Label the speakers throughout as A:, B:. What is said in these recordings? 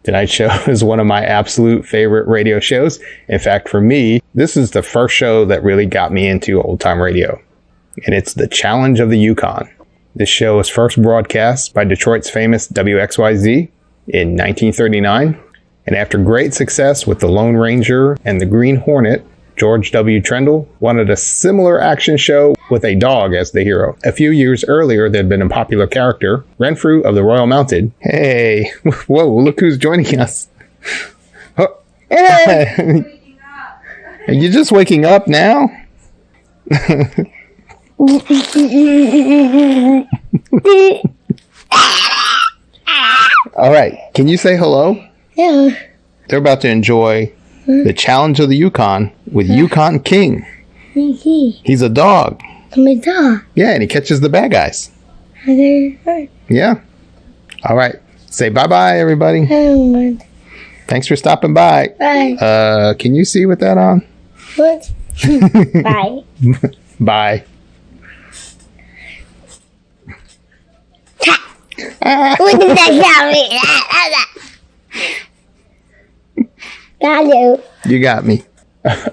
A: Tonight's show is one of my absolute favorite radio shows. In fact, for me, this is the first show that really got me into old-time radio. And it's The Challenge of the Yukon. This show was first broadcast by Detroit's famous WXYZ in 1939. And after great success with The Lone Ranger and The Green Hornet, George W. Trendle wanted a similar action show with a dog as the hero. A few years earlier, there'd been a popular character, Renfrew of the Royal Mounted. Hey, whoa, look who's joining us. Oh. Are you just waking up now? All right, can you say hello?
B: Yeah.
A: They're about to enjoy The Challenge of the Yukon with Yukon King. He's a dog.
B: I'm a dog.
A: Yeah, and he catches the bad guys.
B: Okay.
A: Yeah. All right. Say bye-bye, everybody. Thanks for stopping by.
B: Bye.
A: Can you see with that on?
B: What? Bye.
A: Bye.
B: Look at that. Got you.
A: You got me.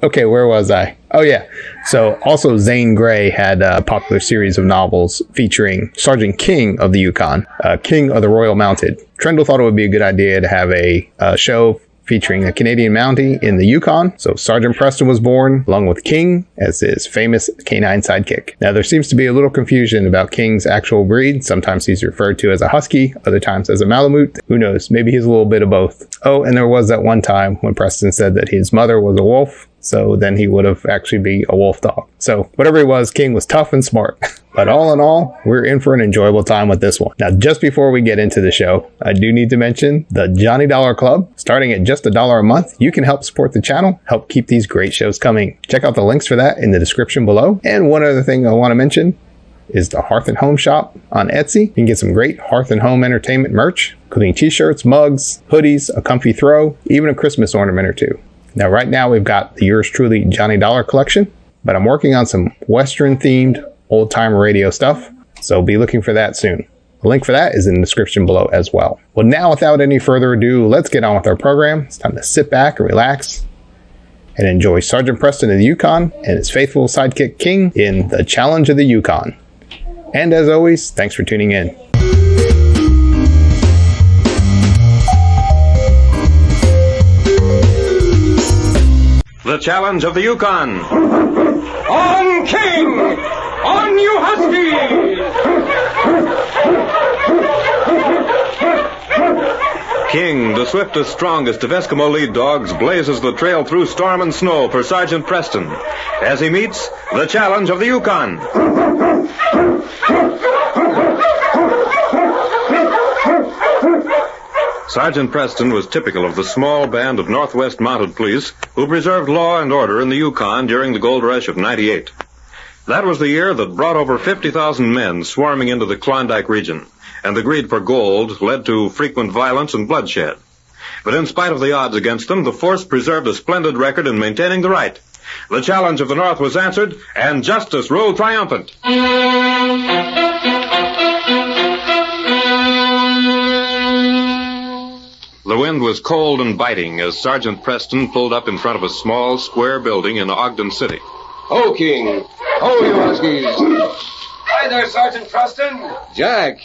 A: Okay, where was I? Oh, yeah. So, also, Zane Grey had a popular series of novels featuring Sgt King of the Yukon, King of the Royal Mounted. Trendle thought it would be a good idea to have a show featuring a Canadian Mountie in the Yukon. So Sgt Preston was born, along with King as his famous canine sidekick. Now, there seems to be a little confusion about King's actual breed. Sometimes he's referred to as a husky, other times as a Malamute. Who knows? Maybe he's a little bit of both. Oh, and there was that one time when Preston said that his mother was a wolf, so then he would have actually be a wolf dog. So whatever he was, King was tough and smart. But all in all, we're in for an enjoyable time with this one. Now, just before we get into the show, I do need to mention the Johnny Dollar Club. Starting at just $1 a month, you can help support the channel, help keep these great shows coming. Check out the links for that in the description below. And one other thing I want to mention is the Hearth and Home shop on Etsy. You can get some great Hearth and Home entertainment merch, including t-shirts, mugs, hoodies, a comfy throw, even a Christmas ornament or two. Now, right now, we've got the Yours Truly Johnny Dollar collection, but I'm working on some Western-themed old-time radio stuff, so be looking for that soon. The link for that is in the description below as well. Well, now, without any further ado, let's get on with our program. It's time to sit back and relax and enjoy Sgt Preston of the Yukon and his faithful sidekick King in The Challenge of the Yukon. And as always, thanks for tuning in.
C: The Challenge of the Yukon.
D: On King! On you Huskies!
C: King, the swiftest, strongest of Eskimo lead dogs, blazes the trail through storm and snow for Sgt Preston as he meets the Challenge of the Yukon. Sgt Preston was typical of the small band of Northwest Mounted Police who preserved law and order in the Yukon during the gold rush of '98. That was the year that brought over 50,000 men swarming into the Klondike region, and the greed for gold led to frequent violence and bloodshed. But in spite of the odds against them, the force preserved a splendid record in maintaining the right. The challenge of the North was answered, and justice ruled triumphant. The wind was cold and biting as Sgt Preston pulled up in front of a small, square building in Ogden City.
E: Ho, King. Ho, you Huskies.
D: Hi there, Sergeant Preston.
E: Jack,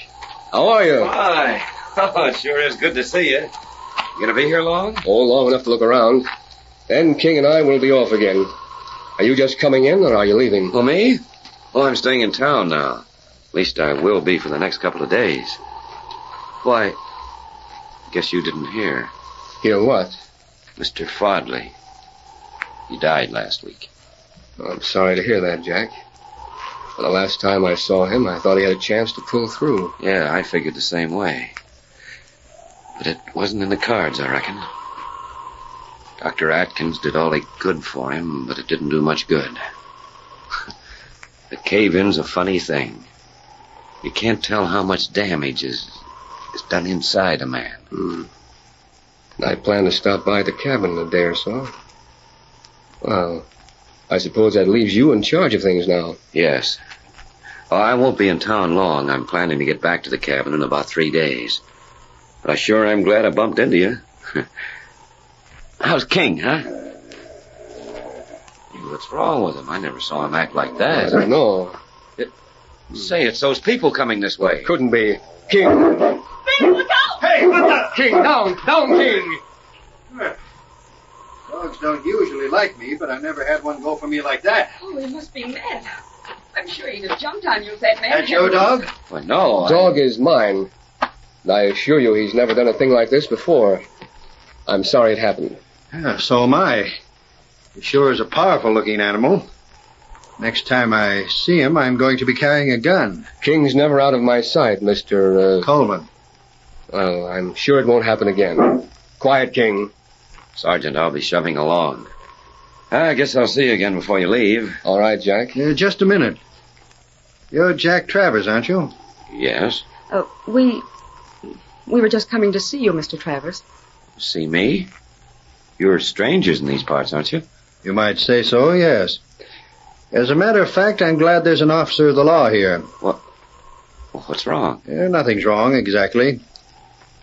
E: how are you?
D: Hi. Oh, it sure is good to see you. You gonna be here long?
E: Oh, long enough to look around. Then King and I will be off again. Are you just coming in, or are you leaving?
F: Well, me? Oh, I'm staying in town now. At least I will be for the next couple of days. Why, guess you didn't hear.
E: Hear what?
F: Mr. Fodley. He died last week.
E: Oh, I'm sorry to hear that, Jack. For the last time I saw him, I thought he had a chance to pull through.
F: Yeah, I figured the same way. But it wasn't in the cards, I reckon. Dr. Atkins did all he could for him, but it didn't do much good. The cave-in's a funny thing. You can't tell how much damage is done inside a man.
E: I plan to stop by the cabin in a day or so. Well, I suppose that leaves you in charge of things now.
F: Yes. Oh, I won't be in town long. I'm planning to get back to the cabin in about 3 days. But I sure am glad I bumped into you. How's King, huh? What's wrong with him? I never saw him act like
E: I
F: that.
E: don't know.
F: Say, it's those people coming this way.
E: Couldn't be. King.
B: Look out!
G: Hey, what the?
E: King, down, King.
G: Dogs don't usually like me, but I never had one go for me like that.
H: Oh, he must be mad. I'm sure he'd have jumped on you if that man...
G: That's your dog?
F: Well, no.
E: Dog is mine. I assure you he's never done a thing like this before. I'm sorry it happened.
G: Yeah, so am I. He sure is a powerful-looking animal. Next time I see him, I'm going to be carrying a gun.
E: King's never out of my sight, Mr.
G: Coleman.
E: Well, I'm sure it won't happen again. Quiet, King.
F: Sergeant, I'll be shoving along. I guess I'll see you again before you leave.
E: All right, Jack.
G: Just a minute. You're Jack Travers, aren't you?
F: Yes.
H: We were just coming to see you, Mr. Travers.
F: See me? You're strangers in these parts, aren't you?
G: You might say so, yes. As a matter of fact, I'm glad there's an officer of the law here.
F: Well, what's wrong?
G: Nothing's wrong, exactly.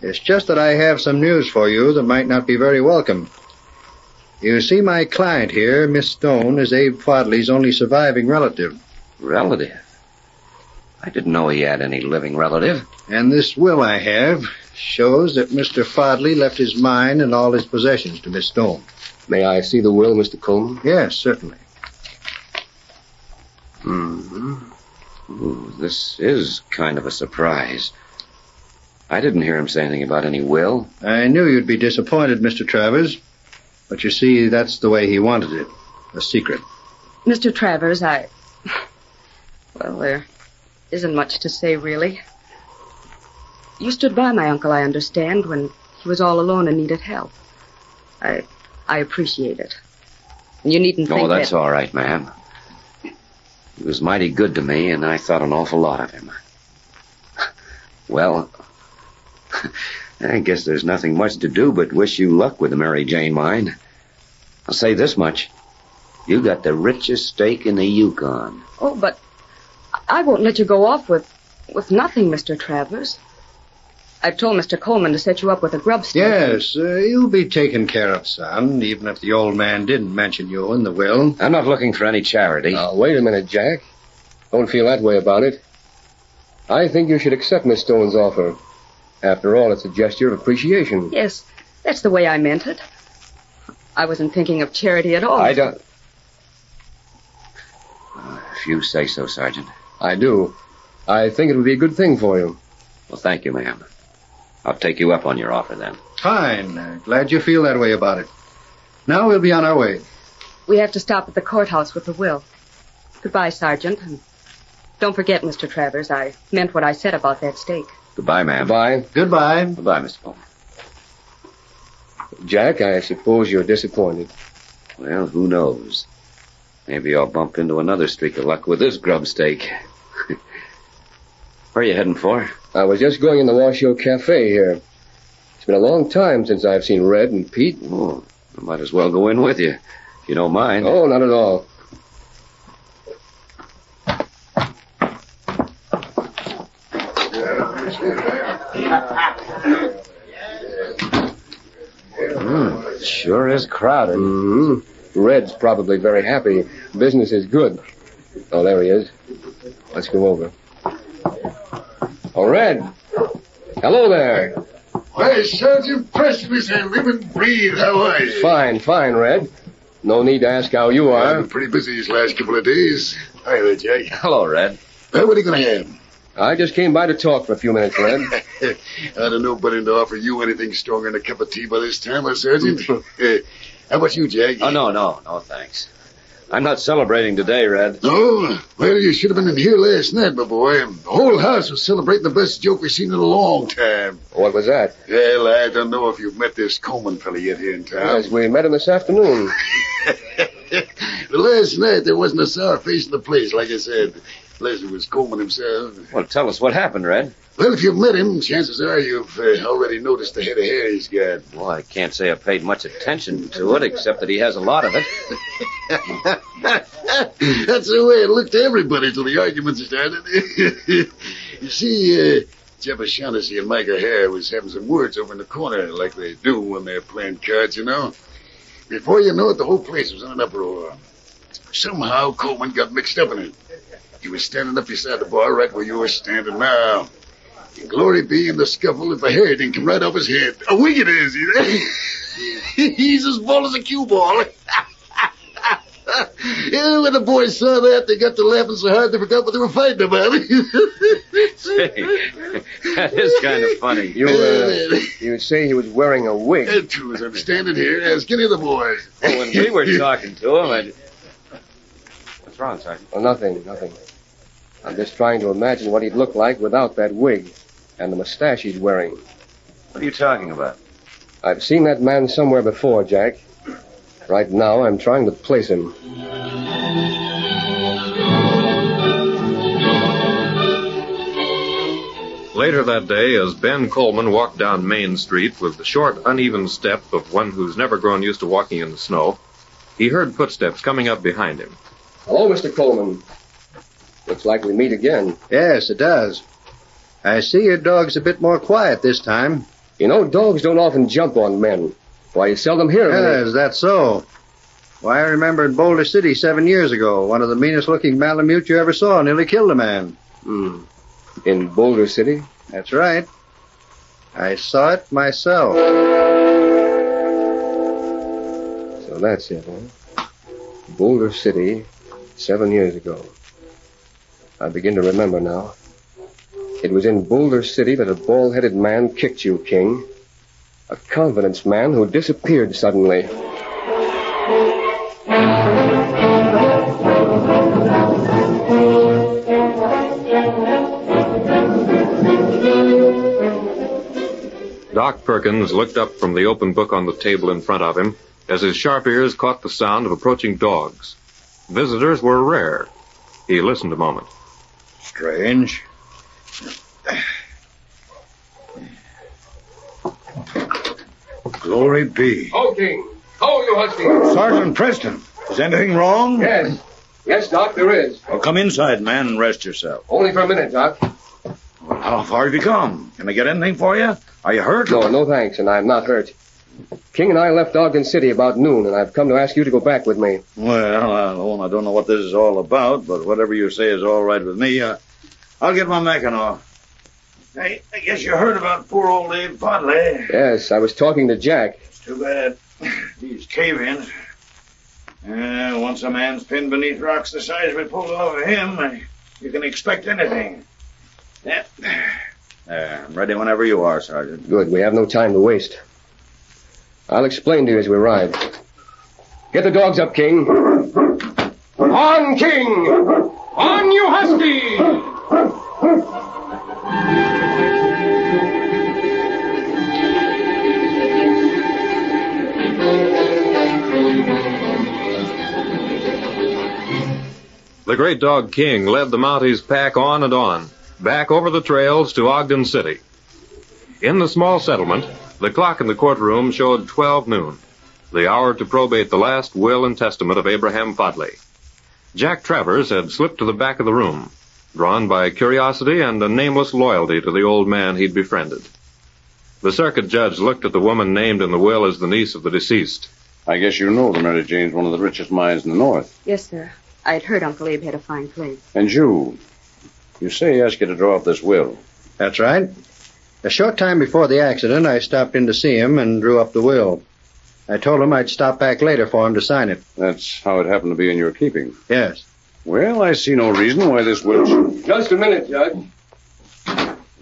G: It's just that I have some news for you that might not be very welcome. You see, my client here, Miss Stone, is Abe Fodley's only surviving relative.
F: Relative? I didn't know he had any living relative.
G: And this will I have shows that Mr. Fodley left his mine and all his possessions to Miss Stone.
E: May I see the will, Mr. Coleman?
G: Yes, certainly.
F: Mm-hmm. Ooh, this is kind of a surprise. I didn't hear him say anything about any will.
G: I knew you'd be disappointed, Mr. Travers. But you see, that's the way he wanted it. A secret.
H: Mr. Travers, Well, there isn't much to say, really. You stood by my uncle, I understand, when he was all alone and needed help. I appreciate it. You needn't think
F: Oh, that's
H: that...
F: all right, ma'am. He was mighty good to me, and I thought an awful lot of him. Well, I guess there's nothing much to do but wish you luck with the Mary Jane mine. I'll say this much. You got the richest stake in the Yukon.
H: Oh, but I won't let you go off with nothing, Mr. Travers. I've told Mr. Coleman to set you up with a grub stake.
G: Yes, you'll be taken care of, son, even if the old man didn't mention you in the will.
F: I'm not looking for any charity.
E: Now, wait a minute, Jack. Don't feel that way about it. I think you should accept Miss Stone's offer. After all, it's a gesture of appreciation.
H: Yes, that's the way I meant it. I wasn't thinking of charity at all.
E: I don't...
F: If you say so, Sergeant.
E: I do. I think it would be a good thing for you.
F: Well, thank you, ma'am. I'll take you up on your offer, then.
G: Fine. Glad you feel that way about it. Now we'll be on our way.
H: We have to stop at the courthouse with the will. Goodbye, Sergeant. And don't forget, Mr. Travers, I meant what I said about that stake.
F: Goodbye, ma'am.
E: Goodbye.
G: Goodbye.
F: Goodbye, Mr. Bowman.
E: Jack, I suppose you're disappointed.
F: Well, who knows? Maybe I'll bump into another streak of luck with this grub stake. Where are you heading for?
E: I was just going in the Washoe Cafe here. It's been a long time since I've seen Red and Pete.
F: Oh, I might as well go in with you, if you don't mind.
E: Oh, not at all.
F: Sure is crowded.
E: Mm-hmm. Red's probably very happy. Business is good. Oh, there he is. Let's go over. Oh, Red. Hello there.
I: Why, Sgt Preston is a living breed. How are you?
E: Fine, Red. No need to ask how you
I: I've
E: are.
I: been pretty busy these last couple of days. Hi there, Jack.
F: Hello, Red.
I: Well, what are you going to have?
E: I just came by to talk for a few minutes, Red.
I: I don't know better than to offer you anything stronger than a cup of tea by this time, Sergeant. How about you, Jack?
F: Oh, no, thanks. I'm not celebrating today, Red.
I: No? Well, you should have been in here last night, my boy. The whole house was celebrating the best joke we've seen in a long time.
E: What was that?
I: Well, I don't know if you've met this Coleman fella yet here in town.
E: Yes, we met him this afternoon.
I: But last night there wasn't a sour face in the place, like I said. Unless it was Coleman himself.
F: Well, tell us what happened, Red.
I: Well, if you've met him, chances are you've already noticed the head of hair he's got.
F: Well, I can't say I've paid much attention to it, except that he has a lot of it.
I: That's the way it looked to everybody till the arguments started. You see, Jeff O'Shaughnessy and Micah Hare was having some words over in the corner, like they do when they're playing cards, you know. Before you know it, the whole place was in an uproar. Somehow Coleman got mixed up in it. He was standing up beside the bar right where you were standing now. And glory be in the scuffle if the hair didn't come right off his head. A wig it is. He's as bald as a cue ball. Yeah, when the boys saw that, they got to laughing so hard they forgot what they were fighting about.
D: Say, that is kind of funny.
E: You say he was wearing a wig.
I: True, as I'm standing here, ask any of the boys.
D: Well, when we were talking to him, What's wrong, Sergeant?
E: Oh, nothing. I'm just trying to imagine what he'd look like without that wig and the mustache he's wearing.
D: What are you talking about?
E: I've seen that man somewhere before, Jack. Right now, I'm trying to place him.
C: Later that day, as Ben Coleman walked down Main Street with the short, uneven step of one who's never grown used to walking in the snow, he heard footsteps coming up behind him.
E: Hello, Mr. Coleman. Looks like we meet again.
G: Yes, it does. I see your dog's a bit more quiet this time.
E: You know, dogs don't often jump on men. Why, you seldom hear of them.
G: Yes, that's so. Why, I remember in Boulder City 7 years ago, one of the meanest-looking Malamute you ever saw nearly killed a man.
E: In Boulder City?
G: That's right. I saw it myself.
E: So that's it, huh? Boulder City, 7 years ago. I begin to remember now. It was in Boulder City that a bald-headed man kicked you, King. A confidence man who disappeared suddenly.
C: Doc Perkins looked up from the open book on the table in front of him as his sharp ears caught the sound of approaching dogs. Visitors were rare. He listened a moment.
G: Strange. Glory be.
E: Oh, King. Oh, you husky.
J: Sergeant Preston, is anything wrong?
E: Yes. Yes, Doc, there is.
J: Well, come inside, man, and rest yourself.
E: Only for a minute, Doc.
J: Well, how far have you come? Can I get anything for you? Are you hurt?
E: No thanks, and I'm not hurt. King and I left Ogden City about noon, and I've come to ask you to go back with me.
J: Well, I don't know what this is all about, but whatever you say is all right with me. I'll get my Mackinaw. Hey, I guess you heard about poor old Abe Podley.
E: Yes, I was talking to Jack.
J: Too bad. These cave-ins. Once a man's pinned beneath rocks the size we pulled off of him, you can expect anything. Yeah. I'm ready whenever you are, Sergeant.
E: Good, we have no time to waste. I'll explain to you as we ride. Get the dogs up, King. On, King! On, you husky!
C: The great dog King led the Mounties pack on and on, back over the trails to Ogden City. In the small settlement, the clock in the courtroom showed 12 noon, the hour to probate the last will and testament of Abraham Podley. Jack Travers had slipped to the back of the room, drawn by curiosity and a nameless loyalty to the old man he'd befriended. The circuit judge looked at the woman named in the will as the niece of the deceased.
K: I guess you know the Mary Jane's one of the richest mines in the north.
H: Yes, sir. I'd heard Uncle Abe had a fine place.
K: And you say he asked you to draw up this will.
G: That's right. A short time before the accident, I stopped in to see him and drew up the will. I told him I'd stop back later for him to sign it.
K: That's how it happened to be in your keeping.
G: Yes.
K: Well, I see no reason why this will should...
E: Just a minute, Judge.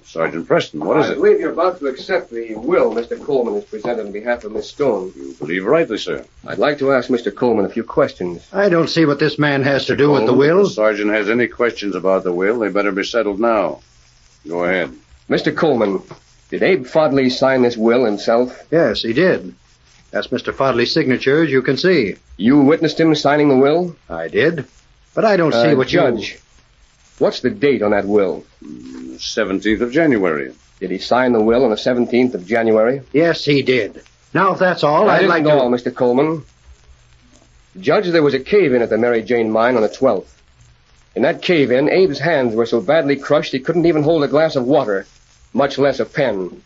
K: Sergeant Preston, what is
E: I
K: it?
E: believe you're about to accept the will Mr. Coleman has presented on behalf of Miss Stone.
K: You believe rightly, sir.
E: I'd like to ask Mr. Coleman a few questions.
G: I don't see what this man has to do with the
K: If
G: will.
K: the sergeant has any questions about the will, they better be settled now. Go ahead.
E: Mr. Coleman, did Abe Fodley sign this will himself?
G: Yes, he did. That's Mr. Fodley's signature, as you can see.
E: You witnessed him signing the will?
G: I did. But I don't see what
E: Judge, what's the date on that will?
K: 17th of January.
E: Did he sign the will on the 17th of January?
G: Yes, he did. Now, if that's all, I'd like to...
E: all, Mr. Coleman. Judge, there was a cave-in at the Mary Jane mine on the 12th. In that cave-in, Abe's hands were so badly crushed he couldn't even hold a glass of water. much less a pen.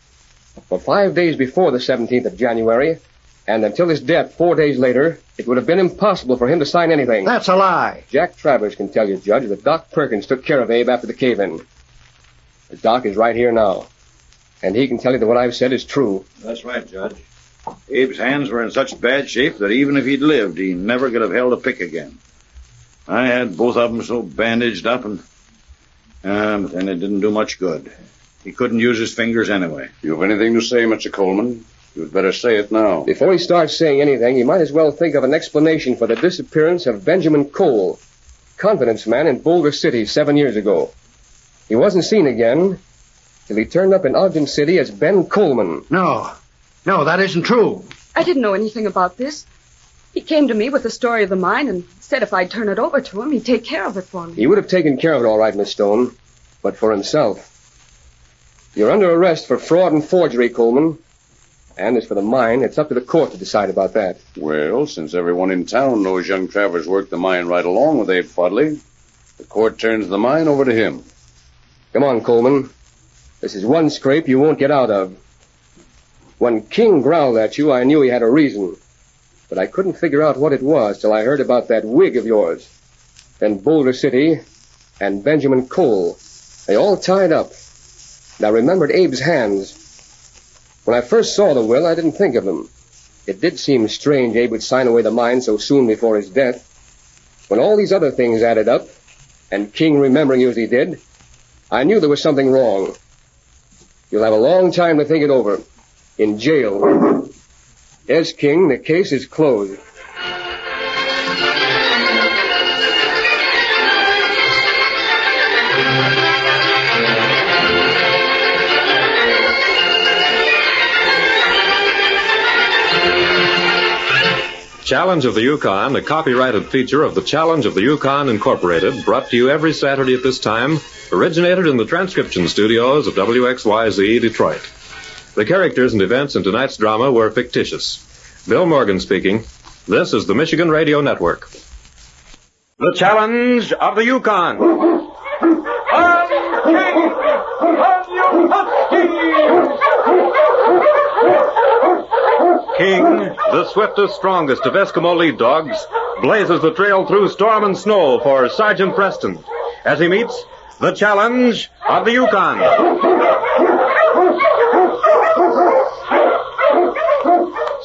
E: For 5 days before the 17th of January, and until his death 4 days later, it would have been impossible for him to sign anything.
G: That's a lie.
E: Jack Travers can tell you, Judge, that Doc Perkins took care of Abe after the cave-in. The Doc is right here now, and he can tell you that what I've said is true.
J: That's right, Judge. Abe's hands were in such bad shape that even if he'd lived, he never could have held a pick again. I had both of them so bandaged up, but then it didn't do much good. He couldn't use his fingers anyway.
K: You have anything to say, Mr. Coleman? You'd better say it now.
E: Before he starts saying anything, you might as well think of an explanation for the disappearance of Benjamin Cole, confidence man in Boulder City 7 years ago. He wasn't seen again till he turned up in Ogden City as Ben Coleman.
G: No, that isn't true.
H: I didn't know anything about this. He came to me with the story of the mine and said if I'd turn it over to him, he'd take care of it for me.
E: He would have taken care of it all right, Miss Stone, but for himself. You're under arrest for fraud and forgery, Coleman. And as for the mine, it's up to the court to decide about that.
K: Well, since everyone in town knows young Travers worked the mine right along with Abe Fuddley, the court turns the mine over to him.
E: Come on, Coleman. This is one scrape you won't get out of. When King growled at you, I knew he had a reason. But I couldn't figure out what it was till I heard about that wig of yours. Then Boulder City and Benjamin Cole. They all tied up. And I remembered Abe's hands. When I first saw the will, I didn't think of him. It did seem strange Abe would sign away the mine so soon before his death. When all these other things added up, and King remembering you as he did, I knew there was something wrong. You'll have a long time to think it over. In jail. Yes, King, the case is closed.
C: Challenge of the Yukon, a copyrighted feature of the Challenge of the Yukon Incorporated, brought to you every Saturday at this time, originated in the transcription studios of WXYZ Detroit. The characters and events in tonight's drama were fictitious. Bill Morgan speaking. This is the Michigan Radio Network. The Challenge of the Yukon. King, the swiftest, strongest of Eskimo lead dogs, blazes the trail through storm and snow for Sgt Preston as he meets the Challenge of the Yukon.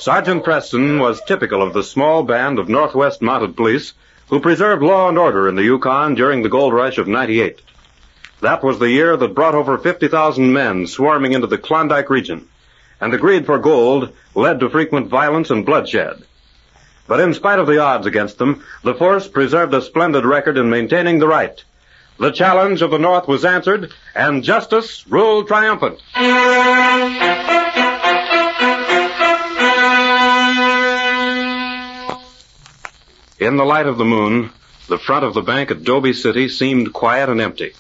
C: Sgt Preston was typical of the small band of Northwest Mounted Police who preserved law and order in the Yukon during the gold rush of '98. That was the year that brought over 50,000 men swarming into the Klondike region, and the greed for gold led to frequent violence and bloodshed. But in spite of the odds against them, the force preserved a splendid record in maintaining the right. The challenge of the North was answered, and justice ruled triumphant. In the light of the moon, the front of the bank at Dobie City seemed quiet and empty.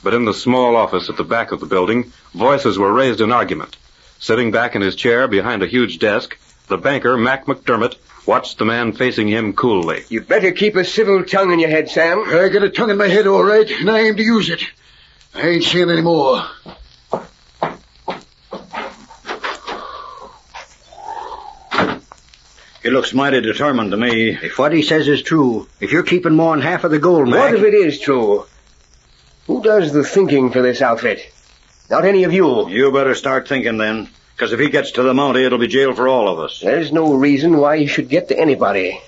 C: But in the small office at the back of the building, voices were raised in argument. Sitting back in his chair behind a huge desk, the banker, Mac McDermott, watched the man facing him coolly.
E: You better keep a civil tongue in your head, Sam.
I: I got a tongue in my head, all right, and I aim to use it. I ain't saying any more.
J: He looks mighty determined to me. If what he says is true, if you're keeping more than half of the gold, Mac...
E: What if it is true? Who does the thinking for this outfit? Not any of you.
J: You better start thinking then, because if he gets to the Mountie, it'll be jail for all of us.
E: There's no reason why he should get to anybody,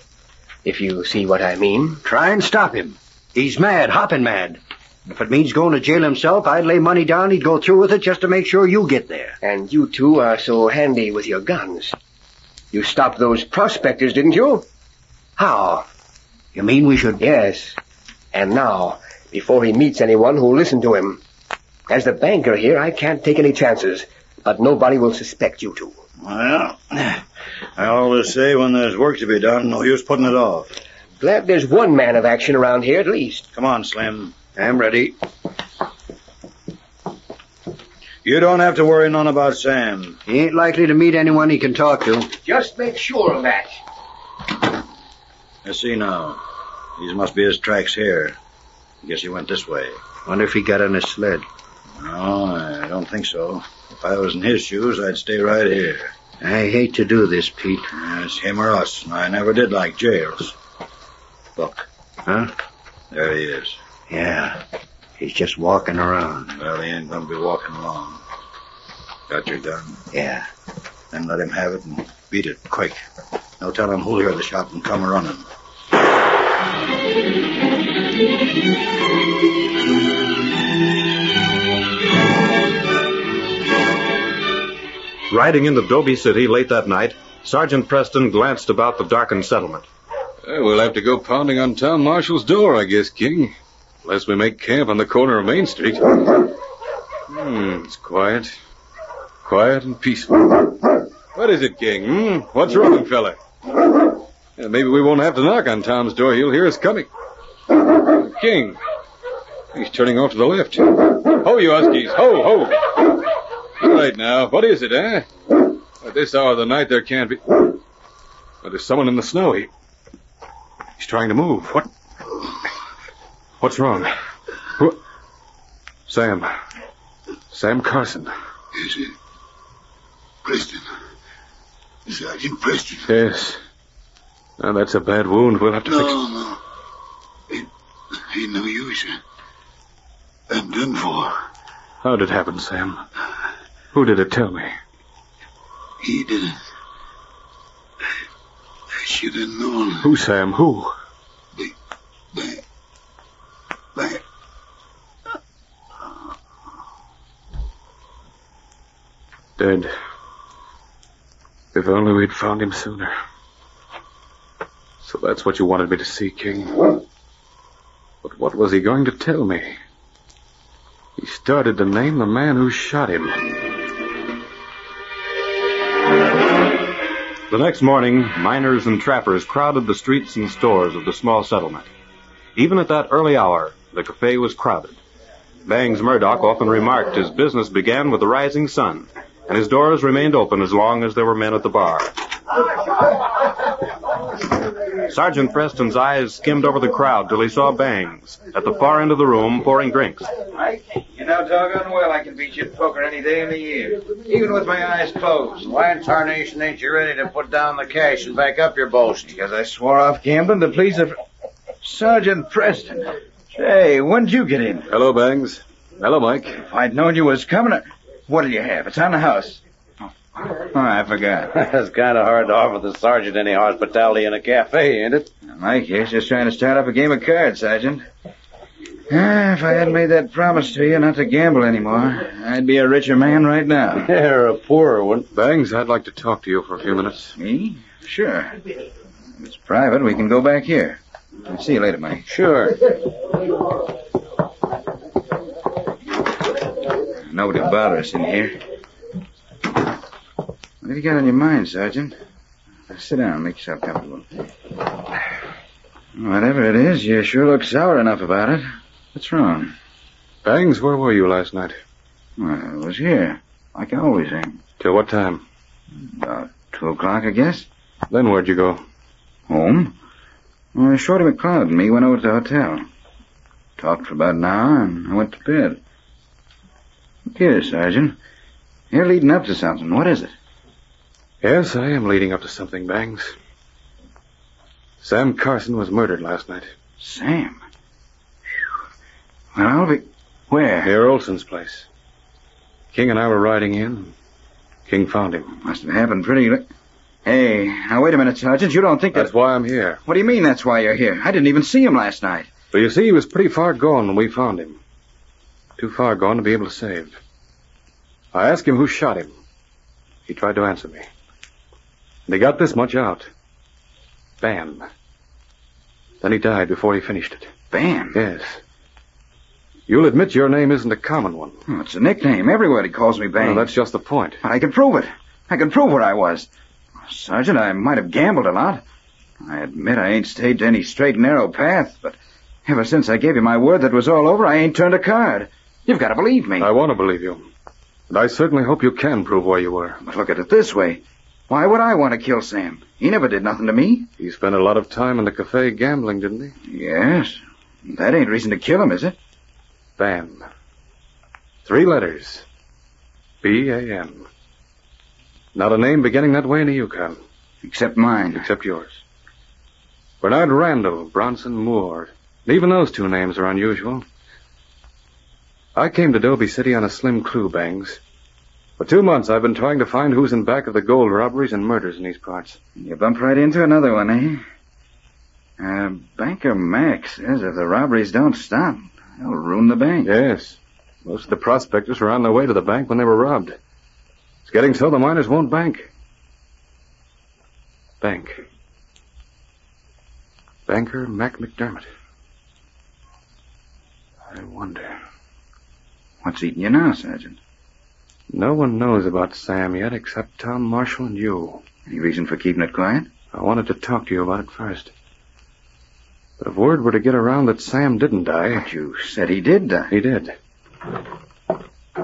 E: if you see what I mean.
L: Try and stop him. He's mad, hopping mad. If it means going to jail himself, I'd lay money down he'd go through with it just to make sure you get there.
E: And you two are so handy with your guns. You stopped those prospectors, didn't you? How?
L: You mean we should...
E: Yes. And now, before he meets anyone who'll listen to him. As the banker here, I can't take any chances, but nobody will suspect you two.
J: Well, I always say when there's work to be done, no use putting it off.
E: Glad there's one man of action around here at least.
J: Come on, Slim.
L: I'm ready.
J: You don't have to worry none about Sam.
L: He ain't likely to meet anyone he can talk to.
E: Just make sure of that.
J: I see now. These must be his tracks here. Guess he went this way.
L: Wonder if he got on his sled.
J: No, I don't think so. If I was in his shoes, I'd stay right here.
G: I hate to do this, Pete.
J: It's him or us. I never did like jails. Look.
G: Huh?
J: There he is.
G: Yeah. He's just walking around.
J: Well, he ain't gonna be walking long. Got your gun?
G: Yeah.
J: Then let him have it and beat it quick. No telling who'll hear the shot and come running.
C: Riding into Dobie City late that night, Sgt Preston glanced about the darkened settlement.
K: We'll have to go pounding on Town Marshal's door, I guess, King. Unless we make camp on the corner of Main Street. It's quiet. Quiet and peaceful. What is it, King? What's wrong, fella? Maybe we won't have to knock on Tom's door. He'll hear us coming. King. He's turning off to the left. Ho, you huskies. Ho, ho. All right now. What is it, eh? At this hour of the night, there can't be... Well, there's someone in the snow. He's trying to move. What? What's wrong? Sam. Sam Carson.
I: Is it? Preston. Sgt Preston.
K: Yes. Now, that's a bad wound. We'll have to fix it.
I: No. Ain't no use. I'm done for.
K: How did it happen, Sam? Who did it tell me?
I: He didn't. I should have known.
K: Who, Sam? Who?
I: Back.
K: Dead. If only we'd found him sooner. So that's what you wanted me to see, King. But what was he going to tell me? He started to name the man who shot him.
C: The next morning, miners and trappers crowded the streets and stores of the small settlement. Even at that early hour, the cafe was crowded. Bangs Murdoch often remarked his business began with the rising sun, and his doors remained open as long as there were men at the bar. Sgt Preston's eyes skimmed over the crowd till he saw Bangs at the far end of the room pouring drinks.
D: You know doggone well I can beat you at poker any day in the year, even with my eyes closed.
L: Why in tarnation ain't you ready to put down the cash and back up your boast?
D: Because I swore off gambling to please the... Sgt Preston. Hey, when did you get in?
K: Hello, Bangs. Hello, Mike.
D: If I'd known you was coming... What'll you have? It's on the house. Oh, I forgot.
L: It's kind of hard to offer the sergeant any hospitality in a cafe, ain't it?
D: Mike here's just trying to start up a game of cards, Sergeant. If I hadn't made that promise to you not to gamble anymore, I'd be a richer man right now.
L: You're a poorer one.
K: Bangs, I'd like to talk to you for a few minutes.
D: Me? Sure. If it's private, we can go back here. I'll see you later, Mike.
L: Sure.
D: Nobody will bother us in here. What have you got on your mind, Sergeant? Sit down, make yourself comfortable. Whatever it is, you sure look sour enough about it. What's wrong?
K: Bangs, where were you last night?
D: Well, I was here, like I always am.
K: Till what time?
D: About 2 o'clock, I guess.
K: Then where'd you go?
D: Home. Well, Shorty McLeod and me went over to the hotel. Talked for about an hour, and I went to bed. Look here, Sergeant. You're leading up to something. What is it?
K: Yes, I am leading up to something, Bangs. Sam Carson was murdered last night.
D: Sam? Well, I'll be... Where?
K: Near Olson's place. King and I were riding in. King found him.
D: Must have happened pretty... Hey, now wait a minute, Sergeant. You don't think
K: That's why I'm here.
D: What do you mean that's why you're here? I didn't even see him last night.
K: Well, you see, he was pretty far gone when we found him. Too far gone to be able to save. I asked him who shot him. He tried to answer me. And he got this much out. Bam. Then he died before he finished it.
D: Bam?
K: Yes. You'll admit your name isn't a common one.
D: Oh, it's a nickname. Everybody calls me Bam.
K: Well, that's just the point.
D: But I can prove it. I can prove where I was. Sergeant, I might have gambled a lot. I admit I ain't stayed to any straight and narrow path, but ever since I gave you my word that was all over, I ain't turned a card. You've got to believe me.
K: I want to believe you. And I certainly hope you can prove where you were.
D: But look at it this way. Why would I want to kill Sam? He never did nothing to me.
K: He spent a lot of time in the cafe gambling, didn't he?
D: Yes. That ain't reason to kill him, is it?
K: Bam. 3 letters. B-A-N. Not a name beginning that way in the Yukon.
D: Except mine.
K: Except yours. Bernard Randall, Bronson Moore. Even those 2 names are unusual. I came to Dobie City on a slim clue, Bangs. For 2 months, I've been trying to find who's in back of the gold robberies and murders in these parts.
D: You bump right into another one, eh? Banker Mac says if the robberies don't stop, they'll ruin the bank.
K: Yes. Most of the prospectors were on their way to the bank when they were robbed. It's getting so the miners won't bank. Banker Mac McDermott. I wonder.
D: What's eating you now, Sergeant?
K: No one knows about Sam yet except Tom Marshall and you.
D: Any reason for keeping it quiet?
K: I wanted to talk to you about it first. But if word were to get around that Sam didn't die...
D: But you said he did die.
K: He did.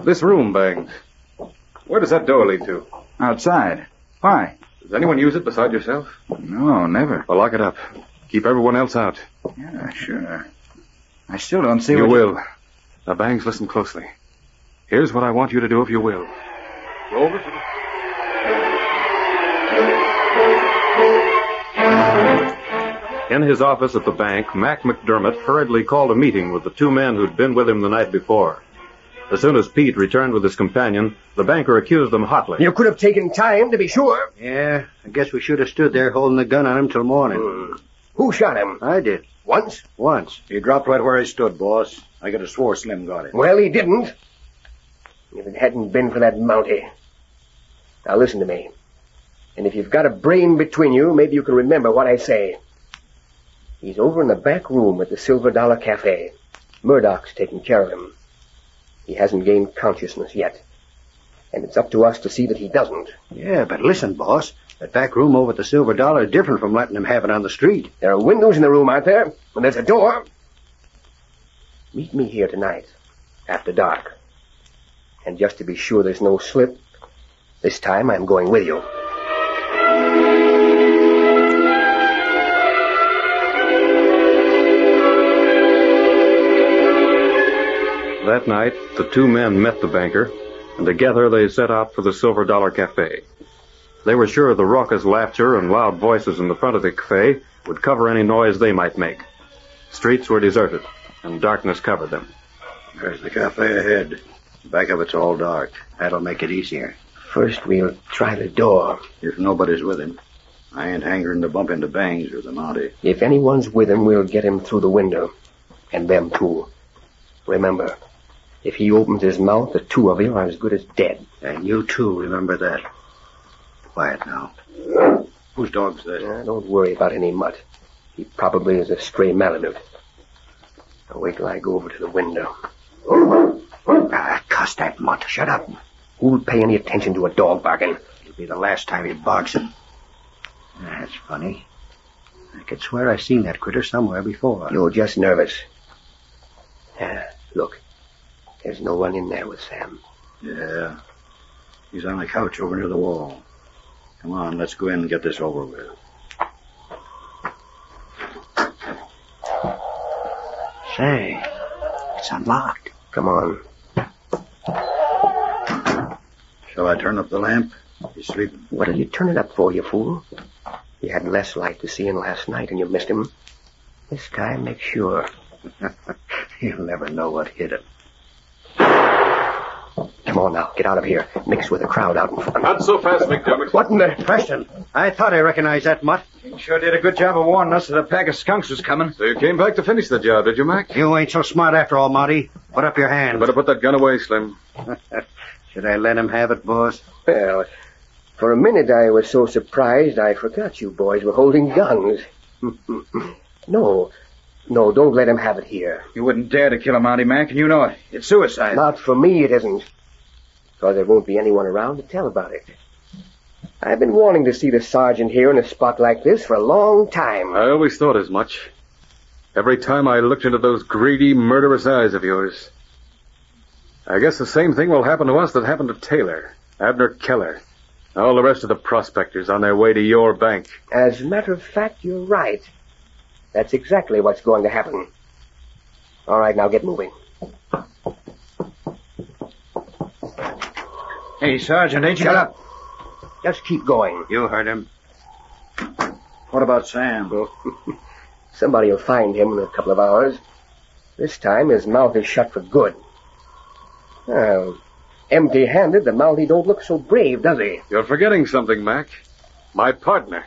K: This room, Bangs. Where does that door lead to?
D: Outside. Why?
K: Does anyone use it beside yourself?
D: No, never.
K: Well, lock it up. Keep everyone else out.
D: Yeah, sure. I still don't see
K: You
D: what...
K: will. Now, Bangs, listen closely. Here's what I want you to do if you will. Go over to the...
C: In his office at the bank, Mac McDermott hurriedly called a meeting with the 2 men who'd been with him the night before. As soon as Pete returned with his companion, the banker accused them hotly.
E: You could have taken time, to be sure.
L: Yeah, I guess we should have stood there holding the gun on him till morning.
E: Who shot him?
L: I did.
E: Once?
L: Once.
J: He dropped right where he stood, boss. I could have swore Slim got it.
E: Well, he didn't. If it hadn't been for that Mountie. Now listen to me. And if you've got a brain between you, maybe you can remember what I say. He's over in the back room at the Silver Dollar Cafe. Murdoch's taking care of him. He hasn't gained consciousness yet. And it's up to us to see that he doesn't.
L: Yeah, but listen, boss. That back room over at the Silver Dollar is different from letting him have it on the street.
E: There are windows in the room, aren't there? And there's a door. Meet me here tonight, after dark. And just to be sure there's no slip, this time I'm going with you.
C: That night, the 2 men met the banker, and together they set out for the Silver Dollar Cafe. They were sure the raucous laughter and loud voices in the front of the cafe would cover any noise they might make. Streets were deserted, and darkness covered them.
L: There's the cafe ahead. Back of it's all dark. That'll make it easier.
E: First, we'll try the door.
L: If nobody's with him. I ain't hankering to bump into Bangs or the Mountie.
E: If anyone's with him, we'll get him through the window. And them, too. Remember, if he opens his mouth, the 2 of you are as good as dead.
L: And you, too, remember that. Quiet now. Whose dog's that?
E: Don't worry about any mutt. He probably is a stray Malamute. Now wait till I go over to the window. Cuss that mutt. Shut up. Who'll pay any attention to a dog barking?
L: It'll be the last time he barks it. That's funny. I could swear I've seen that critter somewhere before.
E: You're just nervous. Look. There's no one in there with Sam.
L: Yeah. He's on the couch over near the wall. Come on, let's go in and get this over with. Say, it's unlocked.
E: Come on.
L: Shall I turn up the lamp? He's sleeping.
E: What'll you turn it up for, you fool? You had less light to see him last night and you missed him. This guy makes sure.
L: He'll never know what hit him.
E: Come on now, get out of here. Mix with the crowd out in front.
K: Not so fast, McDermott.
E: What in the...
L: Preston, I thought I recognized that mutt.
D: He sure did a good job of warning us that a pack of skunks was coming.
K: So you came back to finish the job, did you, Mac?
L: You ain't so smart after all, Monty. Put up your hand.
K: You better put that gun away, Slim.
L: Should I let him have it, boss?
E: Well, for a minute I was so surprised I forgot you boys were holding guns. No, don't let him have it here.
D: You wouldn't dare to kill him, Mountie Mac, and you know it. It's suicide.
E: Not for me, it isn't. Because there won't be anyone around to tell about it. I've been wanting to see the sergeant here in a spot like this for a long time.
K: I always thought as much. Every time I looked into those greedy, murderous eyes of yours. I guess the same thing will happen to us that happened to Taylor, Abner Keller, and all the rest of the prospectors on their way to your bank.
E: As a matter of fact, you're right. That's exactly what's going to happen. All right, now get moving.
D: Hey, Sergeant, ain't you...
L: Shut up. Just keep going.
F: You heard him.
D: What about Sam?
E: Somebody will find him in a couple of hours. This time his mouth is shut for good. Well, empty-handed, the Mountie don't look so brave, does he?
K: You're forgetting something, Mac. My partner.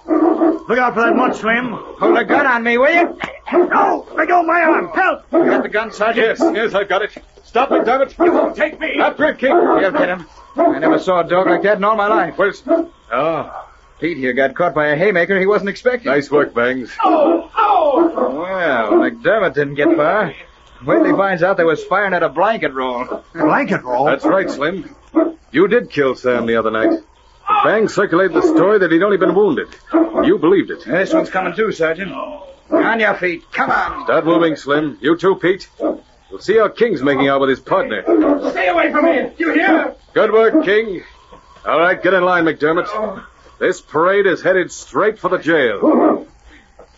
J: Look out for that mud, Slim.
D: Hold a gun on me, will you?
J: No! Let go of my arm. Help!
D: You got the gun, Sergeant?
K: Yes, I've got it. Stop it, damn it.
J: You won't take me.
K: After it, King.
D: You'll get him. I never saw a dog like that in all my life.
K: Where's... Oh,
D: Pete here got caught by a haymaker he wasn't expecting.
K: nice work, Bangs.
J: Oh! Oh!
D: Well, McDermott didn't get far. Wait till he finds out they was firing at a blanket roll.
L: Blanket roll?
K: That's right, Slim. You did kill Sam the other night. But Bangs circulated the story that he'd only been wounded. You believed it.
D: This one's coming too, Sergeant. On your feet. Come on.
K: Start moving, Slim. You too, Pete. We'll see how King's making out with his partner.
J: Stay away from me. You hear?
K: Good work, King. All right, get in line, McDermott. This parade is headed straight for the jail.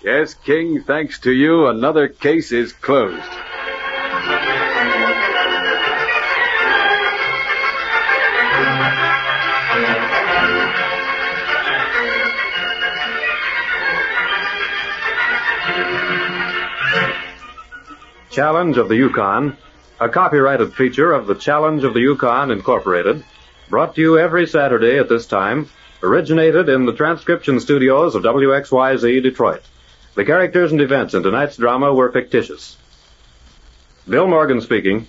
K: Yes, King, thanks to you, another case is closed.
C: Challenge of the Yukon, a copyrighted feature of the Challenge of the Yukon Incorporated, brought to you every Saturday at this time, originated in the transcription studios of WXYZ Detroit. The characters and events in tonight's drama were fictitious. Bill Morgan speaking.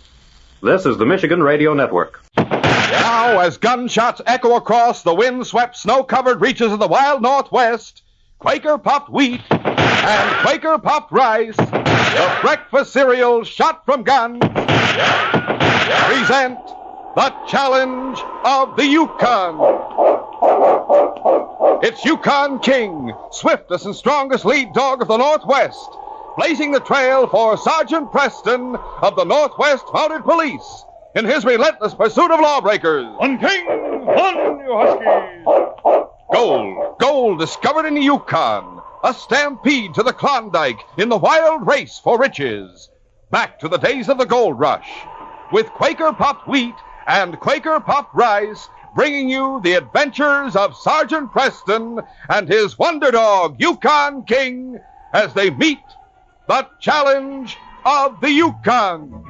C: This is the Michigan Radio Network.
M: Now, as gunshots echo across the wind-swept, snow-covered reaches of the wild Northwest, Quaker puffed wheat and Quaker puffed rice, the breakfast cereal shot from guns, present the Challenge of the Yukon. It's Yukon King, swiftest and strongest lead dog of the Northwest, blazing the trail for Sgt Preston of the Northwest Mounted Police in his relentless pursuit of lawbreakers.
J: On King! On, you huskies!
M: Gold discovered in the Yukon. A stampede to the Klondike in the wild race for riches. Back to the days of the gold rush. With Quaker puffed wheat and Quaker puffed rice, bringing you the adventures of Sgt Preston and his wonder dog, Yukon King, as they meet the Challenge of the Yukon.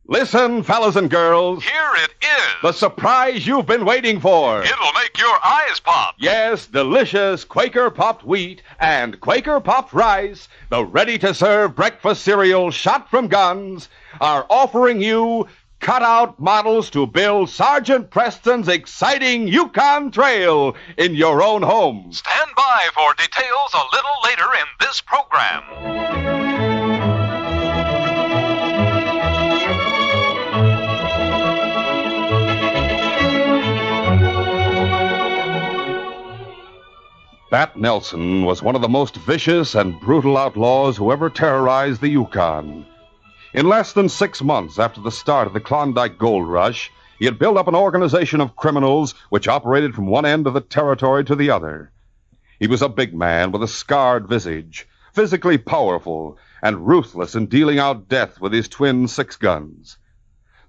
M: Listen, fellas and girls.
N: Here it is.
M: The surprise you've been waiting for.
N: It'll make your eyes pop.
M: Yes, delicious Quaker puffed wheat and Quaker puffed rice, the ready-to-serve breakfast cereal shot from guns, are offering you cut-out models to build Sgt Preston's exciting Yukon Trail in your own home.
N: Stand by for details a little later in this program.
M: Bat Nelson was one of the most vicious and brutal outlaws who ever terrorized the Yukon. In less than 6 months after the start of the Klondike Gold Rush, he had built up an organization of criminals which operated from one end of the territory to the other. He was a big man with a scarred visage, physically powerful, and ruthless in dealing out death with his twin 6 guns.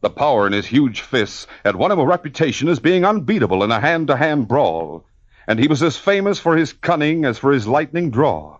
M: The power in his huge fists had won him a reputation as being unbeatable in a hand-to-hand brawl, and he was as famous for his cunning as for his lightning draw.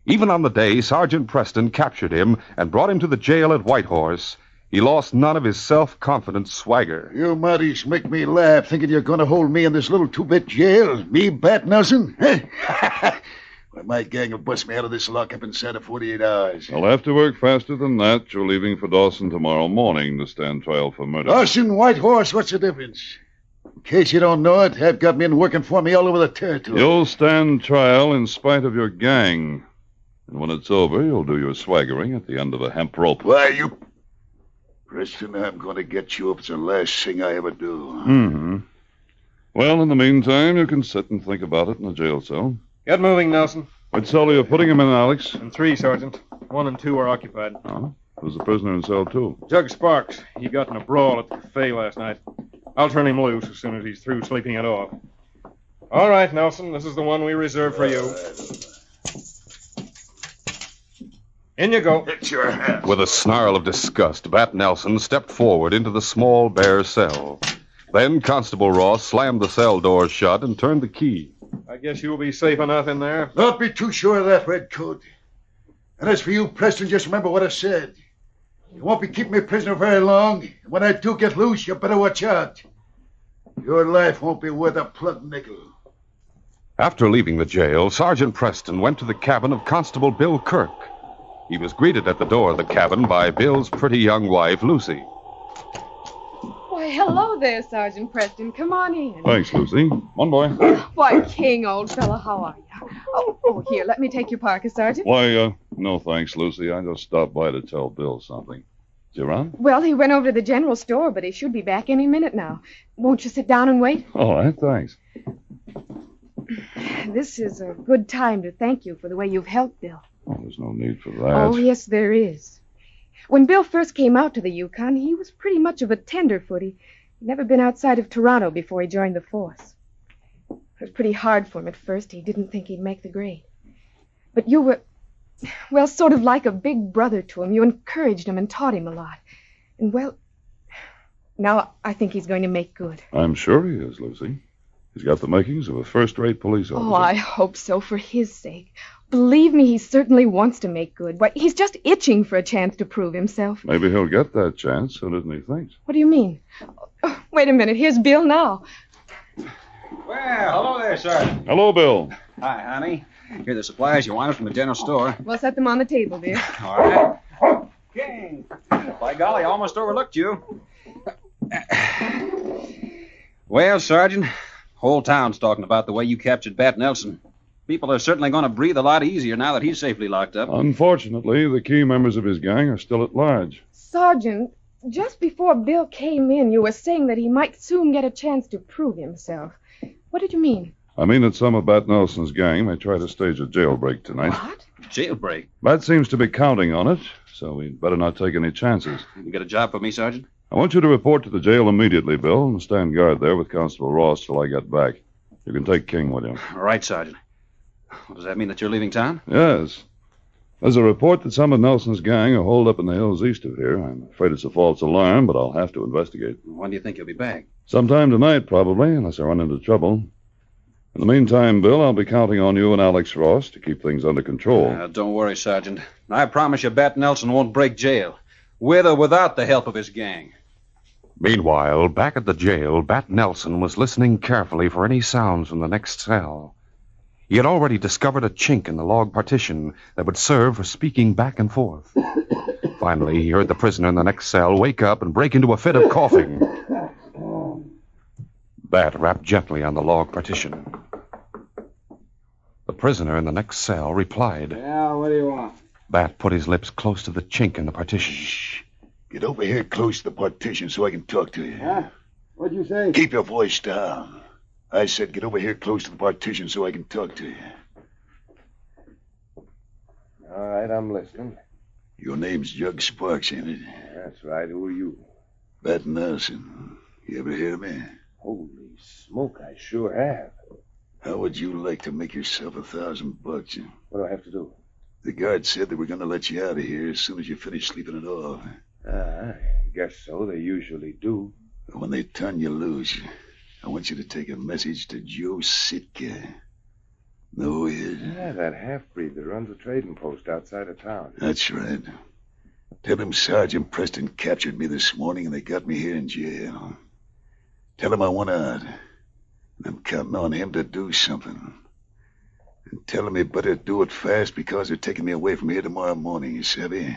M: Even on the day Sgt Preston captured him and brought him to the jail at Whitehorse, he lost none of his self-confident swagger.
I: You Mounties make me laugh thinking you're going to hold me in this little 2-bit jail. Me, Bat Nelson? Well, my gang will bust me out of this lockup inside of 48 hours.
O: I'll have to work faster than that. You're leaving for Dawson tomorrow morning to stand trial for murder.
I: Dawson, Whitehorse, what's the difference? In case you don't know it, I've got men working for me all over the territory.
O: You'll stand trial in spite of your gang. And when it's over, you'll do your swaggering at the end of a hemp rope.
I: Why, you... Preston, I'm going to get you up. It's the last thing I ever do.
O: Mm-hmm. Well, in the meantime, you can sit and think about it in the jail cell.
P: Get moving, Nelson.
O: What cell are you putting him in, Alex?
P: In 3, Sergeant. 1 and 2 are occupied.
O: Oh? Who's the prisoner in cell 2?
P: Jug Sparks. He got in a brawl at the cafe last night. I'll turn him loose as soon as he's through sleeping it off. All right, Nelson. This is the one we reserved for you. In you go.
I: It's your hat.
M: With a snarl of disgust, Bat Nelson stepped forward into the small, bare cell. Then Constable Ross slammed the cell doors shut and turned the key.
P: I guess you'll be safe enough in there.
I: Don't be too sure of that, Redcoat. And as for you, Preston, just remember what I said. You won't be keeping me prisoner very long. And when I do get loose, you better watch out. Your life won't be worth a plug nickel.
M: After leaving the jail, Sergeant Preston went to the cabin of Constable Bill Kirk. He was greeted at the door of the cabin by Bill's pretty young wife, Lucy.
Q: Why, hello there, Sergeant Preston. Come on in.
O: Thanks, Lucy. One boy.
Q: Why, King, old fellow, how are you? Oh, here, let me take your parka, Sergeant.
O: Why, no thanks, Lucy. I just stopped by to tell Bill something. Is he around?
Q: Well, he went over to the general store, but he should be back any minute now. Won't you sit down and wait?
O: All right, thanks.
Q: This is a good time to thank you for the way you've helped Bill.
O: Oh, there's no need for that.
Q: Oh, yes, there is. When Bill first came out to the Yukon, he was pretty much of a tenderfoot. He'd never been outside of Toronto before he joined the force. It was pretty hard for him at first. He didn't think he'd make the grade. But you were, well, sort of like a big brother to him. You encouraged him and taught him a lot. And, well, now I think he's going to make good.
O: I'm sure he is, Lucy. He's got the makings of a first-rate police officer.
Q: Oh, I hope so, for his sake. Believe me, he certainly wants to make good. Why, he's just itching for a chance to prove himself.
O: Maybe he'll get that chance sooner than he thinks.
Q: What do you mean? Oh, wait a minute, here's Bill now.
R: Well, hello there, Sergeant.
O: Hello, Bill.
R: Hi, honey. Here are the supplies you wanted from the general store.
Q: We'll set them on the table, dear.
R: All right. King. By golly, I almost overlooked you. Well, Sergeant, whole town's talking about the way you captured Bat Nelson. People are certainly going to breathe a lot easier now that he's safely locked up.
O: Unfortunately, the key members of his gang are still at large.
Q: Sergeant, just before Bill came in, you were saying that he might soon get a chance to prove himself. What did you mean?
O: I mean that some of Bat Nelson's gang may try to stage a jailbreak tonight.
Q: What?
R: Jailbreak?
O: Bat seems to be counting on it, so we'd better not take any chances.
R: You got a job for me, Sergeant?
O: I want you to report to the jail immediately, Bill, and stand guard there with Constable Ross till I get back. You can take King with you.
R: All right, Sergeant. Well, does that mean that you're leaving town?
O: Yes. There's a report that some of Nelson's gang are holed up in the hills east of here. I'm afraid it's a false alarm, but I'll have to investigate.
R: When do you think you'll be back?
O: Sometime tonight, probably, unless I run into trouble. In the meantime, Bill, I'll be counting on you and Alex Ross to keep things under control.
R: Don't worry, Sergeant. I promise you Bat Nelson won't break jail, with or without the help of his gang.
M: Meanwhile, back at the jail, Bat Nelson was listening carefully for any sounds from the next cell. He had already discovered a chink in the log partition that would serve for speaking back and forth. Finally, he heard the prisoner in the next cell wake up and break into a fit of coughing. Bat rapped gently on the log partition. The prisoner in the next cell replied.
J: Yeah, what do you want?
M: Bat put his lips close to the chink in the partition.
I: Shh. Get over here close to the partition so I can talk to you.
J: Huh? What'd you say?
I: Keep your voice down. I said get over here close to the partition so I can talk to you.
E: All right, I'm listening.
I: Your name's Jug Sparks, ain't it?
E: That's right. Who are you?
I: Bat Nelson. You ever hear of me?
E: Holy smoke, I sure have.
I: How would you like to make yourself $1,000?
E: What do I have to do?
I: The guard said they were going to let you out of here as soon as you finish sleeping it off.
E: I guess so. They usually do.
I: When they turn you loose, I want you to take a message to Joe Sitka. Know who he is?
E: Yeah, that half-breed that runs a trading post outside of town.
I: That's right. Tell him Sergeant Preston captured me this morning and they got me here in jail. Tell him I want out. And I'm counting on him to do something. And tell him he better do it fast because they're taking me away from here tomorrow morning, you savvy?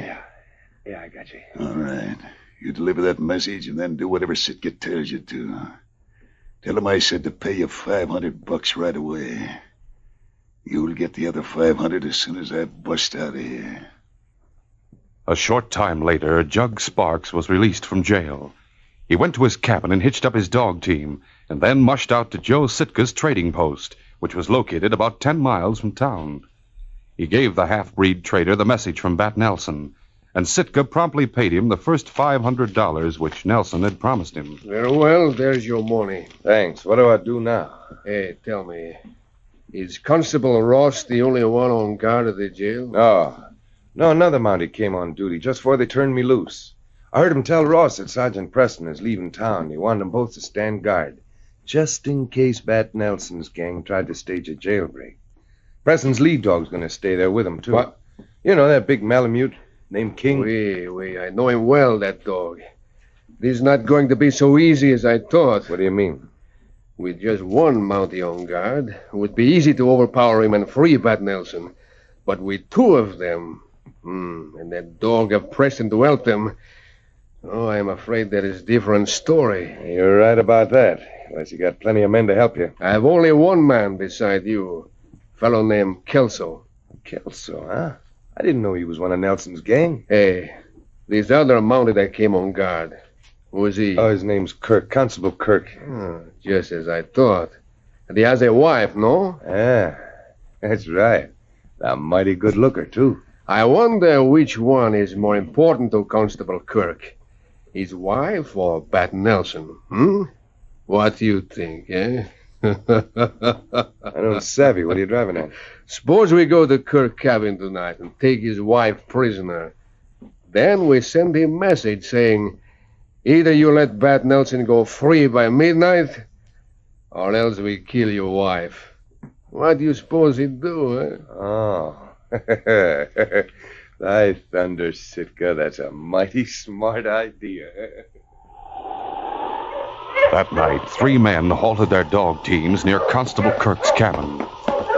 E: Yeah, I got you.
I: All right. You deliver that message and then do whatever Sitka tells you to. Tell him I said to pay you $500 right away. You'll get the other $500 as soon as I bust out of here.
M: A short time later, Jug Sparks was released from jail. He went to his cabin and hitched up his dog team, and then mushed out to Joe Sitka's trading post, which was located about 10 miles from town. He gave the half-breed trader the message from Bat Nelson, and Sitka promptly paid him the first $500 which Nelson had promised him.
E: Very well, there's your money.
S: Thanks. What do I do now?
E: Hey, tell me, is Constable Ross the only one on guard at the jail?
S: No, another mountie came on duty just before they turned me loose. I heard him tell Ross that Sgt Preston is leaving town. He wanted them both to stand guard, just in case Bat Nelson's gang tried to stage a jailbreak. Preston's lead dog's going to stay there with him, too.
E: What?
S: You know, that big Malamute named King?
E: Oui, I know him well, that dog. This is not going to be so easy as I thought.
S: What do you mean?
E: With just one mountie on guard, it would be easy to overpower him and free Bat Nelson. But with two of them, and that dog of Preston to help them, I'm afraid that is a different story.
S: You're right about that, unless you got plenty of men to help you.
E: I have only one man beside you, a fellow named Kelso.
S: Kelso, huh? I didn't know he was one of Nelson's gang.
E: Hey, this other mountie that came on guard, who is he?
S: Oh, his name's Kirk, Constable Kirk.
E: Just as I thought. And he has a wife, no?
S: Yeah, that's right. A mighty good looker, too.
E: I wonder which one is more important to Constable Kirk. His wife or Bat Nelson, What do you think, eh?
S: I don't savvy. What are you driving at?
E: Suppose we go to Kirk cabin tonight and take his wife prisoner. Then we send him a message saying, either you let Bat Nelson go free by midnight, or else we kill your wife. What do you suppose he'd do, eh?
S: Oh. Thy thunder, Sitka, that's a mighty smart idea.
M: That night, 3 men halted their dog teams near Constable Kirk's cabin.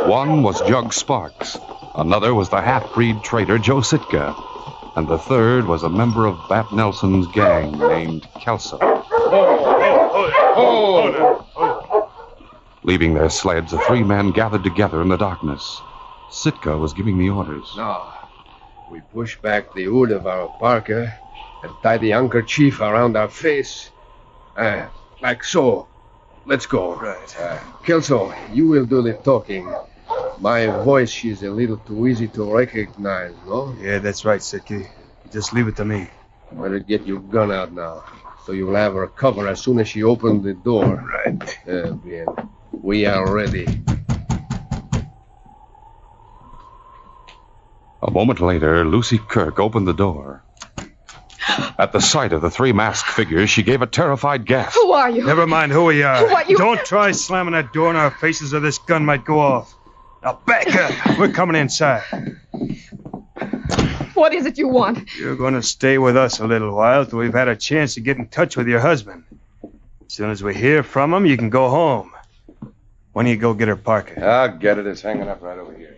M: One was Jug Sparks, another was the half-breed trader Joe Sitka, and the third was a member of Bat Nelson's gang named Kelso. Leaving their sleds, the 3 men gathered together in the darkness. Sitka was giving the orders.
E: Now, we push back the hood of our parka and tie the handkerchief around our face. Like so. Let's go.
S: Right.
E: Kelso, you will do the talking. My voice is a little too easy to recognize, no?
T: Yeah, that's right, Sitka. Just leave it to me.
E: Better get your gun out now, so you'll have her cover as soon as she opens the door.
T: Right.
E: Bien. We are ready.
M: A moment later, Lucy Kirk opened the door. At the sight of the 3 masked figures, she gave a terrified gasp.
Q: Who are you?
T: Never mind who we are.
Q: Who are you?
T: Don't try slamming that door in our faces or this gun might go off. Now back up. We're coming inside.
Q: What is it you want?
T: You're going to stay with us a little while till we've had a chance to get in touch with your husband. As soon as we hear from him, you can go home. When do you go get her parka?
S: I'll get it. It's hanging up right over here.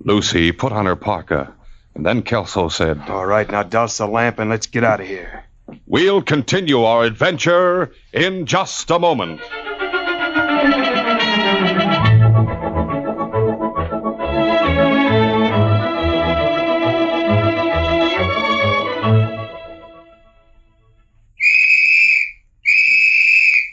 M: Lucy put on her parka, and then Kelso said,
T: All right, now douse the lamp and let's get out of here.
M: We'll continue our adventure in just a moment.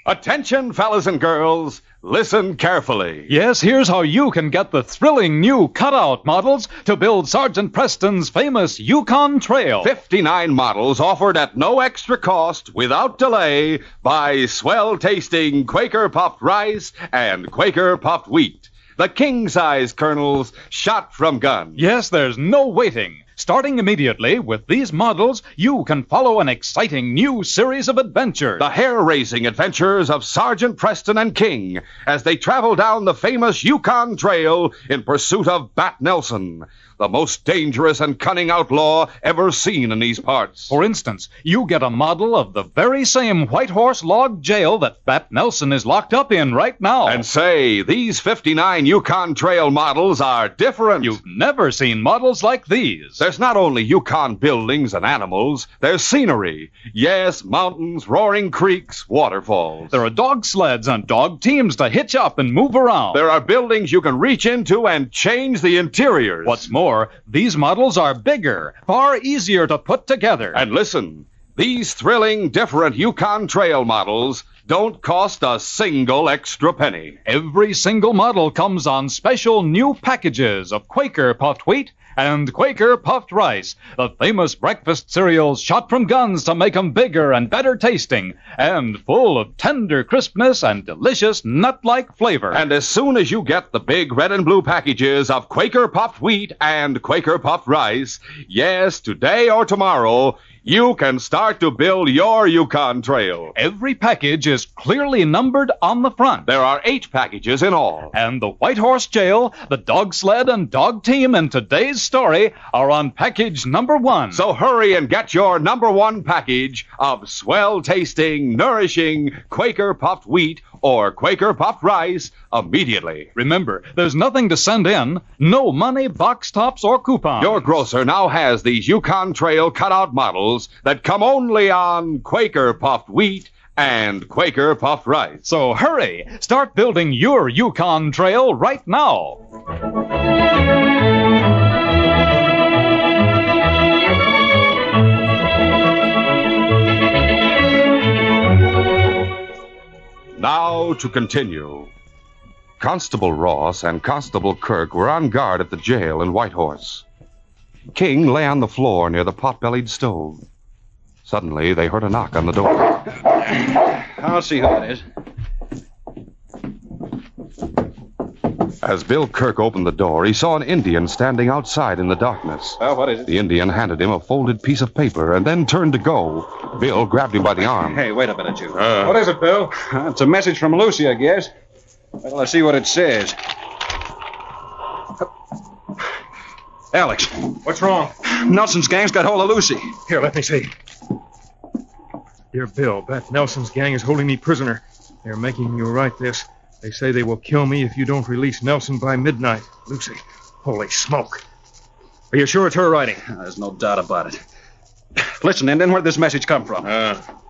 M: Attention, fellas and girls. Listen carefully.
N: Yes, here's how you can get the thrilling new cutout models to build Sgt Preston's famous Yukon Trail.
M: 59 models offered at no extra cost, without delay, by swell-tasting Quaker puffed rice and Quaker puffed wheat. The king-size kernels shot from guns.
N: Yes, there's no waiting. Starting immediately with these models, you can follow an exciting new series of adventures.
M: The hair-raising adventures of Sgt Preston and King as they travel down the famous Yukon Trail in pursuit of Bat Nelson, the most dangerous and cunning outlaw ever seen in these parts.
N: For instance, you get a model of the very same White Horse log jail that Bat Nelson is locked up in right now.
M: And say, these 59 Yukon Trail models are different.
N: You've never seen models like these.
M: There's not only Yukon buildings and animals, there's scenery. Yes, mountains, roaring creeks, waterfalls.
N: There are dog sleds and dog teams to hitch up and move around.
M: There are buildings you can reach into and change the interiors.
N: What's more, these models are bigger, far easier to put together.
M: And listen, these thrilling, different Yukon Trail models don't cost a single extra penny.
N: Every single model comes on special new packages of Quaker puffed wheat and Quaker Puffed Rice, the famous breakfast cereals shot from guns to make 'em bigger and better tasting, and full of tender crispness and delicious nut-like flavor.
M: And as soon as you get the big red and blue packages of Quaker Puffed Wheat and Quaker Puffed Rice, yes, today or tomorrow, you can start to build your Yukon Trail.
N: Every package is clearly numbered on the front.
M: There are 8 packages in all.
N: And the White Horse Jail, the dog sled, and dog team in today's story are on package number 1.
M: So hurry and get your number 1 package of swell-tasting, nourishing Quaker Puffed Wheat or Quaker Puffed Rice immediately.
N: Remember, there's nothing to send in, no money, box tops, or coupons.
M: Your grocer now has these Yukon Trail cutout models that come only on Quaker Puffed Wheat and Quaker Puffed Rice.
N: So hurry, start building your Yukon Trail right now.
M: Now to continue. Constable Ross and Constable Kirk were on guard at the jail in Whitehorse. King lay on the floor near the pot-bellied stove. Suddenly, they heard a knock on the door.
R: I'll see who it is.
M: As Bill Kirk opened the door, he saw an Indian standing outside in the darkness.
R: Well, what is it?
M: The Indian handed him a folded piece of paper and then turned to go. Bill grabbed him by the arm.
R: Hey, wait a minute, you.
P: What is it, Bill?
R: It's a message from Lucy, I guess. Well, let's see what it says. Alex.
P: What's wrong?
R: Nelson's gang's got hold of Lucy.
P: Here, let me see. Dear Bill, Bat Nelson's gang is holding me prisoner. They're making you write this. They say they will kill me if you don't release Nelson by midnight. Lucy, holy smoke. Are you sure it's her writing?
R: There's no doubt about it. Listen, Indian, where'd this message come from?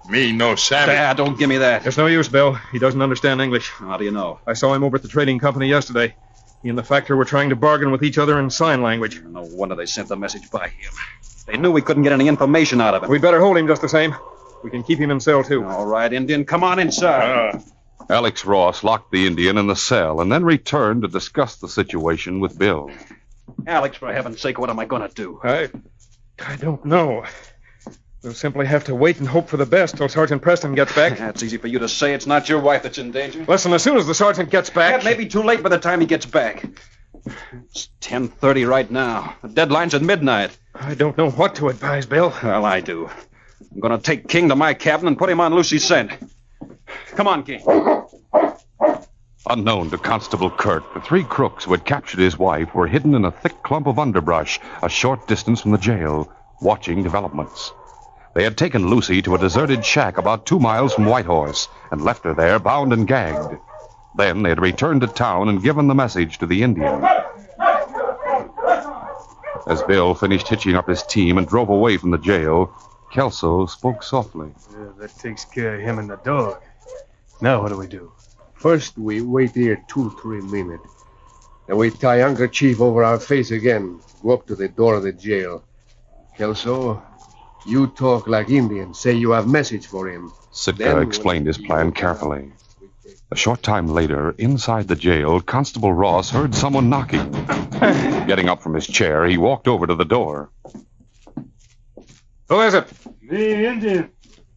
U: Me no savvy.
R: Don't give me that.
P: There's no use, Bill. He doesn't understand English.
R: How do you know?
P: I saw him over at the trading company yesterday. He and the factor were trying to bargain with each other in sign language.
R: No wonder they sent the message by him. They knew we couldn't get any information out of him.
P: We'd better hold him just the same. We can keep him in cell, too.
R: All right, Indian, come on inside.
M: Alex Ross locked the Indian in the cell and then returned to discuss the situation with Bill.
R: Alex, for heaven's sake, what am I going to do?
P: I don't know. We'll simply have to wait and hope for the best till Sergeant Preston gets back.
R: That's easy for you to say. It's not your wife that's in danger.
P: Listen, as soon as the sergeant gets back...
R: That may be too late by the time he gets back. It's 10:30 right now. The deadline's at midnight.
P: I don't know what to advise, Bill.
R: Well, I do. I'm going to take King to my cabin and put him on Lucy's scent. Come on, King.
M: Unknown to Constable Kirk, the 3 crooks who had captured his wife were hidden in a thick clump of underbrush a short distance from the jail, watching developments. They had taken Lucy to a deserted shack about 2 miles from Whitehorse and left her there bound and gagged. Then they had returned to town and given the message to the Indian. As Bill finished hitching up his team and drove away from the jail, Kelso spoke softly.
T: That takes care of him and the dog. Now what do we do?
E: First, we wait here 2-3 minutes. Then we tie handkerchief over our face again. Go up to the door of the jail. Kelso, you talk like Indian. Say you have message for him.
M: Sitka explained his plan carefully. A short time later, inside the jail, Constable Ross heard someone knocking. Getting up from his chair, he walked over to the door.
P: Who is it?
T: Me, Indian.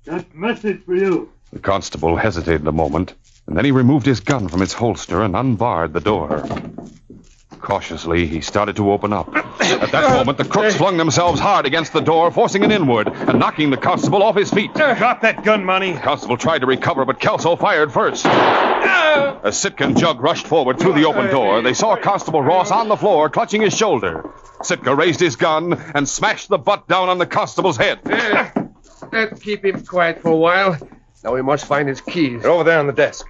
T: Got message for you.
M: The constable hesitated a moment, and then he removed his gun from its holster and unbarred the door. Cautiously, he started to open up. At that moment, the crooks flung themselves hard against the door, forcing it inward and knocking the constable off his feet.
P: Drop that gun, Monty.
M: The constable tried to recover, but Kelso fired first. As Sitka and Jug rushed forward through the open door, they saw Constable Ross on the floor, clutching his shoulder. Sitka raised his gun and smashed the butt down on the constable's head.
E: Let's keep him quiet for a while. Now we must find his keys.
P: They're over there on the desk.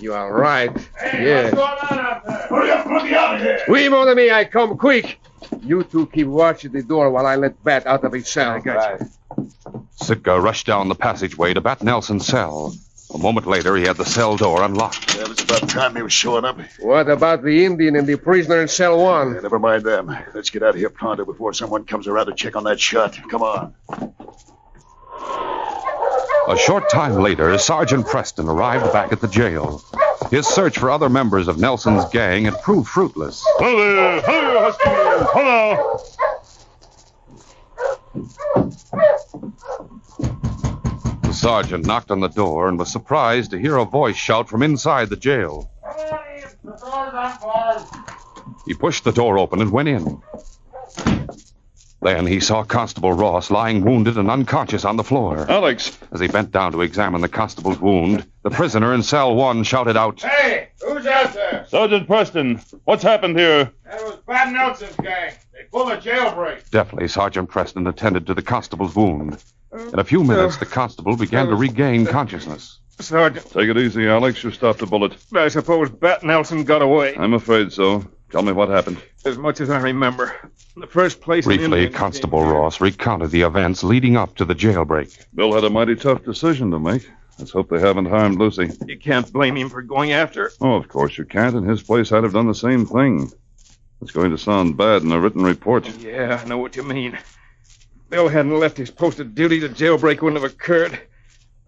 E: You are right. Yes.
I: What's going on out there? Hurry up, let me out of here.
E: Oui, mon ami, I come quick. You two keep watch at the door while I let Bat out of his cell.
P: I got you.
M: Sitka rushed down the passageway to Bat Nelson's cell. A moment later, he had the cell door unlocked.
I: Well, it's about time he was showing up.
E: What about the Indian and the prisoner in cell 1?
I: Never mind them. Let's get out of here pronto before someone comes around to check on that shot. Come on.
M: A short time later, Sgt Preston arrived back at the jail. His search for other members of Nelson's gang had proved fruitless.
P: Hello, hello, Husky! Hello!
M: The sergeant knocked on the door and was surprised to hear a voice shout from inside the jail. He pushed the door open and went in. Then he saw Constable Ross lying wounded and unconscious on the floor.
O: Alex!
M: As he bent down to examine the constable's wound, the prisoner in cell 1 shouted out,
J: Hey, who's out there?
O: Sergeant Preston, what's happened here?
J: That was Pat Nelson's gang. They pulled a jailbreak.
M: Deftly, Sergeant Preston attended to the constable's wound. In a few minutes, the constable began to regain consciousness.
P: Sergeant.
O: Take it easy, Alex. You stopped a bullet.
P: I suppose Bat Nelson got away.
O: I'm afraid so. Tell me what happened.
P: As much as I remember. In the first place...
M: Briefly, Constable Ross recounted the events leading up to the jailbreak.
O: Bill had a mighty tough decision to make. Let's hope they haven't harmed Lucy.
P: You can't blame him for going after her.
O: Oh, of course you can't. In his place, I'd have done the same thing. It's going to sound bad in a written report.
P: Yeah, I know what you mean. Bill hadn't left his post of duty, the jailbreak wouldn't have occurred.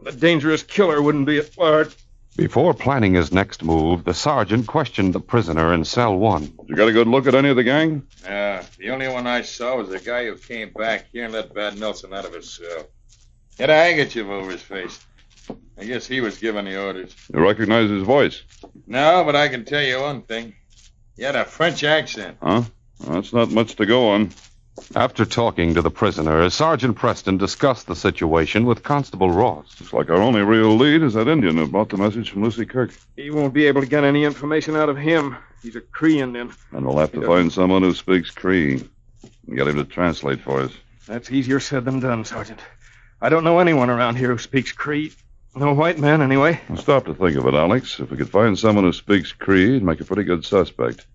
P: The dangerous killer wouldn't be at large.
M: Before planning his next move, the sergeant questioned the prisoner in cell 1.
O: You got a good look at any of the gang?
J: The only one I saw was the guy who came back here and let Bad Nelson out of his cell. He had a handkerchief over his face. I guess he was giving the orders.
O: You recognize his voice?
J: No, but I can tell you one thing. He had a French accent.
O: Huh? Well, that's not much to go on.
M: After talking to the prisoner, Sergeant Preston discussed the situation with Constable Ross.
O: Looks like our only real lead is that Indian who brought the message from Lucy Kirk.
P: He won't be able to get any information out of him. He's a Cree Indian.
O: And we'll have to find someone who speaks Cree and get him to translate for us.
P: That's easier said than done, Sergeant. I don't know anyone around here who speaks Cree. No white man, anyway.
O: Well, stop to think of it, Alex. If we could find someone who speaks Cree, he'd make a pretty good suspect.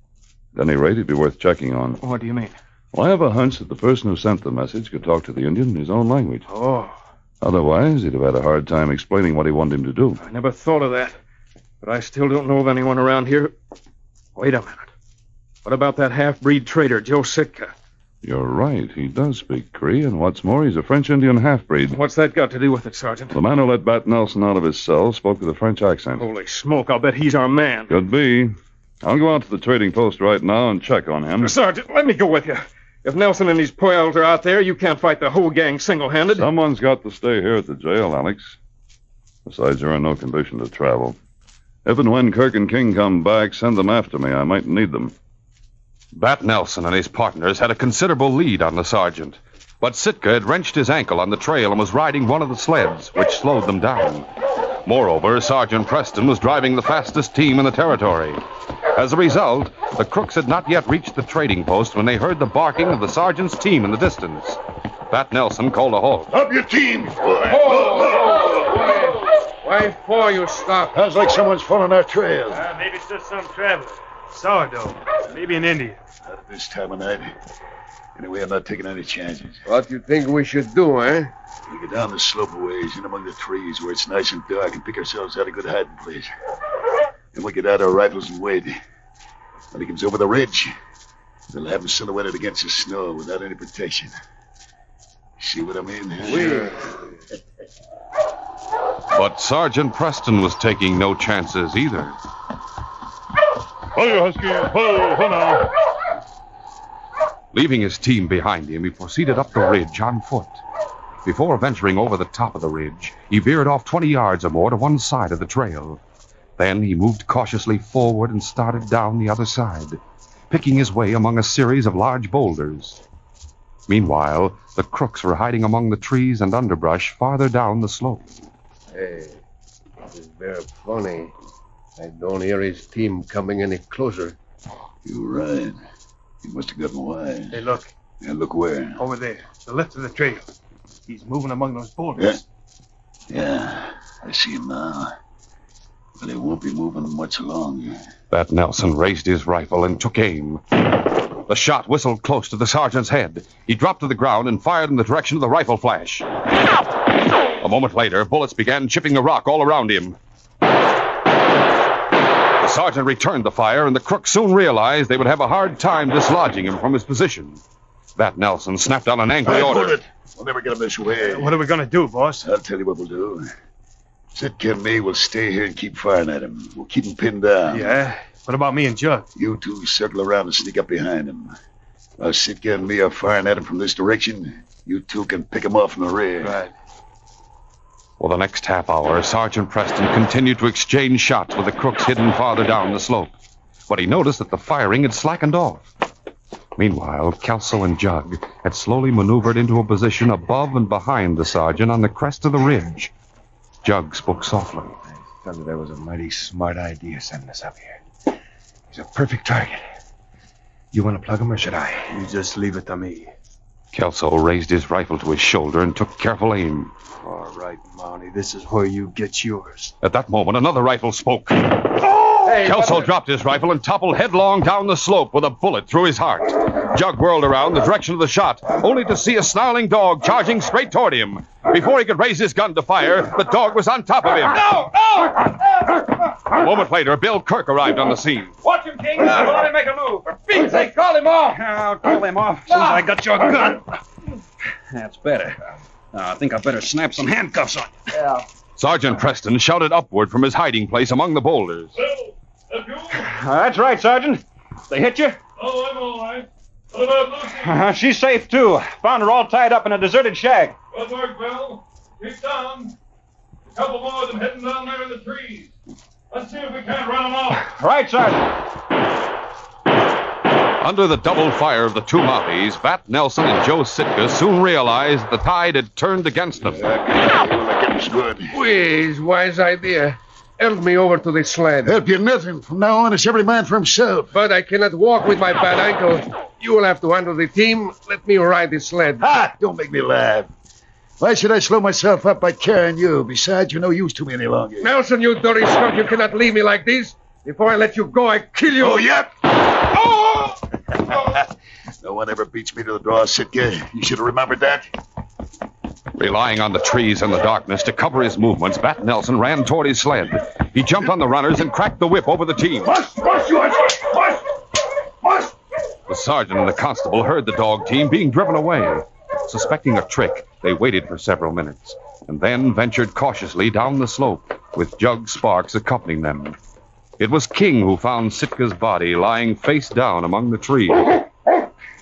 O: At any rate, he'd be worth checking on.
P: What do you mean?
O: Well, I have a hunch that the person who sent the message could talk to the Indian in his own language.
P: Oh.
O: Otherwise, he'd have had a hard time explaining what he wanted him to do.
P: I never thought of that. But I still don't know of anyone around here. Wait a minute. What about that half-breed trader, Joe Sitka?
O: You're right. He does speak Cree, and what's more, he's a French-Indian half-breed.
P: What's that got to do with it, Sergeant?
O: The man who let Bat Nelson out of his cell spoke with a French accent.
P: Holy smoke, I'll bet he's our man.
O: Could be. I'll go out to the trading post right now and check on him.
P: Sergeant, let me go with you. If Nelson and his pals are out there, you can't fight the whole gang single-handed.
O: Someone's got to stay here at the jail, Alex. Besides, you're in no condition to travel. If and when Kirk and King come back, send them after me. I might need them.
M: Bat Nelson and his partners had a considerable lead on the sergeant. But Sitka had wrenched his ankle on the trail and was riding one of the sleds, which slowed them down. Moreover, Sergeant Preston was driving the fastest team in the territory. As a result, the crooks had not yet reached the trading post when they heard the barking of the sergeant's team in the distance. Bat Nelson called a halt.
I: Up your team!
J: Why for you stop?
G: Sounds like someone's following our trail.
T: Maybe it's just some traveler. Sourdough. Maybe an Indian.
I: Not at this time of night. Anyway, I'm not taking any chances.
E: What do you think we should do, eh?
I: We go down the slope a ways, in among the trees where it's nice and dark, and pick ourselves out a good hiding place. Then we get out our rifles and wait. When he comes over the ridge, they'll have him silhouetted against the snow without any protection. See what I mean?
M: But Sergeant Preston was taking no chances either.
O: Ho, you Husky! Ho now!
M: Leaving his team behind him, he proceeded up the ridge on foot. Before venturing over the top of the ridge, he veered off 20 yards or more to one side of the trail. Then he moved cautiously forward and started down the other side, picking his way among a series of large boulders. Meanwhile, the crooks were hiding among the trees and underbrush farther down the slope.
E: Hey, this is very funny. I don't hear his team coming any closer.
I: You're right. He must have gotten wise.
T: Hey, look.
I: Yeah, look where?
T: Over there. The left of the trail. He's moving among those boulders.
I: Yeah, I see him now. But he won't be moving much longer.
M: Bat Nelson raised his rifle and took aim. The shot whistled close to the sergeant's head. He dropped to the ground and fired in the direction of the rifle flash. A moment later, bullets began chipping the rock all around him. The sergeant returned the fire, and the crooks soon realized they would have a hard time dislodging him from his position. Bat Nelson snapped out an angry order.
I: We'll never get him this way.
T: What are we going to do, boss?
I: I'll tell you what we'll do. Sitka and me will stay here and keep firing at him. We'll keep him pinned down.
T: Yeah? What about me and Jug?
I: You two circle around and sneak up behind him. While Sitka and me are firing at him from this direction, you two can pick him off in the rear.
G: Right.
M: For the next half hour, Sergeant Preston continued to exchange shots with the crooks hidden farther down the slope. But he noticed that the firing had slackened off. Meanwhile, Kelso and Jug had slowly maneuvered into a position above and behind the sergeant on the crest of the ridge. Jug spoke softly.
S: I felt that was a mighty smart idea sending us up here. He's a perfect target. You want to plug him, or should I?
T: You just leave it to me.
M: Kelso raised his rifle to his shoulder and took careful aim.
T: All right, Mountie, this is where you get yours.
M: At that moment, another rifle spoke. Kelso dropped his rifle and toppled headlong down the slope with a bullet through his heart. Jug whirled around the direction of the shot, only to see a snarling dog charging straight toward him. Before he could raise his gun to fire, the dog was on top of him.
B: No!
M: A moment later, Bill Kirk arrived on the scene.
B: Watch him, King. Don't let him make a move. For Pete's sake, call him off.
R: I'll call him off as soon as I got your gun. That's better. I think I better snap some handcuffs on you.
B: Yeah.
M: Sergeant Preston shouted upward from his hiding place among the boulders.
R: That's right, Sergeant. They hit you?
P: Oh, I'm all right. What about Lucy?
R: She's safe, too. Found her all tied up in a deserted shack.
P: Good work, Bill. Keep down. A couple more of them heading down there in the trees. Let's see if we can't run them off.
R: Right, Sergeant.
M: Under the double fire of the two Mounties, Bat Nelson and Joe Sitka soon realized the tide had turned against them.
S: Please, wise idea. Help me over to the sled.
I: Help you nothing. From now on, it's every man for himself.
S: But I cannot walk with my bad ankle. You will have to handle the team. Let me ride the sled.
I: Ha! Don't make me laugh. Why should I slow myself up by carrying you? Besides, you're no use to me any longer.
S: Nelson, you dirty skunk, you cannot leave me like this. Before I let you go, I kill you.
I: Oh, yep. No one ever beats me to the draw, Sitka. You should have remembered that.
M: Relying on the trees and the darkness to cover his movements, Bat Nelson ran toward his sled. He jumped on the runners and cracked the whip over the team. The sergeant and the constable heard the dog team being driven away. Suspecting a trick, they waited for several minutes, and then ventured cautiously down the slope, with Jug Sparks accompanying them. It was King who found Sitka's body lying face down among the trees.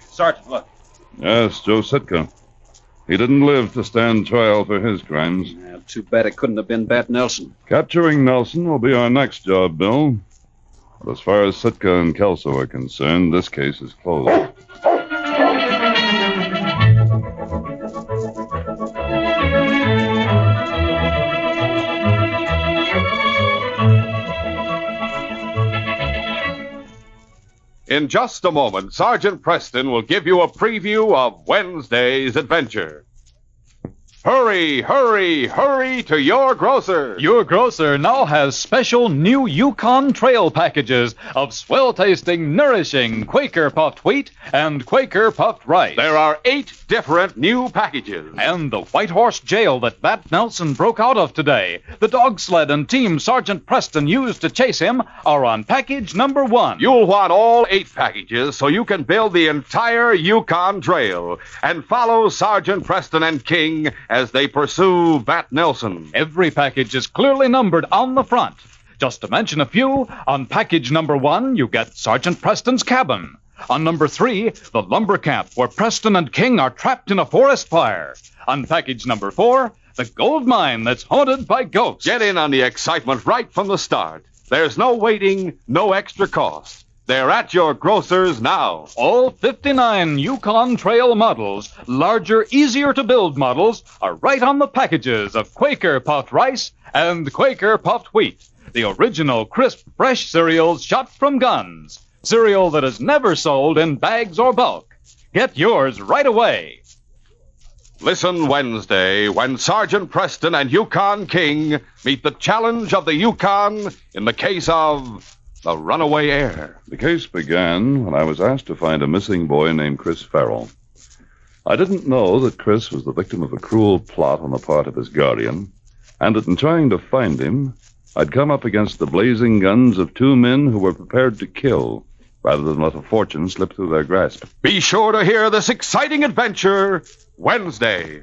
R: Sergeant, look.
O: Yes, Joe Sitka. He didn't live to stand trial for his crimes.
R: Yeah, too bad it couldn't have been Bat Nelson.
O: Capturing Nelson will be our next job, Bill. But as far as Sitka and Kelso are concerned, this case is closed.
M: In just a moment, Sergeant Preston will give you a preview of Wednesday's adventure. Hurry, hurry, hurry to your grocer.
N: Your grocer now has special new Yukon Trail packages of swell-tasting, nourishing Quaker puffed wheat and Quaker puffed rice.
M: There are 8 different new packages.
N: And the White Horse jail that Bat Nelson broke out of today, the dog sled and team Sergeant Preston used to chase him, are on package number 1.
M: You'll want all 8 packages so you can build the entire Yukon Trail and follow Sergeant Preston and King as they pursue Bat Nelson.
N: Every package is clearly numbered on the front. Just to mention a few, on package number 1, you get Sergeant Preston's cabin. On number 3, the lumber camp where Preston and King are trapped in a forest fire. On package number 4, the gold mine that's haunted by ghosts.
M: Get in on the excitement right from the start. There's no waiting, no extra cost. They're at your grocer's now.
N: All 59 Yukon Trail models, larger, easier-to-build models, are right on the packages of Quaker puffed rice and Quaker puffed wheat, the original crisp, fresh cereals shot from guns. Cereal that is never sold in bags or bulk. Get yours right away.
M: Listen Wednesday when Sergeant Preston and Yukon King meet the challenge of the Yukon in the case of the runaway heir.
O: The case began when I was asked to find a missing boy named Chris Farrell. I didn't know that Chris was the victim of a cruel plot on the part of his guardian, and that in trying to find him, I'd come up against the blazing guns of 2 men who were prepared to kill rather than let a fortune slip through their grasp.
M: Be sure to hear this exciting adventure Wednesday.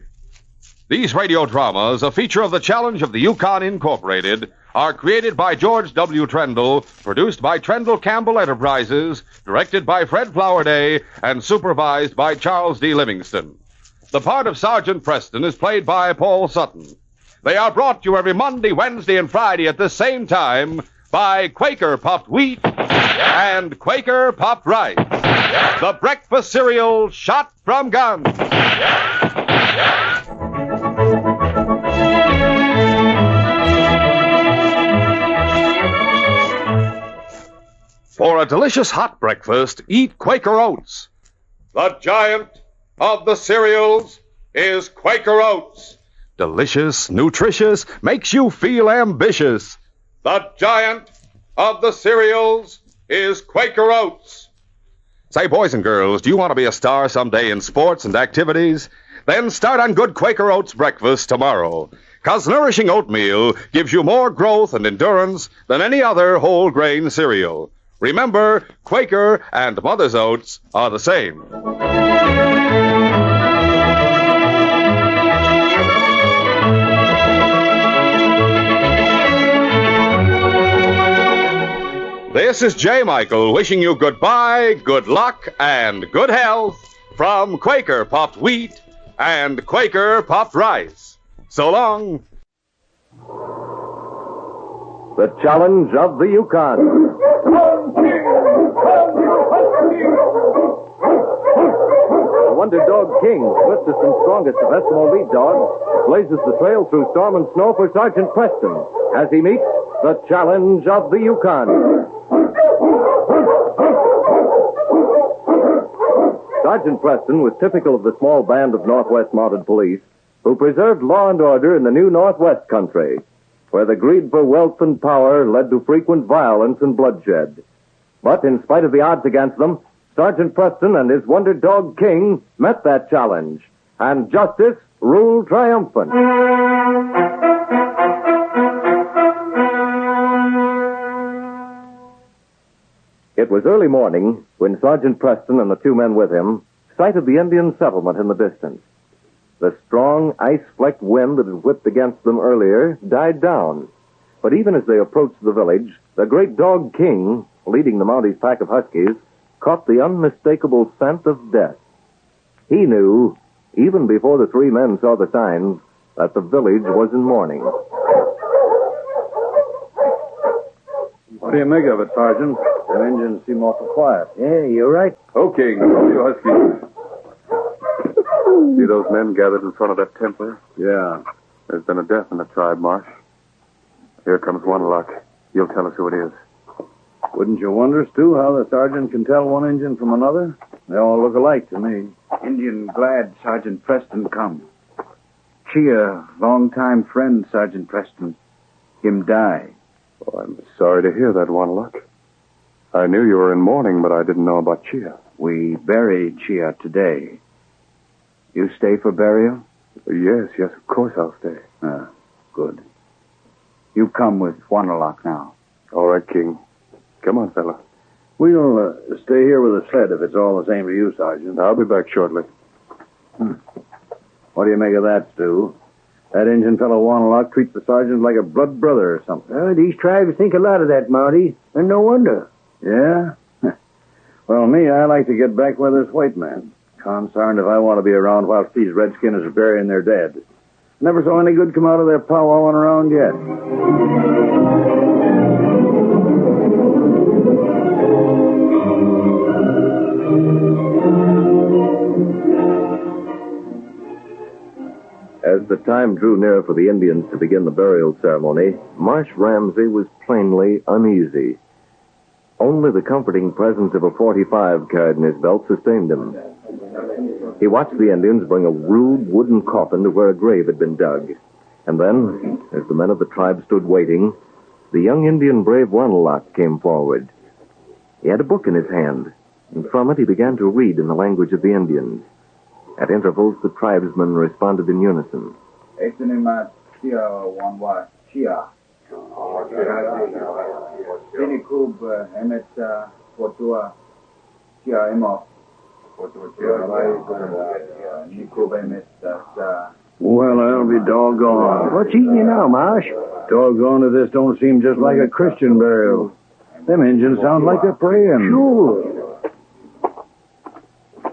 M: These radio dramas, a feature of the Challenge of the Yukon Incorporated, are created by George W. Trendle, produced by Trendle Campbell Enterprises, directed by Fred Flowerday, and supervised by Charles D. Livingston. The part of Sgt Preston is played by Paul Sutton. They are brought to you every Monday, Wednesday, and Friday at the same time by Quaker Puffed Wheat and Quaker Puffed Rice, the breakfast cereal shot from guns. For a delicious hot breakfast, eat Quaker Oats. The giant of the cereals is Quaker Oats. Delicious, nutritious, makes you feel ambitious. The giant of the cereals is Quaker Oats. Say, boys and girls, do you want to be a star someday in sports and activities? Then start on good Quaker Oats breakfast tomorrow. 'Cause nourishing oatmeal gives you more growth and endurance than any other whole grain cereal. Remember, Quaker and Mother's Oats are the same. This is J. Michael wishing you goodbye, good luck, and good health from Quaker Puffed Wheat and Quaker Puffed Rice. So long.
C: The Challenge of the Yukon. The Wonder Dog King, swiftest and strongest of Eskimo lead dogs, blazes the trail through storm and snow for Sgt Preston as he meets the Challenge of the Yukon. Sgt Preston was typical of the small band of Northwest Mounted Police who preserved law and order in the new Northwest country, where the greed for wealth and power led to frequent violence and bloodshed. But in spite of the odds against them, Sgt Preston and his Wonder Dog King met that challenge, and justice ruled triumphant. It was early morning when Sgt Preston and the two men with him sighted the Indian settlement in the distance. The strong, ice-flecked wind that had whipped against them earlier died down. But even as they approached the village, the great dog King, leading the Mounties' pack of huskies, caught the unmistakable scent of death. He knew, even before the three men saw the signs, that the village was in mourning.
A: What do you make of it, Sergeant? The engines seem awful quiet.
V: Yeah, you're right.
A: Okay, you huskies. See those men gathered in front of that temple? Yeah. There's been a death in the tribe, Marsh. Here comes one luck. You'll tell us who it is. Wouldn't you wonder, Stu, how the sergeant can tell one Indian from another? They all look alike to me.
D: Indian glad Sgt Preston come. Chia, long-time friend, Sgt Preston. Him die.
A: Oh, I'm sorry to hear that, one luck. I knew you were in mourning, but I didn't know about Chia.
D: We bury Chia today. You stay for burial?
A: Yes, of course I'll stay.
D: Good. You come with Wanderlock now.
A: All right, King. Come on, fella.
V: We'll stay here with the sled if it's all the same to you, Sergeant.
A: I'll be back shortly.
V: What do you make of that, Stu? That Indian fellow Wanderlock treats the sergeant like a blood brother or something.
L: These tribes think a lot of that, Mountie, and no wonder.
V: Yeah? Well, me, I like to get back with this white man. Concerned if I want to be around whilst these redskins are burying their dead. Never saw any good come out of their powwowing around yet.
C: As the time drew near for the Indians to begin the burial ceremony, Marsh Ramsey was plainly uneasy. Only the comforting presence of a .45 carried in his belt sustained him. He watched the Indians bring a rude wooden coffin to where a grave had been dug. And then, as the men of the tribe stood waiting, the young Indian brave Wanderlock came forward. He had a book in his hand, and from it he began to read in the language of the Indians. At intervals, the tribesmen responded in unison.
V: Well, I'll be doggone.
L: What's eating you now, Marsh?
V: Doggone if this don't seem just like a Christian burial. Them Indians sound like they're praying.
L: Sure.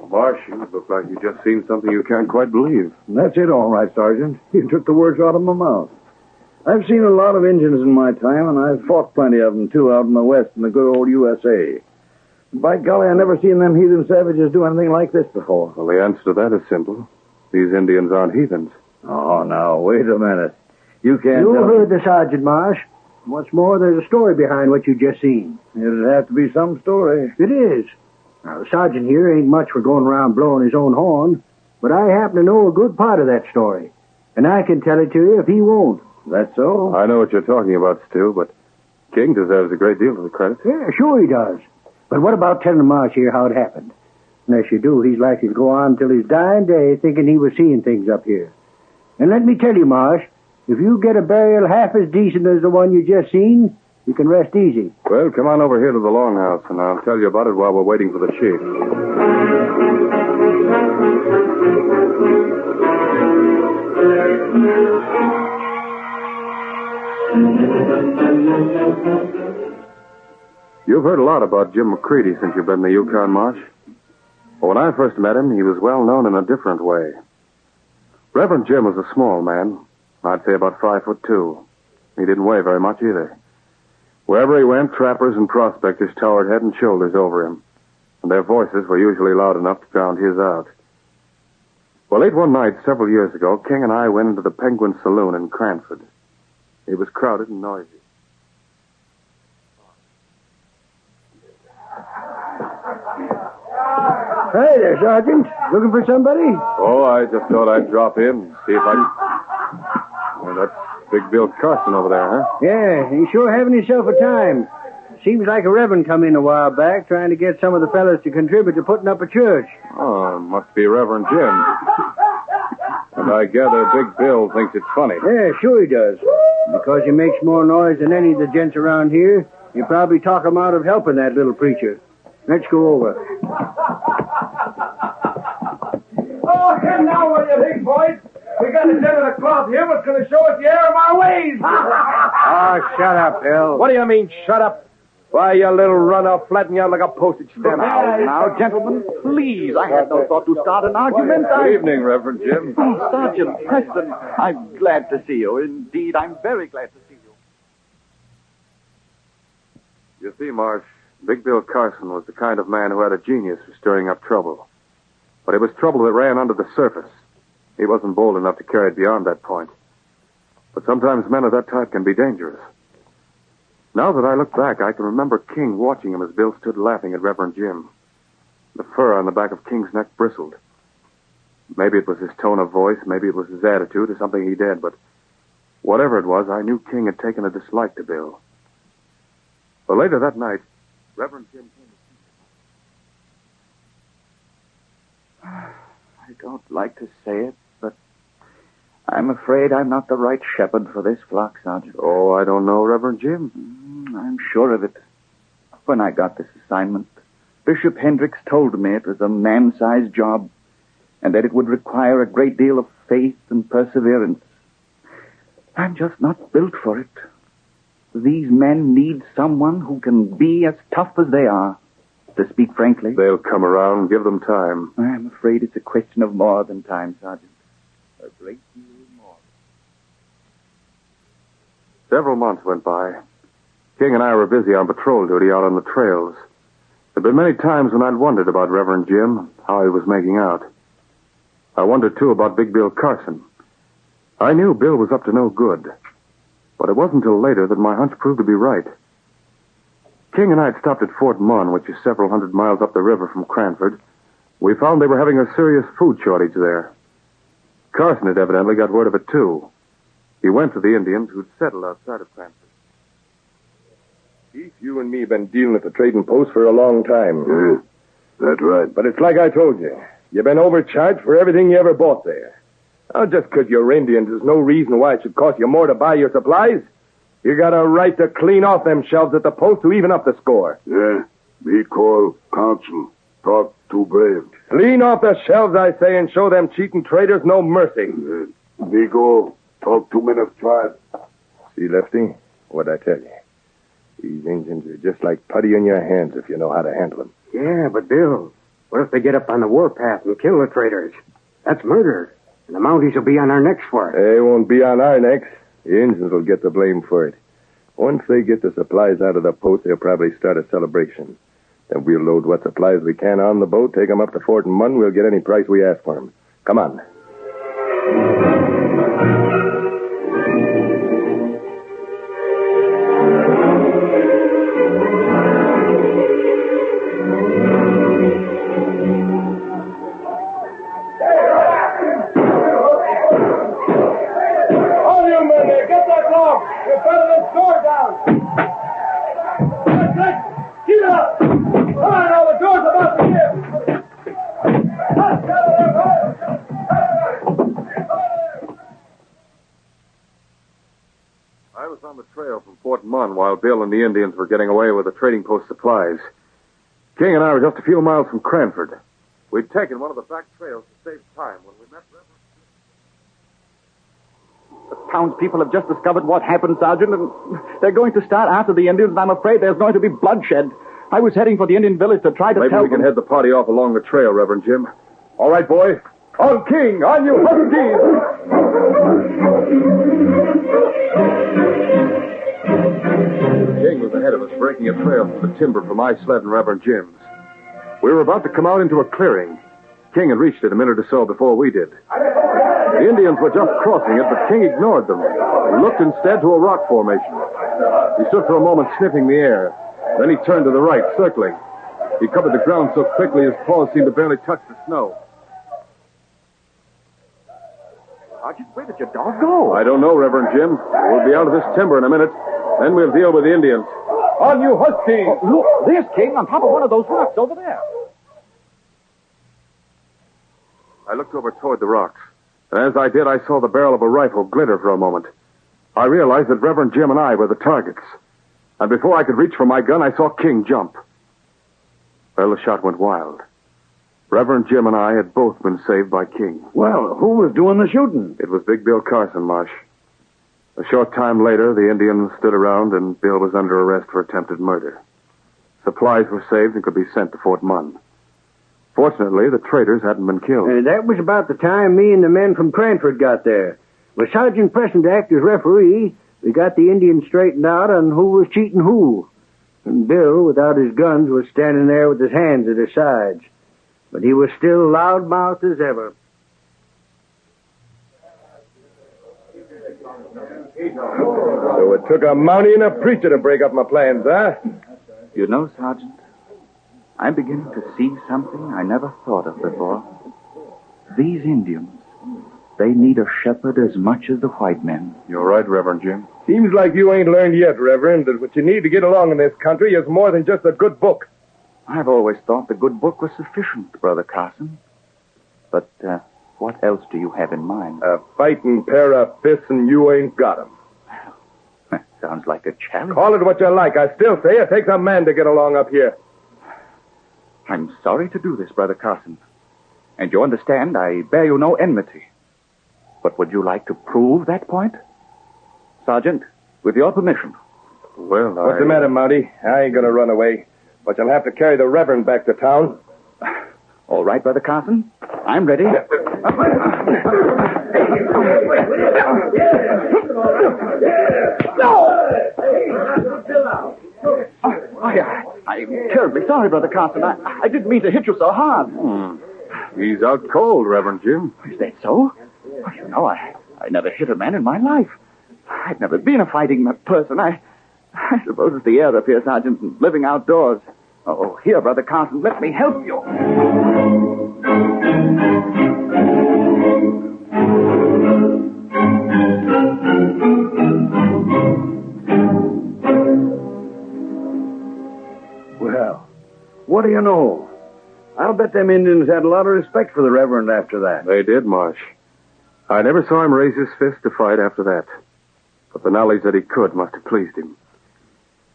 A: Marsh, you look like you just seen something you can't quite believe.
V: That's it, all right, Sergeant. You took the words out of my mouth. I've seen a lot of Indians in my time, and I've fought plenty of them, too, out in the West in the good old USA. By golly, I never seen them heathen savages do anything like this before.
A: Well, the answer to that is simple. These Indians aren't heathens.
V: Oh, now, wait a minute. You can't
L: You
V: tell me.
L: heard the sergeant, Marsh. What's more, there's a story behind what you just seen.
V: It'd have to be some story.
L: It is. Now, the sergeant here ain't much for going around blowing his own horn, but I happen to know a good part of that story. And I can tell it to you if he won't.
V: That's so?
A: I know what you're talking about, Stu, but King deserves a great deal of the credit.
L: Yeah, sure he does. But what about telling Marsh here how it happened? Unless you do, he's likely to go on till his dying day thinking he was seeing things up here. And let me tell you, Marsh, if you get a burial half as decent as the one you just seen, you can rest easy.
A: Well, come on over here to the longhouse, and I'll tell you about it while we're waiting for the chief. You've heard a lot about Jim McCready since you've been in the Yukon, Marsh. Well, when I first met him, he was well known in a different way. Reverend Jim was a small man. I'd say about 5'2". He didn't weigh very much either. Wherever he went, trappers and prospectors towered head and shoulders over him, and their voices were usually loud enough to drown his out. Well, late one night, several years ago, King and I went into the Penguin Saloon in Cranford. It was crowded and noisy.
L: Hey there, Sergeant. Looking for somebody?
A: Oh, I just thought I'd drop in and see if Well, that's Big Bill Carson over there, huh?
L: Yeah, he's sure having himself a time. Seems like a reverend come in a while back trying to get some of the fellas to contribute to putting up a church.
A: Oh, must be Reverend Jim. And I gather Big Bill thinks it's funny.
L: Yeah, sure he does. Because he makes more noise than any of the gents around here, you probably talk him out of helping that little preacher. Let's go over.
B: Oh, come now, what do you think, boys? We got a gent of the cloth here what's going to show us the error of our ways.
S: Oh, shut up, Bill. What do you mean, shut up? Why, you little run-off, flatten you out like a postage stamp.
F: Now, gentlemen, please. I had no thought to start an argument.
A: Good evening, Reverend Jim.
F: Oh, Sergeant Preston, I'm glad to see you. Indeed, I'm very glad to see you.
A: You see, Marsh, Big Bill Carson was the kind of man who had a genius for stirring up trouble. But it was trouble that ran under the surface. He wasn't bold enough to carry it beyond that point. But sometimes men of that type can be dangerous. Now that I look back, I can remember King watching him as Bill stood laughing at Reverend Jim. The fur on the back of King's neck bristled. Maybe it was his tone of voice, maybe it was his attitude or something he did, but whatever it was, I knew King had taken a dislike to Bill. But later that night, Reverend Jim came to see me.
F: I don't like to say it, but I'm afraid I'm not the right shepherd for this flock, Sergeant.
A: Oh, I don't know, Reverend Jim.
F: I'm sure of it. When I got this assignment, Bishop Hendricks told me it was a man-sized job and that it would require a great deal of faith and perseverance. I'm just not built for it. These men need someone who can be as tough as they are, to speak frankly.
A: They'll come around. Give them time.
F: I'm afraid it's a question of more than time, Sergeant. A great deal more.
A: Several months went by. King and I were busy on patrol duty out on the trails. There'd been many times when I'd wondered about Reverend Jim, how he was making out. I wondered, too, about Big Bill Carson. I knew Bill was up to no good. But it wasn't until later that my hunch proved to be right. King and I had stopped at Fort Munn, which is several hundred miles up the river from Cranford. We found they were having a serious food shortage there. Carson had evidently got word of it, too. He went to the Indians who'd settled outside of Cranford.
S: Chief, you and me been dealing at the trading post for a long time.
V: That's right.
S: But it's like I told you. You've been overcharged for everything you ever bought there. Now, just 'cause you're Indians, there's no reason why it should cost you more to buy your supplies. You got a right to clean off them shelves at the post to even up the score.
V: Yeah, me call council. Talk too brave.
S: Clean off the shelves, I say, and show them cheating traders no mercy.
I: Vigo, talk 2 minutes, tribe.
S: See, Lefty, what'd I tell you? These Indians are just like putty in your hands if you know how to handle them.
H: Yeah, but Bill, what if they get up on the warpath and kill the traitors? That's murder. And the Mounties will be on our necks for it.
S: They won't be on our necks. The Indians will get the blame for it. Once they get the supplies out of the post, they'll probably start a celebration. Then we'll load what supplies we can on the boat, take them up to Fort Munn. We'll get any price we ask for them. Come on.
B: All you men there, get that log. You're better than door down. Keep it up. Come on, now, the door's about to give. Let's get it there, boys.
A: I was on the trail from Fort Munn while Bill and the Indians were getting away with the trading post supplies. King and I were just a few miles from Cranford. We'd taken one of the back trails to save time when we met Reverend.
F: The townspeople have just discovered what happened, Sergeant, and they're going to start after the Indians, and I'm afraid there's going to be bloodshed. I was heading for the Indian village to try to
A: Maybe
F: tell
A: we can
F: them...
A: head the party off along the trail, Reverend Jim. All right, boy. On King! On you huskies! King was ahead of us, breaking a trail through the timber from my sled and Reverend Jim's. We were about to come out into a clearing. King had reached it a minute or so before we did. The Indians were just crossing it, but King ignored them. He looked instead to a rock formation. He stood for a moment sniffing the air. Then he turned to the right, circling. He covered the ground so quickly his paws seemed to barely touch the snow.
F: Sergeant, where did your dog go?
A: I don't know, Reverend Jim. We'll be out of this timber in a minute. Then we'll deal with the Indians. On you huskies!
F: Oh, look, there's King on top of one of those rocks over there.
A: I looked over toward the rocks. And as I did, I saw the barrel of a rifle glitter for a moment. I realized that Reverend Jim and I were the targets. And before I could reach for my gun, I saw King jump. Well, the shot went wild. Reverend Jim and I had both been saved by King.
L: Well, who was doing the shooting?
A: It was Big Bill Carson, Marsh. A short time later, the Indians stood around and Bill was under arrest for attempted murder. Supplies were saved and could be sent to Fort Munn. Fortunately, the traitors hadn't been killed.
L: That was about the time me and the men from Cranford got there. With Sgt Preston to act as referee, we got the Indians straightened out on who was cheating who. And Bill, without his guns, was standing there with his hands at his sides. But he was still loudmouthed as ever.
S: So it took a Mountie and a preacher to break up my plans, huh?
F: You know, Sergeant, I'm beginning to see something I never thought of before. These Indians, they need a shepherd as much as the white men.
A: You're right, Reverend Jim.
S: Seems like you ain't learned yet, Reverend, that what you need to get along in this country is more than just a good book.
F: I've always thought the good book was sufficient, Brother Carson. But what else do you have in mind?
S: A fighting pair of fists and you ain't got 'em.
F: That sounds like a challenge.
S: Call it what you like. I still say it takes a man to get along up here.
F: I'm sorry to do this, Brother Carson. And you understand, I bear you no enmity. But would you like to prove that point? Sergeant, with your permission.
A: Well,
S: What's the matter, Mountie? I ain't gonna run away. But you'll have to carry the Reverend back to town.
F: All right, Brother Carson. I'm ready. I'm terribly sorry, Brother Carson. I didn't mean to hit you so hard.
A: He's out cold, Reverend Jim.
F: Is that so? Well, you know, I never hit a man in my life. I've never been a fighting person. I suppose it's the air up here, Sergeant, and living outdoors. Oh, here, Brother Carson, let me help you.
L: Well, what do you know? I'll bet them Indians had a lot of respect for the Reverend after that.
A: They did, Marsh. I never saw him raise his fist to fight after that. But the knowledge that he could must have pleased him.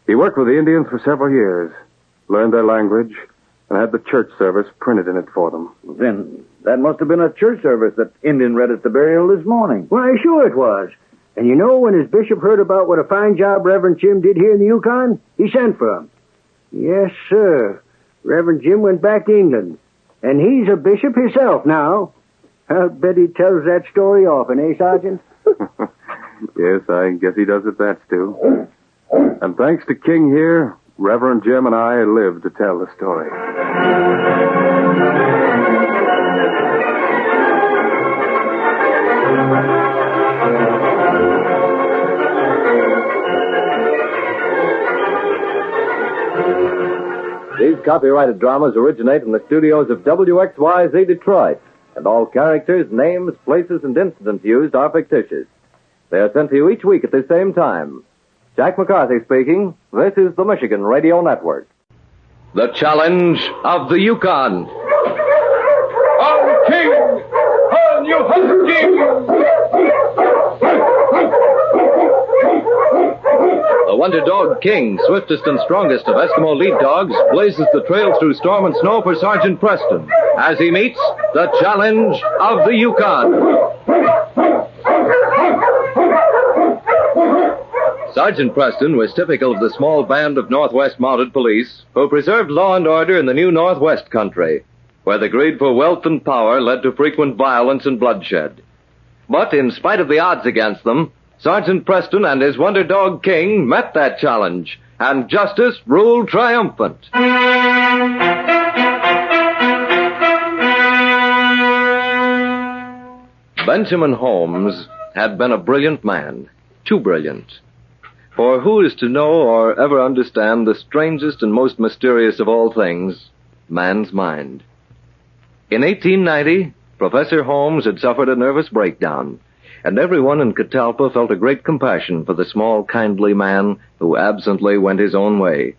A: He worked with the Indians for several years, learned their language, and had the church service printed in it for them.
L: Then
K: That must have been a church service that Indian read at the burial this morning.
L: Why, sure it was. And you know, when his bishop heard about what a fine job Reverend Jim did here in the Yukon, he sent for him. Yes, sir. Reverend Jim went back to England. And he's a bishop himself now. I'll bet he tells that story often, eh, Sergeant?
A: Yes, I guess he does it that, Stu. And thanks to King here, Reverend Jim and I live to tell the story.
Q: These copyrighted dramas originate in the studios of WXYZ Detroit, and all characters, names, places, and incidents used are fictitious. They are sent to you each week at the same time. Jack McCarthy speaking. This is the Michigan Radio Network.
W: The Challenge of the Yukon.
B: On King! On you hunt King!
W: The Wonder Dog King, swiftest and strongest of Eskimo lead dogs, blazes the trail through storm and snow for Sgt Preston as he meets the Challenge of the Yukon. Sgt Preston was typical of the small band of Northwest Mounted Police who preserved law and order in the new Northwest country, where the greed for wealth and power led to frequent violence and bloodshed. But in spite of the odds against them, Sgt Preston and his Wonder Dog King met that challenge, and justice ruled triumphant. Benjamin Holmes had been a brilliant man, too brilliant. For who is to know or ever understand the strangest and most mysterious of all things, man's mind? In 1890, Professor Holmes had suffered a nervous breakdown, and everyone in Catalpa felt a great compassion for the small, kindly man who absently went his own way.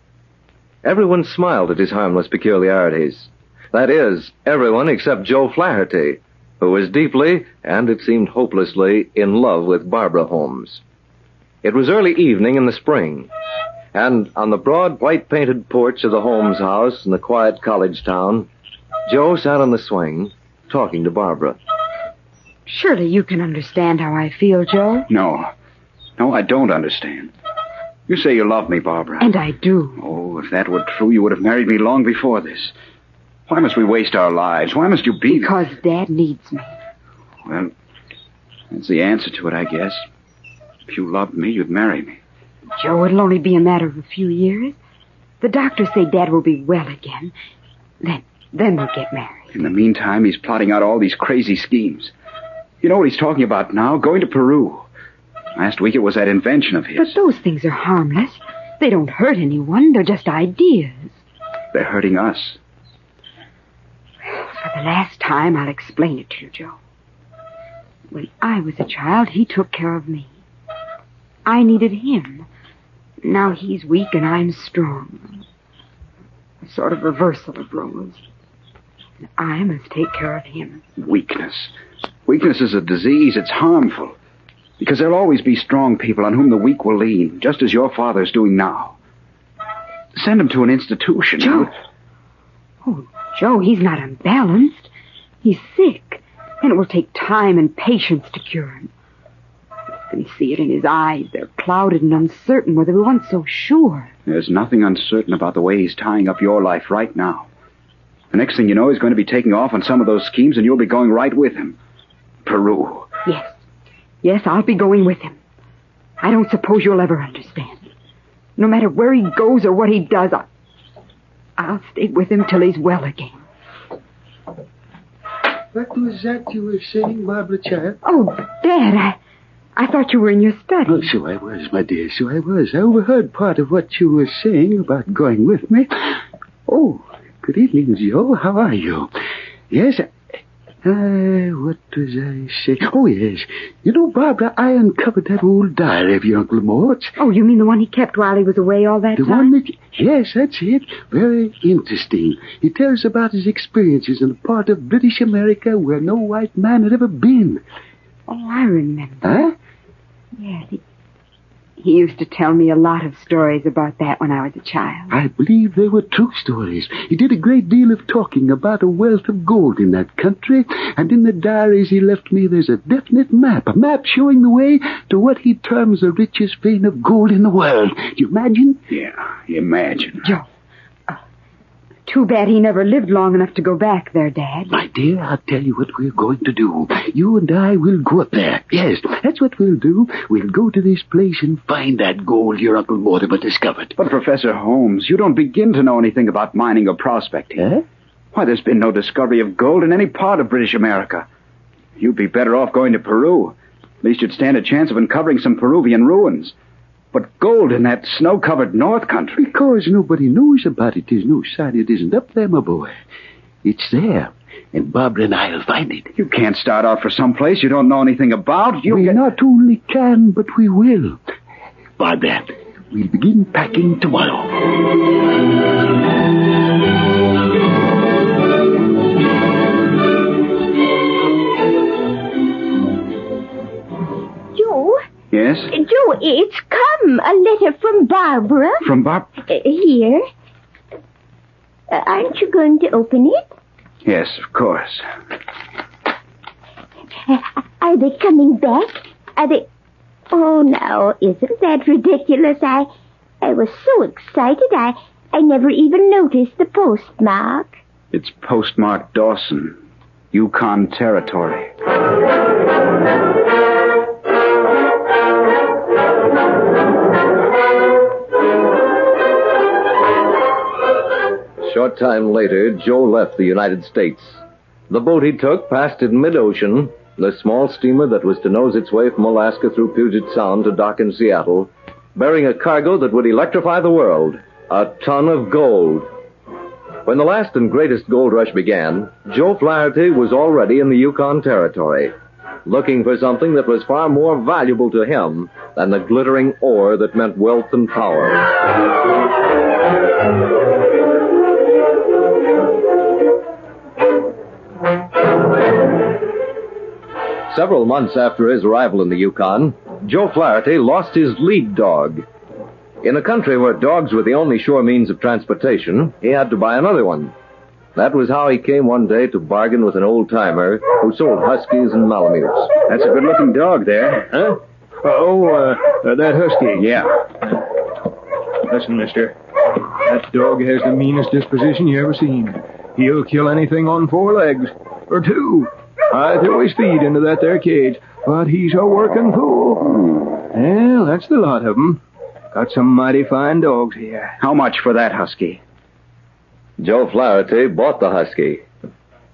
W: Everyone smiled at his harmless peculiarities. That is, everyone except Joe Flaherty, who was deeply, and it seemed hopelessly, in love with Barbara Holmes. It was early evening in the spring, and on the broad, white-painted porch of the Holmes house in the quiet college town, Joe sat on the swing, talking to Barbara.
X: Surely you can understand how I feel, Joe.
D: No, I don't understand. You say you love me, Barbara.
X: And I do.
D: Oh, if that were true, you would have married me long before this. Why must we waste our lives? Why must you be...
X: Because Dad needs me.
D: Well, that's the answer to it, I guess. If you loved me, you'd marry me.
X: Joe, it'll only be a matter of a few years. The doctors say Dad will be well again. Then we'll get married.
D: In the meantime, he's plotting out all these crazy schemes. You know what he's talking about now? Going to Peru. Last week it was that invention of his.
X: But those things are harmless. They don't hurt anyone. They're just ideas.
D: They're hurting us.
X: For the last time, I'll explain it to you, Joe. When I was a child, he took care of me. I needed him. Now he's weak and I'm strong. A sort of reversal of roles. And I must take care of him.
D: Weakness. Weakness is a disease. It's harmful. Because there'll always be strong people on whom the weak will lean, just as your father's doing now. Send him to an institution.
X: Joe. Oh, Joe, he's not unbalanced. He's sick. And it will take time and patience to cure him. You can see it in his eyes. They're clouded and uncertain where they were once so sure.
D: There's nothing uncertain about the way he's tying up your life right now. The next thing you know, he's going to be taking off on some of those schemes, and you'll be going right with him. Peru.
X: Yes, I'll be going with him. I don't suppose you'll ever understand. No matter where he goes or what he does, I'll stay with him till he's well again.
Y: What was that you were saying, Barbara child?
X: Oh, Dad, I thought you were in your study.
Y: Oh, so I was, my dear, so I was. I overheard part of what you were saying about going with me. Oh, good evening, Joe. How are you? Yes, what was I saying? Oh, yes. You know, Barbara, I uncovered that old diary of your Uncle Mort's.
X: Oh, you mean the one he kept while he was away all that time?
Y: The one that... Yes, that's it. Very interesting. He tells about his experiences in a part of British America where no white man had ever been.
X: Oh, I remember.
Y: Huh?
X: Yes, He used to tell me a lot of stories about that when I was a child.
Y: I believe they were true stories. He did a great deal of talking about a wealth of gold in that country, and in the diaries he left me there's a definite map, a map showing the way to what he terms the richest vein of gold in the world. Do you imagine?
D: Yeah, imagine.
X: Joe. Too bad he never lived long enough to go back there, Dad.
Y: My dear, I'll tell you what we're going to do. You and I will go up there. Yes, that's what we'll do. We'll go to this place and find that gold your Uncle Mortimer discovered.
D: But, Professor Holmes, you don't begin to know anything about mining or prospecting.
Y: Huh?
D: Why, there's been no discovery of gold in any part of British America. You'd be better off going to Peru. At least you'd stand a chance of uncovering some Peruvian ruins. But gold in that snow-covered North Country?
Y: Because nobody knows about it. There's no sign it isn't up there, my boy. It's there, and Barbara and I'll find it.
D: You can't start out for some place you don't know anything about.
Y: We not only can, but we will. Barbara, we'll begin packing tomorrow. Yes?
E: Joe, it's come. A letter from Barbara.
Y: From
E: Here. Aren't you going to open it?
D: Yes, of course.
E: Are they coming back? Are they... Oh, now, isn't that ridiculous? I was so excited, I never even noticed the postmark.
D: It's postmarked Dawson, Yukon Territory.
W: A short time later, Joe left the United States. The boat he took passed in mid-ocean, the small steamer that was to nose its way from Alaska through Puget Sound to dock in Seattle, bearing a cargo that would electrify the world, a ton of gold. When the last and greatest gold rush began, Joe Flaherty was already in the Yukon Territory, looking for something that was far more valuable to him than the glittering ore that meant wealth and power. Several months after his arrival in the Yukon, Joe Flaherty lost his lead dog. In a country where dogs were the only sure means of transportation, he had to buy another one. That was how he came one day to bargain with an old-timer who sold huskies and malamutes.
D: That's a good-looking dog there.
G: Huh? That husky.
D: Yeah.
G: Listen, mister. That dog has the meanest disposition you ever seen. He'll kill anything on four legs. Or two. I throw his feet into that there cage, but he's a working fool. Well, that's the lot of 'em. Got some mighty fine dogs here.
D: How much for that husky?
W: Joe Flaherty bought the husky.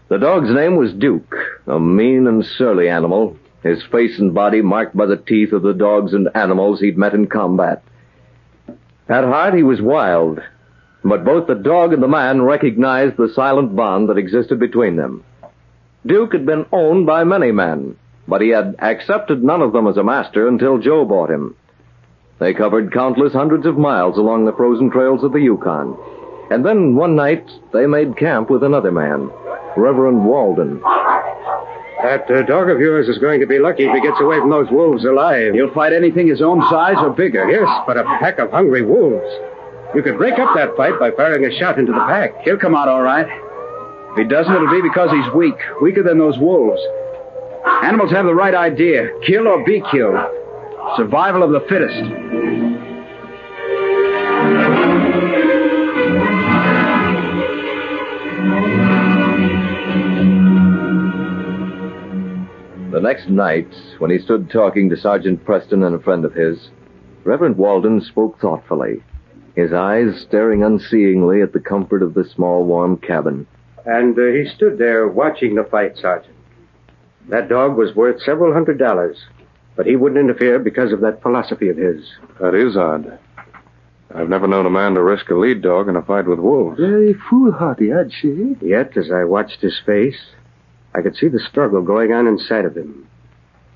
W: The dog's name was Duke, a mean and surly animal, his face and body marked by the teeth of the dogs and animals he'd met in combat. At heart, he was wild, but both the dog and the man recognized the silent bond that existed between them. Duke had been owned by many men, but he had accepted none of them as a master until Joe bought him. They covered countless hundreds of miles along the frozen trails of the Yukon. And then one night, they made camp with another man, Reverend Walden.
H: That dog of yours is going to be lucky if he gets away from those wolves alive.
D: He'll fight anything his own size or bigger.
H: Yes, but a pack of hungry wolves. You could break up that fight by firing a shot into the pack.
D: He'll come out all right. If he doesn't, it'll be because he's weak. Weaker than those wolves. Animals have the right idea. Kill or be killed. Survival of the fittest.
W: The next night, when he stood talking to Sgt Preston and a friend of his, Reverend Walden spoke thoughtfully, his eyes staring unseeingly at the comfort of the small, warm cabin.
H: And he stood there watching the fight, Sergeant. That dog was worth several $100s, but he wouldn't interfere because of that philosophy of his.
A: That is odd. I've never known a man to risk a lead dog in a fight with wolves.
Y: Very foolhardy, I'd say.
H: Yet, as I watched his face, I could see the struggle going on inside of him.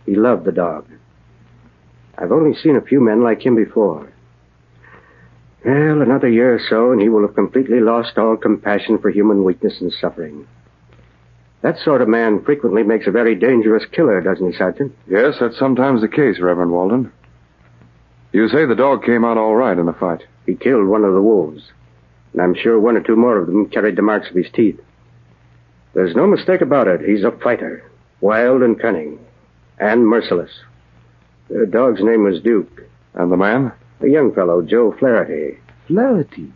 H: He loved the dog. I've only seen a few men like him before. Well, another year or so, and he will have completely lost all compassion for human weakness and suffering. That sort of man frequently makes a very dangerous killer, doesn't he, Sergeant?
A: Yes, that's sometimes the case, Reverend Walden. You say the dog came out all right in the fight.
H: He killed one of the wolves, and I'm sure one or two more of them carried the marks of his teeth. There's no mistake about it. He's a fighter, wild and cunning, and merciless. The dog's name was Duke.
A: And the man?
H: A young fellow, Joe Flaherty.
Y: Flaherty?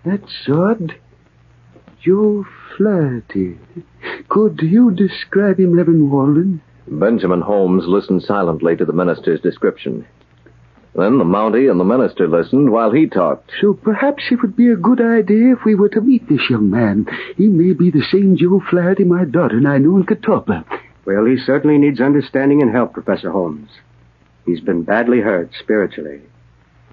Y: That's odd. Joe Flaherty. Could you describe him, Reverend Walden?
W: Benjamin Holmes listened silently to the minister's description. Then the Mountie and the minister listened while he talked.
Y: So perhaps it would be a good idea if we were to meet this young man. He may be the same Joe Flaherty my daughter and I knew in Catawba.
H: Well, he certainly needs understanding and help, Professor Holmes. He's been badly hurt spiritually,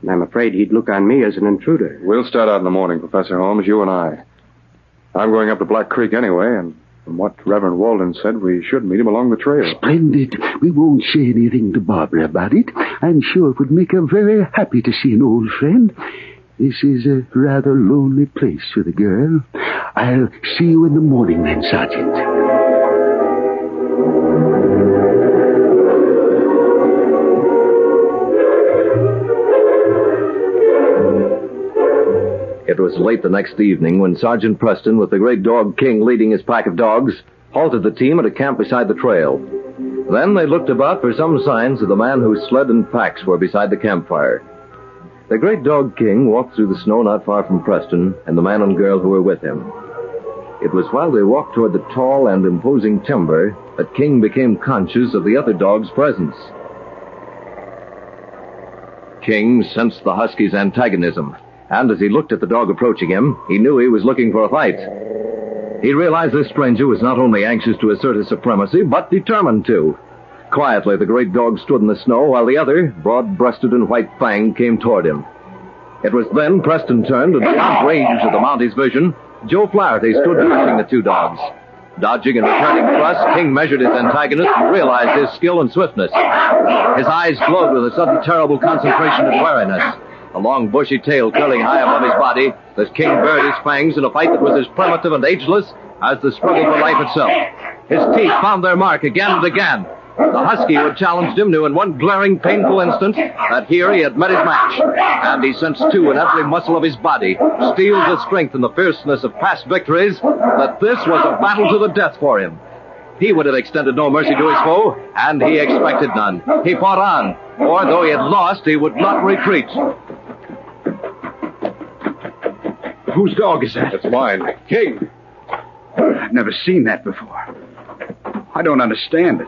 H: and I'm afraid he'd look on me as an intruder.
A: We'll start out in the morning, Professor Holmes, you and I. I'm going up to Black Creek anyway, and from what Reverend Walden said, we should meet him along the trail.
Y: Splendid. We won't say anything to Barbara about it. I'm sure it would make her very happy to see an old friend. This is a rather lonely place for the girl. I'll see you in the morning then, Sergeant.
W: It was late the next evening when Sgt Preston, with the great dog King leading his pack of dogs, halted the team at a camp beside the trail. Then they looked about for some signs of the man whose sled and packs were beside the campfire. The great dog King walked through the snow not far from Preston and the man and girl who were with him. It was while they walked toward the tall and imposing timber that King became conscious of the other dog's presence. King sensed the husky's antagonism, and as he looked at the dog approaching him, he knew he was looking for a fight. He realized this stranger was not only anxious to assert his supremacy, but determined to. Quietly, the great dog stood in the snow, while the other, broad-breasted and white-fanged, came toward him. It was then Preston turned, and beyond range of the Mountie's vision, Joe Flaherty stood facing the two dogs. Dodging and returning thrust, King measured his antagonist and realized his skill and swiftness. His eyes glowed with a sudden terrible concentration and wariness. A long bushy tail curling high above his body, the King bared his fangs in a fight that was as primitive and ageless as the struggle for life itself. His teeth found their mark again and again. The husky who had challenged him knew in one glaring, painful instant that here he had met his match. And he sensed, too, in every muscle of his body, steeled with strength and the fierceness of past victories, that this was a battle to the death for him. He would have extended no mercy to his foe, and he expected none. He fought on, for though he had lost, he would not retreat.
D: Whose dog is that?
A: It's mine.
D: King. I've never seen that before. I don't understand it.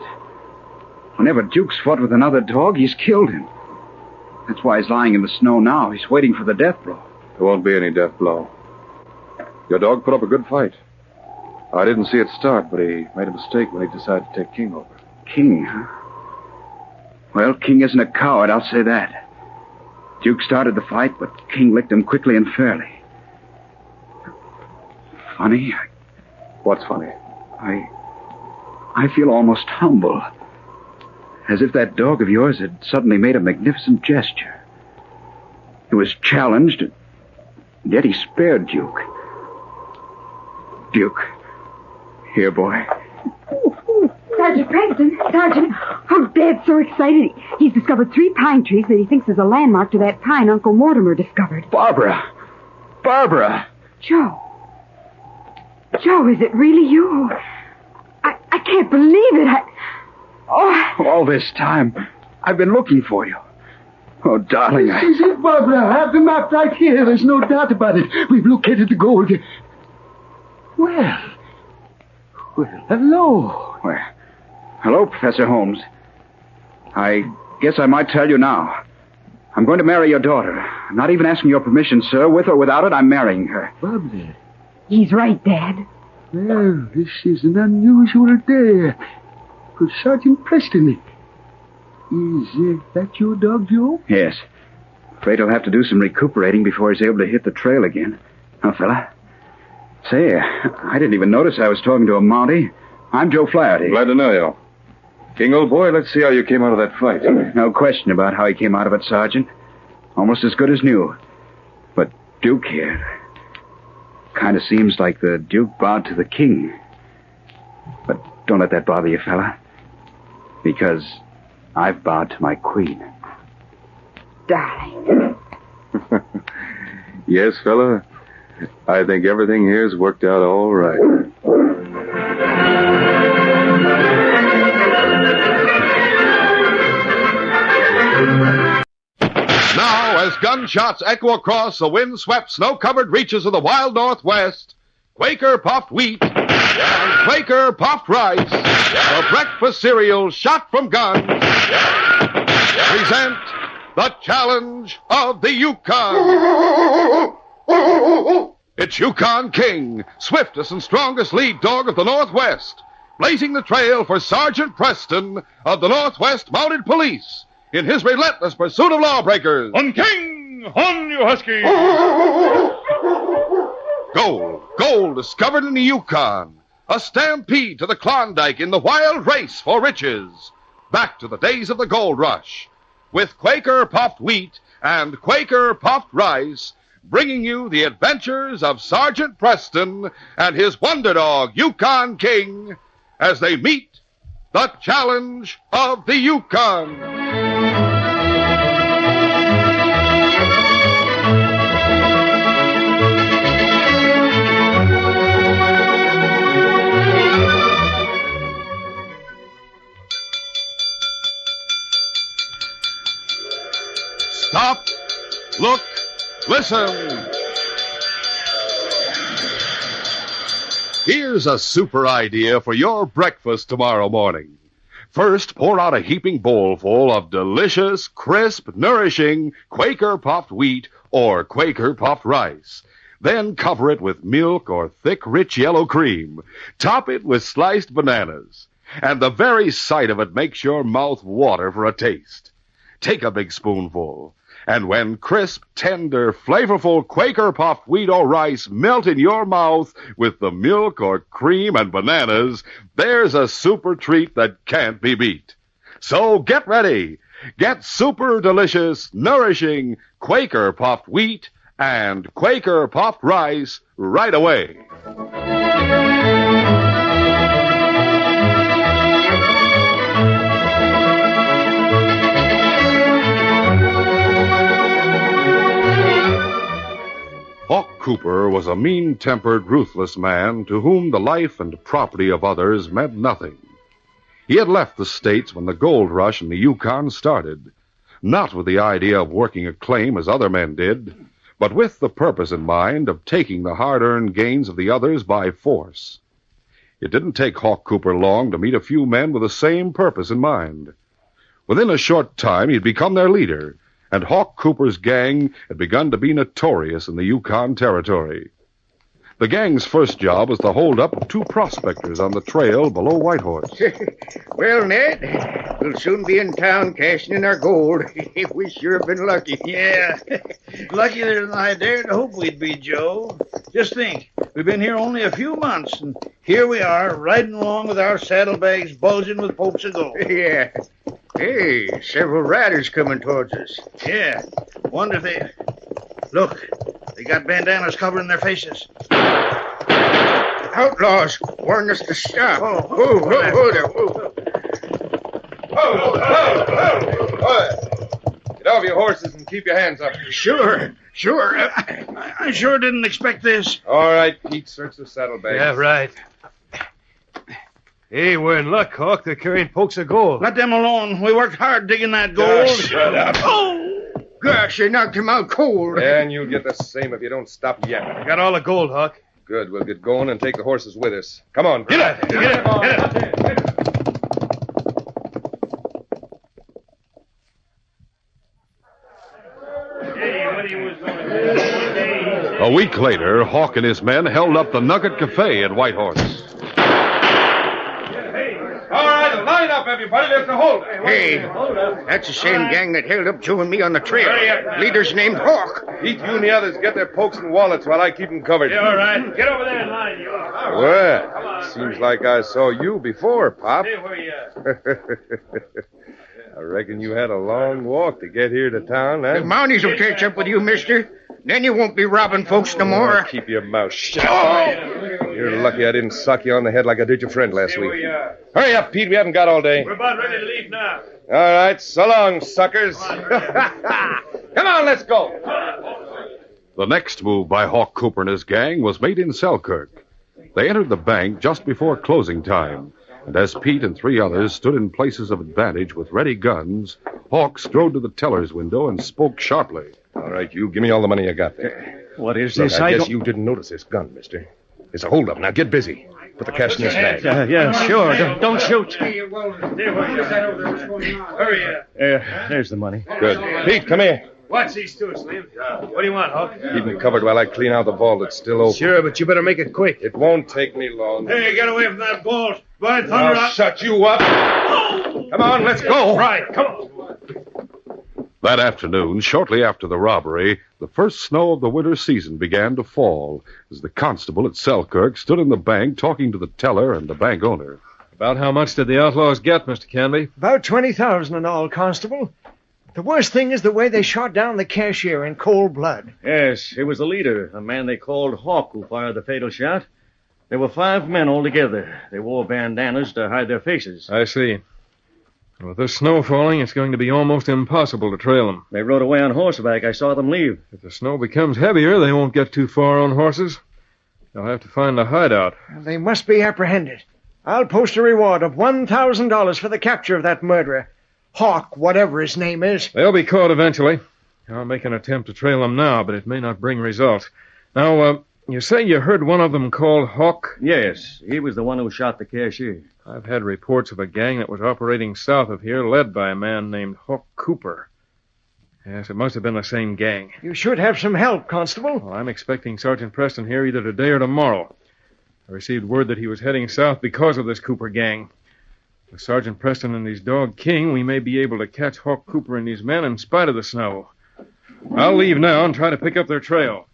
D: Whenever Duke's fought with another dog, he's killed him. That's why he's lying in the snow now. He's waiting for the death blow.
A: There won't be any death blow. Your dog put up a good fight. I didn't see it start, but he made a mistake when he decided to take King over.
D: King, huh? Well, King isn't a coward, I'll say that. Duke started the fight, but King licked him quickly and fairly. Funny?
A: What's funny?
D: I feel almost humble. As if that dog of yours had suddenly made a magnificent gesture. He was challenged, and yet he spared Duke. Duke. Here, boy.
X: Sgt Preston, Sergeant. Oh, Dad's so excited. He's discovered 3 pine trees that he thinks is a landmark to that pine Uncle Mortimer discovered.
D: Barbara!
X: Joe. Joe, is it really you? I can't believe it.
D: All this time, I've been looking for you. Oh, darling,
Y: This is it, Barbara. I have the map right here. There's no doubt about it. We've located the gold. Well, hello.
D: Well, hello, Professor Holmes. I guess I might tell you now. I'm going to marry your daughter. I'm not even asking your permission, sir. With or without it, I'm marrying her.
Y: Barbara.
X: He's right, Dad.
Y: Well, this is an unusual day for Sergeant Preston. Is that your dog, Joe?
D: Yes. Afraid he'll have to do some recuperating before he's able to hit the trail again. Now, fella. Say, I didn't even notice I was talking to a Mountie. I'm Joe Flaherty.
A: Glad to know you. King, old boy, let's see how you came out of that fight.
D: No question about how he came out of it, Sergeant. Almost as good as new. But Duke here... kind of seems like the Duke bowed to the King. But don't let that bother you, fella. Because I've bowed to my Queen.
X: darling.
A: Yes, fella. I think everything here's worked out all right.
M: Now, as gunshots echo across the wind-swept, snow-covered reaches of the wild Northwest, Quaker Puffed Wheat and Quaker Puffed Rice, the breakfast cereal shot from guns, present the challenge of the Yukon. It's Yukon King, swiftest and strongest lead dog of the Northwest, blazing the trail for Sgt Preston of the Northwest Mounted Police in his relentless pursuit of lawbreakers.
J: On King! On, you husky!
M: Gold discovered in the Yukon. A stampede to the Klondike in the wild race for riches. Back to the days of the gold rush. With Quaker Puffed Wheat and Quaker Puffed Rice, bringing you the adventures of Sgt Preston and his wonder dog, Yukon King, as they meet the challenge of the Yukon. Stop, look, listen. Here's a super idea for your breakfast tomorrow morning. First, pour out a heaping bowlful of delicious, crisp, nourishing Quaker Puffed Wheat or Quaker Puffed Rice. Then cover it with milk or thick, rich yellow cream. Top it with sliced bananas. And the very sight of it makes your mouth water for a taste. Take a big spoonful. And when crisp, tender, flavorful Quaker Puffed Wheat or rice melt in your mouth with the milk or cream and bananas, there's a super treat that can't be beat. So get ready. Get super delicious, nourishing Quaker Puffed Wheat and Quaker Puffed Rice right away. Hawk Cooper was a mean-tempered, ruthless man to whom the life and property of others meant nothing. He had left the States when the gold rush in the Yukon started, not with the idea of working a claim as other men did, but with the purpose in mind of taking the hard-earned gains of the others by force. It didn't take Hawk Cooper long to meet a few men with the same purpose in mind. Within a short time, he'd become their leader, and Hawk Cooper's gang had begun to be notorious in the Yukon Territory. The gang's first job was to hold up two prospectors on the trail below Whitehorse.
P: Well, Ned, we'll soon be in town cashing in our gold. We sure have been lucky.
B: Yeah, luckier than I dared to hope we'd be, Joe. Just think, we've been here only a few months, and here we are, riding along with our saddlebags bulging with pokes of gold.
P: Yeah. Hey, several riders coming towards us.
B: Yeah, wonder if they... Look, they got bandanas covering their faces.
P: Outlaws warned us to stop.
B: Whoa there.
S: Get off your horses and keep your hands up.
B: Sure. I sure didn't expect this.
S: All right, Pete, search the saddlebags.
J: Yeah, right. Hey, we're in luck, Hawk. They're carrying pokes of gold.
B: Let them alone. We worked hard digging that gold.
S: Shut up.
B: Oh!
P: Gosh, they knocked him out cold.
S: And you'll get the same if you don't stop yapping.
J: I got all the gold, Hawk.
S: Good. We'll get going and take the horses with us. Come on, get up.
J: Get up.
M: A week later, Hawk and his men held up the Nugget Cafe at Whitehorse.
S: All right, line up, everybody. There's the hold.
P: Hey, that's the same gang that held up Joe and me on the trail. Leader's named Hawk.
S: Pete, you and the others get their pokes and wallets while I keep them covered.
J: Yeah, all right. Get over there in line, you.
S: Well, seems like I saw you before, Pop.
J: Hey, where you at?
S: I reckon you had a long walk to get here to town, huh?
P: The Mounties will catch up with you, mister. Then you won't be robbing folks no more.
S: Keep your mouth shut. Oh! You're lucky I didn't sock you on the head like I did your friend last week. Hurry up, Pete. We haven't got all day.
J: We're about ready to leave now.
S: All right. So long, suckers. Come on, let's go.
M: The next move by Hawk Cooper and his gang was made in Selkirk. They entered the bank just before closing time, and as Pete and 3 others stood in places of advantage with ready guns, Hawk strode to the teller's window and spoke sharply.
S: All right, you give me all the money you got there.
G: What is
S: Look,
G: this?
S: I guess you didn't notice this gun, mister. It's a holdup. Now get busy. Put the cash in this bag.
G: Yeah, sure. Don't shoot.
J: Hurry up.
G: There's the money.
S: Good. Pete, come here.
J: Watch these two, Slim. What do you want, Hawk?
S: Keep me covered while I clean out the vault that's still open.
G: Sure, but you better make it quick.
S: It won't take me long.
J: Hey, get away from that vault. By thunder,
S: I'll shut you up. Come on, let's go.
J: Right, come on.
M: That afternoon, shortly after the robbery, the first snow of the winter season began to fall as the constable at Selkirk stood in the bank talking to the teller and the bank owner.
G: About how much did the outlaws get, Mr. Canby?
N: About 20,000 in all, Constable. The worst thing is the way they shot down the cashier in cold blood.
O: Yes, it was the leader, a man they called Hawk, who fired the fatal shot. There were 5 men altogether. They wore bandanas to hide their faces.
G: I see. With this snow falling, it's going to be almost impossible to trail them.
O: They rode away on horseback. I saw them leave.
G: If the snow becomes heavier, they won't get too far on horses. They'll have to find a hideout.
N: They must be apprehended. I'll post a reward of $1,000 for the capture of that murderer. Hawk, whatever his name is.
G: They'll be caught eventually. I'll make an attempt to trail them now, but it may not bring results. Now, you say you heard one of them called Hawk?
O: Yes, he was the one who shot the cashier.
G: I've had reports of a gang that was operating south of here, led by a man named Hawk Cooper. Yes, it must have been the same gang.
N: You should have some help, Constable.
G: Well, I'm expecting Sergeant Preston here either today or tomorrow. I received word that he was heading south because of this Cooper gang. With Sergeant Preston and his dog King, we may be able to catch Hawk Cooper and his men in spite of the snow. I'll leave now and try to pick up their trail.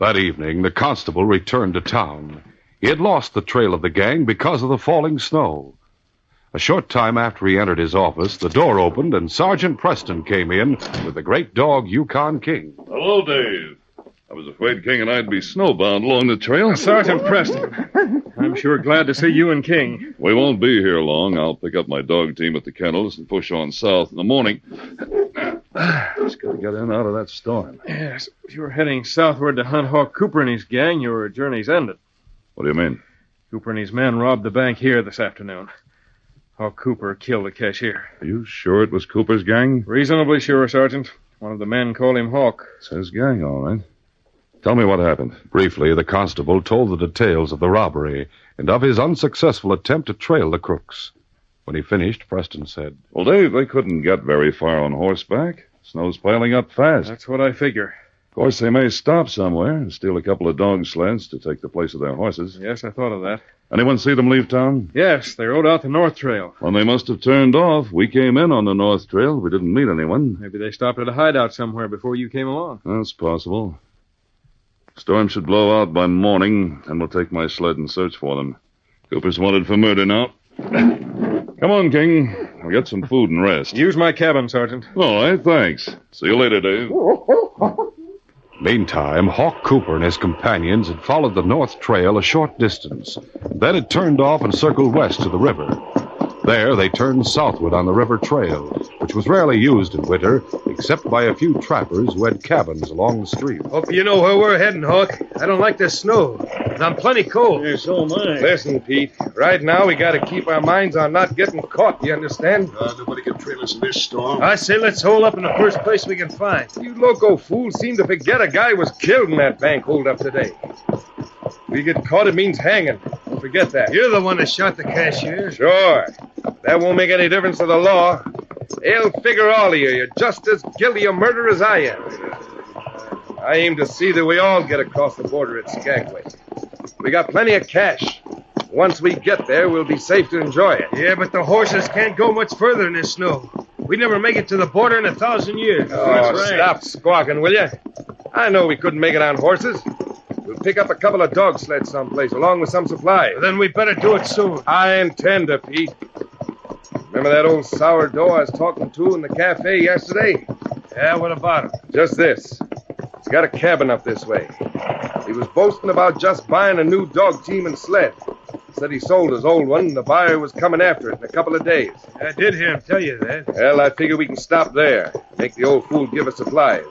M: That evening, the constable returned to town. He had lost the trail of the gang because of the falling snow. A short time after he entered his office, the door opened and Sergeant Preston came in with the great dog Yukon King.
R: Hello, Dave. I was afraid King and I'd be snowbound along the trail.
G: Sergeant Preston, I'm sure glad to see you and King.
R: We won't be here long. I'll pick up my dog team at the kennels and push on south in the morning. Just got to get in out of that storm.
G: Yes, if you were heading southward to hunt Hawk Cooper and his gang, your journey's ended.
R: What do you mean?
G: Cooper and his men robbed the bank here this afternoon. Hawk Cooper killed the cashier.
R: Are you sure it was Cooper's gang?
G: Reasonably sure, Sergeant. One of the men called him Hawk.
R: It's his gang, all right. Tell me what happened.
M: Briefly, the constable told the details of the robbery and of his unsuccessful attempt to trail the crooks. When he finished, Preston said,
R: Well, Dave, they couldn't get very far on horseback. Snow's piling up fast.
G: That's what I figure.
R: Of course, they may stop somewhere and steal a couple of dog sleds to take the place of their horses.
G: Yes, I thought of that.
R: Anyone see them leave town?
G: Yes, they rode out the North Trail.
R: Well, they must have turned off. We came in on the North Trail. We didn't meet anyone.
G: Maybe they stopped at a hideout somewhere before you came along.
R: That's possible. Storm should blow out by morning, and we'll take my sled and search for them. Cooper's wanted for murder now. Come on, King. I'll get some food and rest.
G: Use my cabin, Sergeant.
R: All right, thanks. See you later, Dave.
M: Meantime, Hawk Cooper and his companions had followed the North Trail a short distance. Then it turned off and circled west to the river. There, they turned southward on the river trail, which was rarely used in winter, except by a few trappers who had cabins along the stream.
G: Hope you know where we're heading, Hawk. I don't like this snow, and I'm plenty cold.
O: Yeah, so am I.
S: Listen, Pete. Right now, we got to keep our minds on not getting caught, you understand?
I: Nobody can trail us in this storm.
G: I say let's hole up in the first place we can find.
S: You loco fools seem to forget a guy was killed in that bank holdup today. We get caught, it means hanging. Don't forget that.
G: You're the one that shot the cashier.
S: Sure. That won't make any difference to the law. They'll figure all of you. You're just as guilty of murder as I am. I aim to see that we all get across the border at Skagway. We got plenty of cash. Once we get there, we'll be safe to enjoy it.
G: Yeah, but the horses can't go much further in this snow. We never make it to the border in 1,000 years.
S: Oh,
G: That's right.
S: Stop squawking, will you? I know we couldn't make it on horses. We'll pick up a couple of dog sleds someplace, along with some supplies.
G: Then we better do it soon.
S: I intend to, Pete. Remember that old sourdough I was talking to in the cafe yesterday?
G: Yeah, what about him?
S: Just this. He's got a cabin up this way. He was boasting about just buying a new dog team and sled. Said he sold his old one, and the buyer was coming after it in a couple of days.
J: I did hear him tell you that.
S: Well, I figure we can stop there. Make the old fool give us supplies.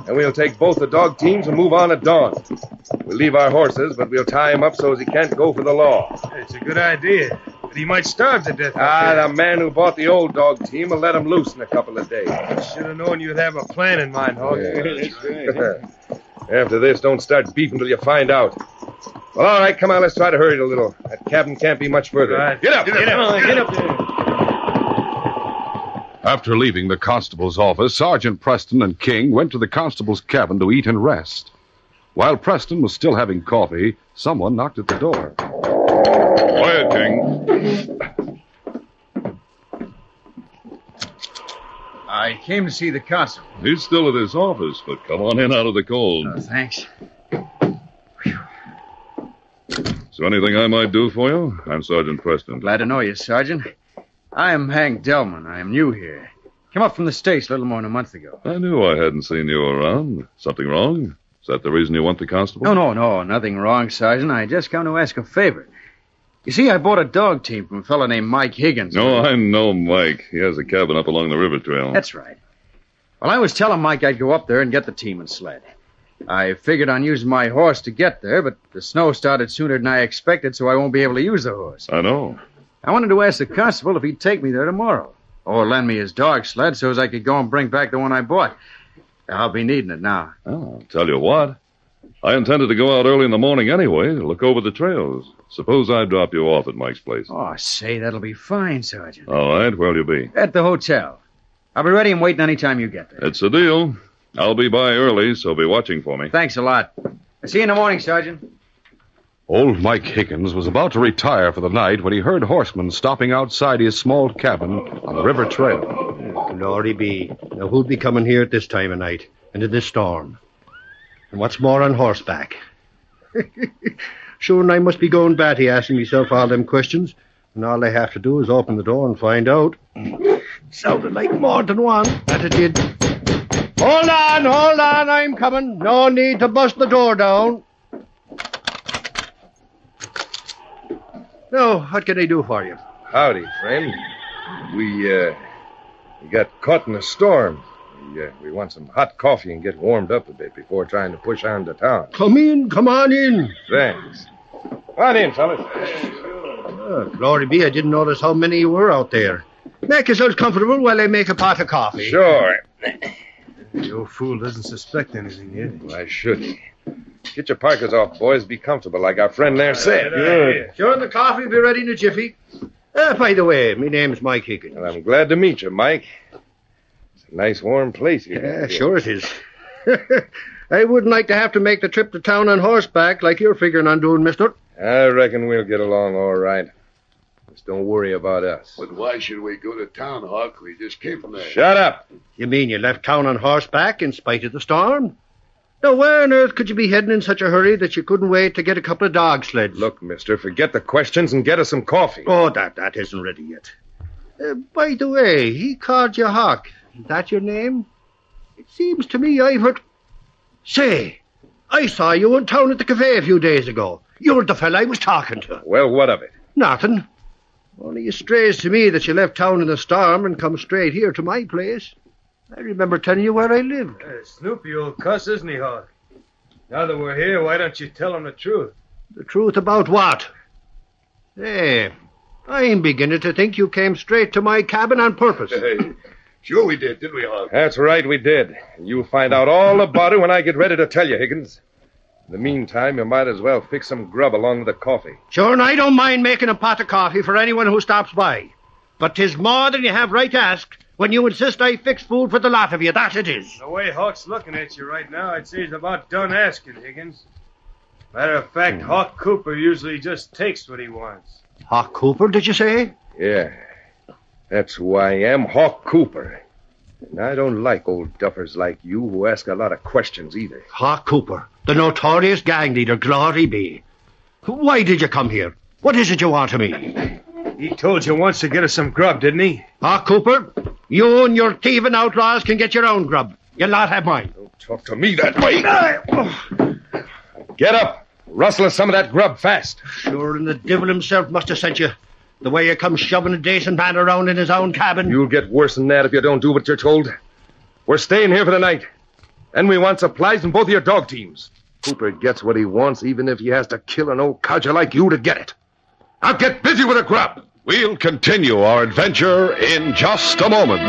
S: And we'll take both the dog teams and move on at dawn. We'll leave our horses, but we'll tie him up so as he can't go for the law.
J: It's a good idea. But he might starve to death.
S: The man who bought the old dog team will let him loose in a couple of days.
J: Should have known you'd have a plan in mind, Hawk.
S: That's right. After this, don't start beefing till you find out. Well, all right, come on, let's try to hurry it a little. That cabin can't be much further.
J: Right.
S: Get up!
J: Get up there.
M: After leaving the constable's office, Sergeant Preston and King went to the constable's cabin to eat and rest. While Preston was still having coffee, someone knocked at the door.
R: Quiet, King.
C: I came to see the constable.
R: He's still at his office, but come on in out of the cold.
C: Thanks.
R: Is there anything I might do for you? I'm Sergeant Preston.
C: Glad to know you, Sergeant. I am Hank Delman. I am new here. Came up from the States a little more than a month ago.
R: I knew I hadn't seen you around. Something wrong? Is that the reason you want the constable?
C: No. Nothing wrong, Sergeant. I just come to ask a favor. You see, I bought a dog team from a fellow named Mike Higgins.
R: No, I know Mike. He has a cabin up along the river trail.
C: That's right. Well, I was telling Mike I'd go up there and get the team and sled. I figured on using my horse to get there, but the snow started sooner than I expected, so I won't be able to use the horse.
R: I know.
C: I wanted to ask the constable if he'd take me there tomorrow, or lend me his dog sled so as I could go and bring back the one I bought. I'll be needing it now.
R: Oh, I'll tell you what. I intended to go out early in the morning anyway to look over the trails. Suppose I drop you off at Mike's place.
C: Oh, say, that'll be fine, Sergeant.
R: All right, where'll you be?
C: At the hotel. I'll be ready and waiting any time you get there.
R: It's a deal. I'll be by early, so be watching for me.
C: Thanks a lot. I'll see you in the morning, Sergeant.
M: Old Mike Higgins was about to retire for the night when he heard horsemen stopping outside his small cabin on the river trail.
F: Glory be. Now, who'd be coming here at this time of night and in this storm? And what's more, on horseback? Sure, and I must be going batty asking myself all them questions. And all I have to do is open the door and find out. Sounded like more than one. That it did. Hold on, I'm coming. No need to bust the door down. No, what can I do for you?
S: Howdy, friend. We got caught in a storm. We want some hot coffee and get warmed up a bit before trying to push on to town.
F: Come on in.
S: Thanks. Come on in, fellas.
F: Oh, glory be, I didn't notice how many you were out there. Make yourselves comfortable while I make a pot of coffee.
S: Sure.
J: The old fool doesn't suspect anything yet.
S: Well, I shouldn't. Get your parkas off, boys. Be comfortable, like our friend there said.
F: Good. Sure, the coffee will be ready in a jiffy. By the way, my name's Mike Higgins.
S: Well, I'm glad to meet you, Mike. It's a nice, warm place here.
F: Yeah, sure it is. I wouldn't like to have to make the trip to town on horseback like you're figuring on doing, mister.
S: I reckon we'll get along all right. Just don't worry about us.
I: But why should we go to town, Hawk? We just came from there.
S: Shut up.
F: You mean you left town on horseback in spite of the storm? Now, where on earth could you be heading in such a hurry that you couldn't wait to get a couple of dog sleds?
S: Look, mister, forget the questions and get us some coffee.
F: Oh, that isn't ready yet. By the way, he called you Hawk. Is that your name? It seems to me I've heard... Say, I saw you in town at the cafe a few days ago. You were the fella I was talking to.
S: Well, what of it?
F: Nothing. Only it strays to me that you left town in the storm and come straight here to my place. I remember telling you where I lived.
J: Snoopy old cuss, isn't he, Hawk? Now that we're here, why don't you tell him the truth?
F: The truth about what? Hey, I'm beginning to think you came straight to my cabin on purpose.
I: Sure we did, didn't we, Hawk?
S: That's right, we did. And you'll find out all about it when I get ready to tell you, Higgins. In the meantime, you might as well fix some grub along with the coffee.
F: Sure, and I don't mind making a pot of coffee for anyone who stops by. But 'tis more than you have right to ask when you insist I fix food for the lot of you, that it is.
J: The way Hawk's looking at you right now, I'd say he's about done asking, Higgins. Matter of fact, Hawk Cooper usually just takes what he wants.
F: Hawk Cooper, did you say?
S: Yeah, that's who I am, Hawk Cooper. And I don't like old duffers like you who ask a lot of questions either.
F: Hawk Cooper, the notorious gang leader, glory be. Why did you come here? What is it you want of me?
J: He told you once to get us some grub, didn't he?
F: Hawk Cooper, you and your thieving outlaws can get your own grub. You'll not have mine.
S: Don't talk to me that way. Get up. Rustle us some of that grub fast.
K: Sure, and the devil himself must have sent you. The way you come shoving a decent man around in his own cabin.
S: You'll get worse than that if you don't do what you're told. We're staying here for the night. And we want supplies in both of your dog teams. Cooper gets what he wants, even if he has to kill an old codger like you to get it. Now get busy with the grub.
M: We'll continue our adventure in just a moment.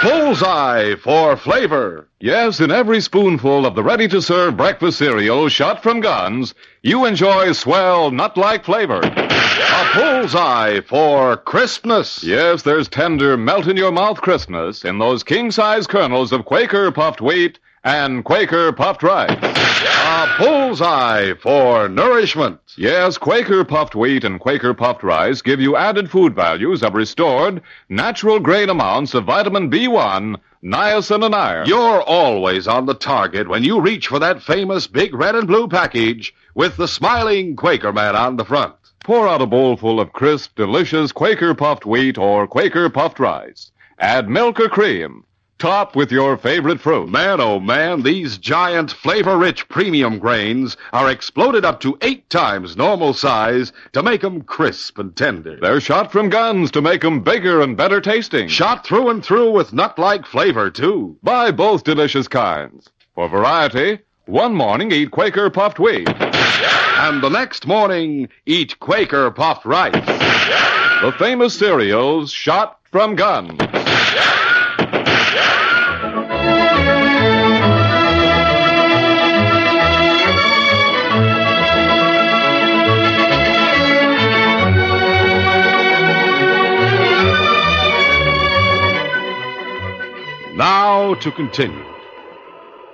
M: Bullseye for flavor. Yes, in every spoonful of the ready-to-serve breakfast cereal shot from guns, you enjoy swell, nut-like flavor. A bullseye for crispness. Yes, there's tender, melt-in-your-mouth crispness in those king-size kernels of Quaker puffed wheat and Quaker puffed rice. A bullseye for nourishment. Yes, Quaker puffed wheat and Quaker puffed rice give you added food values of restored, natural-grade amounts of vitamin B1, niacin, and iron. You're always on the target when you reach for that famous big red and blue package with the smiling Quaker man on the front. Pour out a bowl full of crisp, delicious Quaker puffed wheat or Quaker puffed rice. Add milk or cream. Top with your favorite fruit. Man, oh man, these giant, flavor-rich premium grains are exploded up to 8 times normal size to make them crisp and tender. They're shot from guns to make them bigger and better tasting. Shot through and through with nut-like flavor, too. Buy both delicious kinds. For variety, one morning eat Quaker puffed wheat. And the next morning, eat Quaker puffed rice. The famous cereals shot from guns. Now to continue.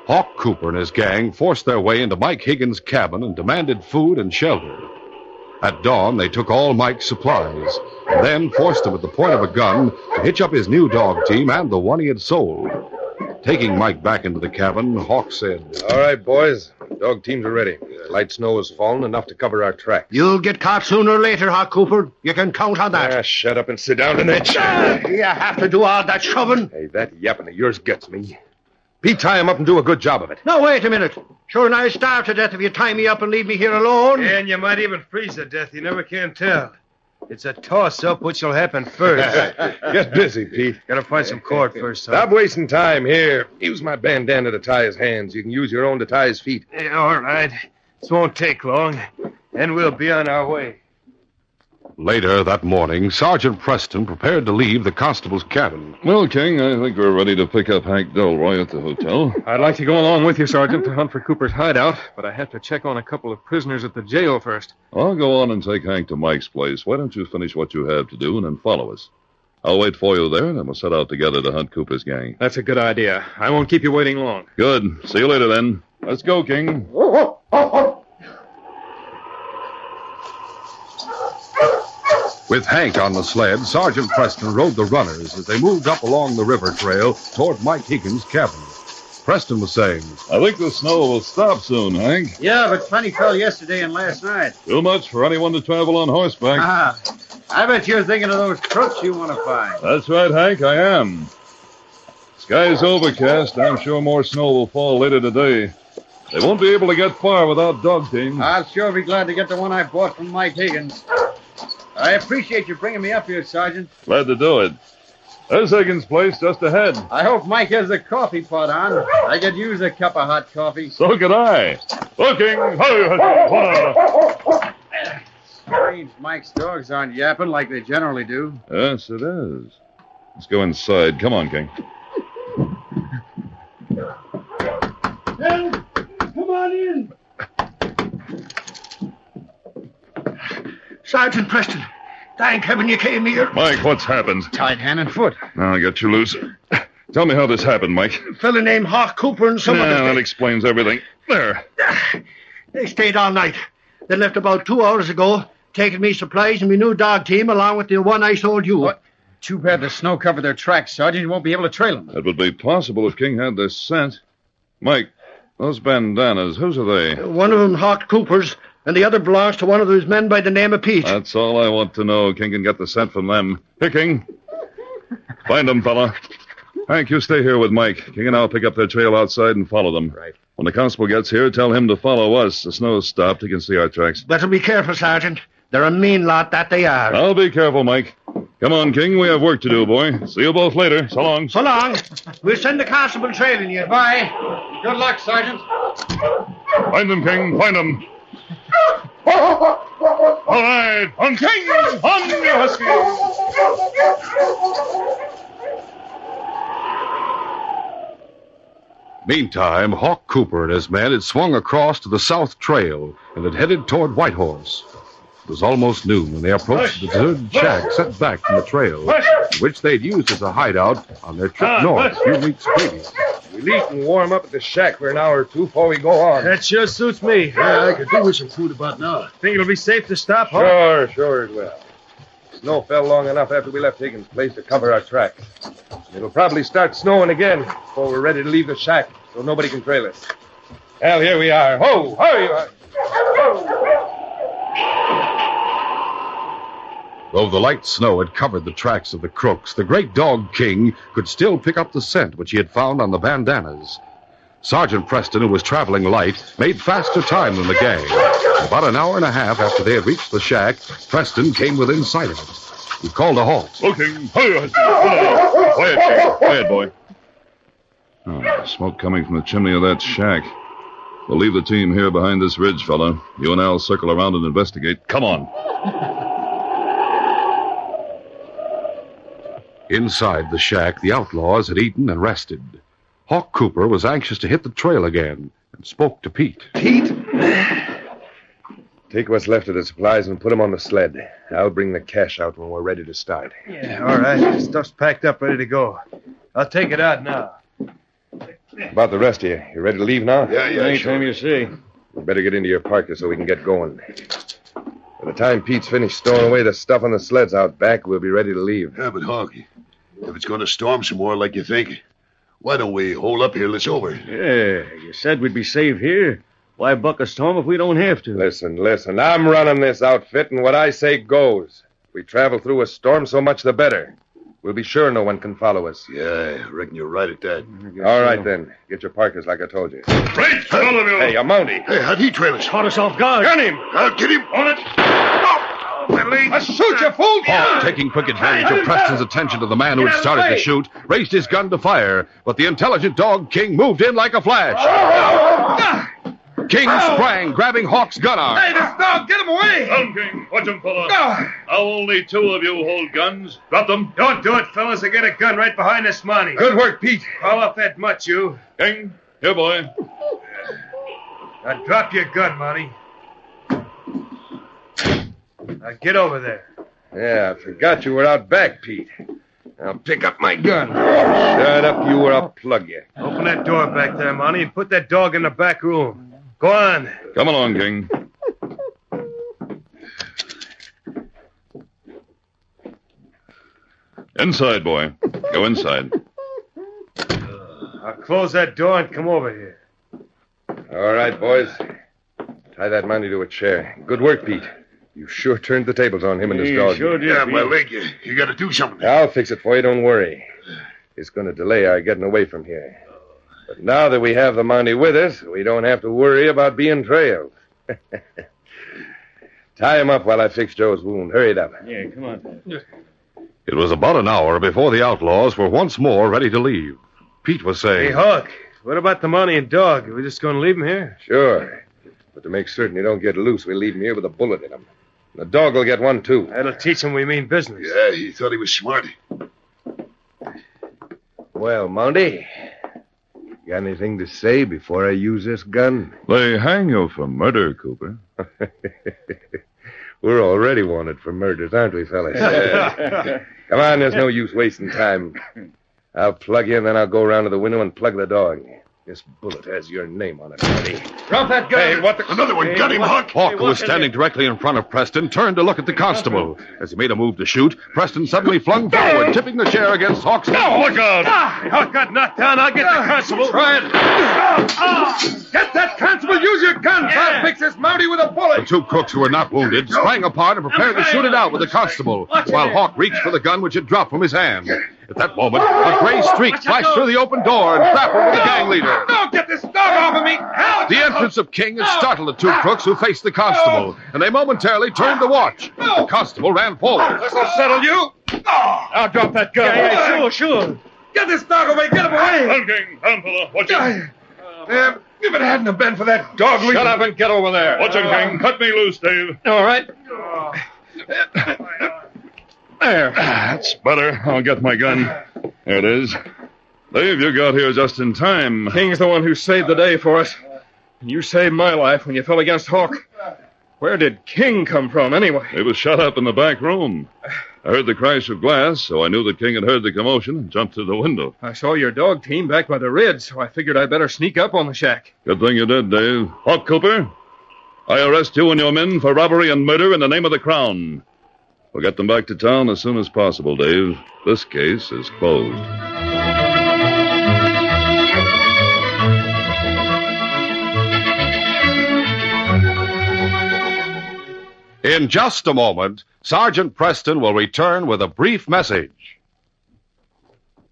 M: Hawk Cooper and his gang forced their way into Mike Higgins' cabin and demanded food and shelter. At dawn, they took all Mike's supplies, and then forced him at the point of a gun to hitch up his new dog team and the one he had sold. Taking Mike back into the cabin, Hawk said,
S: All right, boys. Dog teams are ready. Light snow has fallen, enough to cover our tracks.
K: You'll get caught sooner or later, Hawk Cooper. You can count on that.
S: Shut up and sit down in that chair.
K: You have to do all that shoving.
S: Hey, that yapping of yours gets me. Pete, tie him up and do a good job of it.
K: Now, wait a minute. Sure, and I starve to death if you tie me up and leave me here alone.
J: And you might even freeze to death. You never can tell. It's a toss-up which will happen first.
S: Get busy, Pete.
J: Gotta find some cord first, son.
S: Stop wasting time here. Use my bandana to tie his hands. You can use your own to tie his feet.
J: Yeah, all right. This won't take long, and we'll be on our way.
M: Later that morning, Sgt Preston prepared to leave the constable's cabin.
R: Well, King, I think we're ready to pick up Hank Delroy at the hotel.
L: I'd like to go along with you, Sergeant, to hunt for Cooper's hideout, but I have to check on a couple of prisoners at the jail first.
R: I'll go on and take Hank to Mike's place. Why don't you finish what you have to do and then follow us? I'll wait for you there, and then we'll set out together to hunt Cooper's gang.
L: That's a good idea. I won't keep you waiting long.
R: Good. See you later, then. Let's go, King.
M: With Hank on the sled, Sgt Preston rode the runners as they moved up along the river trail toward Mike Higgins' cabin. Preston was saying,
R: I think the snow will stop soon, Hank.
C: Yeah, but plenty fell yesterday and last night.
R: Too much for anyone to travel on horseback.
C: I bet you're thinking of those crooks you want to find.
R: That's right, Hank, I am. Sky's overcast. I'm sure more snow will fall later today. They won't be able to get far without dog teams.
C: I'll sure be glad to get the one I bought from Mike Higgins. I appreciate you bringing me up here, Sergeant.
R: Glad to do it. There's Higgins' place just ahead.
C: I hope Mike has the coffee pot on. I could use a cup of hot coffee.
R: So could I. Looking.
C: Strange Mike's dogs aren't yapping like they generally do.
R: Yes, it is. Let's go inside. Come on, King.
K: Come on in. Sergeant Preston, thank heaven you came here.
R: Mike, what's happened?
C: Tied hand and foot.
R: Now I got you loose. Tell me how this happened, Mike.
K: A fella named Hawk Cooper and some others.
R: That explains everything. There.
K: They stayed all night. They left about 2 hours ago, taking me supplies and my new dog team along with the one I sold you.
C: What? Too bad the snow covered their tracks, Sergeant. You won't be able to trail them.
R: That would be possible if King had this scent. Mike, those bandanas, whose are they?
K: One of them Hawk Cooper's, and the other belongs to one of those men by the name of Pete.
R: That's all I want to know. King can get the scent from them. Here, King. Find them, fella. Hank, you stay here with Mike. King and I'll pick up their trail outside and follow them.
K: Right.
R: When the constable gets here, tell him to follow us. The snow's stopped. He can see our tracks.
K: Better be careful, Sergeant. They're a mean lot, that they are.
R: I'll be careful, Mike. Come on, King. We have work to do, boy. See you both later. So long.
K: So long. We'll send the constable trailing you. Bye.
C: Good luck, Sergeant.
R: Find them, King. Find them. All right. On, King. On, you husky.
M: Meantime, Hawk Cooper and his men had swung across to the South Trail and had headed toward Whitehorse. It was almost noon when they approached the deserted shack set back from the trail, which they'd used as a hideout on their trip north a few weeks previous.
S: We'll eat and warm up at the shack for an hour or two before we go on.
J: That sure suits me.
I: Yeah, I could do with some food about now.
J: Think it'll be safe to stop, huh?
S: Sure it will. Snow fell long enough after we left Higgins' place to cover our tracks. It'll probably start snowing again before we're ready to leave the shack, so nobody can trail us. Well, here we are. Ho! Ho! You are.
M: Though the light snow had covered the tracks of the crooks, the great dog King could still pick up the scent which he had found on the bandanas. Sgt Preston, who was traveling light, made faster time than the gang. About an hour and a half after they had reached the shack, Preston came within sight of it. He called a halt.
R: Oh, King. Quiet, King. Quiet, boy. Oh, smoke coming from the chimney of that shack. We'll leave the team here behind this ridge, fella. You and I'll circle around and investigate. Come on.
M: Inside the shack, the outlaws had eaten and rested. Hawk Cooper was anxious to hit the trail again and spoke to Pete.
S: Pete? Take what's left of the supplies and put them on the sled. I'll bring the cash out when we're ready to start.
J: Yeah, all right. Stuff's packed up, ready to go. I'll take it out now.
S: About the rest of you. You ready to leave now?
I: Yeah,
O: Anytime you see.
S: You better get into your parka so we can get going. By the time Pete's finished stowing away the stuff on the sleds out back, we'll be ready to leave.
I: Yeah, but Hawk, if it's going to storm some more like you think, why don't we hold up here till it's over?
O: Yeah, you said we'd be safe here. Why buck a storm if we don't have to?
S: Listen. I'm running this outfit, and what I say goes. If we travel through a storm, so much the better. We'll be sure no one can follow us.
I: Yeah, I reckon you're right at that.
S: All right, then. Get your parkas like I told you.
I: Right, all of you.
S: Hey, Mountie.
I: Hey, how'd he trail us?
O: Caught us off guard.
S: Gun him!
I: I'll get him.
S: On it! I'll shoot you, fool!
M: Hawk, taking quick advantage of Preston's attention to the man who had started to shoot, raised his gun to fire, but the intelligent dog King moved in like a flash. King sprang, grabbing Hawk's gun arm.
N: Hey, this dog, get him away!
R: Down, King. Watch him, fella. Now only two of you hold guns. Drop them.
J: Don't do it, fellas. I get a gun right behind this money.
S: Good work, Pete.
J: Call up that mutt, you.
R: King, here, boy.
J: Now drop your gun, Monty. Now get over there.
S: Yeah, I forgot you were out back, Pete. I'll pick up my gun. Shut up, you, or I'll plug you.
J: Open that door back there, Monty, and put that dog in the back room. Go on.
R: Come along, King. Inside, boy. Go inside.
J: I'll close that door and come over here.
S: All right, boys. Tie that Mountie to a chair. Good work, Pete. You sure turned the tables on him and his dog.
O: Sure did,
I: Yeah,
O: Pete.
I: my leg, you got to do something.
S: I'll fix it for you, don't worry. It's going to delay our getting away from here. But now that we have the Mountie with us, we don't have to worry about being trailed. Tie him up while I fix Joe's wound. Hurry it up.
O: Yeah, come on.
M: It was about an hour before the outlaws were once more ready to leave. Pete was saying,
J: Hey, Hawk, what about the money and dog? Are we just going to leave him here?
S: Sure. But to make certain he don't get loose, we'll leave him here with a bullet in him. The dog will get one, too.
J: That'll teach him we mean business.
I: Yeah, he thought he was smart.
S: Well, Mountie, got anything to say before I use this gun?
R: They hang you for murder, Cooper.
S: We're already wanted for murders, aren't we, fellas? Come on, there's no use wasting time. I'll plug you, and then I'll go around to the window and plug the dog. This bullet has your name on it, Marty.
J: Drop that gun.
S: Hey, what the...
I: Another one got him, Huck.
M: Hawk, who was standing directly in front of Preston, turned to look at the constable. As he made a move to shoot, Preston suddenly flung forward, tipping the chair against Hawk's head.
J: Oh, look out! Hawk got knocked down. I'll get the constable.
S: Try it. Get that constable. Use your gun. I'll fix this Mountie with a bullet.
M: The two crooks who were not wounded sprang apart and prepared to shoot it out with the constable, while Hawk reached for the gun which had dropped from his hand. At that moment, a gray streak flashed through the open door and grappled with the gang leader.
S: No, get this dog off of me. Help!
M: The entrance of King had startled the two crooks who faced the constable, and they momentarily turned to watch. The constable ran forward.
S: This'll settle you.
J: I'll drop that gun.
S: Yeah,
J: sure.
S: Get this dog away. Get him away.
J: King, down, fella. Watch it.
S: If it hadn't have been for that dog...
J: Shut up and get over there.
L: Watch it, King. Cut me loose, Dave.
J: All right.
L: There. That's better. I'll get my gun. There it is. Dave, you got here just in time.
J: King's the one who saved the day for us. And you saved my life when you fell against Hawk. Where did King come from, anyway?
L: He was shut up in the back room. I heard the crash of glass, so I knew that King had heard the commotion and jumped to the window.
J: I saw your dog team back by the ridge, so I figured I'd better sneak up on the shack.
L: Good thing you did, Dave. Hawk Cooper, I arrest you and your men for robbery and murder in the name of the Crown. We'll get them back to town as soon as possible, Dave. This case is closed.
M: In just a moment, Sergeant Preston will return with a brief message.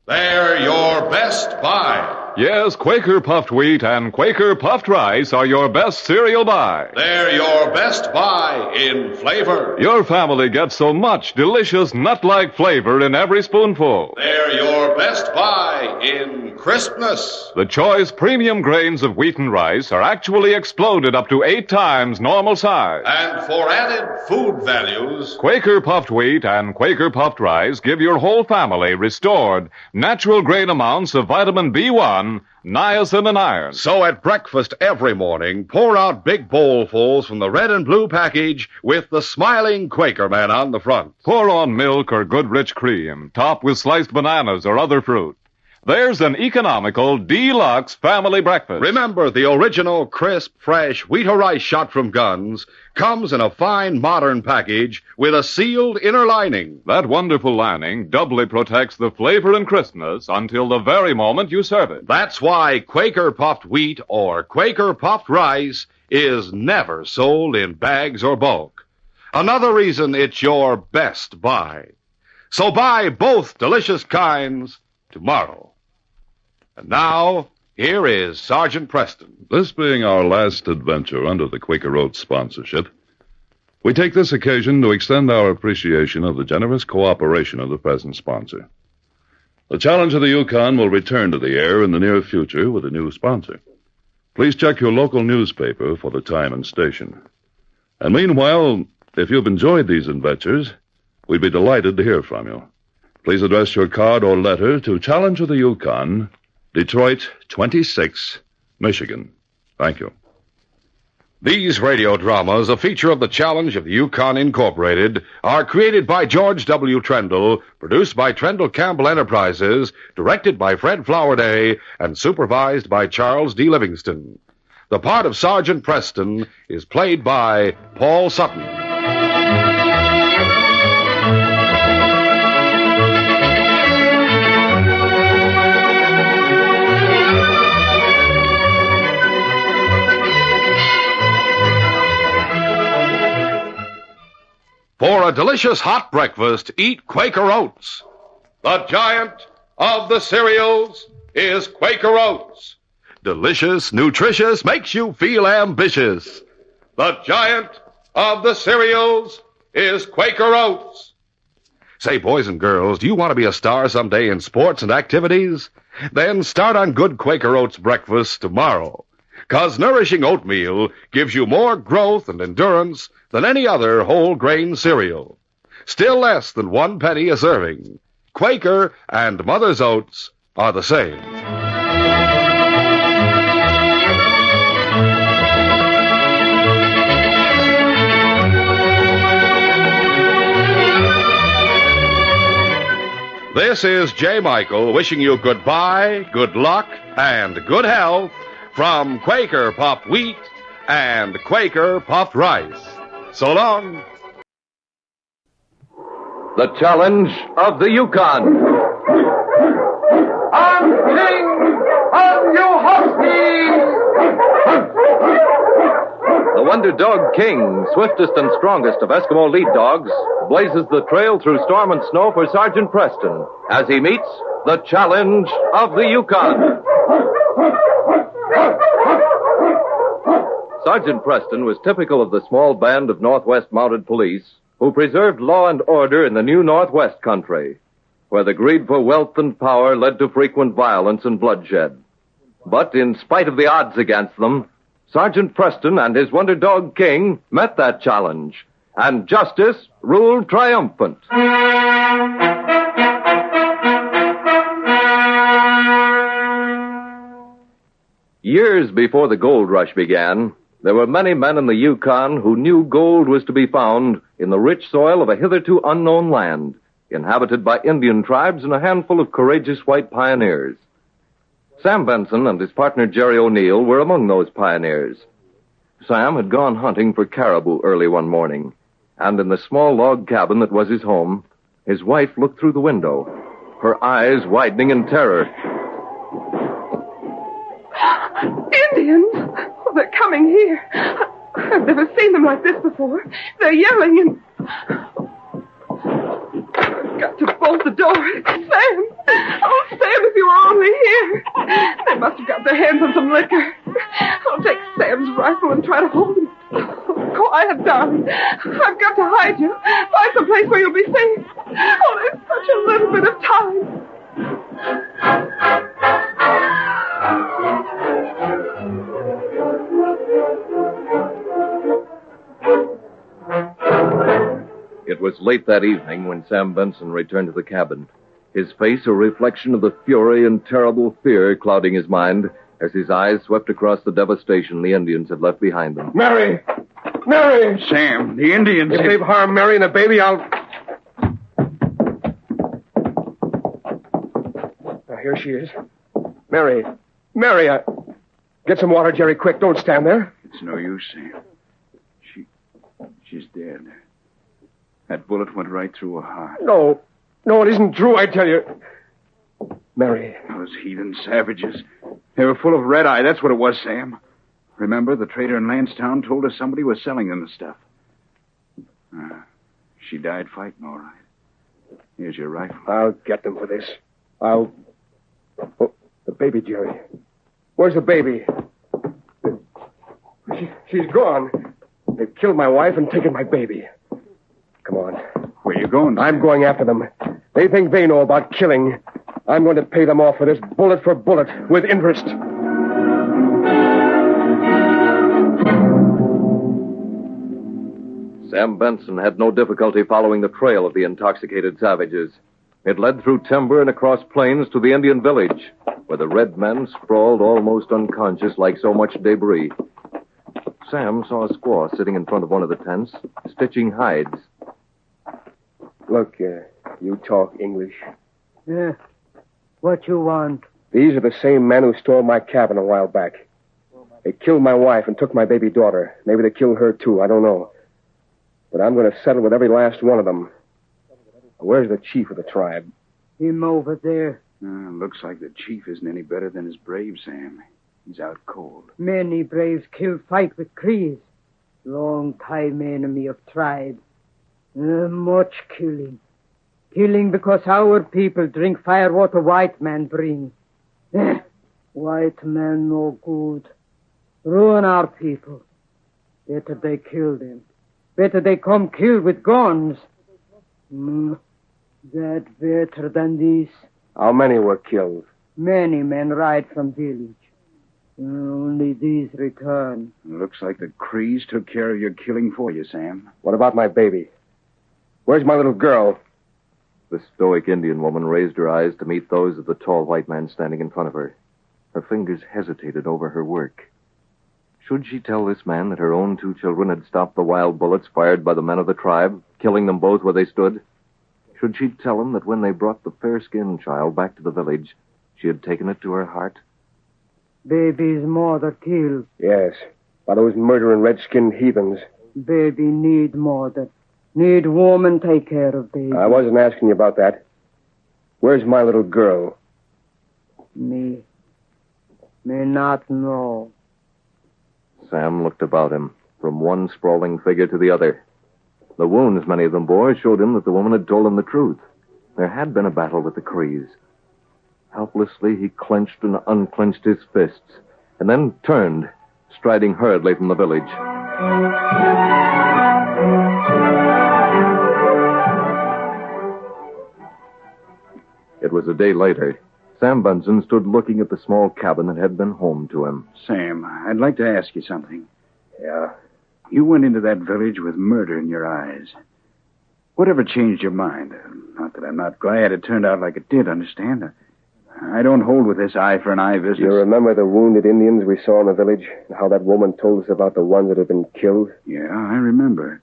M: They're your best buy.
E: Yes, Quaker puffed wheat and Quaker puffed rice are your best cereal buy.
M: They're your best buy in flavor.
E: Your family gets so much delicious nut-like flavor in every spoonful.
M: They're your best buy in crispness.
E: The choice premium grains of wheat and rice are actually exploded up to 8 times normal size.
M: And for added food values,
E: Quaker puffed wheat and Quaker puffed rice give your whole family restored natural grain amounts of vitamin B1, niacin, and iron.
M: So at breakfast every morning, pour out big bowlfuls from the red and blue package with the smiling Quaker man on the front.
E: Pour on milk or good rich cream, top with sliced bananas or other fruit. There's an economical deluxe family breakfast.
M: Remember, the original crisp, fresh wheat or rice shot from guns comes in a fine modern package with a sealed inner lining.
E: That wonderful lining doubly protects the flavor and crispness until the very moment you serve it.
M: That's why Quaker puffed wheat or Quaker puffed rice is never sold in bags or bulk. Another reason it's your best buy. So buy both delicious kinds tomorrow. And now, here is Sergeant Preston.
R: This being our last adventure under the Quaker Oats sponsorship, we take this occasion to extend our appreciation of the generous cooperation of the present sponsor. The Challenge of the Yukon will return to the air in the near future with a new sponsor. Please check your local newspaper for the time and station. And meanwhile, if you've enjoyed these adventures, we'd be delighted to hear from you. Please address your card or letter to Challenge of the Yukon, Detroit 26, Michigan. Thank you.
M: These radio dramas, a feature of the Challenge of the Yukon Incorporated, are created by George W. Trendle, produced by Trendle Campbell Enterprises, directed by Fred Flowerday, and supervised by Charles D. Livingston. The part of Sergeant Preston is played by Paul Sutton. For a delicious hot breakfast, eat Quaker Oats. The giant of the cereals is Quaker Oats. Delicious, nutritious, makes you feel ambitious. The giant of the cereals is Quaker Oats. Say, boys and girls, do you want to be a star someday in sports and activities? Then start on good Quaker Oats breakfast tomorrow. 'Cause nourishing oatmeal gives you more growth and endurance than any other whole grain cereal. Still less than 1 penny a serving. Quaker and Mother's Oats are the same. This is J. Michael wishing you goodbye, good luck, and good health from Quaker Puffed Wheat and Quaker Puffed Rice. So long.
W: The Challenge of the Yukon.
H: I'm King of
W: The Wonder Dog King, swiftest and strongest of Eskimo lead dogs, blazes the trail through storm and snow for Sgt Preston as he meets the Challenge of the Yukon. Sgt Preston was typical of the small band of Northwest Mounted Police who preserved law and order in the new Northwest country, where the greed for wealth and power led to frequent violence and bloodshed. But in spite of the odds against them, Sgt Preston and his Wonder Dog King met that challenge, and justice ruled triumphant. Years before the gold rush began, there were many men in the Yukon who knew gold was to be found in the rich soil of a hitherto unknown land, inhabited by Indian tribes and a handful of courageous white pioneers. Sam Benson and his partner Jerry O'Neill were among those pioneers. Sam had gone hunting for caribou early one morning, and in the small log cabin that was his home, his wife looked through the window, her eyes widening in terror.
Q: Indians! Oh, they're coming here. I've never seen them like this before. They're yelling and... I've got to bolt the door. Sam! Oh, Sam, if you were only here. They must have got their hands on some liquor. I'll take Sam's rifle and try to hold him. Oh, quiet, darling. I've got to hide you. Find some place where you'll be safe. Oh, there's such a little bit of time.
W: It was late that evening when Sam Benson returned to the cabin, his face a reflection of the fury and terrible fear clouding his mind as his eyes swept across the devastation the Indians had left behind them.
N: Mary! Mary!
T: Sam, the Indians...
N: If they've harmed Mary and the baby, I'll... Now, here she is. Mary! Mary, get some water, Jerry, quick. Don't stand there.
T: It's no use, Sam. She's dead. That bullet went right through her heart.
N: No, it isn't true, I tell you. Mary.
T: Those heathen savages. They were full of red-eye. That's what it was, Sam. Remember, the trader in Lansdowne told us somebody was selling them the stuff. She died fighting, all right. Here's your rifle.
N: I'll get them for this. Oh, the baby, Jerry. Where's the baby? She's gone. They've killed my wife and taken my baby. Come on.
T: Where you going, Sam?
N: I'm going after them. They think they know about killing. I'm going to pay them off for this bullet for bullet, with interest.
W: Sam Benson had no difficulty following the trail of the intoxicated savages. It led through timber and across plains to the Indian village, where the red men sprawled almost unconscious like so much debris. Sam saw a squaw sitting in front of one of the tents, stitching hides.
N: Look, you talk English.
U: Yeah. What you want?
N: These are the same men who stole my cabin a while back. They killed my wife and took my baby daughter. Maybe they killed her, too. I don't know. But I'm going to settle with every last one of them. Where's the chief of the tribe?
U: Him over there.
T: Looks like the chief isn't any better than his brave, Sam. He's out cold.
U: Many braves kill fight with Crees. Long time enemy of tribe. Much killing. Killing because our people drink fire water white man bring. White man no good. Ruin our people. Better they kill them. Better they come kill with guns. That better than this.
N: How many were killed?
U: Many men ride from village. Only these return.
T: Looks like the Crees took care of your killing for you, Sam.
N: What about my baby? Where's my little girl?
W: The stoic Indian woman raised her eyes to meet those of the tall white man standing in front of her. Her fingers hesitated over her work. Should she tell this man that her own 2 children had stopped the wild bullets fired by the men of the tribe, killing them both where they stood? Should she tell him that when they brought the fair-skinned child back to the village, she had taken it to her heart?
U: Baby's mother killed.
N: Yes, by those murdering red-skinned heathens.
U: Baby need mother. Need woman take care of baby.
N: I wasn't asking you about that. Where's my little girl?
U: Me not know.
W: Sam looked about him, from one sprawling figure to the other. The wounds many of them bore showed him that the woman had told him the truth. There had been a battle with the Crees. Helplessly, he clenched and unclenched his fists, and then turned, striding hurriedly from the village. It was a day later. Sam Bunsen stood looking at the small cabin that had been home to him.
T: Sam, I'd like to ask you something.
N: Yeah?
T: You went into that village with murder in your eyes. Whatever changed your mind? Not that I'm not glad it turned out like it did, understand? I don't hold with this eye for an eye business.
N: You remember the wounded Indians we saw in the village? And how that woman told us about the ones that had been killed?
T: Yeah, I remember.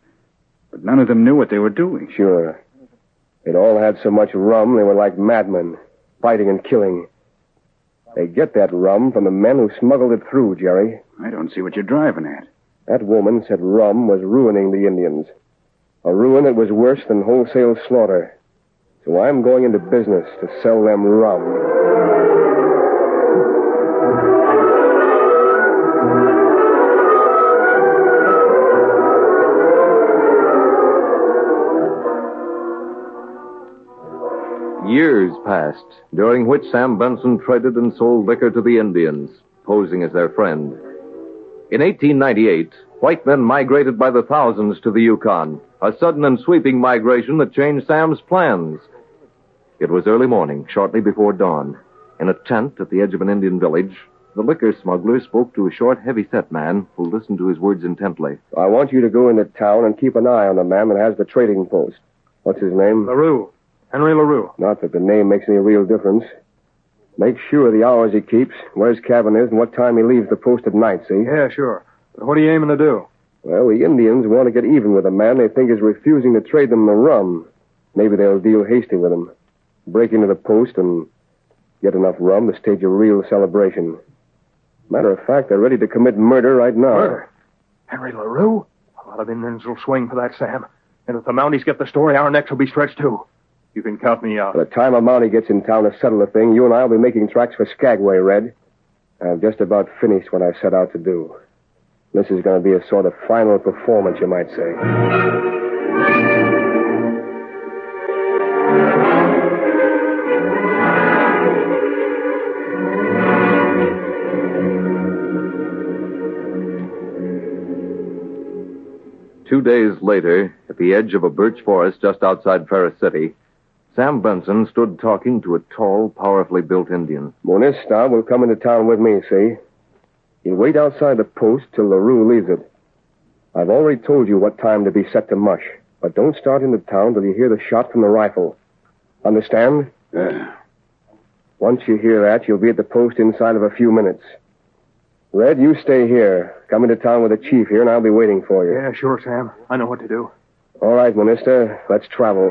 T: But none of them knew what they were doing.
N: Sure. They'd all had so much rum, they were like madmen, fighting and killing. They get that rum from the men who smuggled it through, Jerry.
T: I don't see what you're driving at.
N: That woman said rum was ruining the Indians. A ruin that was worse than wholesale slaughter. So I'm going into business to sell them rum.
W: Years passed, during which Sam Benson traded and sold liquor to the Indians, posing as their friend. In 1898, white men migrated by the thousands to the Yukon, a sudden and sweeping migration that changed Sam's plans. It was early morning, shortly before dawn. In a tent at the edge of an Indian village, the liquor smuggler spoke to a short, heavy-set man who listened to his words intently.
N: I want you to go into town and keep an eye on the man that has the trading post. What's his name?
G: LaRue. Henry LaRue.
N: Not that the name makes any real difference. Make sure of the hours he keeps, where his cabin is, and what time he leaves the post at night, see?
G: Yeah, sure. But what are you aiming to do?
N: Well, the Indians want to get even with a man they think is refusing to trade them the rum. Maybe they'll deal hasty with him. Break into the post and get enough rum to stage a real celebration. Matter of fact, they're ready to commit murder right now.
G: Murder? Henry LaRue? A lot of Indians will swing for that, Sam. And if the Mounties get the story, our necks will be stretched, too. You can count me out.
N: By the time a Mountie gets in town to settle the thing, you and I will be making tracks for Skagway, Red. I've just about finished what I set out to do. This is going to be a sort of final performance, you might say.
W: Two days later, at the edge of a birch forest just outside Ferris City, Sam Benson stood talking to a tall, powerfully built Indian.
N: Monista will come into town with me, see? He'll wait outside the post till LaRue leaves it. I've already told you what time to be set to mush, but don't start into town till you hear the shot from the rifle. Understand?
T: Yeah.
N: Once you hear that, you'll be at the post inside of a few minutes. Red, you stay here. Come into town with the chief here, and I'll be waiting for you.
G: Yeah, sure, Sam. I know what to do.
N: All right, Monista, let's travel.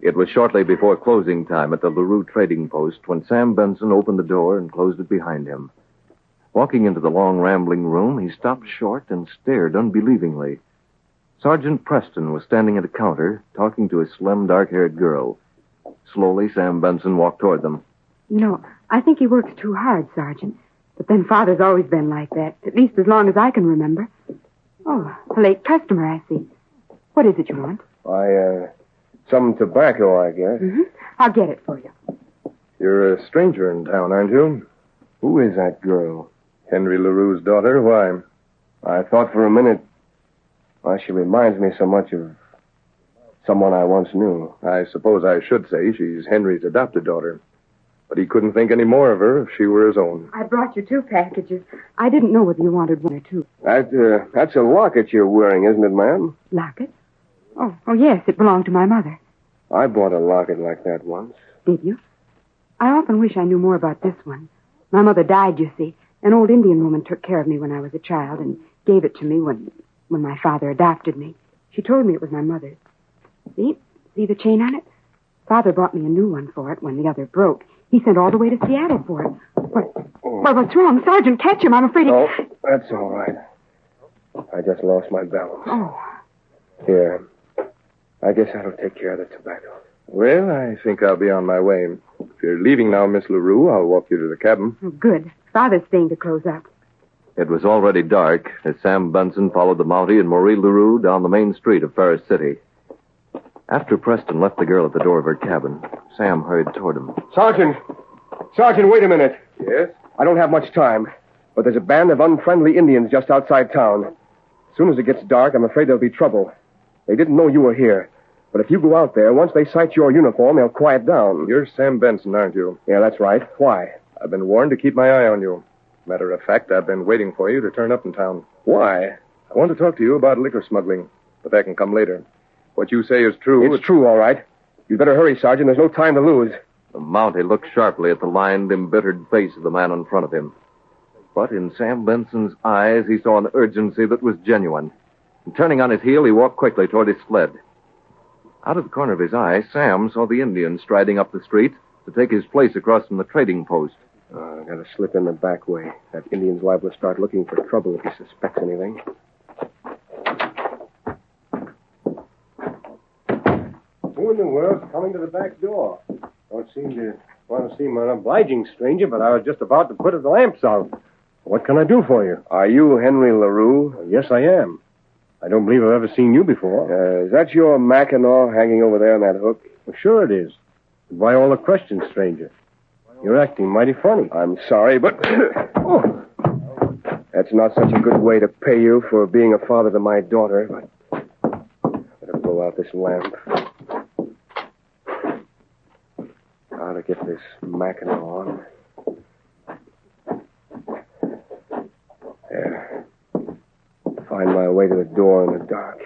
W: It was shortly before closing time at the LaRue trading post when Sam Benson opened the door and closed it behind him. Walking into the long, rambling room, he stopped short and stared unbelievingly. Sgt Preston was standing at a counter, talking to a slim, dark-haired girl. Slowly, Sam Benson walked toward them.
A: You know, I think he works too hard, Sergeant. But then Father's always been like that, at least as long as I can remember. Oh, a late customer, I see. What is it you want?
N: Some tobacco, I guess.
A: Mm-hmm. I'll get it for you.
F: You're a stranger in town, aren't you?
N: Who is that girl?
F: Henry LaRue's daughter. Why?
N: I thought for a minute, why, she reminds me so much of someone I once knew.
F: I suppose I should say she's Henry's adopted daughter. But he couldn't think any more of her if she were his own.
A: I brought you 2 packages. I didn't know whether you wanted 1 or 2.
N: That's a locket you're wearing, isn't it, ma'am?
A: Locket? Oh, yes, it belonged to my mother.
N: I bought a locket like that once.
A: Did you? I often wish I knew more about this one. My mother died, you see. An old Indian woman took care of me when I was a child and gave it to me when my father adopted me. She told me it was my mother's. See the chain on it? Father bought me a new one for it when the other broke. He sent all the way to Seattle for it. What's wrong? Sergeant, catch him. I'm afraid he...
N: Oh, that's all right. I just lost my balance.
A: Oh.
N: Here. I guess that'll take care of the tobacco.
B: Well, I think I'll be on my way. If you're leaving now, Miss LaRue, I'll walk you to the cabin.
A: Oh, good. Father's staying to close up.
W: It was already dark as Sam Benson followed the Mountie and Marie LaRue down the main street of Ferris City. After Preston left the girl at the door of her cabin, Sam hurried toward him.
N: Sergeant, wait a minute.
B: Yes?
N: I don't have much time, but there's a band of unfriendly Indians just outside town. As soon as it gets dark, I'm afraid there'll be trouble. They didn't know you were here. But if you go out there, once they sight your uniform, they'll quiet down.
B: You're Sam Benson, aren't you?
N: Yeah, that's right. Why?
B: I've been warned to keep my eye on you. Matter of fact, I've been waiting for you to turn up in town.
N: Why?
B: I want to talk to you about liquor smuggling, but that can come later. What you say is true.
N: It's true, all right. You'd better hurry, Sergeant. There's no time to lose.
W: The Mountie looked sharply at the lined, embittered face of the man in front of him. But in Sam Benson's eyes, he saw an urgency that was genuine. And turning on his heel, he walked quickly toward his sled. Out of the corner of his eye, Sam saw the Indian striding up the street to take his place across from the trading post.
N: I gotta slip in the back way. That Indian's liable to start looking for trouble if he suspects anything.
K: Who in the world's coming to the back door? Don't seem to want to seem an obliging stranger, but I was just about to put the lamps out. What can I do for you?
N: Are you Henry LaRue?
K: Yes, I am. I don't believe I've ever seen you before.
N: Is that your Mackinaw hanging over there on that hook?
K: Well, sure it is. Why all the questions, stranger? You're acting mighty funny.
N: I'm sorry, but... Oh. That's not such a good way to pay you for being a father to my daughter, but... Better blow out this lamp. How to get this Mackinaw on. There. Find my way to the door in the dark.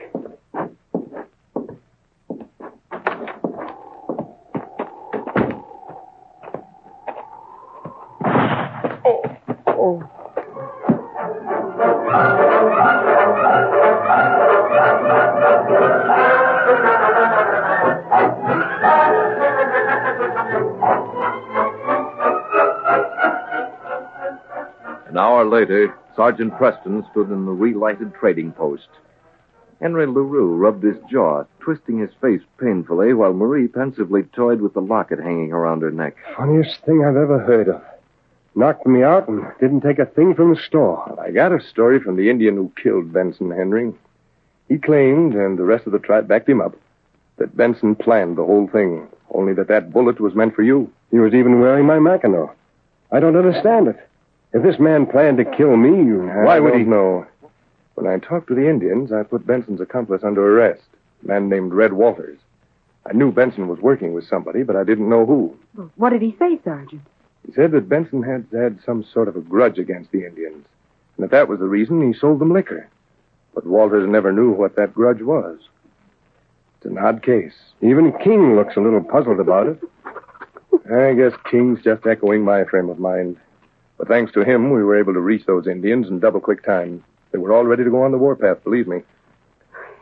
N: Oh.
W: An hour later, Sergeant Preston stood in the relighted trading post. Henry LaRue rubbed his jaw, twisting his face painfully, while Marie pensively toyed with the locket hanging around her neck.
K: Funniest thing I've ever heard of. Knocked me out and didn't take a thing from the store.
B: I got a story from the Indian who killed Benson, Henry. He claimed, and the rest of the tribe backed him up, that Benson planned the whole thing, only that bullet was meant for you.
K: He was even wearing my Mackinaw. I don't understand it. If this man planned to kill me, why would he?
B: I don't know. When I talked to the Indians, I put Benson's accomplice under arrest, a man named Red Walters. I knew Benson was working with somebody, but I didn't know who.
A: Well, what did he say, Sergeant?
B: He said that Benson had some sort of a grudge against the Indians, and that was the reason he sold them liquor. But Walters never knew what that grudge was. It's an odd case.
K: Even King looks a little puzzled about it.
B: I guess King's just echoing my frame of mind. But thanks to him, we were able to reach those Indians in double-quick time. They were all ready to go on the warpath, believe me.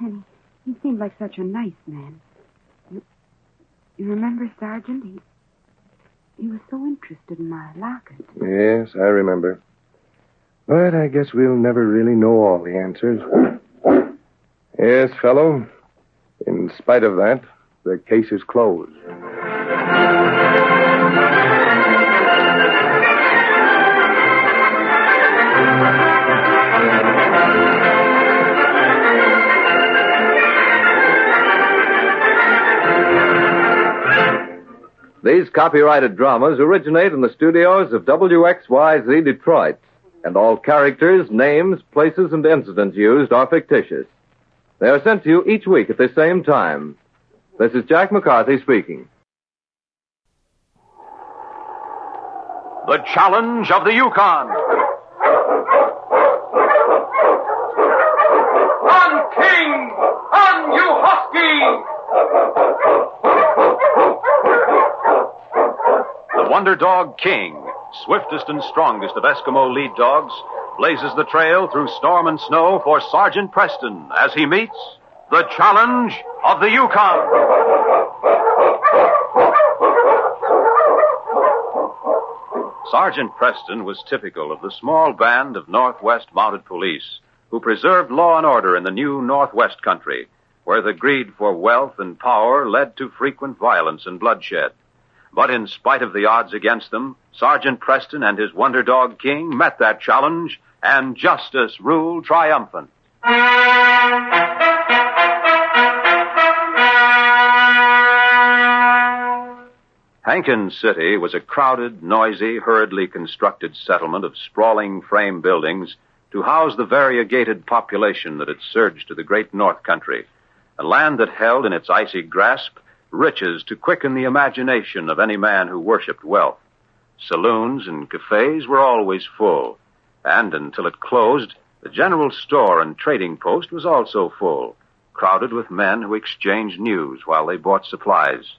A: And he seemed like such a nice man. You remember, Sergeant? He was so interested in my locket.
B: Yes, I remember. But I guess we'll never really know all the answers. Yes, fellow. In spite of that, the case is closed.
W: These copyrighted dramas originate in the studios of WXYZ Detroit, and all characters, names, places, and incidents used are fictitious. They are sent to you each week at the same time. This is Jack McCarthy speaking.
D: The Challenge of the Yukon. On King! On you Husky! Wonder Dog King, swiftest and strongest of Eskimo lead dogs, blazes the trail through storm and snow for Sgt Preston as he meets the challenge of the Yukon. Sgt Preston was typical of the small band of Northwest Mounted Police who preserved law and order in the new Northwest country, where the greed for wealth and power led to frequent violence and bloodshed. But in spite of the odds against them, Sgt Preston and his Wonder Dog King met that challenge, and justice ruled triumphant. Hankins City was a crowded, noisy, hurriedly constructed settlement of sprawling frame buildings to house the variegated population that had surged to the great North Country, a land that held in its icy grasp riches to quicken the imagination of any man who worshipped wealth. Saloons and cafes were always full, and until it closed, the general store and trading post was also full, crowded with men who exchanged news while they bought supplies.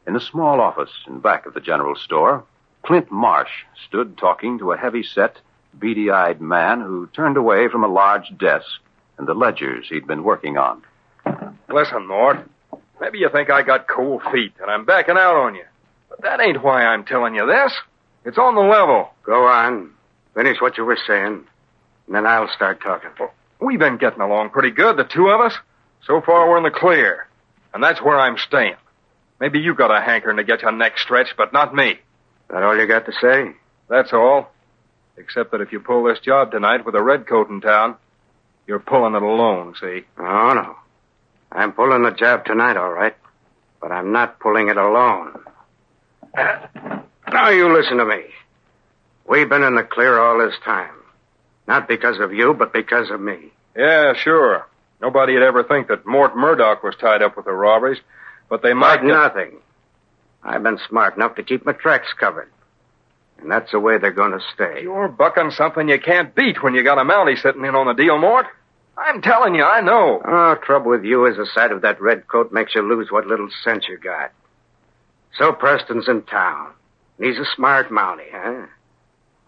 D: In the small office in back of the general store, Clint Marsh stood talking to a heavy-set, beady-eyed man who turned away from a large desk and the ledgers he'd been working on.
C: Listen, Mort, maybe you think I got cold feet and I'm backing out on you. But that ain't why I'm telling you this. It's on the level.
F: Go on. Finish what you were saying, and then I'll start talking.
C: Well, we've been getting along pretty good, the two of us. So far, we're in the clear. And that's where I'm staying. Maybe you got a hankering to get your neck stretched, but not me.
F: That all you got to say?
C: That's all. Except that if you pull this job tonight with a redcoat in town, you're pulling it alone, see?
F: Oh, no. I'm pulling the job tonight, all right. But I'm not pulling it alone. Now you listen to me. We've been in the clear all this time. Not because of you, but because of me.
C: Yeah, sure. Nobody'd ever think that Mort Murdoch was tied up with the robberies, but they might...
F: Nothing. I've been smart enough to keep my tracks covered. And that's the way they're going to stay.
C: You're bucking something you can't beat when you got a Mountie sitting in on the deal, Mort. I'm telling you, I know.
F: Oh, trouble with you is the sight of that red coat makes you lose what little sense you got. So Preston's in town. And he's a smart Mountie, huh?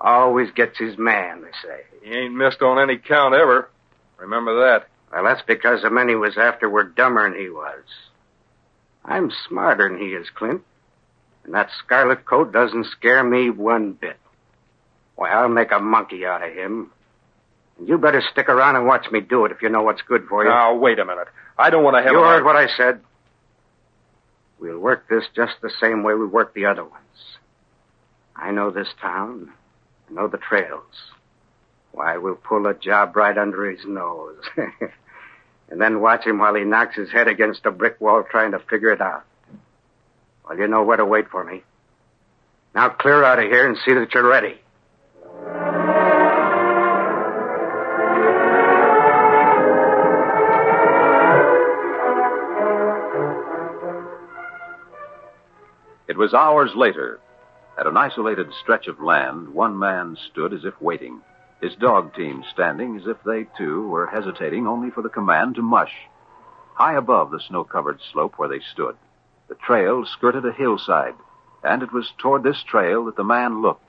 F: Always gets his man, they say.
C: He ain't missed on any count ever. Remember that.
F: Well, that's because the men he was after were dumber than he was. I'm smarter than he is, Clint. And that scarlet coat doesn't scare me one bit. Why, I'll make a monkey out of him. And you better stick around and watch me do it if you know what's good for you.
C: Now, wait a minute. I don't want to have...
F: You heard what I said. We'll work this just the same way we worked the other ones. I know this town. I know the trails. Why, we'll pull a job right under his nose. And then watch him while he knocks his head against a brick wall trying to figure it out. Well, you know where to wait for me. Now clear out of here and see that you're ready.
D: It was hours later. At an isolated stretch of land, one man stood as if waiting, his dog team standing as if they, too, were hesitating only for the command to mush. High above the snow-covered slope where they stood, the trail skirted a hillside, and it was toward this trail that the man looked.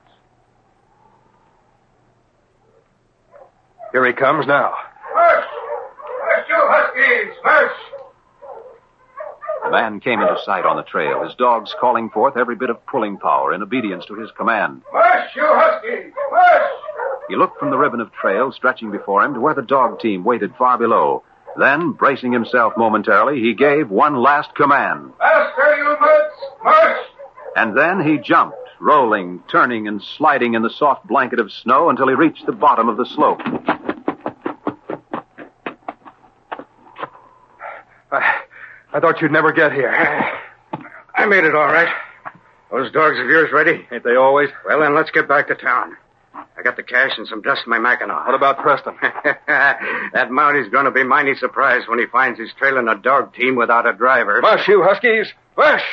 C: Here he comes now.
H: March! March, you huskies! March!
D: The man came into sight on the trail, his dogs calling forth every bit of pulling power in obedience to his command.
H: March, you huskies! March!
D: He looked from the ribbon of trail stretching before him to where the dog team waited far below. Then, bracing himself momentarily, he gave one last command.
H: Faster, you mutts! March!
D: And then he jumped, rolling, turning, and sliding in the soft blanket of snow until he reached the bottom of the slope.
C: I thought you'd never get here.
F: I made it all right. Those dogs of yours ready?
C: Ain't they always?
F: Well, then let's get back to town. I got the cash and some dust in my Mackinaw.
C: What about Preston?
F: That Mountie's going to be mighty surprised when he finds he's trailing a dog team without a driver.
C: Mush, you huskies! Mush!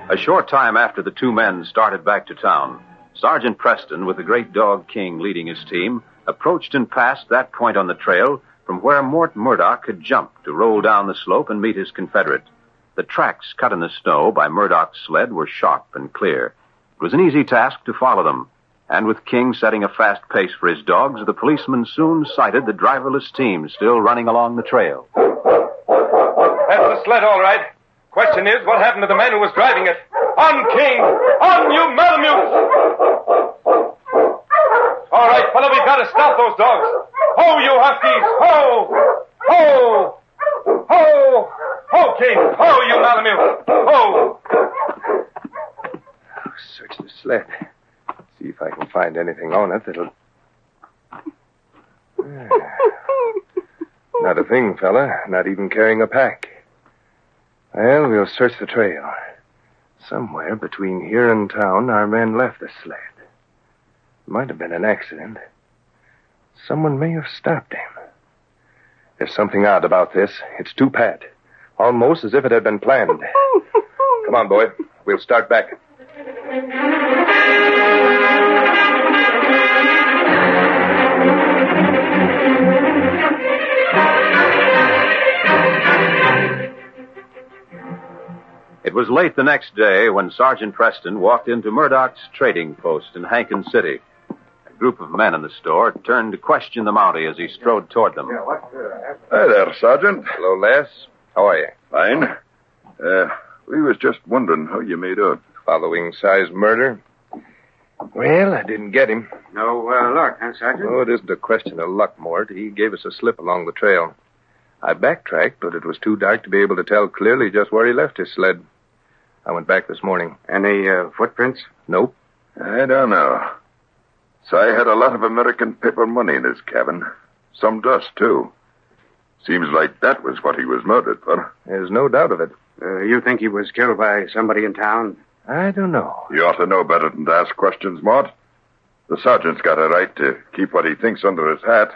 D: A A short time after the two men started back to town, Sgt Preston, with the great dog King leading his team, approached and passed that point on the trail from where Mort Murdoch had jumped to roll down the slope and meet his confederate. The tracks cut in the snow by Murdoch's sled were sharp and clear. It was an easy task to follow them, and with King setting a fast pace for his dogs, the policeman soon sighted the driverless team still running along the trail.
C: That's the sled, all right. Question is, what happened to the man who was driving it? On, King! On, you Malamute! All right, fella, we've got to stop those dogs. Ho, you huskies! Ho! Ho! Ho! Ho, King! Ho, you Malamute! Ho!
B: Search the sled. See if I can find anything on it that'll... Not a thing, fella. Not even carrying a pack. Well, we'll search the trail. Somewhere between here and town, our men left the sled. Might have been an accident. Someone may have stopped him. There's something odd about this. It's too pat. Almost as if it had been planned. Come on, boy. We'll start back.
D: It was late the next day when Sgt Preston walked into Murdoch's trading post in Hankin City. A group of men in the store turned to question the Mountie as he strode toward them.
O: Hi there, Sergeant.
B: Hello, Les. How are you?
O: Fine. We was just wondering how you made out.
B: Following size murder? Well, I didn't get him.
N: No luck, huh, Sergeant?
B: Oh, it isn't a question of luck, Mort. He gave us a slip along the trail. I backtracked, but it was too dark to be able to tell clearly just where he left his sled. I went back this morning.
N: Any footprints?
B: Nope.
O: I don't know. Si had a lot of American paper money in his cabin. Some dust, too. Seems like that was what he was murdered for.
B: There's no doubt of it.
N: You think he was killed by somebody in town?
B: I don't know.
O: You ought to know better than to ask questions, Mort. The sergeant's got a right to keep what he thinks under his hat.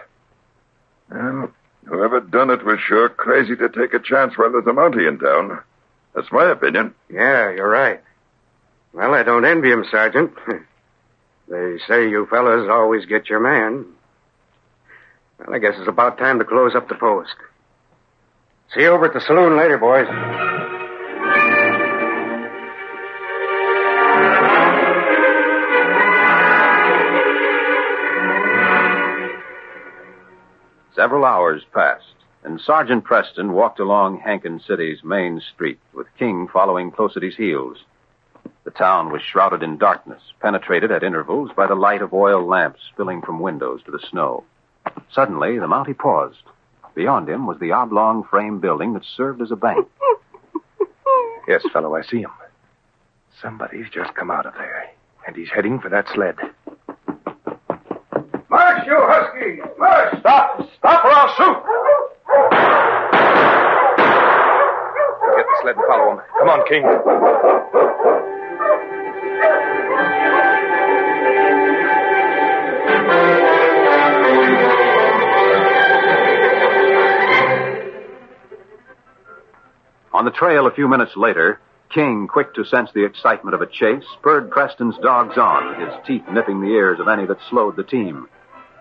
O: Well, whoever done it was sure crazy to take a chance while there's a Mountie in town. That's my opinion.
N: Yeah, you're right. Well, I don't envy him, Sergeant. They say you fellas always get your man. Well, I guess it's about time to close up the post. See you over at the saloon later, boys.
D: Several hours passed, and Sgt Preston walked along Hankin City's main street, with King following close at his heels. The town was shrouded in darkness, penetrated at intervals by the light of oil lamps spilling from windows to the snow. Suddenly, the Mountie paused. Beyond him was the oblong frame building that served as a bank.
B: Yes, fellow, I see him. Somebody's just come out of there, and he's heading for that sled.
H: March, you huskies! March!
C: Stop! Stop or I'll shoot!
B: Get the sled and follow him. Come on, King.
D: On the trail a few minutes later, King, quick to sense the excitement of a chase, spurred Preston's dogs on, his teeth nipping the ears of any that slowed the team.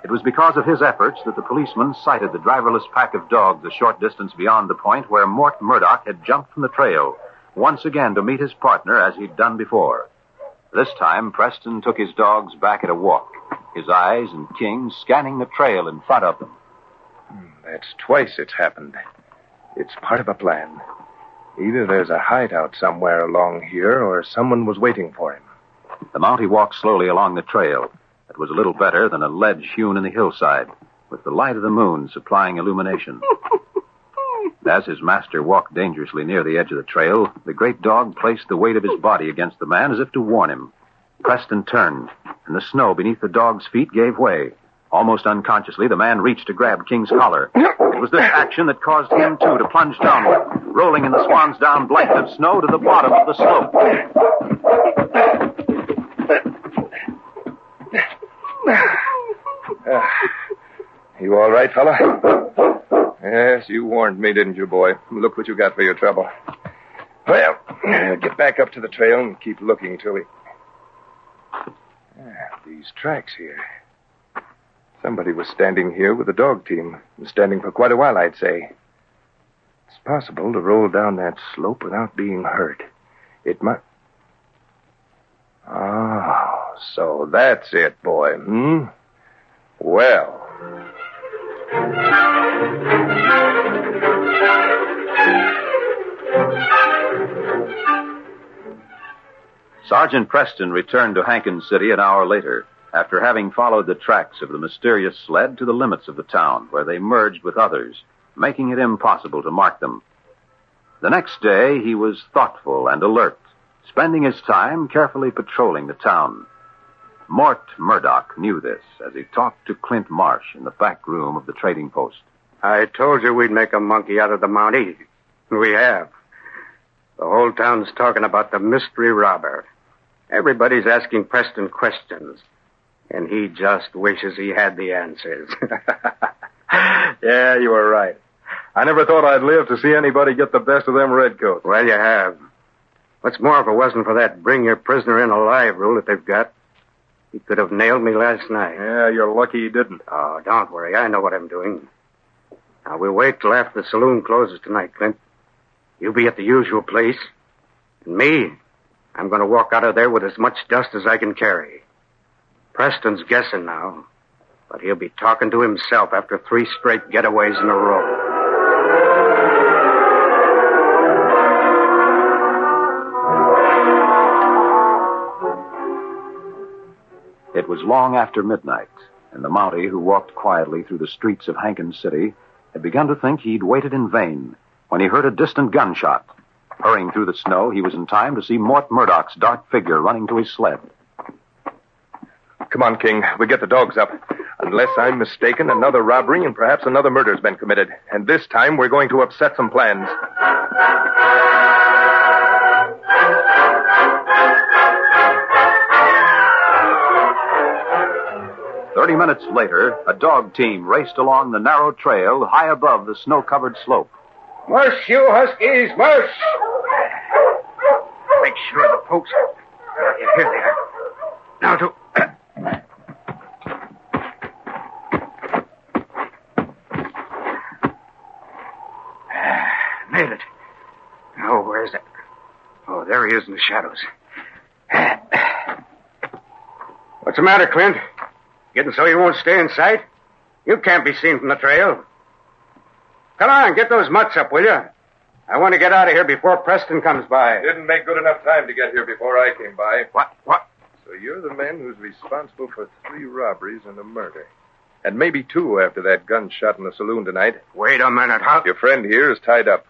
D: It was because of his efforts that the policeman sighted the driverless pack of dogs a short distance beyond the point where Mort Murdoch had jumped from the trail, once again to meet his partner as he'd done before. This time, Preston took his dogs back at a walk, his eyes and King scanning the trail in front of them.
B: That's twice it's happened. It's part of a plan. Either there's a hideout somewhere along here, or someone was waiting for him.
D: The Mountie walked slowly along the trail. It was a little better than a ledge hewn in the hillside, with the light of the moon supplying illumination. As his master walked dangerously near the edge of the trail, the great dog placed the weight of his body against the man as if to warn him. Preston turned, and the snow beneath the dog's feet gave way. Almost unconsciously, the man reached to grab King's collar. It was this action that caused him, too, to plunge downward, rolling in the swan's down blanket of snow to the bottom of the slope.
B: You all right, fella? Yes, you warned me, didn't you, boy? Look what you got for your trouble. Well, I'll get back up to the trail and keep looking till we... These tracks here. Somebody was standing here with a dog team. Standing for quite a while, I'd say. It's possible to roll down that slope without being hurt. It might... Oh, so that's it, boy, Well...
D: Sergeant Preston returned to Hankins City an hour later, after having followed the tracks of the mysterious sled to the limits of the town, where they merged with others, making it impossible to mark them. The next day, he was thoughtful and alert, spending his time carefully patrolling the town. Mort Murdoch knew this as he talked to Clint Marsh in the back room of the trading post.
I: I told you we'd make a monkey out of the Mountie. We have. The whole town's talking about the mystery robber. Everybody's asking Preston questions, and he just wishes he had the answers.
C: Yeah, you were right. I never thought I'd live to see anybody get the best of them redcoats.
I: Well, you have. What's more, if it wasn't for that bring your prisoner in alive rule that they've got, he could have nailed me last night.
C: Yeah, you're lucky he didn't.
I: Oh, don't worry. I know what I'm doing. Now, we'll wait till after the saloon closes tonight, Clint. You be at the usual place. And me, I'm going to walk out of there with as much dust as I can carry. Preston's guessing now, but he'll be talking to himself after 3 straight getaways in a row.
D: It was long after midnight, and the Mountie, who walked quietly through the streets of Hankins City, had begun to think he'd waited in vain when he heard a distant gunshot. Hurrying through the snow, he was in time to see Mort Murdoch's dark figure running to his sled.
B: Come on, King. We get the dogs up. Unless I'm mistaken, another robbery and perhaps another murder's been committed. And this time we're going to upset some plans.
D: "30 minutes later, a dog team raced along the narrow trail high above the snow-covered slope.
I: Mush, you huskies, mush! Make sure the folks... Here they are. Now to... Made it. Oh, where's that? Oh, there he is in the shadows. What's the matter, Clint? Getting so you won't stay in sight? You can't be seen from the trail. Come on, get those mutts up, will you? I want to get out of here before Preston comes by.
B: Didn't make good enough time to get here before I came by.
I: What?
B: So you're the man who's responsible for 3 robberies and a murder. And maybe 2 after that gunshot in the saloon tonight.
I: Wait a minute, huh?
B: Your friend here is tied up.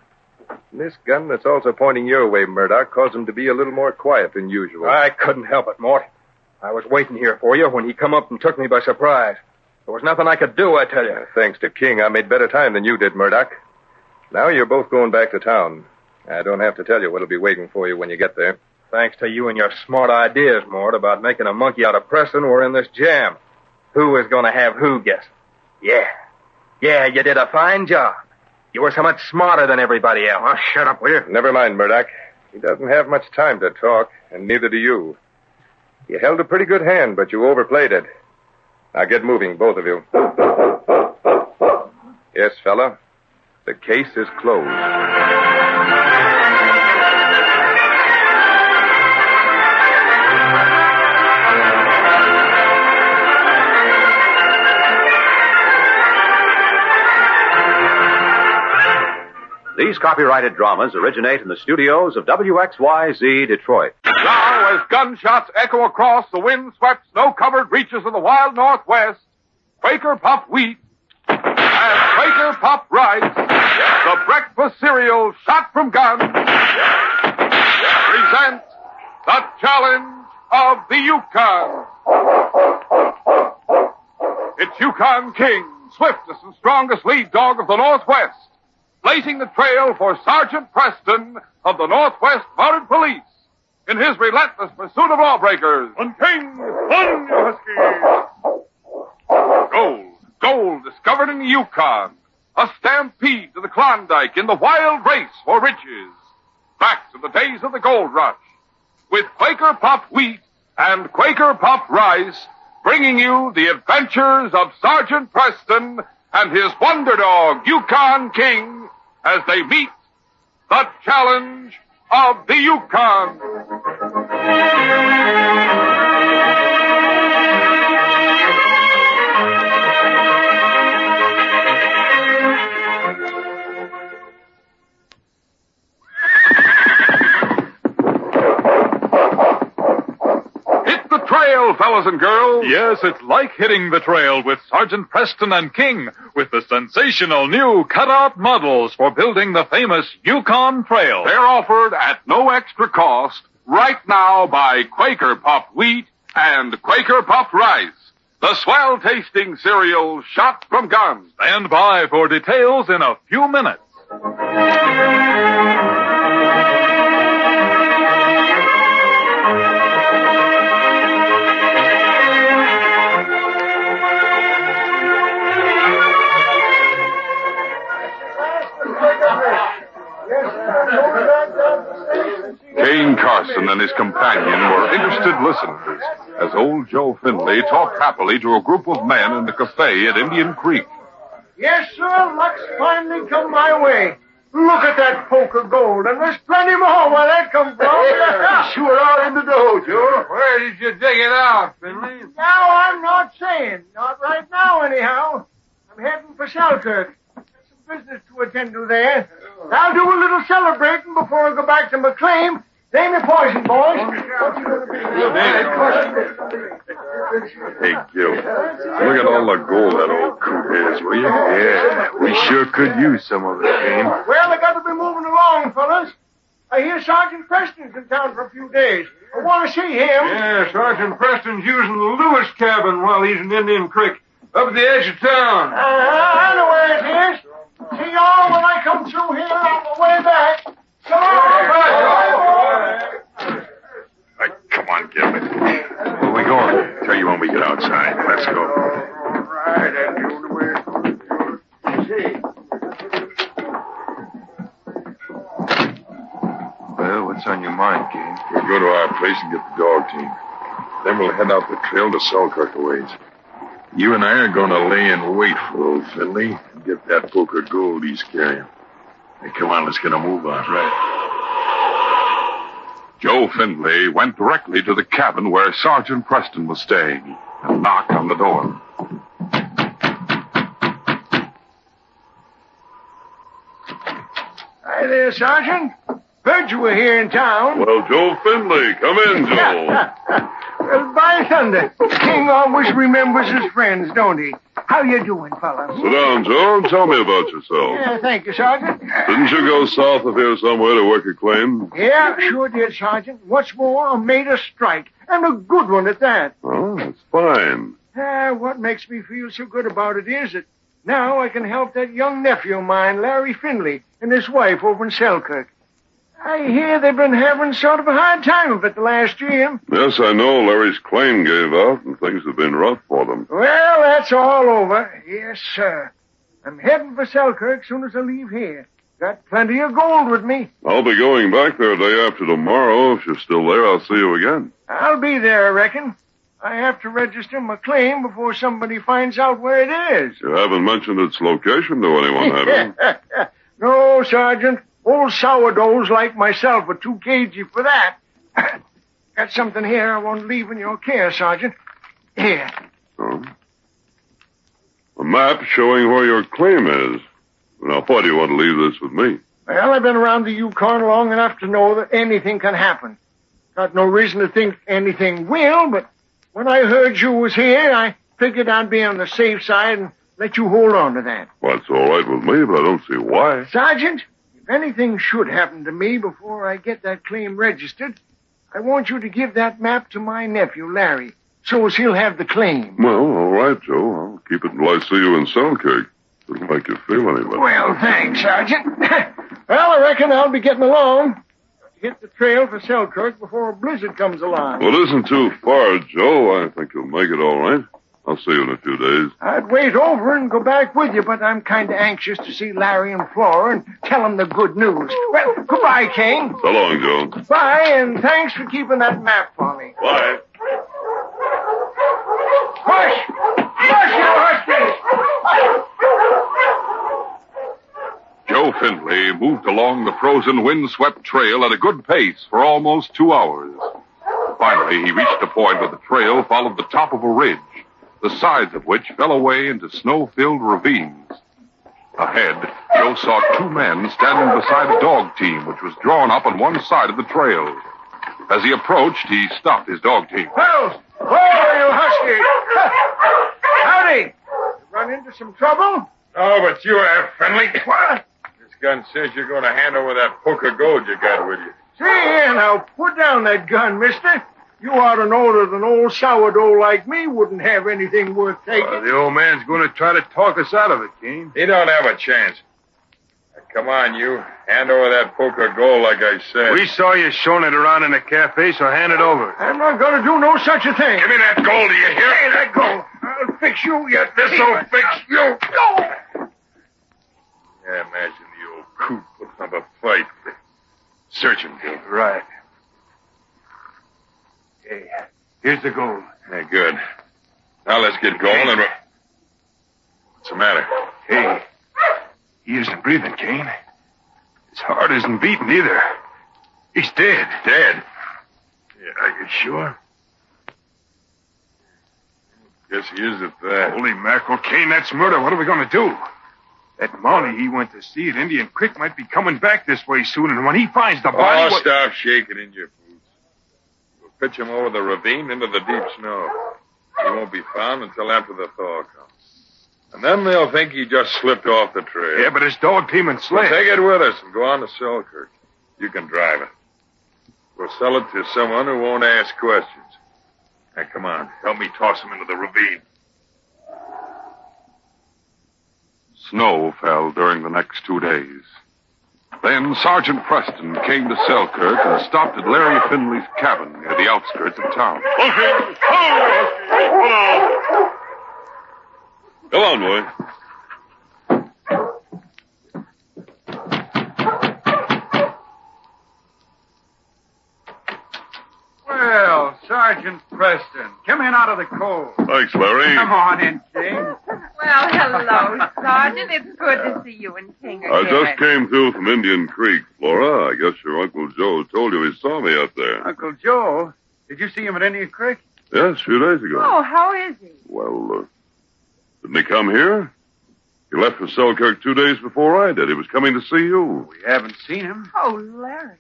B: And this gun that's also pointing your way, Murdoch, caused him to be a little more quiet than usual.
C: I couldn't help it, Mort. I was waiting here for you when he come up and took me by surprise. There was nothing I could do, I tell you.
B: Thanks to King, I made better time than you did, Murdoch. Now you're both going back to town. I don't have to tell you what'll be waiting for you when you get there.
C: Thanks to you and your smart ideas, Mort, about making a monkey out of Preston, we're in this jam. Who is going to have who guessing? Yeah, you did a fine job. You were so much smarter than everybody else.
I: Oh, shut up, will you?
B: Never mind, Murdoch. He doesn't have much time to talk, and neither do you. You held a pretty good hand, but you overplayed it. Now get moving, both of you. Yes, fella. The case is closed.
D: These copyrighted dramas originate in the studios of WXYZ Detroit.
P: Now, as gunshots echo across the wind-swept, snow-covered reaches of the wild Northwest, Quaker Puffed Wheat and Quaker Puffed Rice, the breakfast cereal shot from guns, present the challenge of the Yukon. It's Yukon King, swiftest and strongest lead dog of the Northwest, blazing the trail for Sgt Preston of the Northwest Mounted Police in his relentless pursuit of lawbreakers. On King, on you huskies! Gold discovered in the Yukon. A stampede to the Klondike in the wild race for riches. back to the days of the gold rush with Quaker Puffed Wheat and Quaker Puffed Rice, bringing you the adventures of Sgt Preston and his wonder dog, Yukon King, as they meet the challenge of the Yukon. Trail, fellas and girls.
J: Yes, it's like hitting the trail with Sgt Preston and King with the sensational new cut-out models for building the famous Yukon Trail.
P: They're offered at no extra cost right now by Quaker Puffed Wheat and Quaker Puffed Rice, the swell-tasting cereal shot from guns.
J: Stand by for details in a few minutes.
P: Kane Carson and his companion were interested listeners as old Joe Findlay talked happily to a group of men in the cafe at Indian Creek.
H: Yes, sir, luck's finally come my way. Look at that poker gold, and there's plenty more where that come from.
K: Sure are in the dough, Joe.
H: Where did you dig it out, Finley? Now, I'm not saying. Not right now, anyhow. I'm heading for Selkirk. Got some business to attend to there. I'll do a little celebrating before I go back to McLean. Name me poison, boys. What you gonna be?
O: Hey, Gil, look at all the gold that old coot has, will you?
B: Yeah, we sure could use some of it, Kane.
H: Well, I got to be moving along, fellas. I hear Sgt Preston's in town for a few days. I want to see him.
K: Yeah, Sergeant Preston's using the Lewis cabin while he's in Indian Creek, up at the edge of town.
H: I know where it is. See y'all when I come through here on the way back. Come on.
O: Hey, come on, Gil. Where we going? Tell you when we get outside. Let's go.
H: All right, that's the only way it's going to see.
B: Well, what's on your mind, Kane?
O: We'll go to our place and get the dog team. Then we'll head out the trail to Selkirk a ways. You and I are going to lay in wait for old Finley and get that poker gold he's carrying. Hey, come on, let's get a move on.
P: Right. Joe Findlay went directly to the cabin where Sgt Preston was staying and knocked on the door.
H: Hi there, Sergeant. Heard you were here in town.
O: Well, Joe Findlay, come in, Joe.
H: Well, by thunder, King always remembers his friends, don't he? How you doing, fella?
O: Sit down, Joe, and tell me about yourself.
H: Yeah, thank you, Sergeant.
O: Didn't you go south of here somewhere to work a claim?
H: Yeah, sure did, Sergeant. What's more, I made a strike, and a good one at that.
O: Oh, that's fine.
H: What makes me feel so good about it is that now I can help that young nephew of mine, Larry Findlay, and his wife over in Selkirk. I hear they've been having sort of a hard time of it the last year.
O: Yes, I know. Larry's claim gave out, and things have been rough for them.
H: Well, that's all over. Yes, sir. I'm heading for Selkirk soon as I leave here. Got plenty of gold with me.
O: I'll be going back there day after tomorrow. If you're still there, I'll see you again.
H: I'll be there, I reckon. I have to register my claim before somebody finds out where it is.
O: You haven't mentioned its location to anyone, have you?
H: No, Sergeant. Old sourdoughs like myself are too cagey for that. Got something here I won't leave in your care, Sergeant. Here.
O: Oh? A map showing where your claim is. Now, why do you want to leave this with me?
H: Well, I've been around the Yukon long enough to know that anything can happen. Got no reason to think anything will, but when I heard you was here, I figured I'd be on the safe side and let you hold on to that.
O: Well, that's all right with me, but I don't see why.
H: Sergeant, if anything should happen to me before I get that claim registered, I want you to give that map to my nephew, Larry, so as he'll have the claim.
O: Well, all right, Joe. I'll keep it until I see you in Selkirk. Doesn't make you feel any better.
H: Well, thanks, Sergeant. Well, I reckon I'll be getting along. Hit the trail for Selkirk before a blizzard comes along.
O: Well, it isn't too far, Joe. I think you'll make it all right. I'll see you in a few days.
H: I'd wait over and go back with you, but I'm kind of anxious to see Larry and Flora and tell them the good news. Well, goodbye, King.
O: So long, Joe.
H: Bye, and thanks for keeping that map for me.
O: Bye.
H: Hush! Hush, you huskies!
J: Joe Findlay moved along the frozen, wind-swept trail at a good pace for almost 2 hours. Finally, he reached a point where the trail followed the top of a ridge, the sides of which fell away into snow-filled ravines. Ahead, Joe saw 2 men standing beside a dog team which was drawn up on one side of the trail. As he approached, he stopped his dog team.
H: Well, whoa, you huskies! Howdy! Run into some trouble?
C: Oh, but you have, Finley.
H: What?
C: This gun says you're going to hand over that book of gold you got with you.
H: See here, now, put down that gun, mister. You ought to know that an old sourdough like me wouldn't have anything worth taking.
C: The old man's going to try to talk us out of it, King. He don't have a chance. Now, come on, you. Hand over that book of gold like I said.
B: We saw you showing it around in the cafe, so hand it over.
H: I'm not going to do no such a thing.
C: Give me that gold, do you hear?
H: Hey, let go. I'll fix you, you...
C: This'll fix you.
H: Go!
C: Yeah, imagine the old coot putting up a fight. Search him, Bill.
B: Right. Hey, here's the gold.
C: Yeah, good. Now let's get going and... What's the matter?
B: Hey, he isn't breathing, Kane. His heart isn't beating either. He's dead.
C: Dead?
B: Yeah, are you sure?
C: Guess he is at that.
B: Holy mackerel, Kane, that's murder. What are we going to do? That Molly he went to see at Indian Creek might be coming back this way soon, and when he finds the body...
C: Oh, stop shaking in your boots. We'll pitch him over the ravine into the deep snow. He won't be found until after the thaw comes. And then they'll think he just slipped off the trail.
B: Yeah, but his dog team and sled...
C: We'll take it with us and go on to Selkirk. You can drive it. We'll sell it to someone who won't ask questions. Now, come on. Help me toss him into the ravine.
J: Snow fell during the next 2 days. Then Sergeant Preston came to Selkirk and stopped at Larry Finley's cabin near the outskirts of town.
O: Okay. Come on, boy.
T: Well, Sergeant Preston, come in out of the cold.
O: Thanks, Larry.
T: Come on in, King.
L: Well, hello, Sergeant. It's good to see you and King again.
O: I just came through from Indian Creek, Flora. I guess your Uncle Joe told you he saw me up there.
T: Uncle Joe? Did you see him at Indian Creek?
O: Yes, a few days ago.
L: Oh, how is he?
O: Well, didn't he come here? He left for Selkirk 2 days before I did. He was coming to see you.
T: We haven't seen him.
L: Oh, Larry.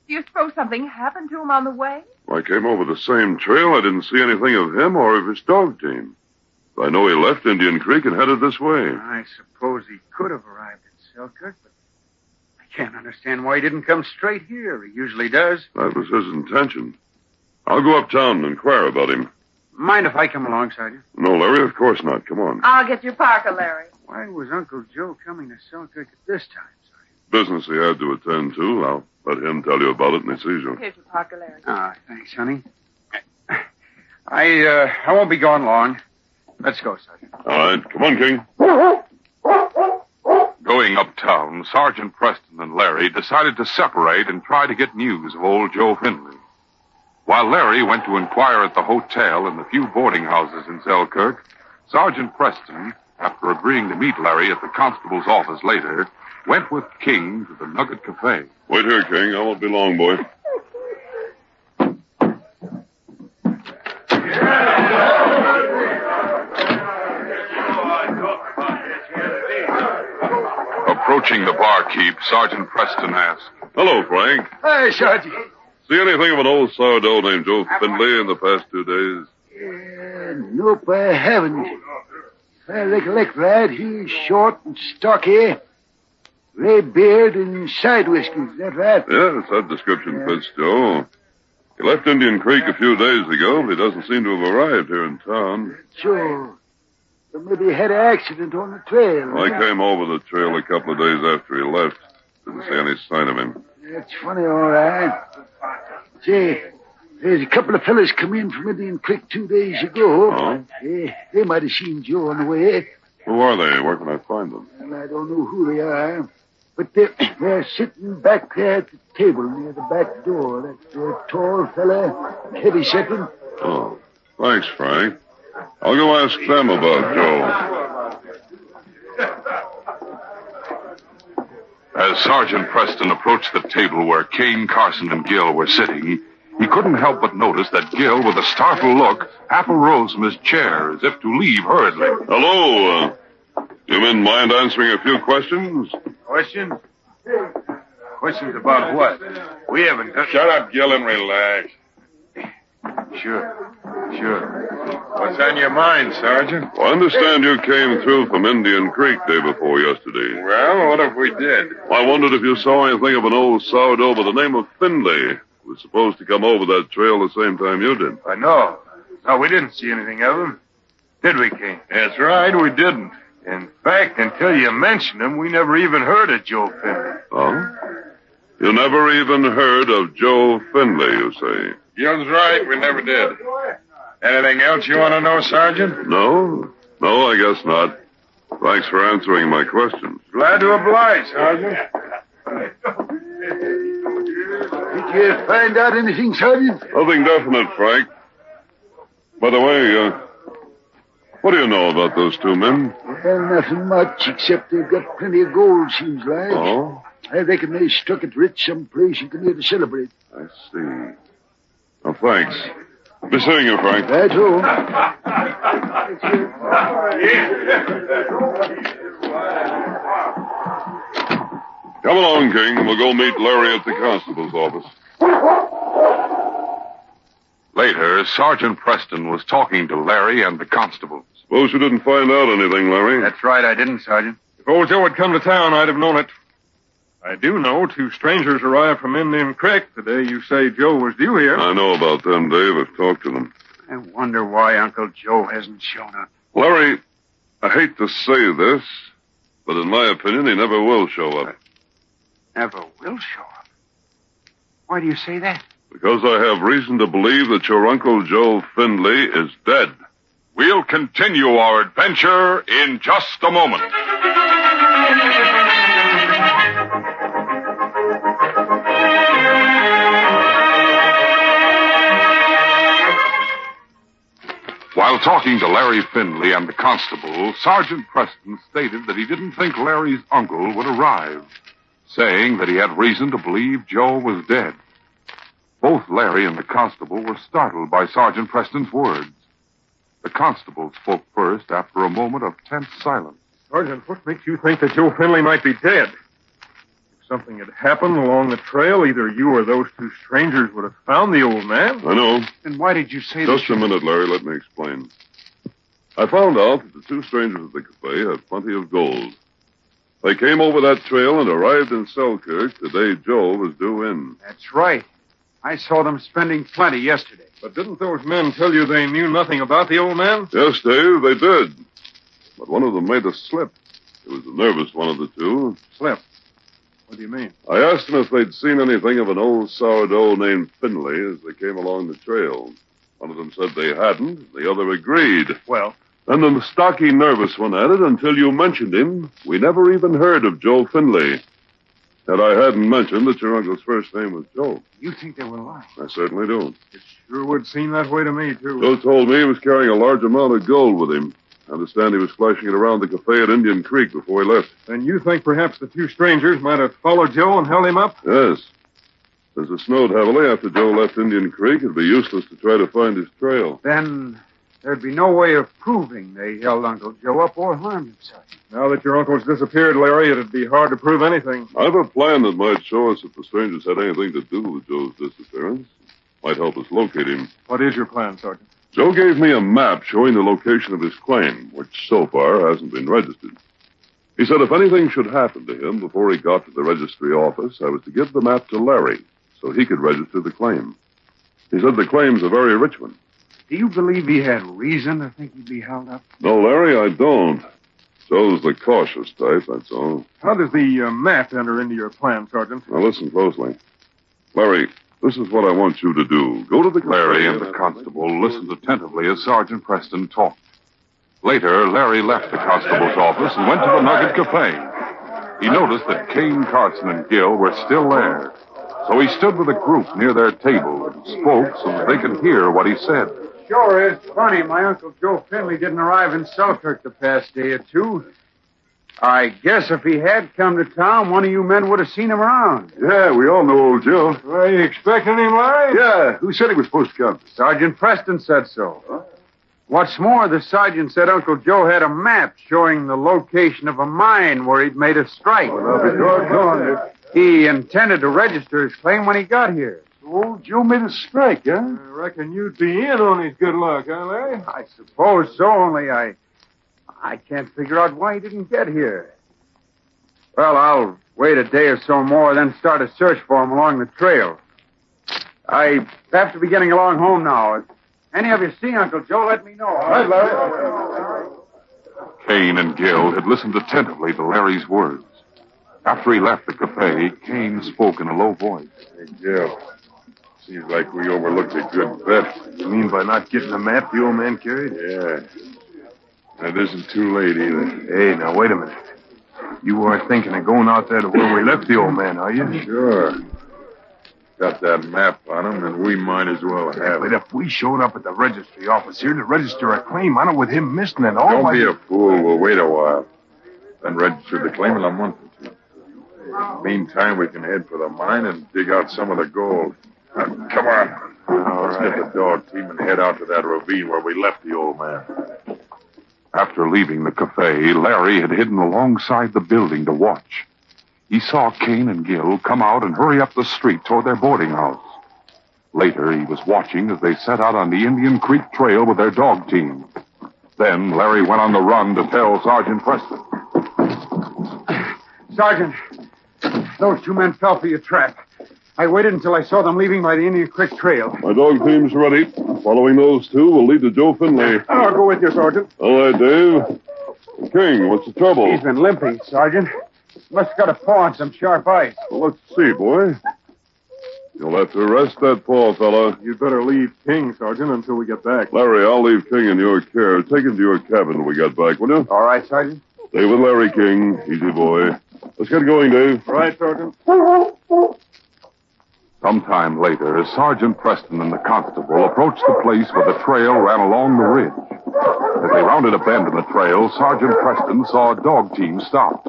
L: Do you suppose something happened to him on the way?
O: I came over the same trail. I didn't see anything of him or of his dog team. I know he left Indian Creek and headed this way.
T: I suppose he could have arrived at Selkirk, but I can't understand why he didn't come straight here. He usually does.
O: That was his intention. I'll go uptown and inquire about him.
T: Mind if I come along, Sergeant?
O: No, Larry, of course not. Come on.
L: I'll get your parka, Larry.
T: Why was Uncle Joe coming to Selkirk at this time?
O: Business he had to attend to. I'll let him tell you about it when he sees you.
L: Here's your parka, Larry.
T: Ah, thanks, honey. I won't be gone long. Let's go, Sergeant.
O: All right. Come on, King.
J: Going uptown, Sergeant Preston and Larry decided to separate and try to get news of old Joe Findlay. While Larry went to inquire at the hotel and the few boarding houses in Selkirk, Sergeant Preston, after agreeing to meet Larry at the constable's office later, went with King to the Nugget Cafe.
O: Wait here, King. I won't be long, boy.
J: Approaching the barkeep, Sergeant Preston asked,
O: Hello, Frank.
H: Hi, Sergeant.
O: See anything of an old sourdough named Joe Findlay in the past 2 days?
H: Nope, I haven't. If I recollect right, he's short and stocky, gray beard and side whiskers. Is that right?
O: Yes, that description fits, Joe. He left Indian Creek a few days ago, but he doesn't seem to have arrived here in town.
H: Sure. But maybe he had an accident on the trail.
O: I came over the trail a couple of days after he left. Didn't see any sign of him.
H: That's funny, all right. Say,
E: There's a couple of fellas come in from Indian Creek 2 days ago.
R: Oh?
E: They might have seen Joe on the way.
R: Who are they? Where can I find them?
E: Well, I don't know who they are. But they're sitting back there at the table near the back door. That tall fella, heavy setting.
R: Oh, thanks, Frank. I'll go ask them about Joe.
J: As Sergeant Preston approached the table where Kane, Carson, and Gill were sitting, he couldn't help but notice that Gill, with a startled look, half arose from his chair as if to leave hurriedly.
R: Hello. You men mind answering a few questions?
S: Questions? Questions about what? We haven't got...
R: Shut up, Gill, and relax.
S: Sure. What's on your mind, Sergeant?
R: I understand you came through from Indian Creek day before yesterday.
S: Well, what if we did?
R: I wondered if you saw anything of an old sourdough by the name of Findlay, who was supposed to come over that trail the same time you did.
S: No, we didn't see anything of him. Did we, King?
R: That's right, we didn't.
S: In fact, until you mentioned him, we never even heard of Joe Findlay.
R: Oh? You never even heard of Joe Findlay, you say?
S: Gill's right, we never did. Anything else you want to know, Sergeant?
R: No, I guess not. Thanks for answering my questions.
S: Glad to oblige, Sergeant.
E: Did you find out anything, Sergeant?
R: Nothing definite, Frank. By the way, what do you know about those two men?
E: Well, nothing much, except they've got plenty of gold, seems like.
R: Oh?
E: I reckon they struck it rich someplace you can hear to celebrate.
R: I see. Oh, thanks. Be seeing you, Frank.
E: That's all.
R: Come along, King. We'll go meet Larry at the constable's office.
J: Later, Sergeant Preston was talking to Larry and the constable.
R: Suppose you didn't find out anything, Larry?
S: That's right, I didn't, Sergeant.
C: If old Joe had come to town, I'd have known it. I do know 2 strangers arrived from Indian Creek the day you say Joe was due here.
R: I know about them, Dave. I've talked to them.
S: I wonder why Uncle Joe hasn't shown up.
R: Larry, I hate to say this, but in my opinion, he never will show up.
S: Never will show up? Why do you say that?
R: Because I have reason to believe that your Uncle Joe Findlay is dead.
J: We'll continue our adventure in just a moment. While talking to Larry Findlay and the constable, Sergeant Preston stated that he didn't think Larry's uncle would arrive, saying that he had reason to believe Joe was dead. Both Larry and the constable were startled by Sergeant Preston's words. The constable spoke first after a moment of tense silence.
C: Sergeant, what makes you think that Joe Findlay might be dead? If something had happened along the trail, either you or those 2 strangers would have found the old man.
R: I know.
S: Then why did you say
R: Just a minute, Larry. Let me explain. I found out that the 2 strangers at the cafe had plenty of gold. They came over that trail and arrived in Selkirk the day Joe was due in.
S: That's right. I saw them spending plenty yesterday.
C: But didn't those men tell you they knew nothing about the old man?
R: Yes, Dave, they did. But one of them made a slip. It was the nervous one of the 2.
C: Slip? What do you mean?
R: I asked them if they'd seen anything of an old sourdough named Findlay as they came along the trail. One of them said they hadn't. The other agreed.
C: Well?
R: And the stocky, nervous one added, until you mentioned him, we never even heard of Joe Findlay. And I hadn't mentioned that your uncle's first name was Joe.
S: You think they were lying?
R: I certainly do.
C: It sure would seem that way to me, too.
R: Joe told me he was carrying a large amount of gold with him. I understand he was flashing it around the cafe at Indian Creek before he left.
C: Then you think perhaps the 2 strangers might have followed Joe and held him up?
R: Yes. Since it snowed heavily after Joe left Indian Creek, it'd be useless to try to find his trail.
S: Then there'd be no way of proving they held Uncle Joe up or harmed him, Sergeant.
C: Now that your uncle's disappeared, Larry, it'd be hard to prove anything.
R: I've a plan that might show us if the strangers had anything to do with Joe's disappearance. Might help us locate him.
C: What is your plan, Sergeant?
R: Joe gave me a map showing the location of his claim, which so far hasn't been registered. He said if anything should happen to him before he got to the registry office, I was to give the map to Larry so he could register the claim. He said the claim's a very rich one.
S: Do you believe he had reason to think he'd be held up?
R: No, Larry, I don't. Joe's the cautious type, that's all.
C: How does the map enter into your plan, Sergeant?
R: Now, listen closely. Larry,
J: This is what I want you to do. Go to the Larry and the constable listened attentively as Sergeant Preston talked. Later, Larry left the constable's office and went to the Nugget Cafe. He noticed that Kane, Carson, and Gill were still there. So he stood with a group near their table and spoke so that they could hear what he said.
S: Sure is funny my Uncle Joe Finley didn't arrive in Selkirk the past day or two. I guess if he had come to town, one of you men would have seen him around.
O: Yeah, we all know old Joe.
H: Are you expecting him, Larry?
O: Yeah, who said he was supposed to come?
S: Sergeant Preston said so. Huh? What's more, the sergeant said Uncle Joe had a map showing the location of a mine where he'd made a strike. He intended to register his claim when he got here.
O: Old Joe made a strike, huh?
H: I reckon you'd be in on his good luck, huh, Larry?
S: I suppose so, only I can't figure out why he didn't get here. Well, I'll wait a day or so more, then start a search for him along the trail. I have to be getting along home now. If any of you see Uncle Joe, let me know. All right, Larry.
J: Kane and Gill had listened attentively to Larry's words. After he left the cafe, Kane spoke in a low voice.
O: Hey, Gill. Seems like we overlooked a good bet.
K: You mean by not getting the map the old man carried?
O: Yeah. That isn't too late either.
K: Hey, now, wait a minute. You weren't thinking of going out there to where we left the old man, are you?
O: Sure. Got that map on him, and we might as well have
K: But
O: it.
K: if we showed up at the registry office here to register a claim on it with him missing and all...
O: Don't be a fool. We'll wait a while. Then register the claim in a month or two. Meantime, we can head for the mine and dig out some of the gold. Come on. Let's get the dog team and head out to that ravine where we left the old man.
J: After leaving the cafe, Larry had hidden alongside the building to watch. He saw Kane and Gill come out and hurry up the street toward their boarding house. Later, he was watching as they set out on the Indian Creek Trail with their dog team. Then Larry went on the run to tell Sergeant Preston.
S: Sergeant, those two men fell for your trap. I waited until I saw them leaving by the Indian Creek Trail.
R: My dog team's ready. Following those two, we'll lead to Joe Finley.
S: I'll go with you, Sergeant.
R: All right, Dave. King, what's the trouble?
S: He's been limping, Sergeant. Must have got a paw on some sharp ice.
R: Well, let's see, boy. You'll have to arrest that paw, fella.
K: You'd better leave King, Sergeant, until we get back.
R: Larry, I'll leave King in your care. Take him to your cabin when we get back, will you?
S: All right, Sergeant.
R: Stay with Larry, King. Easy, boy. Let's get going, Dave.
K: Right, Sergeant.
J: Sometime later, Sergeant Preston and the constable approached the place where the trail ran along the ridge. As they rounded a bend in the trail, Sergeant Preston saw a dog team stopped.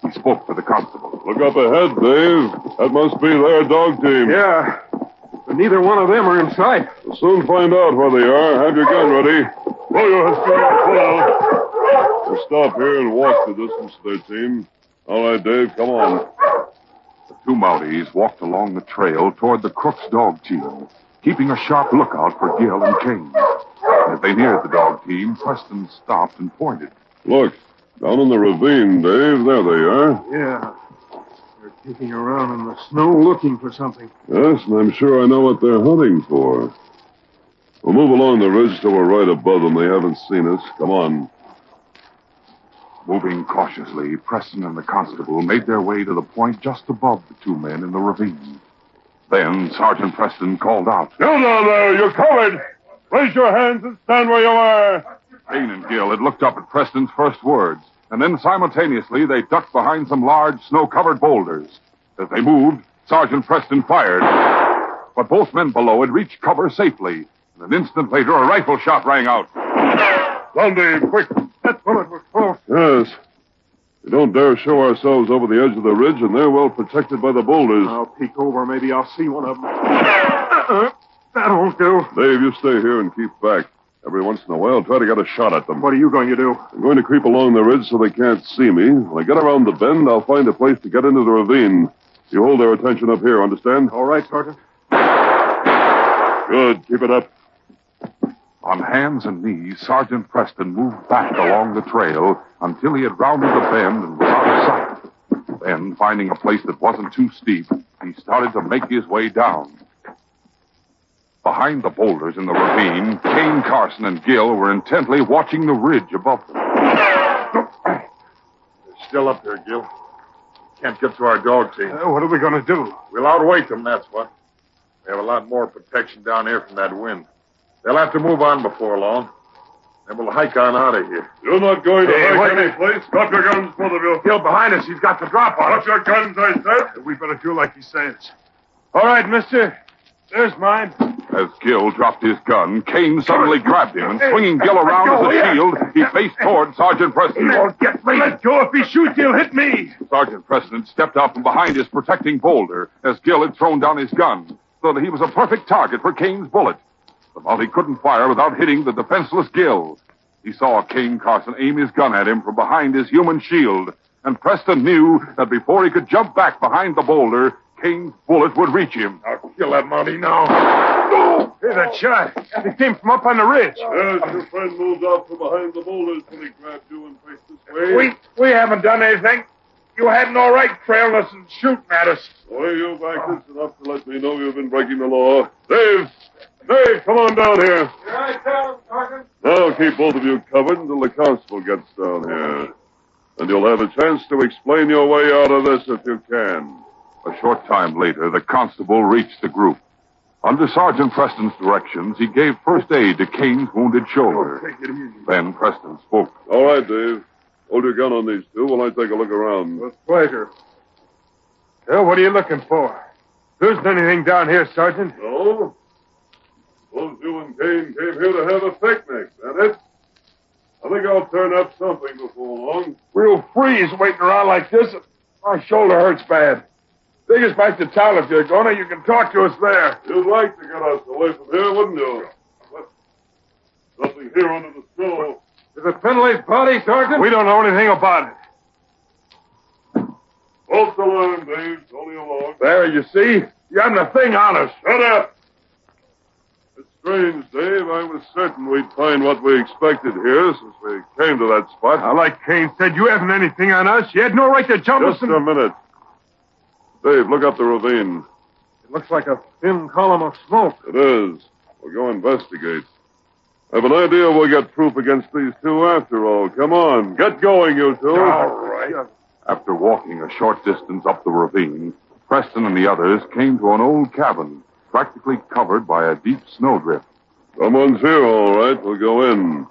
J: He spoke to the constable.
R: Look up ahead, Dave. That must be their dog team.
K: Yeah, but neither one of them are in sight.
R: We'll soon find out where they are. Have your gun ready. Pull your husky out. Pull out. We'll stop here and walk the distance to their team. All right, Dave, come on.
J: The two Mounties walked along the trail toward the Crook's dog team, keeping a sharp lookout for Gill and King. As they neared the dog team, Preston stopped and pointed.
R: Look, down in the ravine, Dave. There they are.
K: Yeah. They're kicking around in the snow looking for something.
R: Yes, and I'm sure I know what they're hunting for. We'll move along the ridge till we're right above them. They haven't seen us. Come on.
J: Moving cautiously, Preston and the constable made their way to the point just above the two men in the ravine. Then Sergeant Preston called out.
R: You down there, you're covered. Raise your hands and stand where you are.
J: Kane and Gill had looked up at Preston's first words, and then simultaneously they ducked behind some large snow-covered boulders. As they moved, Sergeant Preston fired. But both men below had reached cover safely, and an instant later a rifle shot rang out.
R: Down, Dave, quick.
K: That bullet was close.
R: Yes. We don't dare show ourselves over the edge of the ridge, and they're well protected by the boulders.
K: I'll peek over. Maybe I'll see one of them. That won't do.
R: Dave, you stay here and keep back. Every once in a while, try to get a shot at them.
K: What are you going to do?
R: I'm going to creep along the ridge so they can't see me. When I get around the bend, I'll find a place to get into the ravine. You hold their attention up here, understand?
K: All right, Sergeant.
R: Good. Keep it up.
J: On hands and knees, Sergeant Preston moved back along the trail until he had rounded the bend and was out of sight. Then, finding a place that wasn't too steep, he started to make his way down. Behind the boulders in the ravine, Kane, Carson, and Gill were intently watching the ridge above them.
O: They're still up there, Gill. Can't get to our dog team.
K: What are we going to do?
O: We'll outwait them, that's what. We have a lot more protection down here from that wind. They'll have to move on before long. Then we'll hike on out of here.
J: You're not going to hike
O: wait.
J: any place. Drop your guns, both of you.
O: Gil, behind us. He's got the drop on us.
J: Drop your guns, I said.
O: We better do like he says.
C: All right, mister. There's mine.
J: As Gil dropped his gun, Kane suddenly grabbed him, and swinging Gil around as a shield, he faced toward Sergeant Preston.
O: He won't get me.
C: Let go. If he shoots, he'll hit me.
J: Sergeant Preston stepped out from behind his protecting boulder as Gil had thrown down his gun, so that he was a perfect target for Kane's bullet. The Mountie couldn't fire without hitting the defenseless Gil. He saw Kane Carson aim his gun at him from behind his human shield, and Preston knew that before he could jump back behind the boulder, Kane's bullet would reach him.
O: I'll kill that Mountie now.
C: Oh! Hey, that shot. It came from up on the ridge.
J: Yes, your friend moved out from behind the boulders when he grabbed you and faced this way.
O: We haven't done anything. You had no right trailing us and shooting at us.
J: The way you backed us enough to let me know you've been breaking the law. Dave, come on down here.
H: Here I come, Sergeant.
J: Now keep both of you covered until the constable gets down here. And you'll have a chance to explain your way out of this if you can. A short time later, the constable reached the group. Under Sergeant Preston's directions, he gave first aid to Kane's wounded shoulder.
O: Take it easy.
J: Then Preston spoke. All right, Dave. Hold your gun on these two while I take a look around.
C: With pleasure. Well, what are you looking for? There isn't anything down here, Sergeant.
J: No? Suppose you and Kane came here to have a picnic, that it? I think I'll turn up something before long.
O: We'll freeze waiting around like this. My shoulder hurts bad. Take us back to town if you're going to. You can talk to us there.
J: You'd like to get us away from here, wouldn't you? Nothing here under the snow.
C: Is it Finley's body, Sergeant? We don't know anything about it.
J: False alarm, Dave. Only along.
O: There, you see? You haven't a thing on us.
J: Shut up! It's strange, Dave. I was certain we'd find what we expected here since we came to that spot.
C: Now, like Kane said, you haven't anything on us. You had no right to jump us.
J: Just a minute. Dave, look up the ravine.
C: It looks like a thin column of smoke.
J: It is. We'll go investigate. I have an idea we'll get proof against these two after all. Come on. Get going, you two.
O: All right.
J: After walking a short distance up the ravine, Preston and the others came to an old cabin, practically covered by a deep snowdrift. Someone's here, all right. We'll go in.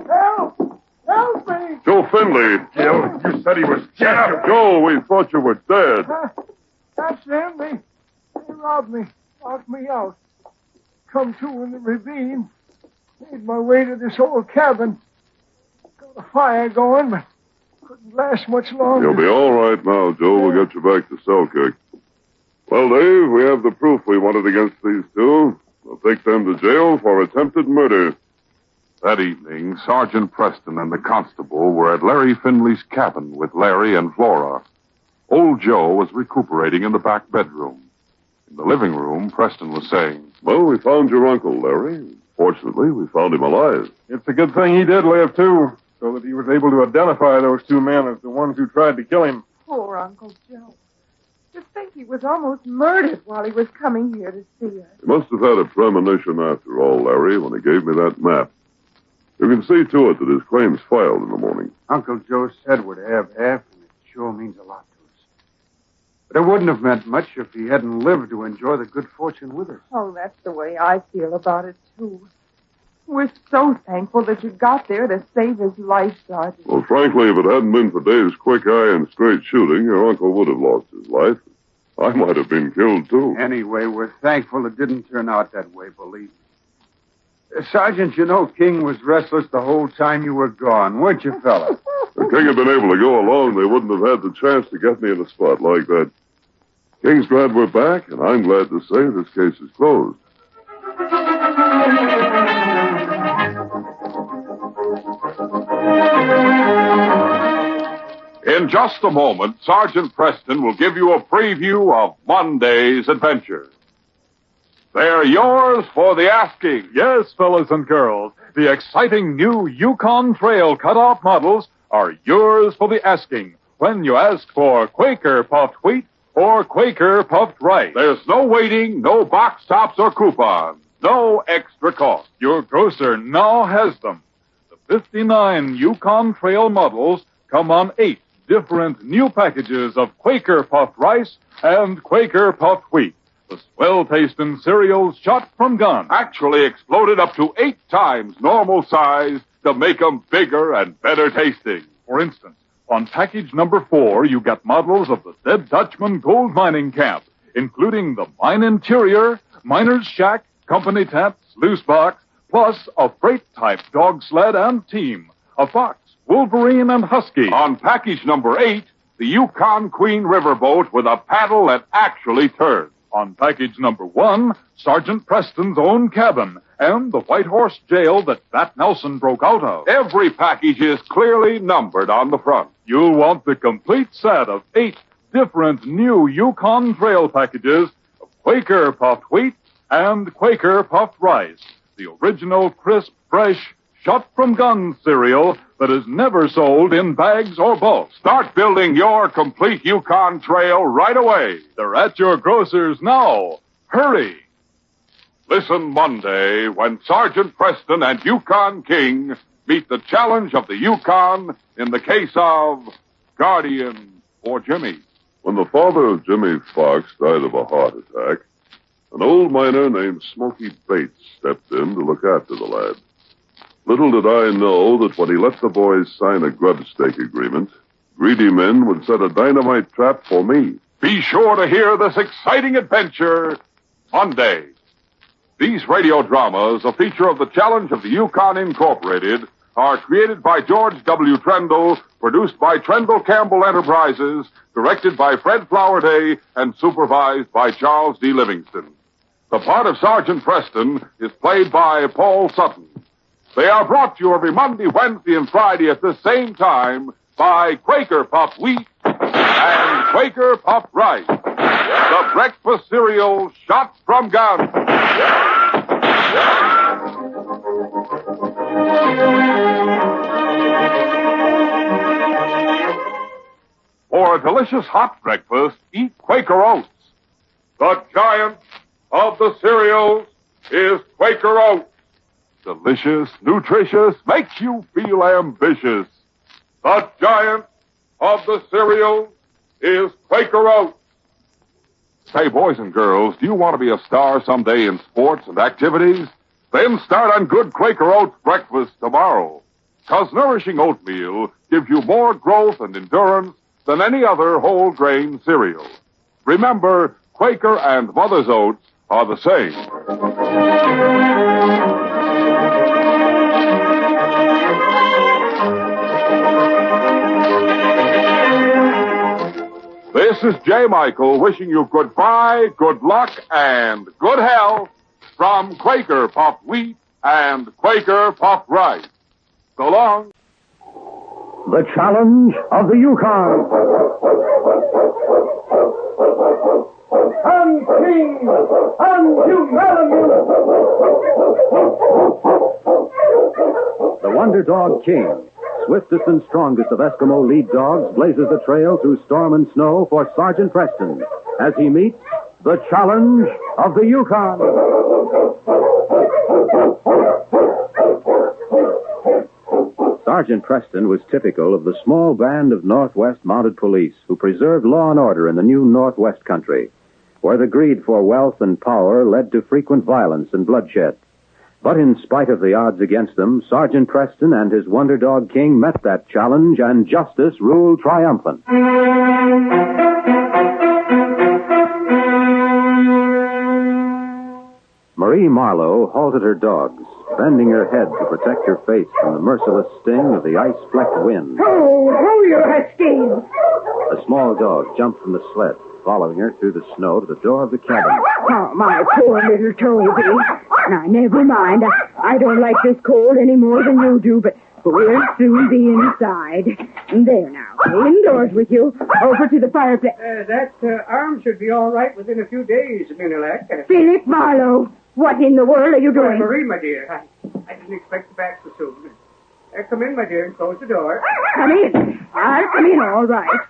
H: Help! Help me!
J: Joe Finley.
O: Gil, you said he was dead.
J: Joe, we thought you were dead.
H: That's them. They robbed me, locked me out. Come to in the ravine. Made my way to this old cabin. Got a fire going, but couldn't last much longer.
J: You'll be all right now, Joe. We'll get you back to Selkirk. Well, Dave, we have the proof we wanted against these two. We'll take them to jail for attempted murder. That evening, Sergeant Preston and the constable were at Larry Finley's cabin with Larry and Flora. Old Joe was recuperating in the back bedroom. In the living room, Preston was saying, "Well, we found your uncle, Larry. Fortunately, we found him alive."
C: It's a good thing he did live, too, so that he was able to identify those two men as the ones who tried to kill him.
L: Poor Uncle Joe. To think he was almost murdered while he was coming here to see us.
J: He must have had a premonition after all, Larry, when he gave me that map. You can see to it that his claim's filed in the morning.
S: Uncle Joe said we'd have half, and it sure means a lot to us. But it wouldn't have meant much if he hadn't lived to enjoy the good fortune with us.
L: Oh, that's the way I feel about it, too. We're so thankful that you got there to save his life, Sergeant.
J: Well, frankly, if it hadn't been for Dave's quick eye and straight shooting, your uncle would have lost his life. I might have been killed, too.
S: Anyway, we're thankful it didn't turn out that way, believe me. Sergeant, you know King was restless the whole time you were gone, weren't you, fella?
J: If King had been able to go along, they wouldn't have had the chance to get me in a spot like that. King's glad we're back, and I'm glad to say this case is closed. In just a moment, Sergeant Preston will give you a preview of Monday's adventure. They're yours for the asking.
P: Yes, fellas and girls, the exciting new Yukon Trail cutoff models are yours for the asking when you ask for Quaker puffed wheat or Quaker puffed rice.
J: There's no waiting, no box tops or coupons, no extra cost.
P: Your grocer now has them. The 59 Yukon Trail models come on 8 different new packages of Quaker puffed rice and Quaker puffed wheat. The swell-tasting cereals shot from guns.
J: Actually exploded up to 8 times normal size to make 'em bigger and better tasting.
P: For instance, on package number 4, you get models of the Dead Dutchman gold mining camp, including the mine interior, miner's shack, company tent, sluice box, plus a freight-type dog sled and team, a fox, Wolverine, and husky.
J: On package number 8, the Yukon Queen riverboat with a paddle that actually turns.
P: On package number 1, Sgt Preston's own cabin and the White Horse jail that Bat Nelson broke out of.
J: Every package is clearly numbered on the front.
P: You'll want the complete set of 8 different new Yukon Trail packages of Quaker puffed wheat and Quaker puffed rice, the original crisp, fresh, shot-from-gun cereal that is never sold in bags or bulk.
J: Start building your complete Yukon Trail right away.
P: They're at your grocer's now. Hurry!
J: Listen Monday when Sgt Preston and Yukon King meet the challenge of the Yukon in the case of Guardian or Jimmy.
O: When the father of Jimmy Fox died of a heart attack, an old miner named Smoky Bates stepped in to look after the lad. Little did I know that when he let the boys sign a grub stake agreement, greedy men would set a dynamite trap for me.
J: Be sure to hear this exciting adventure Monday. These radio dramas, a feature of the Challenge of the Yukon Incorporated, are created by George W. Trendle, produced by Trendle Campbell Enterprises, directed by Fred Flowerday, and supervised by Charles D. Livingston. The part of Sgt Preston is played by Paul Sutton. They are brought to you every Monday, Wednesday, and Friday at this same time by Quaker Puffed Wheat and Quaker Puffed Rice, the breakfast cereal shot from guns. For a delicious hot breakfast, eat Quaker Oats. The giant of the cereals is Quaker Oats. Delicious, nutritious, makes you feel ambitious. The giant of the cereal is Quaker Oats. Say, boys and girls, do you want to be a star someday in sports and activities? Then start on good Quaker Oats breakfast tomorrow. 'Cause nourishing oatmeal gives you more growth and endurance than any other whole grain cereal. Remember, Quaker and Mother's Oats are the same. This is J. Michael wishing you goodbye, good luck, and good health from Quaker Puffed Wheat and Quaker Puffed Rice. So long.
M: The Challenge of the Yukon.
H: And King, and
M: The Wonder Dog King, swiftest and strongest of Eskimo lead dogs, blazes the trail through storm and snow for Sgt Preston as he meets the Challenge of the Yukon. Sgt Preston was typical of the small band of Northwest Mounted Police who preserved law and order in the new Northwest country, where the greed for wealth and power led to frequent violence and bloodshed. But in spite of the odds against them, Sgt Preston and his Wonder Dog King met that challenge, and justice ruled triumphant. Marie Marlowe halted her dogs, bending her head to protect her face from the merciless sting of the ice-flecked wind.
U: Ho, you huskies!
M: A small dog jumped from the sled, following her through the snow to the door of the cabin.
U: Oh, my poor little Toby. Now, never mind. I don't like this cold any more than you do, but we'll soon be inside. There now. Indoors with you. Over to the fireplace.
K: That arm should be all right within a few days, Minilek.
U: Philip Marlowe, what in the world are you doing?
K: Marie, my dear, I didn't expect you back so soon. Come in, my dear, and close the door.
U: Come in. I'll come in, all right.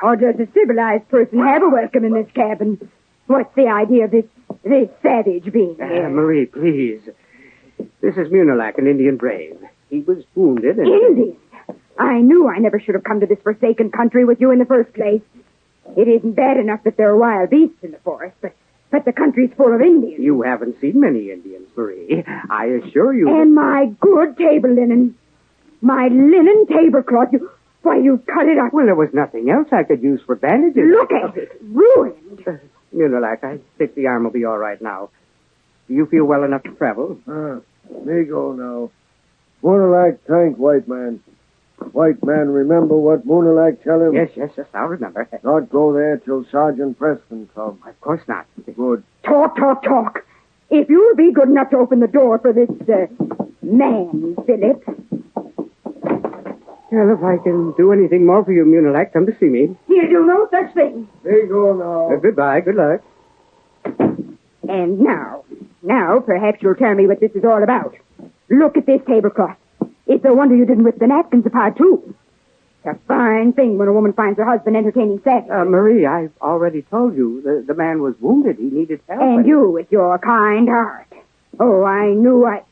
U: Or does a civilized person have a welcome in this cabin? What's the idea of this savage being here?
K: Marie, please. This is Munilak, an Indian brave. He was wounded and...
U: Indian?
A: I knew I never should have come to this forsaken country with you in the first place. It isn't bad enough that there are wild beasts in the forest, but the country's full of Indians.
I: You haven't seen many Indians, Marie. I assure you.
A: And my good table linen. My linen tablecloth. You cut it up.
I: Well, there was nothing else I could use for bandages.
A: Look at it. Ruined.
I: Munilak, I think the arm will be all right now. Do you feel well enough to travel?
E: Me go now. Moonalak thank white man. White man, remember what Moonalak tell him?
I: Yes, I'll remember.
E: Not go there till Sergeant Preston come.
I: Of course not.
E: Good.
A: Talk. If you'll be good enough to open the door for this, man, Philip.
I: Well, if I can do anything more for you, Munilak, come to see me.
A: He'll do no such thing.
E: Me go now.
I: Goodbye. Good luck.
A: And now, perhaps you'll tell me what this is all about. Look at this tablecloth. It's a wonder you didn't rip the napkins apart, too. It's a fine thing when a woman finds her husband entertaining sex.
I: Marie, I've already told you the man was wounded. He needed help.
A: And you, with your kind heart. Oh, I knew I...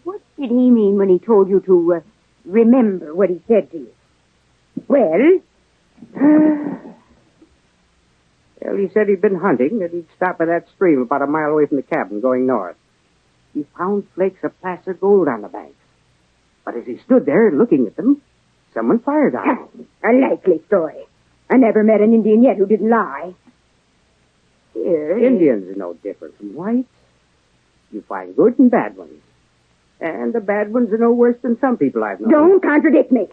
A: What did he mean when he told you to remember what he said to you? Well?
I: Well, he said he'd been hunting, that he'd stop by that stream about a mile away from the cabin going north. He found flakes of placer gold on the banks. But as he stood there looking at them, someone fired on him.
A: A likely story. I never met an Indian yet who didn't lie. Here.
I: Indians are no different from whites. You find good and bad ones. And the bad ones are no worse than some people I've known.
A: Don't contradict me.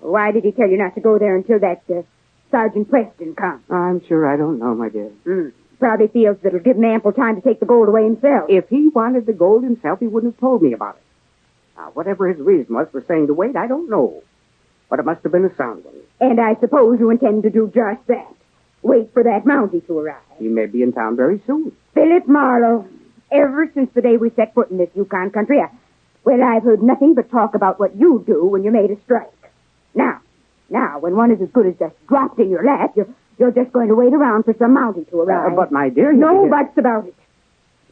A: Why did he tell you not to go there until that Sergeant Preston comes?
I: I'm sure I don't know, my dear.
A: Probably feels that it'll give him ample time to take the gold away himself.
I: If he wanted the gold himself, he wouldn't have told me about it. Now, whatever his reason was for saying to wait, I don't know. But it must have been a sound one.
A: And I suppose you intend to do just that. Wait for that Mountie to arrive.
I: He may be in town very soon.
A: Philip Marlowe, ever since the day we set foot in this Yukon country, I've heard nothing but talk about what you do when you made a strike. Now, when one is as good as just dropped in your lap, you're just going to wait around for some Mountie to arrive.
I: But, my dear...
A: No buts about it.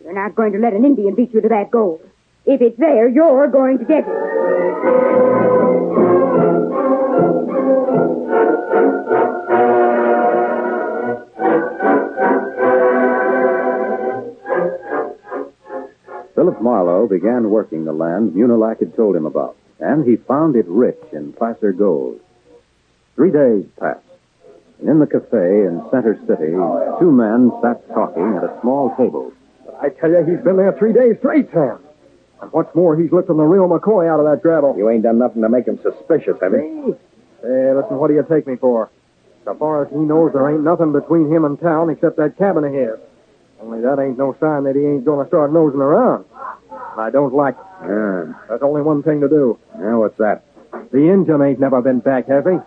A: You're not going to let an Indian beat you to that gold. If it's there, you're going to get it.
M: Philip Marlowe began working the land Munilak had told him about, and he found it rich in placer gold. 3 days passed, and in the cafe in Center City, two men sat talking at a small table.
K: I tell you, he's been there 3 days straight, Sam. And what's more, he's lifting the real McCoy out of that gravel.
G: You ain't done nothing to make him suspicious, have you?
K: Hey, listen, what do you take me for? So far as he knows, there ain't nothing between him and town except that cabin of his. Only that ain't no sign that he ain't going to start nosing around. I don't like it.
G: Yeah.
K: There's only one thing to do.
G: Yeah, what's that?
K: The Injun ain't never been back, has he?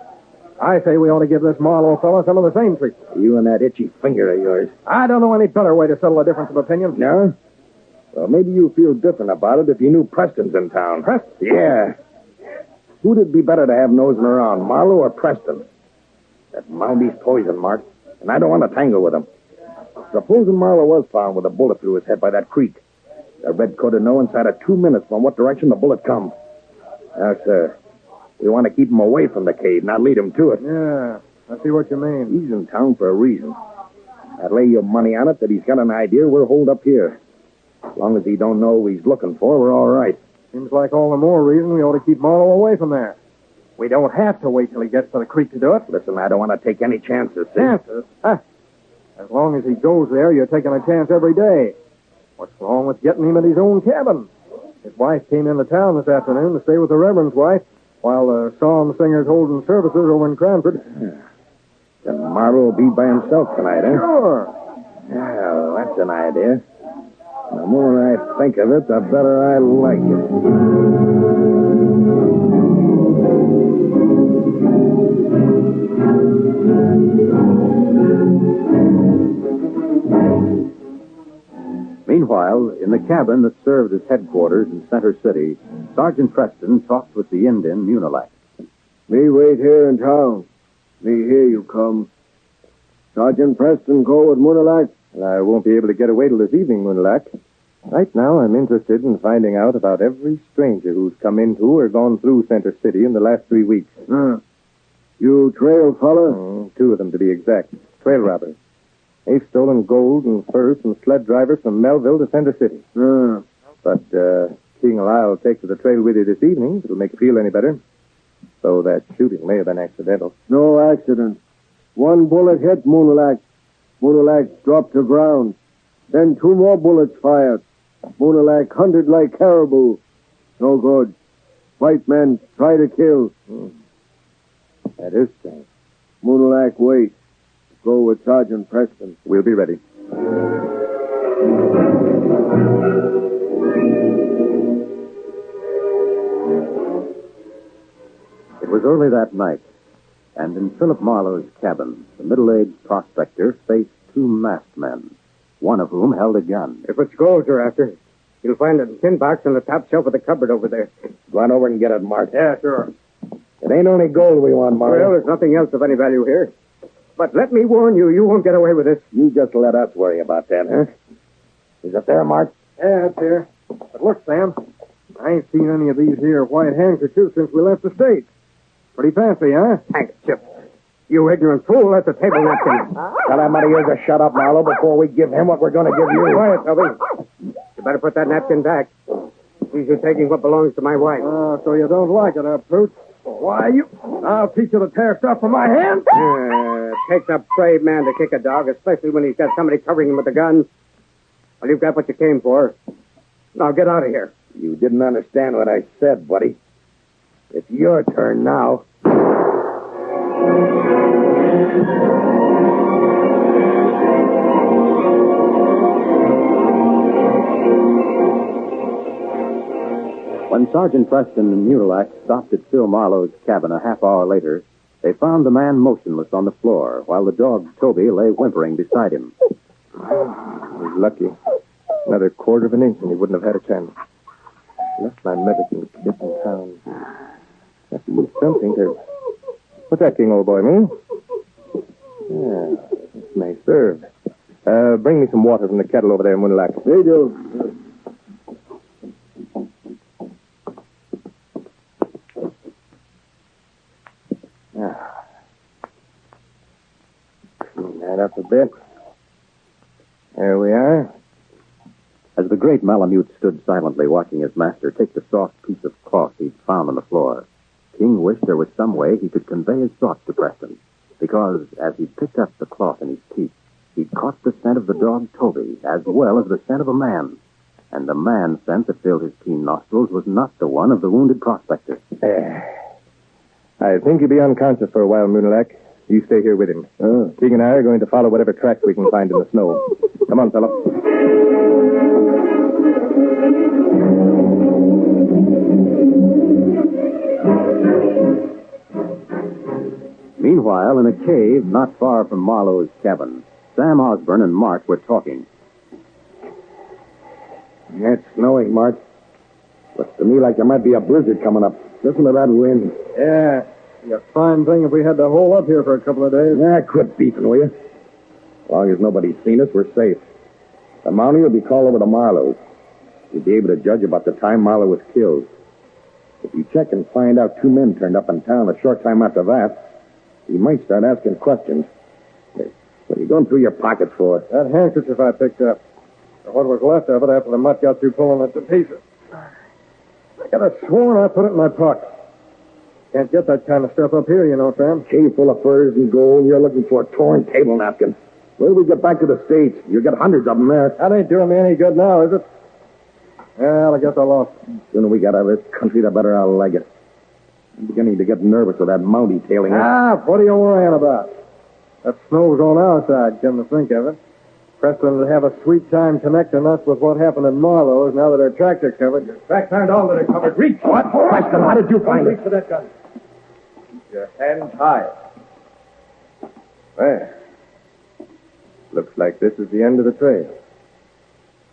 K: I say we ought to give this Marlowe fella some of the same treatment.
G: You and that itchy finger of yours.
K: I don't know any better way to settle a difference of opinion.
G: No? Well, maybe you feel different about it if you knew Preston's in town.
K: Preston?
G: Yeah. Who'd it be better to have nosing around, Marlowe or Preston? That Mountie's poison, Mark, and I don't want to tangle with him. Supposing Marlowe was found with a bullet through his head by that creek. The redcoat would know inside of 2 minutes from what direction the bullet come. Now, sir, we want to keep him away from the cave, not lead him to it.
K: Yeah, I see what you mean.
G: He's in town for a reason. I'd lay your money on it that he's got an idea we're holed up here. As long as he don't know who he's looking for, we're all right.
K: Seems like all the more reason we ought to keep Marlowe away from there. We don't have to wait till he gets to the creek to do it.
G: Listen, I don't want to take any chances. See?
K: Chances? Huh. As long as he goes there, you're taking a chance every day. What's wrong with getting him at his own cabin? His wife came into town this afternoon to stay with the Reverend's wife while the psalm singer's holding services over in Cranford.
G: Yeah. Then Marlowe will be by himself tonight, eh?
K: Sure.
G: Yeah, well, that's an idea. The more I think of it, the better I like it.
M: Meanwhile, in the cabin that served as headquarters in Center City, Sergeant Preston talked with the Indian Munilak.
E: Me wait here in town. Me hear you come. Sergeant Preston go with Munilak?
B: I won't be able to get away till this evening, Munilak. Right now, I'm interested in finding out about every stranger who's come into or gone through Center City in the last 3 weeks.
E: You trail fella?
B: 2 of them, to be exact. Trail robbers. They've stolen gold and furs from sled drivers from Melville to Center City. But King Lyle will take to the trail with you this evening. If it'll make you feel any better. So that shooting may have been accidental.
E: No accident. 1 bullet hit Moonalak. Moonalak dropped to ground. Then 2 more bullets fired. Moonalak hunted like caribou. No good. White men try to kill.
B: That is strange.
E: Moonalak wait. Go with Sergeant Preston.
B: We'll be ready.
M: It was early that night, and in Philip Marlowe's cabin, the middle-aged prospector faced 2 masked men, one of whom held a gun.
I: If it's gold you're after, you'll find it in a tin box on the top shelf of the cupboard over there.
G: Go on over and get it, Mart.
I: Yeah, sure.
G: It ain't only gold we want, Mart.
I: Well, there's nothing else of any value here. But let me warn you, you won't get away with this.
G: You just let us worry about that, huh? Is it there, Mart?
K: Yeah, it's here. But look, Sam, I ain't seen any of these here white handkerchiefs since we left the States. Pretty fancy, huh?
I: Handkerchief. You ignorant fool, that's a table napkin.
G: Tell that muddy ears to shut up, Marlowe, before we give him what we're going to give you.
I: Quiet, Toby. You better put that napkin back. He's you taking what belongs to my wife.
K: Oh, so you don't like it, huh, Pooch? Why, I'll teach you to tear stuff from my hands.
I: Takes a brave man to kick a dog, especially when he's got somebody covering him with a gun. Well, you've got what you came for. Now get out of here.
G: You didn't understand what I said, buddy. It's your turn now.
M: When Sergeant Preston and Mutilak stopped at Phil Marlowe's cabin a half hour later, they found the man motionless on the floor, while the dog, Toby, lay whimpering beside him.
B: He's lucky. Another quarter of an inch and he wouldn't have had a chance. Left my medicine kit in town. Have to do something to... What's that, King, old boy, me? Yeah, this may serve. Bring me some water from the kettle over there in Moonlight.
E: They do.
B: Clean that up a bit. There we are.
M: As the great Malamute stood silently watching his master take the soft piece of cloth he'd found on the floor, King wished there was some way he could convey his thoughts to Preston, because as he picked up the cloth in his teeth, he'd caught the scent of the dog Toby, as well as the scent of a man. And the man scent that filled his keen nostrils was not the one of the wounded prospector.
B: I think he'll be unconscious for a while, Moonalak. You stay here with him. King and I are going to follow whatever tracks we can find in the snow. Come on, fellow.
M: Meanwhile, in a cave not far from Marlowe's cabin, Sam Osborne and Mart were talking.
G: It's snowing, Mart. Looks to me like there might be a blizzard coming up. Listen to that wind.
K: Yeah. Be a fine thing if we had to hole up here for a couple of days.
G: Quit beefing, will you? As long as nobody's seen us, we're safe. The Mountie will be called over to Marlowe. You'll be able to judge about the time Marlowe was killed. If you check and find out 2 men turned up in town a short time after that, you might start asking questions. Hey, what are you going through your pockets for?
K: That handkerchief I picked up. Or what was left of it after the mutt got through pulling it to pieces. I could have sworn I put it in my pocket. Can't get that kind of stuff up here, you know, Sam.
G: Cave full of furs and gold. You're looking for a torn table napkin. Wait till we get back to the States. You'll get hundreds of them there.
K: That ain't doing me any good now, is it? Well, I guess I lost.
G: The sooner we get out of this country, the better I'll like it. I'm beginning to get nervous with that Mountie tailing us.
K: What are you worrying about? That snow's on our side, come to think of it. Preston will have a sweet time connecting us with what happened in Marlowe's now that our tracks are covered. Your tracks aren't all that are covered. Reach!
G: What? Preston, how did you find it?
K: Reach for that gun. Keep your hands high.
B: Well, looks like this is the end of the trail.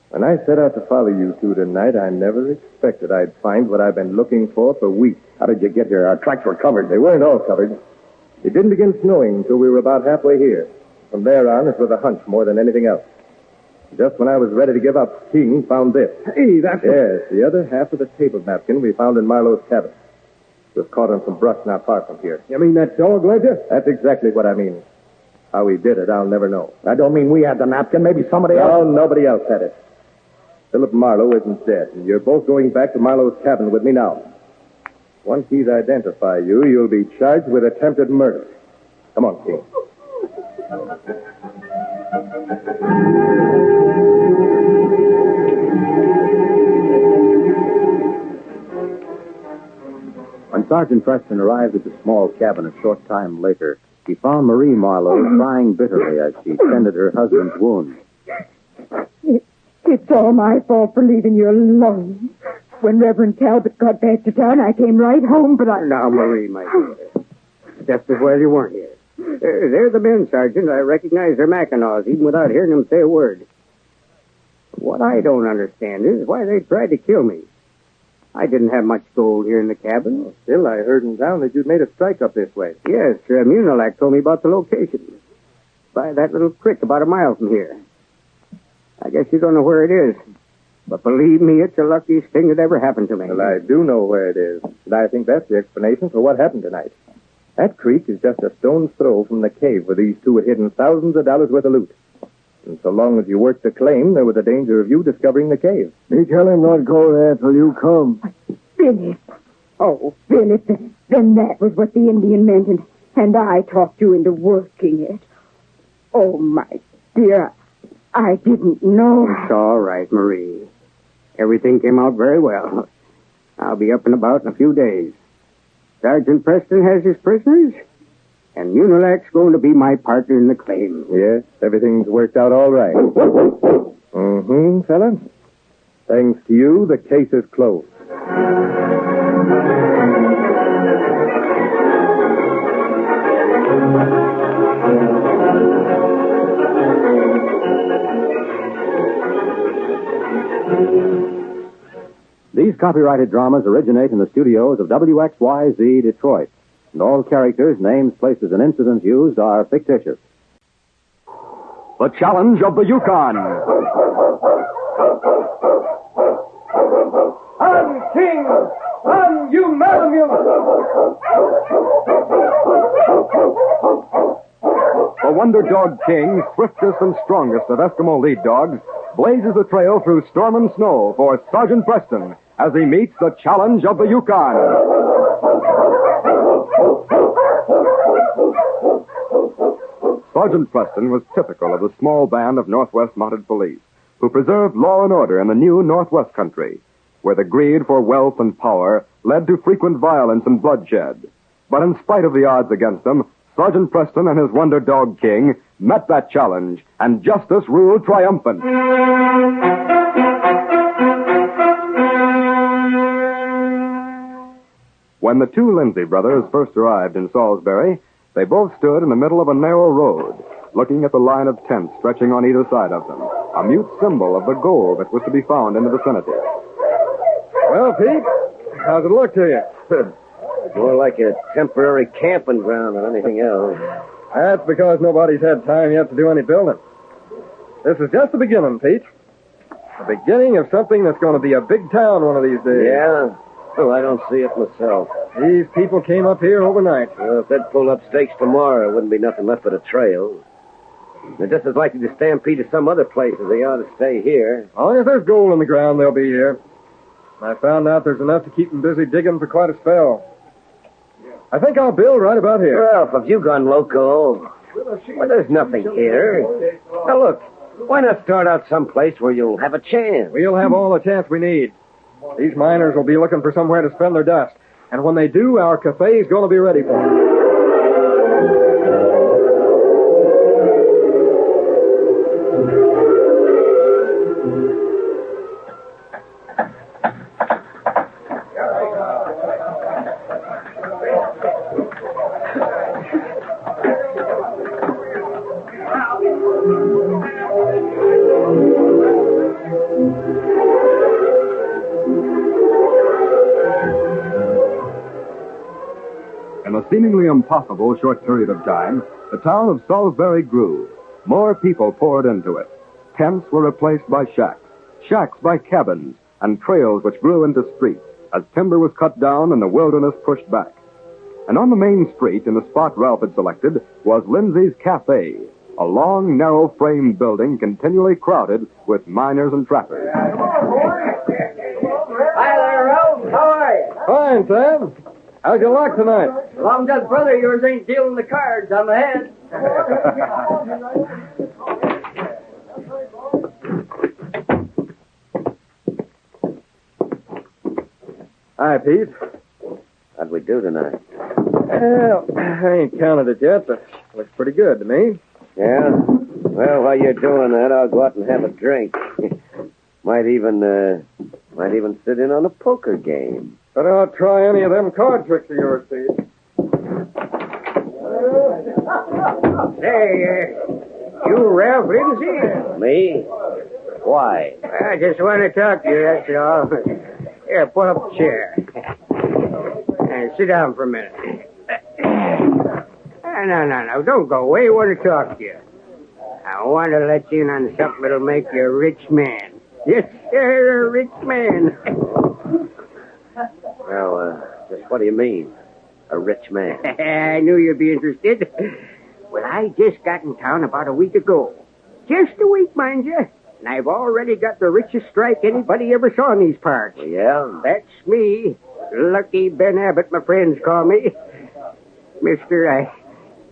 B: When I set out to follow you 2 tonight, I never expected I'd find what I've been looking for weeks.
G: How did you get here? Our tracks were covered.
B: They weren't all covered. It didn't begin snowing until we were about halfway here. From there on, it was a hunch more than anything else.
Q: Just when I was ready to give up, King found this.
K: Hey, that's...
Q: Yes, the other half of the table napkin we found in Marlowe's cabin. It was caught on some brush not far from here.
K: You mean that dog led you?
Q: That's exactly what I mean. How he did it, I'll never know.
G: I don't mean we had the napkin. Maybe somebody else.
Q: No, nobody else had it. Philip Marlowe isn't dead, and you're both going back to Marlowe's cabin with me now. Once he's identified you, you'll be charged with attempted murder. Come on, King.
M: When Sergeant Preston arrived at the small cabin a short time later, he found Marie Marlowe crying bitterly as she tended her husband's wound.
U: It's all my fault for leaving you alone. When Reverend Talbot got back to town, I came right home, but I...
I: Now, Marie, my dear. Just as well you weren't here. They're the men, Sergeant. I recognize their Mackinaws, even without hearing them say a word. What I don't understand is why they tried to kill me. I didn't have much gold here in the cabin.
Q: Still, I heard in town that you'd made a strike up this way.
I: Yes, Munilac told me about the location. By that little creek about a mile from here. I guess you don't know where it is. But believe me, it's the luckiest thing that ever happened to me.
Q: Well, I do know where it is. And I think that's the explanation for what happened tonight. That creek is just a stone's throw from the cave where these two had hidden thousands of dollars worth of loot. And so long as you worked the claim, there was a danger of you discovering the cave.
E: Me tell him not go there till you come.
U: Philip. Oh, Philip, then that was what the Indian meant, and I talked you into working it. Oh, my dear, I didn't know.
I: It's all right, Marie. Everything came out very well. I'll be up and about in a few days. Sergeant Preston has his prisoners, and Munilac's going to be my partner in the claim.
Q: Yes, everything's worked out all right. Mm-hmm, fella. Thanks to you, the case is closed.
M: These copyrighted dramas originate in the studios of WXYZ Detroit, and all characters, names, places, and incidents used are fictitious.
V: The Challenge of the Yukon.
H: On King! On you, Madam
V: The Wonder Dog King, swiftest and strongest of Eskimo lead dogs, blazes the trail through storm and snow for Sgt Preston as he meets the Challenge of the Yukon. Sgt Preston was typical of the small band of Northwest Mounted Police who preserved law and order in the new Northwest country, where the greed for wealth and power led to frequent violence and bloodshed. But in spite of the odds against them, Sgt Preston and his Wonder Dog King met that challenge, and justice ruled triumphant. When the two Lindsay brothers first arrived in Salisbury, they both stood in the middle of a narrow road, looking at the line of tents stretching on either side of them, a mute symbol of the gold that was to be found in the vicinity.
K: Well, Pete, how's it look to you?
W: More like a temporary camping ground than anything else.
K: That's because nobody's had time yet to do any building. This is just the beginning, Pete. The beginning of something that's going to be a big town one of these days.
W: Yeah? Well, I don't see it myself.
K: These people came up here overnight.
W: Well, if they'd pulled up stakes tomorrow, there wouldn't be nothing left but a trail. They're just as likely to stampede to some other place as they are to stay here.
K: Oh, if there's gold in the ground, they'll be here. I found out there's enough to keep them busy digging for quite a spell. I think I'll build right about here.
W: Well, if you've gone local, well, there's nothing here. Now, look, why not start out someplace where you'll have a chance?
K: We'll have all the chance we need. These miners will be looking for somewhere to spend their dust. And when they do, our cafe is going to be ready for them.
V: In a seemingly impossible short period of time, the town of Salisbury grew. More people poured into it. Tents were replaced by shacks, shacks by cabins, and trails which grew into streets as timber was cut down and the wilderness pushed back. And on the main street, in the spot Ralph had selected, was Lindsay's Cafe, a long, narrow-framed building continually crowded with miners and trappers.
H: Hi there, Ralph. How are you?
K: Fine, Sam. How's your luck tonight?
H: As long as that brother of yours ain't dealing the cards, I'm ahead.
K: Hi, Pete.
W: How'd we do tonight?
K: Well, I ain't counted it yet, but looks pretty good to me.
W: Yeah? Well, while you're doing that, I'll go out and have a drink. might even sit in on a poker game.
K: But I'll try any of them card tricks of yours, Pete.
H: Hey, you Ralph Lindsay?
W: Me? Why?
H: I just want to talk to you, that's all. Here, pull up a chair. And sit down for a minute. No, don't go away. I want to talk to you. I want to let you in on something that'll make you a rich man. Yes, sir, a rich man.
W: Well, just what do you mean? A rich man?
H: I knew you'd be interested. Well, I just got in town about a week ago. Just a week, mind you. And I've already got the richest strike anybody ever saw in these parts.
W: Yeah?
H: That's me. Lucky Ben Abbott, my friends call me. Mister,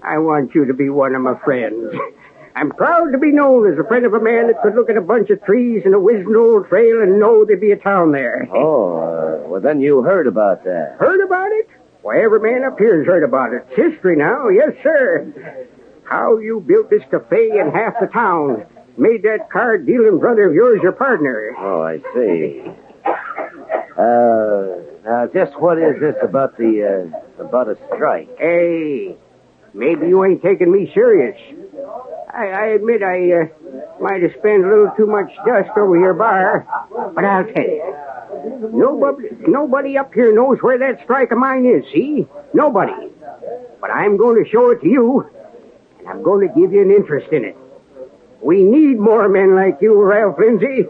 H: I want you to be one of my friends. I'm proud to be known as a friend of a man that could look at a bunch of trees and a whizzing old trail and know there'd be a town there.
W: Oh, well, then you heard about that.
H: Heard about it? Why, every man up here's heard about it. It's history now, yes, sir. How you built this cafe in half the town. Made that card-dealing brother of yours your partner.
W: Oh, I see. Now, just what is this about about a strike?
H: Hey, maybe you ain't taking me serious. I admit I might have spent a little too much dust over your bar, but I'll tell you. Nobody up here knows where that strike of mine is, see? Nobody. But I'm going to show it to you, and I'm going to give you an interest in it. We need more men like you, Ralph Lindsay.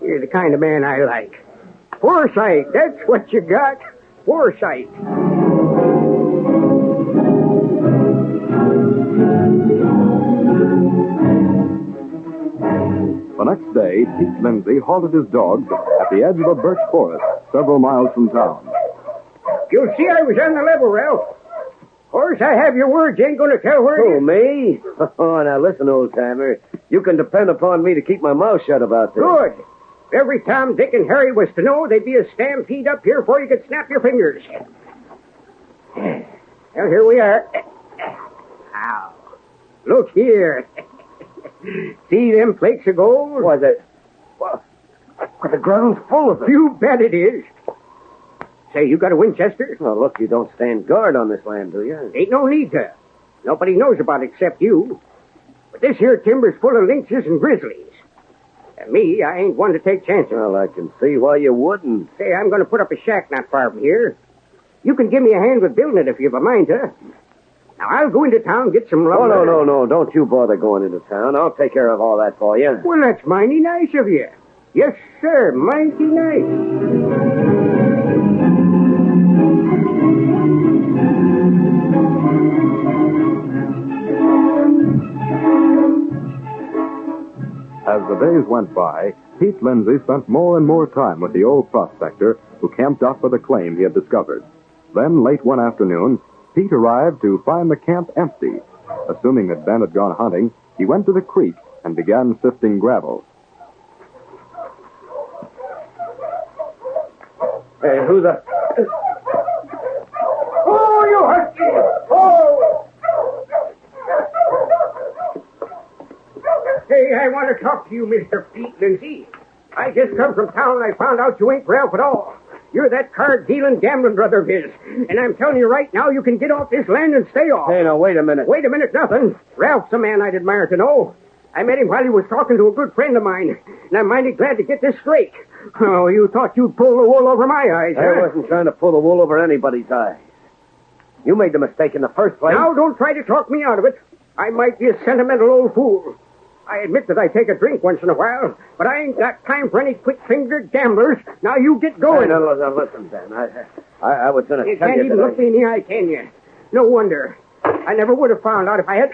H: You're the kind of man I like. Foresight, that's what you got. Foresight.
V: The next day, Pete Lindsay halted his dogs at the edge of a birch forest several miles from town.
H: You'll see I was on the level, Ralph. Of course, I have your word. You ain't going to tell where
W: Who, me? Oh, now listen, old-timer. You can depend upon me to keep my mouth shut about this.
H: Good. Every Tom, Dick, and Harry was to know, there'd be a stampede up here before you could snap your fingers. Well, here we are. Ow. Look here. See them flakes of gold?
W: Why, the ground's full of it.
H: You bet it is. Say, you got a Winchester?
W: Well, look, you don't stand guard on this land, do you?
H: Ain't no need to. Nobody knows about it except you. But this here timber's full of lynxes and grizzlies. And me, I ain't one to take chances.
W: Well, I can see why you wouldn't.
H: Say, I'm going to put up a shack not far from here. You can give me a hand with building it if you've a mind to. Now, I'll go into town and get some lumber.
W: Oh, no. Don't you bother going into town. I'll take care of all that for you.
H: Well, that's mighty nice of you. Yes, sir, mighty nice.
V: As the days went by, Pete Lindsay spent more and more time with the old prospector who camped out for the claim he had discovered. Then, late one afternoon, Pete arrived to find the camp empty. Assuming that Ben had gone hunting, he went to the creek and began sifting gravel.
W: Hey, who's that?
H: Oh, you husky! Oh! Hey, I want to talk to you, Mr. Pete Lindsay. I just come from town and I found out you ain't Ralph at all. You're that card-dealing, gambling brother of his. And I'm telling you right now, you can get off this land and stay off.
W: Hey, now, wait a minute.
H: Wait a minute, nothing. Ralph's a man I'd admire to know. I met him while he was talking to a good friend of mine, and I'm mighty glad to get this straight. Oh, you thought you'd pull the wool over my eyes, huh?
W: I wasn't trying to pull the wool over anybody's eyes. You made the mistake in the first place.
H: Now, don't try to talk me out of it. I might be a sentimental old fool.
D: I admit that I take a drink once in a while, but I ain't got time for any quick-fingered gamblers. Now you get going.
W: Now, listen, Ben. I was going to
D: You
W: tell
D: can't
W: you
D: even
W: that
D: look me in the eye, can you? No wonder. I never would have found out if I had...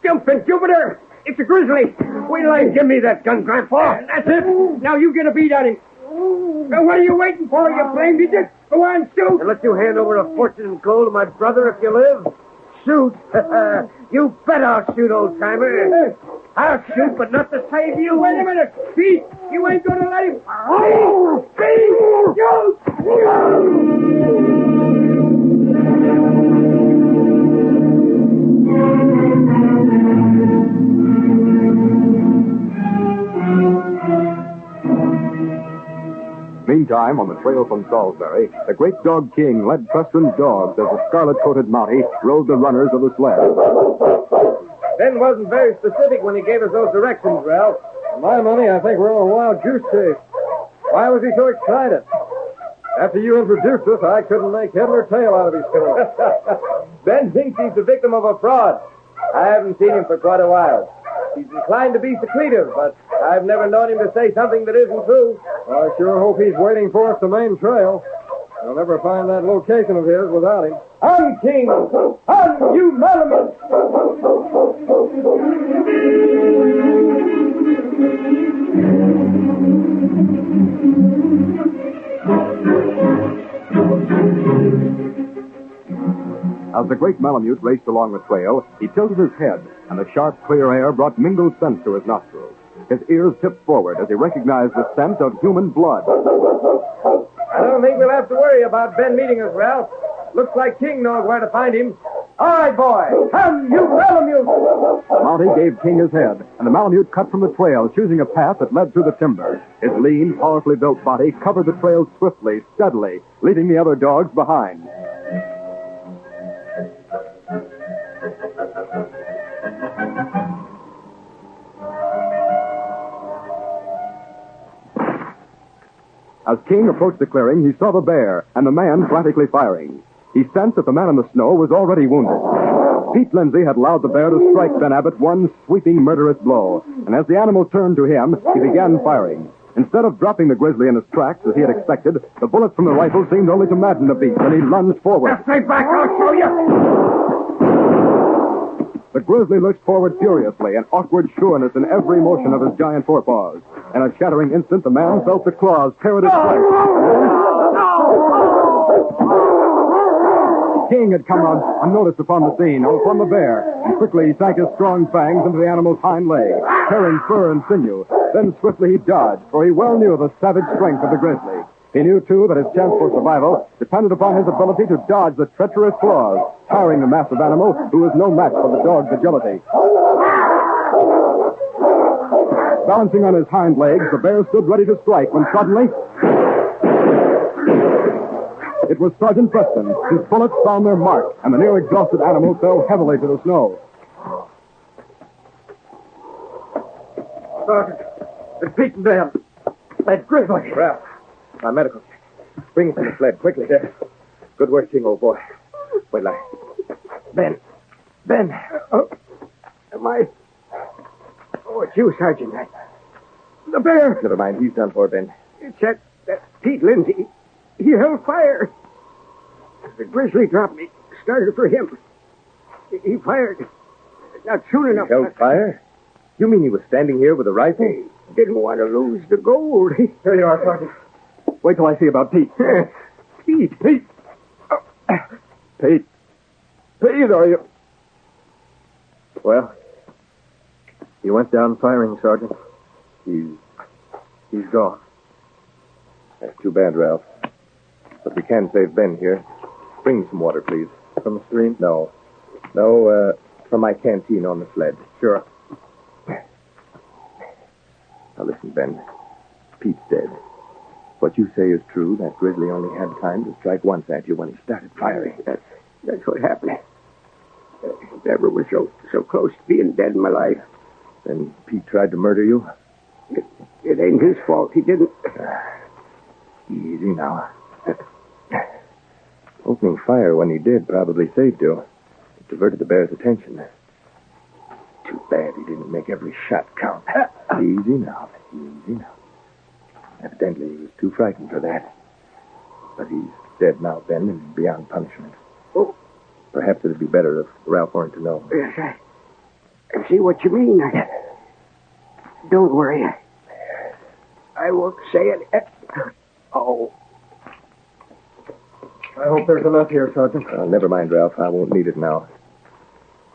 D: Jumping Jupiter! It's a grizzly! Wait till I give me that gun, Grandpa. That's it. Now you get a beat on him. Now what are you waiting for, you blamed idiot? Go on, shoot!
W: And let you hand over a fortune in gold to my brother if you live? Shoot! You bet I'll shoot, old-timer. I'll shoot, but not to save you.
D: Wait a minute. Pete, you ain't going to let him... Oh, Pete!
V: Meantime, on the trail from Salisbury, the great dog King led Preston's dogs as the scarlet-coated Mountie rode the runners of the sled.
K: Ben wasn't very specific when he gave us those directions, Ralph. For my money, I think we're on a wild goose chase. Why was he so excited? After you introduced us, I couldn't make head or tail out of his story. Ben thinks he's the victim of a fraud. I haven't seen him for quite a while. He's inclined to be secretive, but I've never known him to say something that isn't true. I sure hope he's waiting for us the main trail. I'll never find that location of his without him. On, King! On, you Malamute!
V: As the great Malamute raced along the trail, he tilted his head, and the sharp, clear air brought mingled scents to his nostrils. His ears tipped forward as he recognized the scent of human blood.
K: I don't think we'll have to worry about Ben meeting us, Ralph. Looks like King knows where to find him. All right, boy. Come, you Malamute!
V: Mountie gave King his head, and the Malamute cut from the trail, choosing a path that led through the timber. His lean, powerfully built body covered the trail swiftly, steadily, leaving the other dogs behind. As King approached the clearing, he saw the bear and the man frantically firing. He sensed that the man in the snow was already wounded. Pete Lindsay had allowed the bear to strike Ben Abbott one sweeping, murderous blow, and as the animal turned to him, he began firing. Instead of dropping the grizzly in his tracks, as he had expected, the bullets from the rifle seemed only to madden the beast, and he lunged forward.
D: Stay back, I'll show you!
V: The grizzly lurched forward furiously, an awkward sureness in every motion of his giant forepaws. In a shattering instant, the man felt the claws tear at his flesh. King had come unnoticed upon the scene, from the bear, and quickly he sank his strong fangs into the animal's hind leg, tearing fur and sinew. Then swiftly he dodged, for he well knew the savage strength of the grizzly. He knew, too, that his chance for survival depended upon his ability to dodge the treacherous claws, tiring the massive animal, who was no match for the dog's agility. Balancing on his hind legs, the bear stood ready to strike when suddenly... It was Sgt Preston. His bullets found their mark, and the near-exhausted animal fell heavily to the snow.
K: Sergeant, it's Pete and Ben. That grizzly. Ralph, my medical. Bring him to the sled, quickly. There. Good work, King, old boy. Wait, lie.
D: Ben. Am I... Oh, it's you, Sergeant. The bear.
K: Never mind. He's done for, Ben.
D: It's that Pete Lindsay. He held fire. The grizzly dropped me. Started for him. He fired. Not soon enough.
K: He held fire? You mean he was standing here with a rifle?
D: He didn't want to lose the gold.
K: Here you are, Sergeant. Wait till I see about Pete.
D: Pete.
K: Oh. Pete, are you... Well, he went down firing, Sergeant. He's gone. That's too bad, Ralph. But we can save Ben here. Bring me some water, please. From the stream? No, from my canteen on the sled. Sure. Now listen, Ben. Pete's dead. What you say is true. That grizzly only had time to strike once at you when he started firing.
D: That's what happened. Never was so close to being dead in my life.
K: Then Pete tried to murder you?
D: It ain't his fault. He didn't.
K: Easy now. Opening fire when he did probably saved you. It diverted the bear's attention. Too
G: bad he didn't make every shot count. Easy now. Evidently, he was too frightened for that. But he's dead now, Ben, and beyond punishment.
D: Oh.
G: Perhaps it'd be better if Ralph weren't to know.
D: Yes, I see what you mean. Don't worry. I won't say it. Oh.
K: I hope there's enough here, Sergeant.
G: Never mind, Ralph. I won't need it now.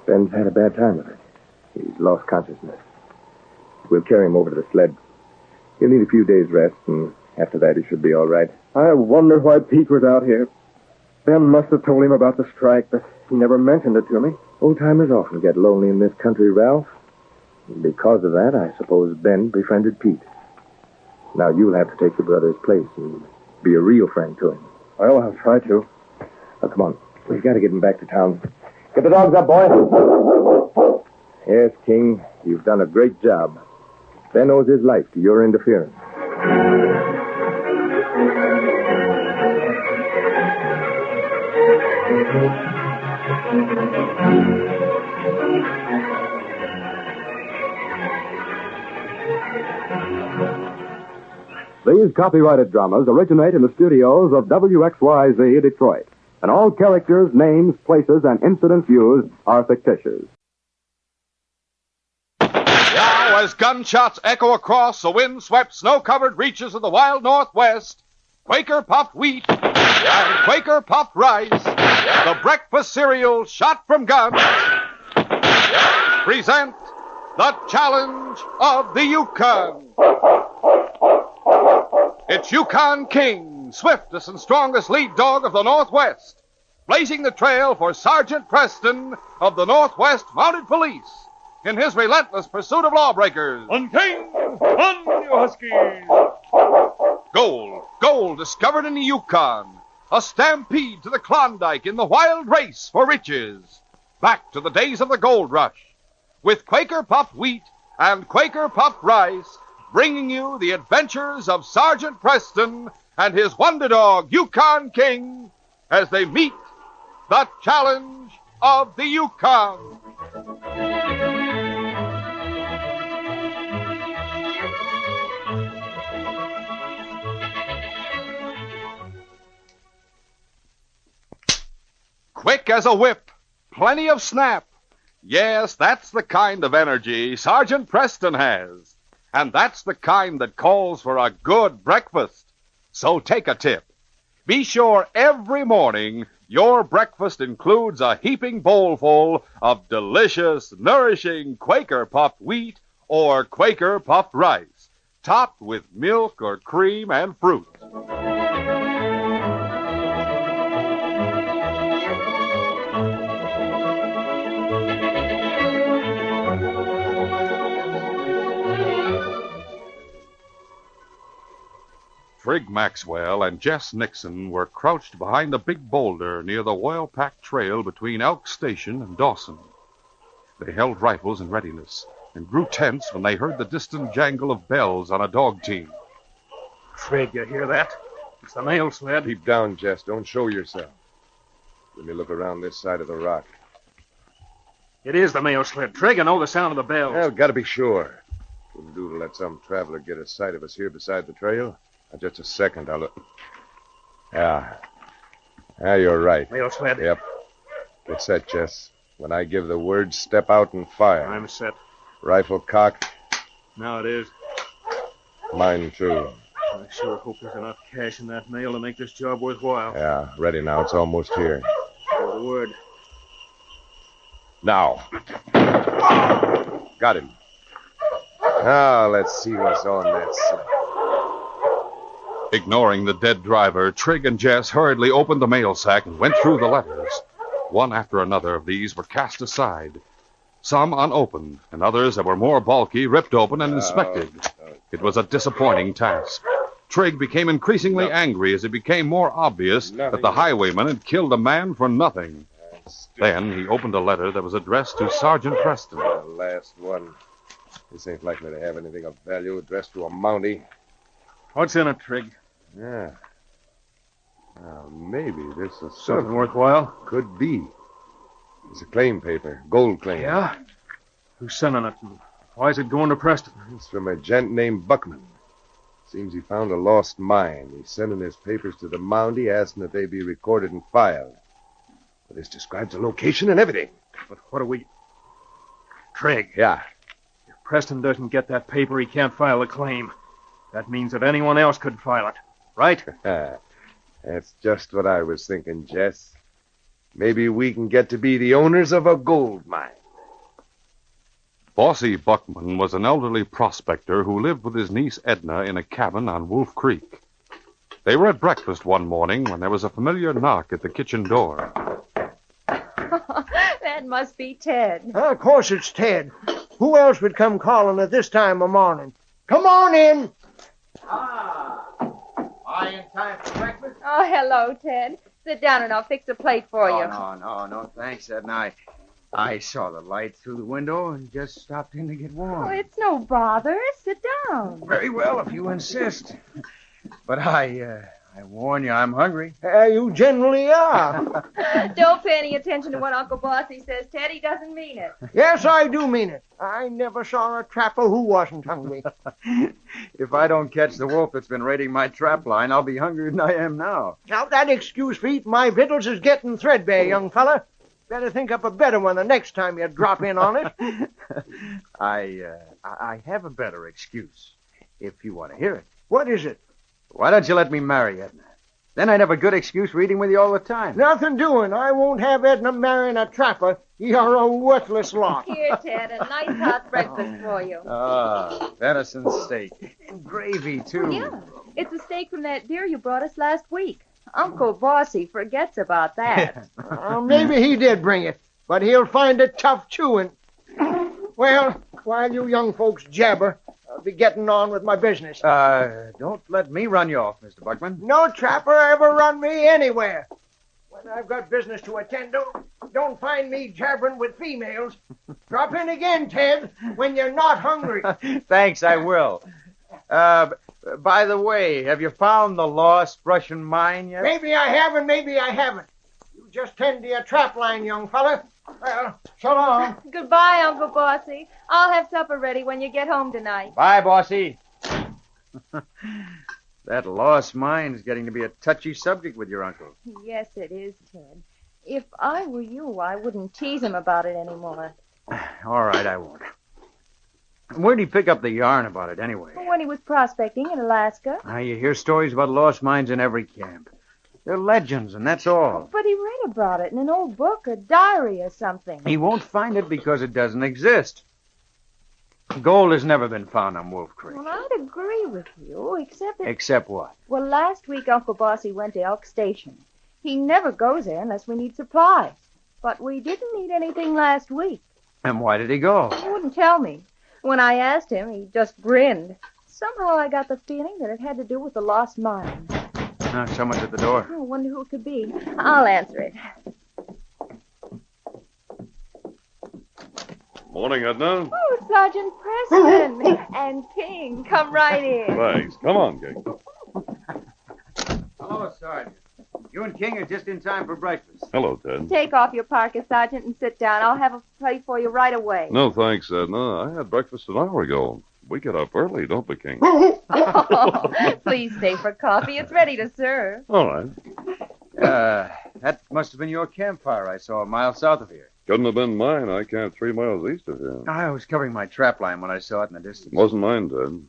G: Ben's had a bad time of it. He's lost consciousness. We'll carry him over to the sled. He'll need a few days' rest, and after that he should be all right.
K: I wonder why Pete was out here. Ben must have told him about the strike, but he never mentioned it to me.
G: Old-timers often get lonely in this country, Ralph. And because of that, I suppose Ben befriended Pete. Now you'll have to take your brother's place and be a real friend to him.
K: Well, I'll try to.
G: Now, come on. We've got to get him back to town. Get the dogs up, boy. Yes, King, you've done a great job. Ben owes his life to your interference.
V: These copyrighted dramas originate in the studios of WXYZ Detroit, and all characters, names, places, and incidents used are fictitious.
P: Now, as gunshots echo across the wind-swept, snow-covered reaches of the wild Northwest, Quaker Puffed Wheat and Quaker Puffed Rice, the breakfast cereal shot from guns, present the challenge of the Yukon. It's Yukon King, swiftest and strongest lead dog of the Northwest, blazing the trail for Sgt Preston of the Northwest Mounted Police in his relentless pursuit of lawbreakers.
C: On King, on you Huskies!
P: Gold discovered in the Yukon, a stampede to the Klondike in the wild race for riches. Back to the days of the gold rush, with Quaker Puffed Wheat and Quaker Puffed Rice, bringing you the adventures of Sgt Preston and his wonder dog, Yukon King, as they meet the challenge of the Yukon. Quick as a whip, plenty of snap. Yes, that's the kind of energy Sgt Preston has. And that's the kind that calls for a good breakfast. So take a tip. Be sure every morning your breakfast includes a heaping bowlful of delicious, nourishing Quaker Puffed Wheat or Quaker Puffed Rice, topped with milk or cream and fruit. Trig Maxwell and Jess Nixon were crouched behind a big boulder near the oil-packed trail between Elk Station and Dawson. They held rifles in readiness and grew tense when they heard the distant jangle of bells on a dog team.
C: Trig, you hear that? It's the mail sled.
B: Keep down, Jess. Don't show yourself. Let me look around this side of the rock.
C: It is the mail sled. Trig, I know the sound of the bells.
B: Well, gotta be sure. Wouldn't do to let some traveler get a sight of us here beside the trail. Now, just a second, I'll look. Yeah, you're right.
C: Mail sled?
B: Yep. Get set, Jess. When I give the word, step out and fire.
C: I'm set.
B: Rifle cocked.
C: Now it is.
B: Mine, too.
C: I sure hope there's enough cash in that mail to make this job worthwhile.
B: Yeah, ready now. It's almost here.
C: For the word.
B: Now. Got him. Now, let's see what's on that side.
P: Ignoring the dead driver, Trig and Jess hurriedly opened the mail sack and went through the letters. One after another of these were cast aside. Some unopened, and others that were more bulky ripped open and inspected. It was a disappointing task. Trig became increasingly angry as it became more obvious that the highwayman had killed a man for nothing. Then he opened a letter that was addressed to Sgt Preston.
B: The last one. This ain't likely to have anything of value addressed to a Mountie.
C: What's in it, Trig?
B: Yeah. Now, maybe this is
C: Something worthwhile?
B: Could be. It's a claim paper. Gold claim.
C: Yeah?
K: Who's sending it? Why is it going to Preston?
B: It's from a gent named Buckman. Seems he found a lost mine. He's sending his papers to the Mountie, asking that they be recorded and filed. But this describes the location and everything.
K: But what do we... Craig.
B: Yeah.
K: If Preston doesn't get that paper, he can't file a claim. That means that anyone else could file it. Right?
B: That's just what I was thinking, Jess. Maybe we can get to be the owners of a gold mine.
J: Bossy Buckman was an elderly prospector who lived with his niece Edna in a cabin on Wolf Creek. They were at breakfast one morning when there was a familiar knock at the kitchen door.
F: That must be Ted.
H: Of course it's Ted. Who else would come calling at this time of morning? Come on in.
S: Are you in time for breakfast?
F: Oh, hello, Ted. Sit down and I'll fix a plate for you.
S: No, thanks, Edna. I saw the light through the window and just stopped in to get warm.
F: Oh, it's no bother. Sit down.
S: Very well, if you insist. But I warn you, I'm hungry.
H: You generally are.
F: Don't pay any attention to what Uncle Bossy says, Ted. He doesn't mean it.
H: Yes, I do mean it. I never saw a trapper who wasn't hungry.
S: If I don't catch the wolf that's been raiding my trap line, I'll be hungrier than I am now.
H: Now, that excuse for eating my victuals is getting threadbare, young fella. Better think up a better one the next time you drop in on it.
S: I have a better excuse, if you want to hear it.
H: What is it?
S: Why don't you let me marry Edna? Then I'd have a good excuse for eating with you all the time.
H: Nothing doing. I won't have Edna marrying a trapper. You're a worthless lot.
F: Here, Ted, a nice hot breakfast for you.
S: Venison steak. And gravy, too.
F: Yeah, it's a steak from that deer you brought us last week. Uncle Bossy forgets about that.
H: Maybe he did bring it, but he'll find it tough chewing. Well, while you young folks jabber, I'll be getting on with my business.
S: Don't let me run you off, Mr. Buckman.
H: No trapper ever run me anywhere. When I've got business to attend to, don't find me jabbering with females. Drop in again, Ted, when you're not hungry.
S: Thanks, I will. By the way, have you found the lost Russian mine yet?
H: Maybe I have and maybe I haven't. You just tend to your trap line, young fella. Well, so long.
F: Goodbye, Uncle Bossy. I'll have supper ready when you get home tonight.
S: Bye, Bossy. That lost mine is getting to be a touchy subject with your uncle.
F: Yes, it is, Ted. If I were you, I wouldn't tease him about it anymore.
S: All right, I won't. Where'd he pick up the yarn about it, anyway?
F: When he was prospecting in Alaska.
S: You hear stories about lost mines in every camp. They're legends, and that's all.
F: But he read about it in an old book, a diary or something.
S: He won't find it because it doesn't exist. Gold has never been found on Wolf Creek.
F: Well, I'd agree with you, except that...
S: Except what?
F: Well, last week Uncle Bossy went to Elk Station. He never goes there unless we need supplies. But we didn't need anything last week.
S: And why did he go?
F: He wouldn't tell me. When I asked him, he just grinned. Somehow I got the feeling that it had to do with the lost mine.
S: Someone's at the door.
F: I wonder who it could be. I'll answer it.
R: Morning, Edna.
F: Oh, Sergeant Preston and King. Come right in.
R: Thanks. Come on, King.
S: Hello, Sergeant. You and King are just in time for breakfast.
R: Hello, Ted.
F: Take off your parka, Sergeant, and sit down. I'll have a plate for you right away.
R: No, thanks, Edna. I had breakfast an hour ago. We get up early, don't we, King?
F: Oh, please stay for coffee. It's ready to serve.
R: All right.
S: That must have been your campfire I saw a mile south of here.
R: Couldn't have been mine. I camped 3 miles east of here.
S: I was covering my trap line when I saw it in the distance.
R: Wasn't mine, Ted.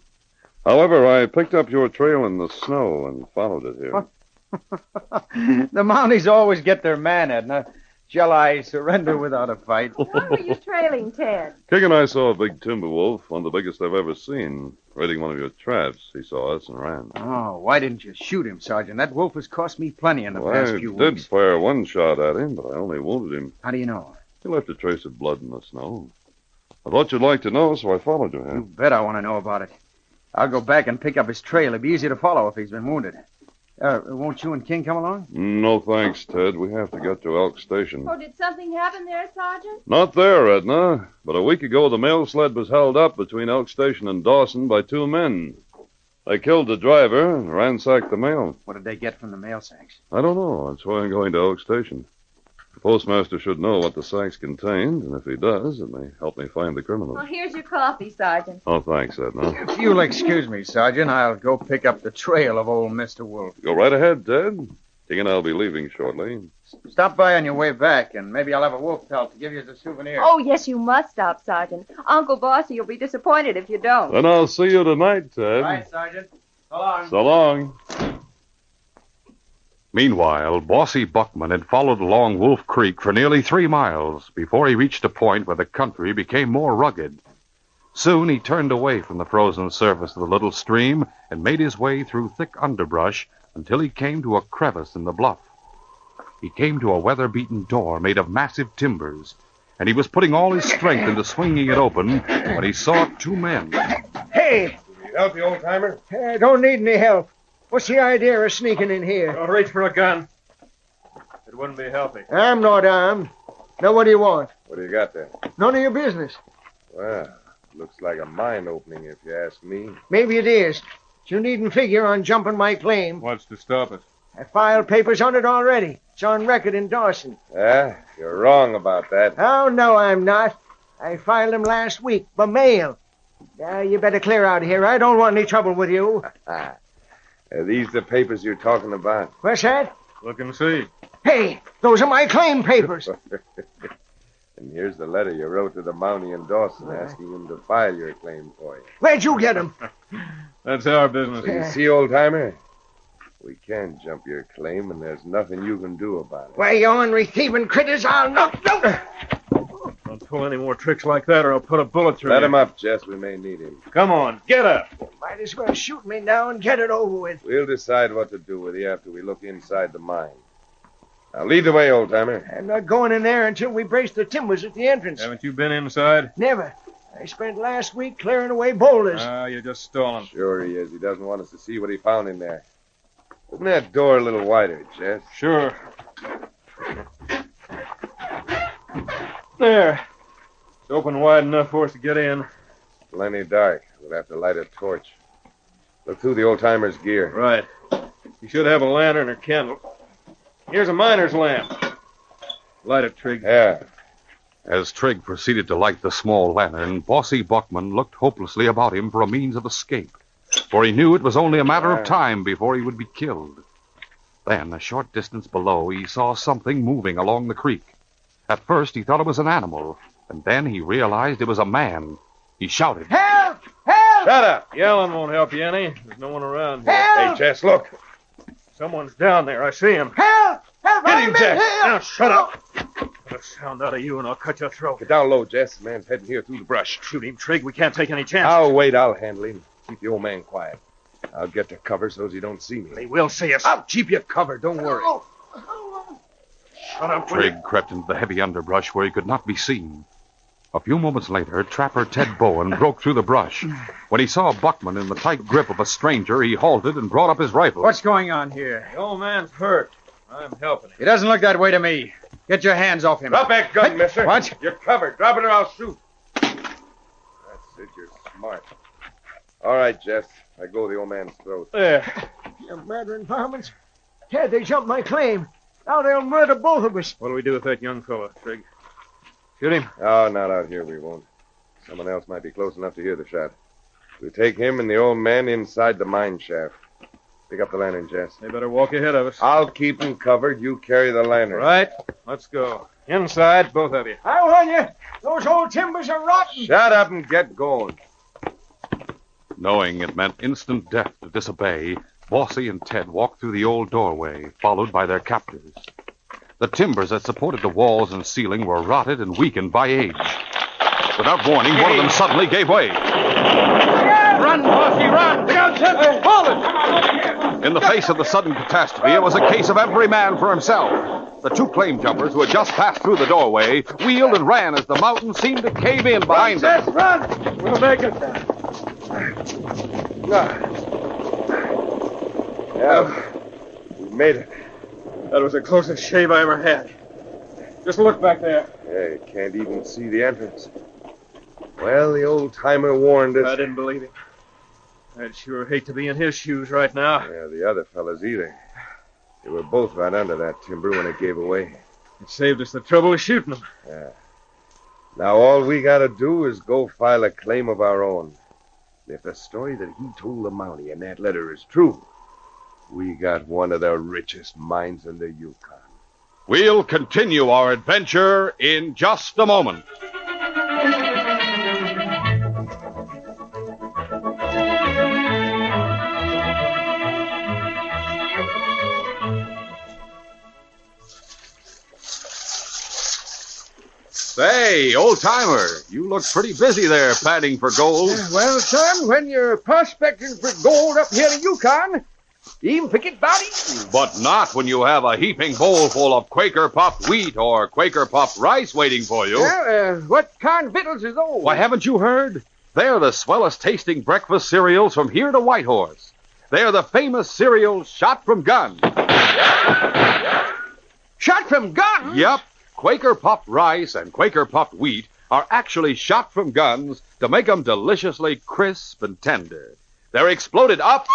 R: However, I picked up your trail in the snow and followed it here.
S: What? The Mounties always get their man, Edna. Shall I surrender without a fight?
F: Why were you trailing Ted?
R: King and I saw a big timber wolf, one of the biggest I've ever seen, raiding one of your traps. He saw us and ran.
S: Oh, why didn't you shoot him, Sergeant? That wolf has cost me plenty in the past few weeks.
R: I did fire one shot at him, but I only wounded him.
S: How do you know?
R: He left a trace of blood in the snow. I thought you'd like to know, so I followed you here.
S: You bet I want to know about it. I'll go back and pick up his trail. It'll be easy to follow if he's been wounded. Won't you and King come along?
R: No, thanks, Ted. We have to get to Elk Station.
F: Oh, did something happen there, Sergeant?
R: Not there, Edna. But a week ago, the mail sled was held up between Elk Station and Dawson by 2 men. They killed the driver and ransacked the mail.
S: What did they get from the mail sacks?
R: I don't know. That's why I'm going to Elk Station. The postmaster should know what the sacks contained, and if he does, it may help me find the criminal.
F: Well, here's your coffee, Sergeant.
R: Oh, thanks, Edna.
S: If you'll excuse me, Sergeant, I'll go pick up the trail of old Mr. Wolf.
R: Go right ahead, Ted. King and I'll be leaving shortly.
S: Stop by on your way back, and maybe I'll have a wolf pelt to give you as a souvenir.
F: Oh, yes, you must stop, Sergeant. Uncle Bossy will be disappointed if you don't.
R: Then I'll see you tonight, Ted.
S: Right, Sergeant. So long.
R: So long.
P: Meanwhile, Bossy Buckman had followed along Wolf Creek for nearly 3 miles before he reached a point where the country became more rugged. Soon he turned away from the frozen surface of the little stream and made his way through thick underbrush until he came to a crevice in the bluff. He came to a weather-beaten door made of massive timbers, and he was putting all his strength into swinging it open when he saw 2 men.
H: Hey!
C: Need help, you old-timer?
H: Don't need any help. What's the idea of sneaking in here?
C: Don't reach for a gun. It wouldn't be healthy.
H: I'm not armed. Now, what do you want?
B: What do you got there?
H: None of your business.
B: Well, looks like a mine opening, if you ask me.
H: Maybe it is. But you needn't figure on jumping my claim.
C: What's to stop it?
H: I filed papers on it already. It's on record in Dawson.
B: You're wrong about that.
H: Oh, no, I'm not. I filed them last week by mail. Now, you better clear out of here. I don't want any trouble with you.
B: Are these the papers you're talking about?
H: What's that?
C: Look and see.
H: Hey, those are my claim papers.
B: And here's the letter you wrote to the Mountie in Dawson asking him to file your claim for you.
H: Where'd you get them?
C: That's our business.
B: So you see, old-timer? We can't jump your claim, and there's nothing you can do about it.
H: Why, you ornery thieving critters, I'll knock...
C: Don't pull any more tricks like that, or I'll put a bullet through
B: Let
C: you.
B: him up, Jess. We may need him.
C: Come on, get up.
H: Might as well shoot me now and get it over with.
B: We'll decide what to do with you after we look inside the mine. Now, lead the way, old-timer.
H: I'm not going in there until we brace the timbers at the entrance.
C: Haven't you been inside?
H: Never. I spent last week clearing away boulders.
C: You're just stalling.
B: Sure he is. He doesn't want us to see what he found in there. Open that door a little wider, Jess.
C: Sure. There. It's open wide enough for us to get in.
B: Plenty dark. We'll have to light a torch. Look through the old-timer's gear.
C: Right. You should have a lantern or candle. Here's a miner's lamp. Light it, Trigg.
B: Yeah.
P: As Trigg proceeded to light the small lantern, Bossy Buckman looked hopelessly about him for a means of escape, for he knew it was only a matter of time before he would be killed. Then, a short distance below, he saw something moving along the creek. At first, he thought it was an animal, and then he realized it was a man. He shouted,
H: Help! Help!
C: Shut up! Yelling won't help you any. There's no one around here.
H: Help!
B: Hey, Jess, look.
C: Someone's down there. I see him.
H: Help! Help!
C: Get
H: I'm
C: him,
H: in
C: Jess.
H: here!
C: Now, shut up. Get a sound out of you, and I'll cut your throat.
B: Get down low, Jess. The man's heading here through the brush.
C: Shoot him, Trigg. We can't take any chances.
B: I'll wait. I'll handle him. Keep the old man quiet. I'll get to cover so he don't see me.
C: They will see us.
B: I'll keep you covered. Don't worry.
C: Shut up,
P: Trigg crept into the heavy underbrush where he could not be seen. A few moments later, trapper Ted Bowen broke through the brush. When he saw Buckman in the tight grip of a stranger, he halted and brought up his rifle.
S: What's going on here?
C: The old man's hurt. I'm helping him.
S: He doesn't look that way to me. Get your hands off him.
B: Drop that gun, mister.
S: What?
B: You're covered. Drop it or I'll shoot. That's it. You're smart. All right, Jess. I go the old man's throat.
C: There.
H: You murdering varmints. Ted, they jumped my claim. Now they'll murder both of us.
C: What'll we do with that young fellow, Trigg? Shoot him?
B: Oh, not out here, we won't. Someone else might be close enough to hear the shot. We'll take him and the old man inside the mine shaft. Pick up the lantern, Jess.
C: They better walk ahead of us.
B: I'll keep him covered. You carry the lantern.
C: Right. Let's go. Inside, both of you.
H: I warn you, those old timbers are rotten.
B: Shut up and get going.
P: Knowing it meant instant death to disobey, Bossy and Ted walked through the old doorway, followed by their captors. The timbers that supported the walls and ceiling were rotted and weakened by age. Without warning, one of them suddenly gave way.
C: Run, Bossy, run! Look out, Ted! Hold it!
P: In the face of the sudden catastrophe, it was a case of every man for himself. The 2 claim jumpers who had just passed through the doorway wheeled and ran as the mountain seemed to cave in behind them.
H: Ted, run!
C: We'll make it.
B: Yeah, we made it.
C: That was the closest shave I ever had. Just look back there.
B: Yeah, you can't even see the entrance. Well, the old-timer warned us.
C: I didn't believe him. I'd sure hate to be in his shoes right now.
B: Yeah, the other fellas either. They were both right under that timber when it gave away.
L: It saved us the trouble of shooting them.
B: Yeah. Now all we gotta do is go file a claim of our own. If the story that he told the Mountie in that letter is true, we got one of the richest mines in the Yukon.
P: We'll continue our adventure in just a moment. Say, old-timer, you look pretty busy there panning for gold.
H: Well, son, when you're prospecting for gold up here in Yukon, you even forget about it.
P: But not when you have a heaping bowl full of Quaker puffed wheat or Quaker puffed rice waiting for you.
H: Well, what kind of victuals is those?
P: Why, haven't you heard? They're the swellest tasting breakfast cereals from here to Whitehorse. They're the famous cereals shot from guns.
H: Shot from guns?
P: Yep. Quaker puffed rice and Quaker puffed wheat are actually shot from guns to make them deliciously crisp and tender. They're exploded up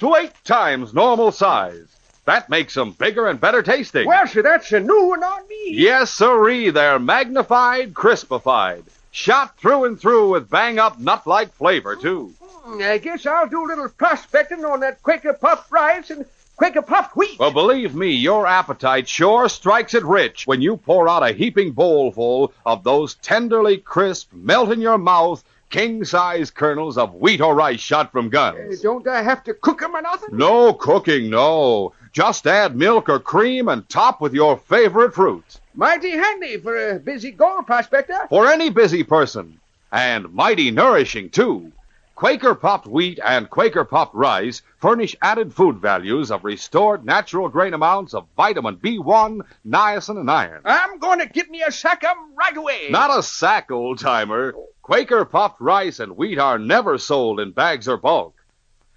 P: to 8 times normal size. That makes them bigger and better tasting.
H: Well, sir, that's a new one on me.
P: Yes, sirree. They're magnified, crispified, shot through and through with bang-up nut-like flavor, too.
H: I guess I'll do a little prospecting on that Quaker puffed rice and Quaker puffed wheat.
P: Well, believe me, your appetite sure strikes it rich when you pour out a heaping bowlful of those tenderly crisp, melt-in-your-mouth, king-size kernels of wheat or rice shot from guns.
H: Don't I have to cook them or nothing?
P: No cooking, no. Just add milk or cream and top with your favorite fruit.
H: Mighty handy for a busy gold prospector.
P: For any busy person. And mighty nourishing, too. Quaker puffed wheat and Quaker puffed rice furnish added food values of restored natural grain amounts of vitamin B1, niacin, and iron.
H: I'm going to get me a sack of them right away.
P: Not a sack, old-timer. Quaker puffed rice and wheat are never sold in bags or bulk.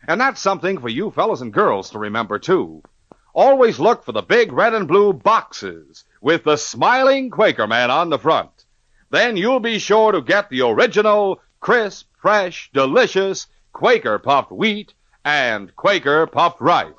P: And that's something for you fellas and girls to remember, too. Always look for the big red and blue boxes with the smiling Quaker man on the front. Then you'll be sure to get the original, crisp, fresh, delicious Quaker puffed wheat and Quaker puffed rice.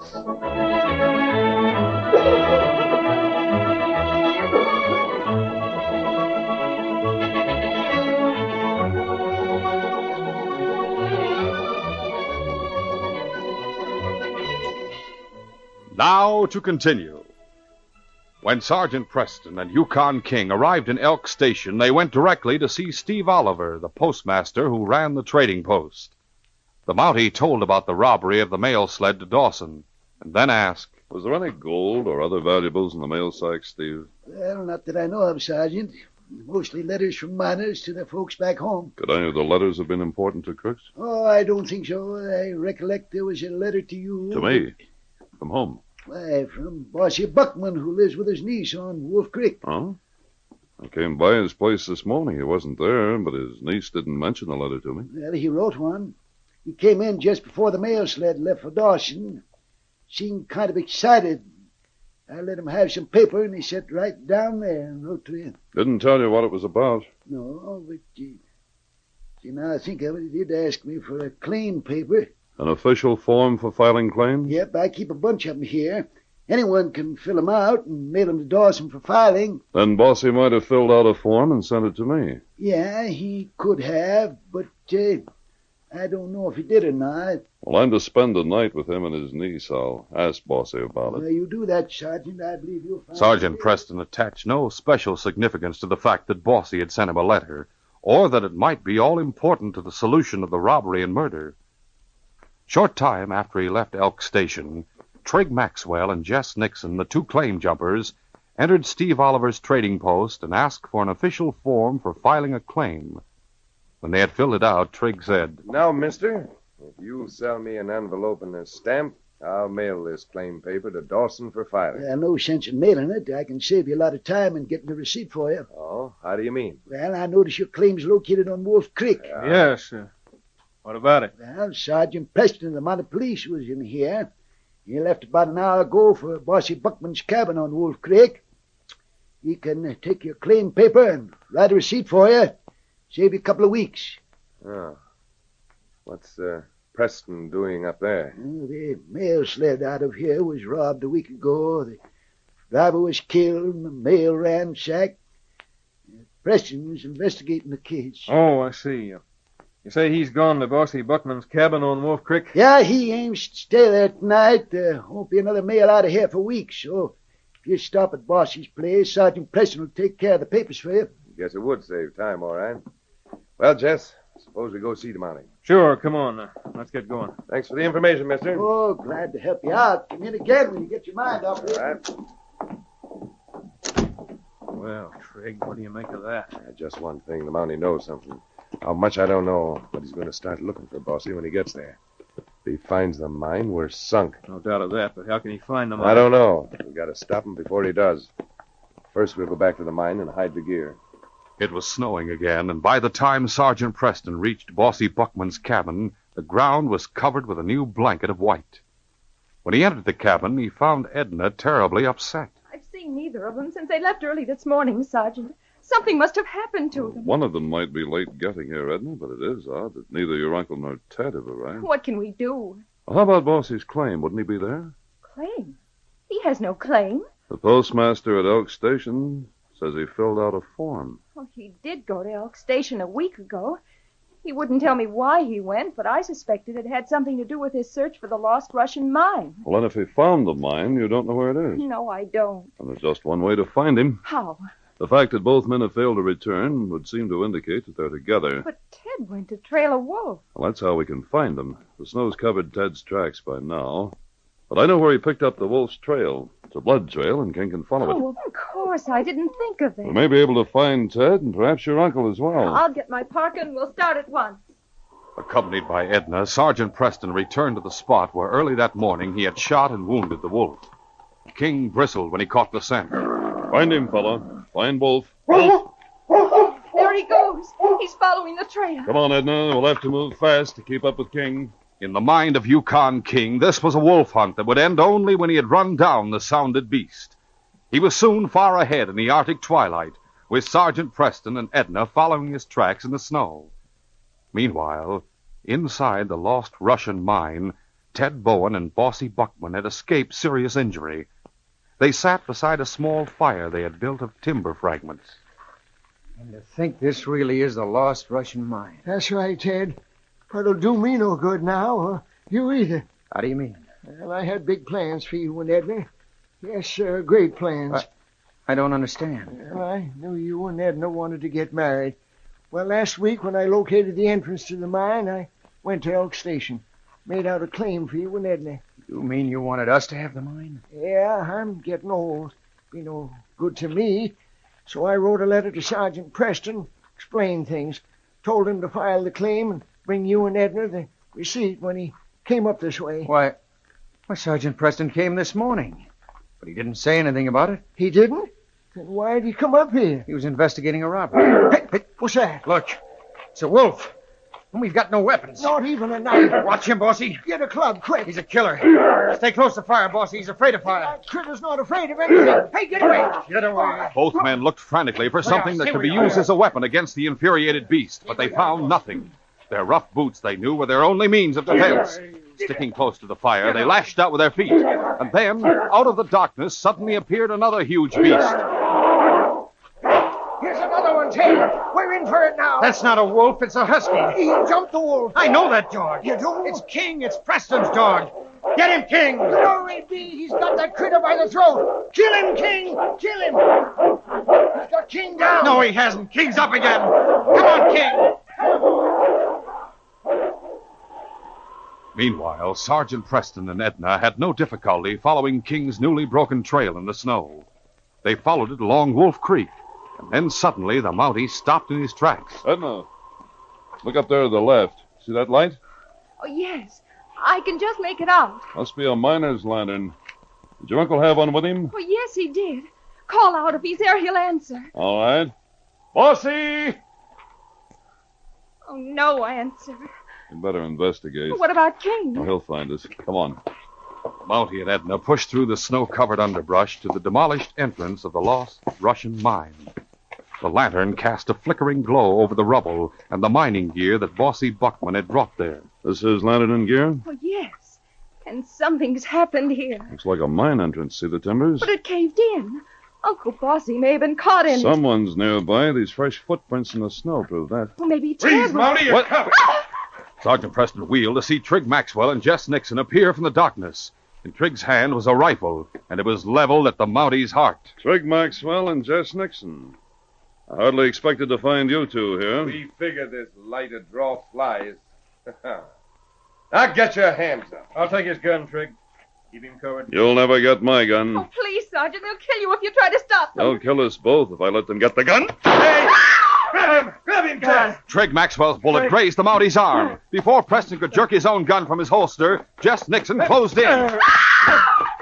P: Now to continue. When Sgt Preston and Yukon King arrived in Elk Station, they went directly to see Steve Oliver, the postmaster who ran the trading post. The Mountie told about the robbery of the mail sled to Dawson, and then asked,
R: Was there any gold or other valuables in the mail sack, Steve?
N: Well, not that I know of, Sergeant. Mostly letters from miners to their folks back home.
R: Could any of the letters have been important to Crooks?
N: Oh, I don't think so. I recollect there was a letter to you.
R: To me? From whom?
N: Why, from Bossy Buckman, who lives with his niece on Wolf Creek.
R: Oh? I came by his place this morning. He wasn't there, but his niece didn't mention the letter to me.
N: Well, he wrote one. He came in just before the mail sled left for Dawson. Seemed kind of excited. I let him have some paper, and he sat right down there and wrote to him.
R: Didn't tell you what it was about.
N: No, but, see, now I think of it, he did ask me for a claim paper.
R: An official form for filing claims?
N: Yep, I keep a bunch of them here. Anyone can fill them out and mail them to Dawson for filing.
R: Then Bossy might have filled out a form and sent it to me.
N: Yeah, he could have, but I don't know if he did or not.
R: Well, I'm to spend the night with him and his niece. I'll ask Bossy about it.
N: Well, you do that, Sergeant. I believe you'll find
P: Sergeant Preston attached no special significance to the fact that Bossy had sent him a letter, or that it might be all important to the solution of the robbery and murder. Short time after he left Elk Station, Trigg Maxwell and Jess Nixon, the two claim jumpers, entered Steve Oliver's trading post and asked for an official form for filing a claim. When they had filled it out, Trigg said,
B: Now, mister, if you sell me an envelope and a stamp, I'll mail this claim paper to Dawson for filing.
N: No sense in mailing it. I can save you a lot of time and getting the receipt for you.
B: Oh, how do you mean?
N: Well, I notice your claim's located on Wolf Creek.
L: Yes, what about it?
N: Well, Sergeant Preston of the Mounted Police was in here. He left about an hour ago for Bossy Buckman's cabin on Wolf Creek. He can take your claim paper and write a receipt for you. Save you a couple of weeks.
B: Oh. What's Preston doing up there?
N: The mail sled out of here was robbed a week ago. The Driver was killed and the mail ransacked. Preston was investigating the case.
L: Oh, I see. You say he's gone to Bossy Buckman's cabin on Wolf Creek?
N: Yeah, he aims to stay there tonight. Won't be another mail out of here for weeks, so if you stop at Bossy's place, Sergeant Preston will take care of the papers for you.
B: Guess it would save time, all right. Well, Jess, suppose we go see the mountie.
L: Sure, come on. Let's get going.
B: Thanks for the information, mister.
N: Oh, glad to help you out. Come in again when you get your mind off it.
B: All right.
L: Well, Trigg, what do you make of that?
B: Just one thing. The mountie knows something. How much, I don't know, but he's going to start looking for Bossy when he gets there. If he finds the mine, we're sunk.
L: No doubt of that, but how can he find the mine?
B: I don't know. We've got to stop him before he does. First, we'll go back to the mine and hide the gear.
P: It was snowing again, and by the time Sergeant Preston reached Bossy Buckman's cabin, the ground was covered with a new blanket of white. When he entered the cabin, he found Edna terribly upset.
F: I've seen neither of them since they left early this morning, Sergeant. Something must have happened to them.
R: One of them might be late getting here, Edna, but it is odd that neither your uncle nor Ted have arrived.
F: What can we do?
R: Well, how about Bossy's claim? Wouldn't he be there?
F: Claim? He has no claim.
R: The postmaster at Elk Station says he filled out a form.
F: Oh, he did go to Elk Station a week ago. He wouldn't tell me why he went, but I suspected it had something to do with his search for the lost Russian mine.
R: Well, then if he found the mine, you don't know where it is.
F: No, I don't.
R: And there's just one way to find him.
F: How?
R: The fact that both men have failed to return would seem to indicate that they're together.
F: But Ted went to trail a wolf.
R: Well, that's how we can find them. The snow's covered Ted's tracks by now. But I know where he picked up the wolf's trail. It's a blood trail, and King can follow it.
F: Oh, of course. I didn't think of that.
R: We may be able to find Ted and perhaps your uncle as well.
F: I'll get my parka and we'll start at once.
P: Accompanied by Edna, Sergeant Preston returned to the spot where early that morning he had shot and wounded the wolf. King bristled when he caught the scent.
R: Find him, fella. Find Wolf.
F: There he goes. He's following the trail.
R: Come on, Edna. We'll have to move fast to keep up with King.
P: In the mind of Yukon King, this was a wolf hunt that would end only when he had run down the sounded beast. He was soon far ahead in the Arctic twilight, with Sergeant Preston and Edna following his tracks in the snow. Meanwhile, inside the lost Russian mine, Ted Bowen and Bossy Buckman had escaped serious injury. They sat beside a small fire they had built of timber fragments.
A: And to think this really is the lost Russian mine.
H: That's right, Ted. But it'll do me no good now, or you either.
A: How do you mean?
H: Well, I had big plans for you and Edna. Yes, sir, great plans.
A: I don't understand.
H: Well, I knew you and Edna wanted to get married. Well, last week when I located the entrance to the mine, I went to Elk Station. Made out a claim for you and Edna.
A: You mean you wanted us to have the mine?
H: Yeah, I'm getting old. Be no good to me. So I wrote a letter to Sergeant Preston, explained things. Told him to file the claim and bring you and Edna the receipt when he came up this way.
A: Why, Sergeant Preston came this morning. But he didn't say anything about it.
H: He didn't? Then why did he come up here?
A: He was investigating a robbery.
H: Hey, what's that?
A: Look, it's a wolf. And we've got no weapons.
H: Not even a knife.
A: Watch him, Bossy.
H: Get a club, quick.
A: He's a killer. Stay close to fire, Bossy. He's afraid of fire.
H: That critter's not afraid of anything. Hey, get away.
A: Get away.
P: Both men looked frantically for something that could be used as a weapon against the infuriated beast, but they found nothing. Their rough boots, they knew, were their only means of defense. Sticking close to the fire, they lashed out with their feet. And then, out of the darkness, suddenly appeared another huge beast.
H: Here's another one, Ted. We're in for it now.
A: That's not a wolf, it's a husky.
H: He jumped the wolf.
A: I know that dog.
H: You do?
A: It's King, it's Preston's dog. Get him, King.
H: Glory be, he's got that critter by the throat. Kill him, King. Kill him. He's got King down.
A: No, he hasn't. King's up again. Come on, King.
P: Meanwhile, Sergeant Preston and Edna had no difficulty following King's newly broken trail in the snow. They followed it along Wolf Creek, and then suddenly the Mountie stopped in his tracks.
R: Edna, look up there to the left. See that light?
F: Oh, yes. I can just make it out.
R: Must be a miner's lantern. Did your uncle have one with him?
F: Oh, yes, he did. Call out. If he's there, he'll answer.
R: All right. Bossy!
F: Oh, no answer.
R: You'd better investigate.
F: What about King?
R: Oh, he'll find us. Come on.
P: Mountie and Edna pushed through the snow-covered underbrush to the demolished entrance of the lost Russian mine. The lantern cast a flickering glow over the rubble and the mining gear that Bossy Buckman had brought there.
R: This is lantern and gear?
F: Oh, yes. And something's happened here.
R: Looks like a mine entrance. See the timbers?
F: But it caved in. Uncle Bossy may have been caught in it.
R: Someone's nearby. These fresh footprints in the snow prove that.
F: Well, maybe Ted was...
C: you're covered.
J: Sergeant Preston wheeled to see Trigg Maxwell and Jess Nixon appear from the darkness. In Trigg's hand was a rifle, and it was leveled at the Mountie's heart.
R: Trigg Maxwell and Jess Nixon. I hardly expected to find you two here.
C: We figured this lighter draw flies. Now get your hands up.
L: I'll take his gun, Trigg. Keep him covered.
R: You'll never get my gun.
F: Oh, please, Sergeant. They'll kill you if you try to stop them.
R: They'll kill us both if I let them get the gun.
C: Hey! Grab him, Ted!
J: Trigg Maxwell's bullet grazed the Mountie's arm. Before Preston could jerk his own gun from his holster, Jess Nixon closed in.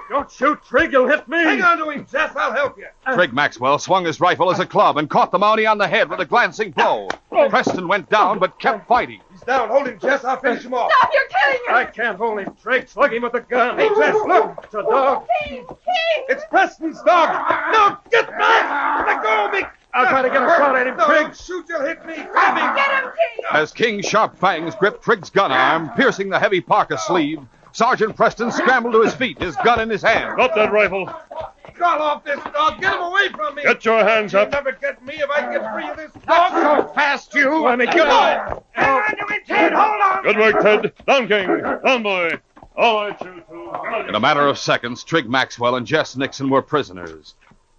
L: Don't shoot, Trigg. You'll hit me.
C: Hang on to him, Jess. I'll help you.
J: Trigg Maxwell swung his rifle as a club and caught the Mountie on the head with a glancing blow. Preston went down but kept fighting.
C: He's down. Hold him, Jess. I'll finish him off.
F: Stop! You're killing him!
L: I can't hold him, Trigg. Slug him with the gun.
C: Hey, Jess, look.
L: It's a dog.
F: King!
C: It's Preston's dog. No, get back! Let go of me.
L: I'll try to get a shot at him,
C: No,
L: Trigg.
C: don't shoot. You'll hit me. Grab him.
F: Get him, King!
J: As King's sharp fangs gripped Trigg's gun arm, piercing the heavy parka sleeve, Sergeant Preston scrambled to his feet, his gun in his hand.
R: Drop that rifle.
C: Call off this dog. Get him away from me.
R: Get your hands
C: You'll
R: up.
C: never get me if I can get free of this dog. So fast, you.
L: Let me
C: Hang on. Hang on to it, Ted. Hold on.
R: Good work, Ted. Down, King. Down, boy. All right, you two.
J: In a matter of seconds, Trigg Maxwell and Jess Nixon were prisoners.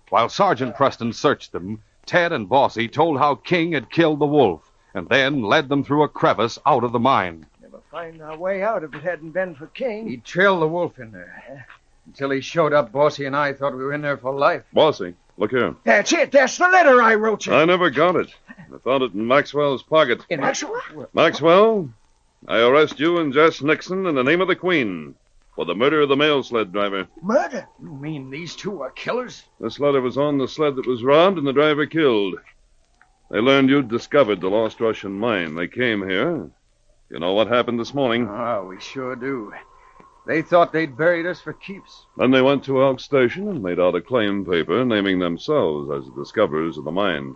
J: While Sergeant Preston searched them, Ted and Bossy told how King had killed the wolf and then led them through a crevice out of the mine.
D: Never find our way out if it hadn't been for King.
A: He trailed the wolf in there. Until he showed up, Bossy and I thought we were in there for life.
R: Bossy, look here.
D: That's it. That's the letter I wrote you.
R: I never got it. I found it in Maxwell's pocket.
D: In Maxwell?
R: Maxwell, I arrest you and Jess Nixon in the name of the Queen for the murder of the mail sled driver.
D: Murder?
A: You mean these two are killers?
R: This letter was on the sled that was robbed and the driver killed. They learned you'd discovered the lost Russian mine. They came here. You know what happened this morning?
A: Oh, we sure do. They thought they'd buried us for keeps.
R: Then they went to Elk Station and made out a claim paper naming themselves as the discoverers of the mine.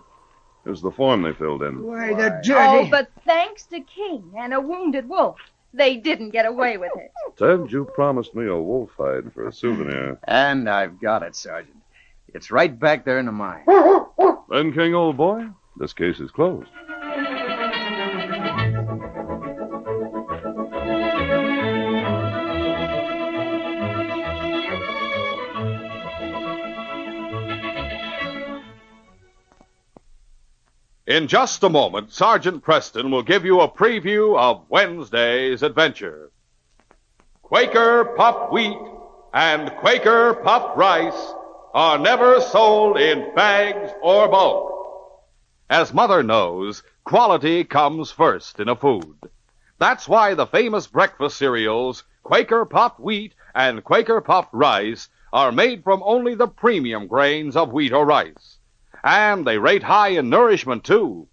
R: Here's the form they filled in.
D: Why, the dirty...
F: Oh, but thanks to King and a wounded wolf, they didn't get away with it.
R: Ted, you promised me a wolf hide for a souvenir.
A: And I've got it, Sergeant. It's right back there in the mine.
R: Then, King, old boy, this case is closed.
J: In just a moment, Sergeant Preston will give you a preview of Wednesday's adventure. Quaker puffed wheat and Quaker puffed rice are never sold in bags or bulk. As Mother knows, quality comes first in a food. That's why the famous breakfast cereals, Quaker puffed wheat and Quaker puffed rice, are made from only the premium grains of wheat or rice. And they rate high in nourishment, too.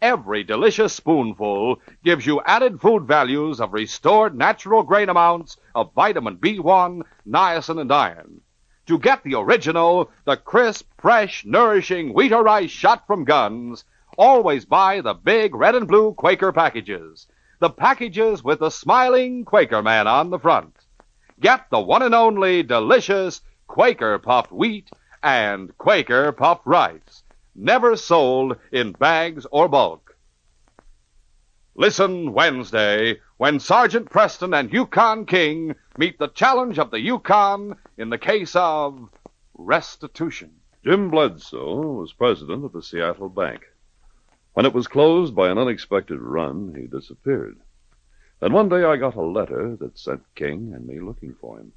J: Every delicious spoonful gives you added food values of restored natural grain amounts of vitamin B1, niacin, and iron. To get the original, the crisp, fresh, nourishing wheat or rice shot from guns, always buy the big red and blue Quaker packages. The packages with the smiling Quaker man on the front. Get the one and only delicious Quaker puffed wheat and Quaker puffed rice, never sold in bags or bulk. Listen Wednesday when Sergeant Preston and Yukon King meet the challenge of the Yukon in the case of restitution.
R: Jim Bledsoe was president of the Seattle Bank. When it was closed by an unexpected run, he disappeared. Then one day I got a letter that sent King and me looking for him.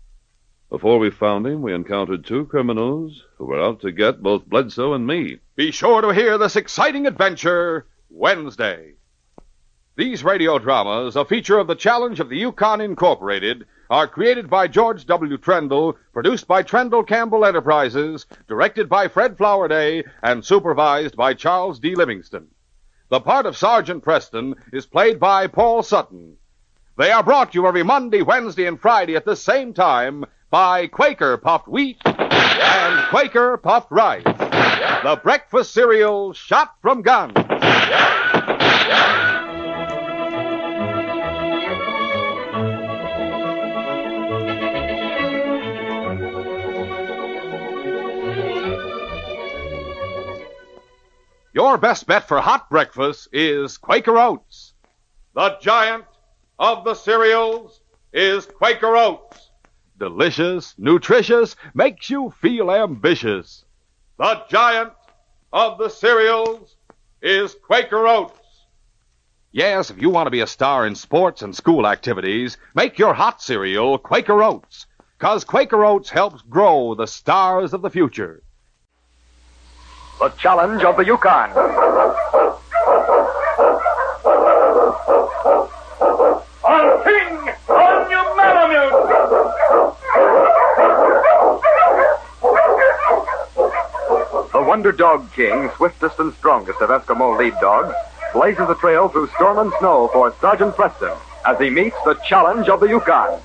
R: Before we found him, we encountered two criminals who were out to get both Bledsoe and me.
J: Be sure to hear this exciting adventure Wednesday. These radio dramas, a feature of the Challenge of the Yukon Incorporated, are created by George W. Trendle, produced by Trendle Campbell Enterprises, directed by Fred Flowerday, and supervised by Charles D. Livingston. The part of Sergeant Preston is played by Paul Sutton. They are brought to you every Monday, Wednesday, and Friday at the same time by Quaker puffed wheat and Quaker puffed rice, the breakfast cereal shot from guns.
P: your best bet for hot breakfast is Quaker Oats. The giant of the cereals is Quaker Oats. Delicious, nutritious, makes you feel ambitious. The giant of the cereals is Quaker Oats. Yes, if you want to be a star in sports and school activities, make your hot cereal Quaker Oats, 'cause Quaker Oats helps grow the stars of the future.
V: The challenge of the Yukon.
H: On King, on you Malamute!
V: The Wonder Dog King, swiftest and strongest of Eskimo lead dogs, blazes a trail through storm and snow for Sgt Preston as he meets the challenge of the Yukon.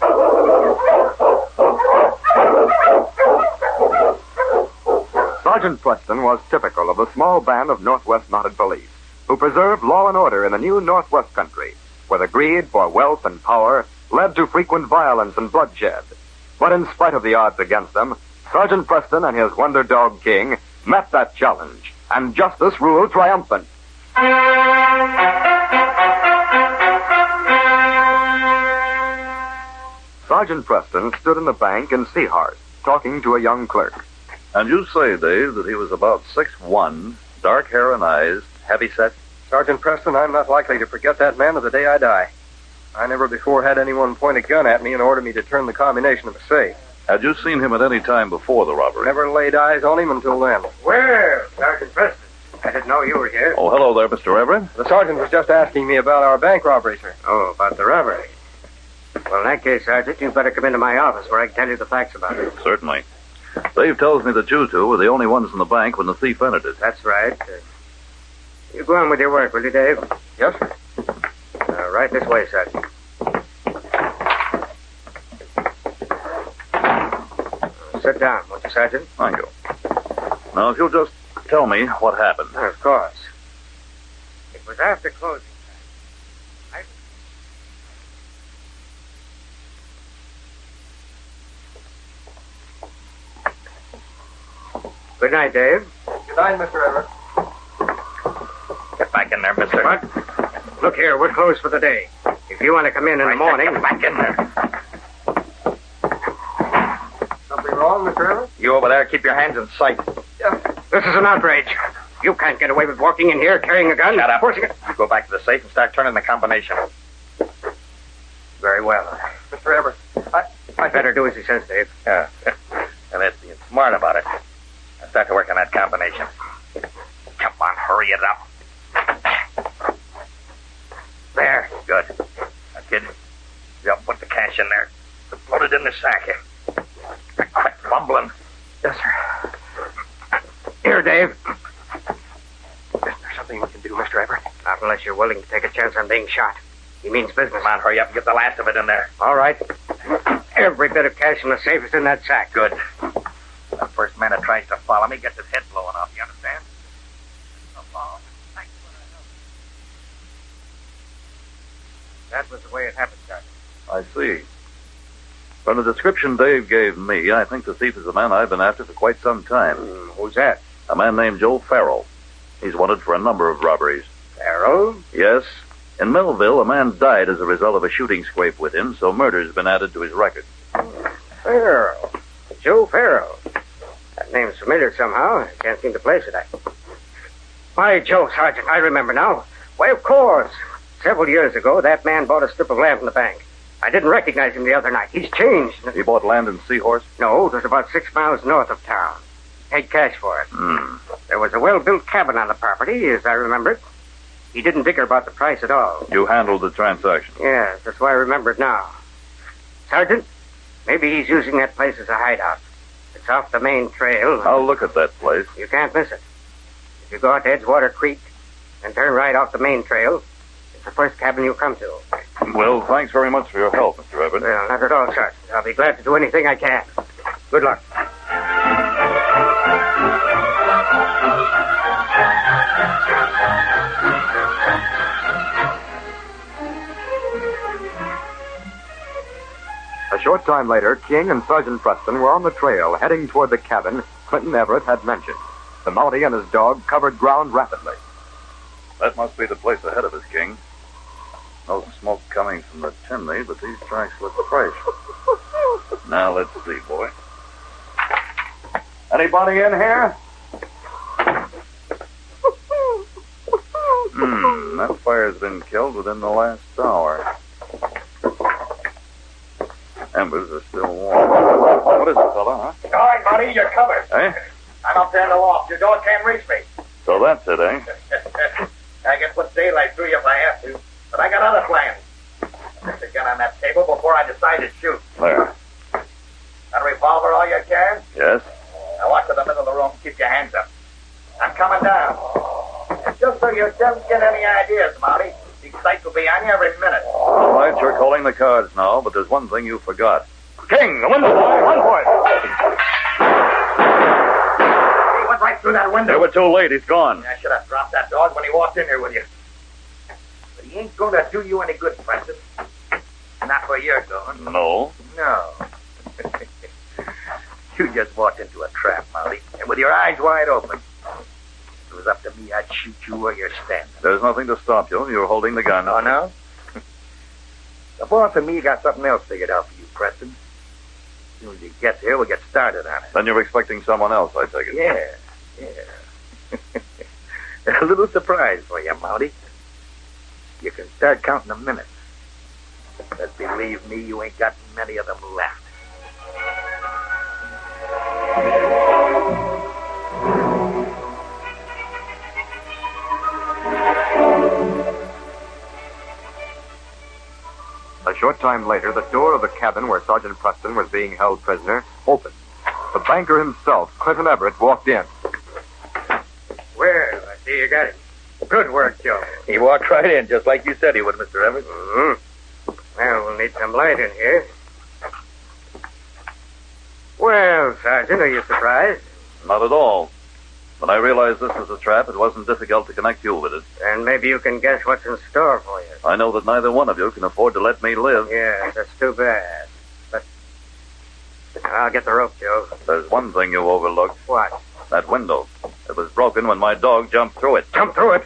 V: Sgt Preston was typical of the small band of Northwest Mounted Police who preserved law and order in the new Northwest country, where the greed for wealth and power led to frequent violence and bloodshed. But in spite of the odds against them, Sgt Preston and his Wonder Dog King met that challenge, and justice ruled triumphant. Sgt Preston stood in the bank in Seahorse, talking to a young clerk.
R: And you say, Dave, that he was about 6'1", dark hair and eyes, heavy set?
C: Sergeant Preston, I'm not likely to forget that man to the day I die. I never before had anyone point a gun at me and order me to turn the combination of a safe.
R: Had you seen him at any time before the robbery?
C: Never laid eyes on him until then.
I: Well, Sergeant Preston, I didn't know you were here.
R: Oh, hello there, Mr. Everett.
C: The sergeant was just asking me about our bank robbery, sir.
I: Oh, about the robbery. Well, in that case, Sergeant, you'd better come into my office where I can tell you the facts about it.
R: Certainly. Dave tells me that you two were the only ones in the bank when the thief entered it.
I: That's right. You go on with your work, will you, Dave?
C: Yes, sir.
I: Right this way, Sergeant. Sit down, won't you, Sergeant?
R: Thank you. Now, if you'll just tell me what happened.
I: Of course. It was after closing time. Good night, Dave.
C: Good night, Mr. Everett.
I: Get back in there, mister. What? Look here, we're closed for the day. If you want to come in the morning... Get back in there.
C: Something wrong, Mr. Everett?
I: You over there, keep your hands in sight.
C: Yeah.
I: This is an outrage. You can't get away with walking in here carrying a gun. Shut up. You go back to the safe and start turning the combination. Very well.
C: Mr. Everett,
I: I better do as he says, Dave. Yeah. And that's being smart about it. I'll start to work on that combination. Come on, hurry it up. There. Good. Now, kid, you'll put the cash in there. Put it in the sack. Quit fumbling.
C: Yes, sir.
I: Here, Dave.
C: Is there something we can do, Mr. Everett?
I: Not unless you're willing to take a chance on being shot. He means business. Come on, hurry up and get the last of it in there. All right. Every bit of cash in the safe is in that sack. Good. The first man that tries to follow me gets his head blown off. You understand? So long. Thanks for the help. That was the way it happened, Sergeant.
R: I see. From the description Dave gave me, I think the thief is a man I've been after for quite some time.
I: Who's that?
R: A man named Joe Farrell. He's wanted for a number of robberies.
I: Farrell?
R: Yes. In Melville, a man died as a result of a shooting scrape with him, so murder's been added to his record.
I: Farrell. Joe Farrell. That name's familiar somehow. I can't seem to place it. Why, Joe, Sergeant, I remember now. Why, of course. Several years ago, that man bought a strip of land from the bank. I didn't recognize him the other night. He's changed.
R: He bought land in Seahorse?
I: No, it was about 6 miles north of town. Paid cash for it. There was a well-built cabin on the property, as I remember it. He didn't bigger about the price at all.
R: You handled the transaction?
I: Yes, that's why I remember it now. Sergeant, maybe he's using that place as a hideout. It's off the main trail.
R: I'll look at that place.
I: You can't miss it. If you go out to Edgewater Creek and turn right off the main trail, it's the first cabin you'll come to.
R: Well, thanks very much for your help, Mr. Everett.
I: Well, not at all, Sergeant. I'll be glad to do anything I can. Good luck.
V: A short time later, King and Sergeant Preston were on the trail heading toward the cabin Clinton Everett had mentioned. The Mountie and his dog covered ground rapidly.
R: That must be the place ahead of us, King. No smoke coming from the chimney, but these tracks look fresh. Now, let's see, boy.
S: Anybody in here?
R: That fire's been killed within the last hour. Embers are still warm. What is it, fella, huh?
H: All right, Marty, you're covered.
R: Eh?
H: I'm up there in the loft. Your dog can't reach me.
R: So that's it, eh?
H: I can put daylight through you if I have to, but I got other plans. Put the gun on that table before I decide to shoot.
R: There.
H: Got a revolver all you can?
R: Yes?
H: Now walk to the middle of the room. Keep your hands up. I'm coming down. And just so you don't get any ideas, Marty, these sights will be on you every minute.
R: All right, you're calling the cards now, but there's one thing you forgot. King, the window, boy! Run for it!
H: He went right through that window.
R: You were too late. He's gone.
H: I should have dropped that dog when he walked in here with you. But he ain't going to do you any good, Preston. Not where you're going.
R: No.
H: No. You just walked into a trap, Molly, and with your eyes wide open. If it was up to me, I'd shoot you where you're standing.
R: There's nothing to stop you. You're holding the gun.
H: Oh, no? The boss and me got something else figured out for you, Preston. As soon as he gets here, we'll get started on it.
R: Then you're expecting someone else, I take it.
H: Yeah. A little surprise for you, Molly. You can start counting the minutes. But believe me, you ain't got many of them left.
V: A short time later, the door of the cabin where Sergeant Preston was being held prisoner opened. The banker himself, Clinton Everett, walked in.
H: Well, I see you got it. Good work, Joe. He walked right in, just like you said he would, Mr. Evans. Mm-hmm. Well, we'll need some light in here. Well, Sergeant, are you surprised?
R: Not at all. When I realized this was a trap, it wasn't difficult to connect you with it.
H: And maybe you can guess what's in store for you.
R: I know that neither one of you can afford to let me live.
H: Yeah, that's too bad. But I'll get the rope, Joe.
R: There's one thing you overlooked.
H: What?
R: That window. It was broken when my dog jumped through it.
H: Jumped through it?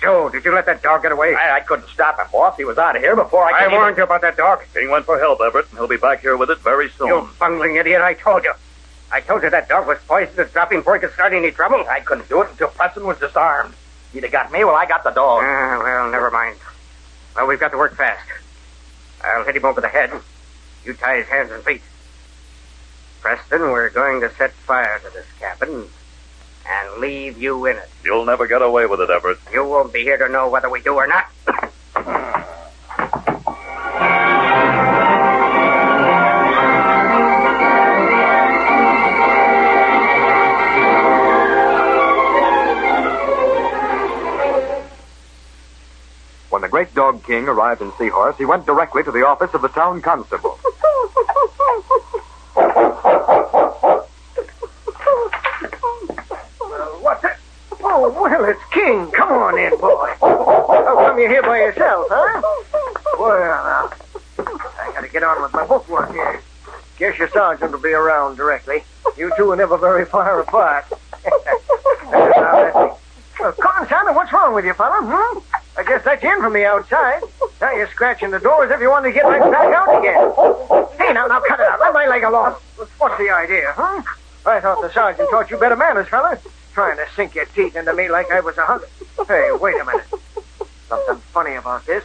H: Joe, did you let that dog get away? I couldn't stop him, boss. He was out of here before I warned you about that dog.
R: King went for help, Everett, and he'll be back here with it very soon.
H: You bungling idiot, I told you. I told you that dog was poisoned to drop him before he could start any trouble. I couldn't do it until Preston was disarmed. He'd have got me, well, I got the dog. Well, never mind. Well, we've got to work fast. I'll hit him over the head. You tie his hands and feet. Preston, we're going to set fire to this cabin and leave you in it.
R: You'll never get away with it, Everett.
H: You won't be here to know whether we do or not.
V: When the great dog King arrived in Seahorse, he went directly to the office of the town constable.
H: What's it? Oh, well, it's King. Come on in, boy. How come you're here by yourself, huh? Well, I gotta get on with my bookwork here. Guess your sergeant will be around directly. You two are never very far apart. Well, come on, Santa, what's wrong with you, fella? I guess that's in from the outside. Now you're scratching the door as if you wanted to get right back out again. Hey, now cut it out. Let my leg alone. What's the idea, huh? I thought the sergeant taught you better manners, fella. Trying to sink your teeth into me like I was a hunk. Hey, wait a minute. Something funny about this.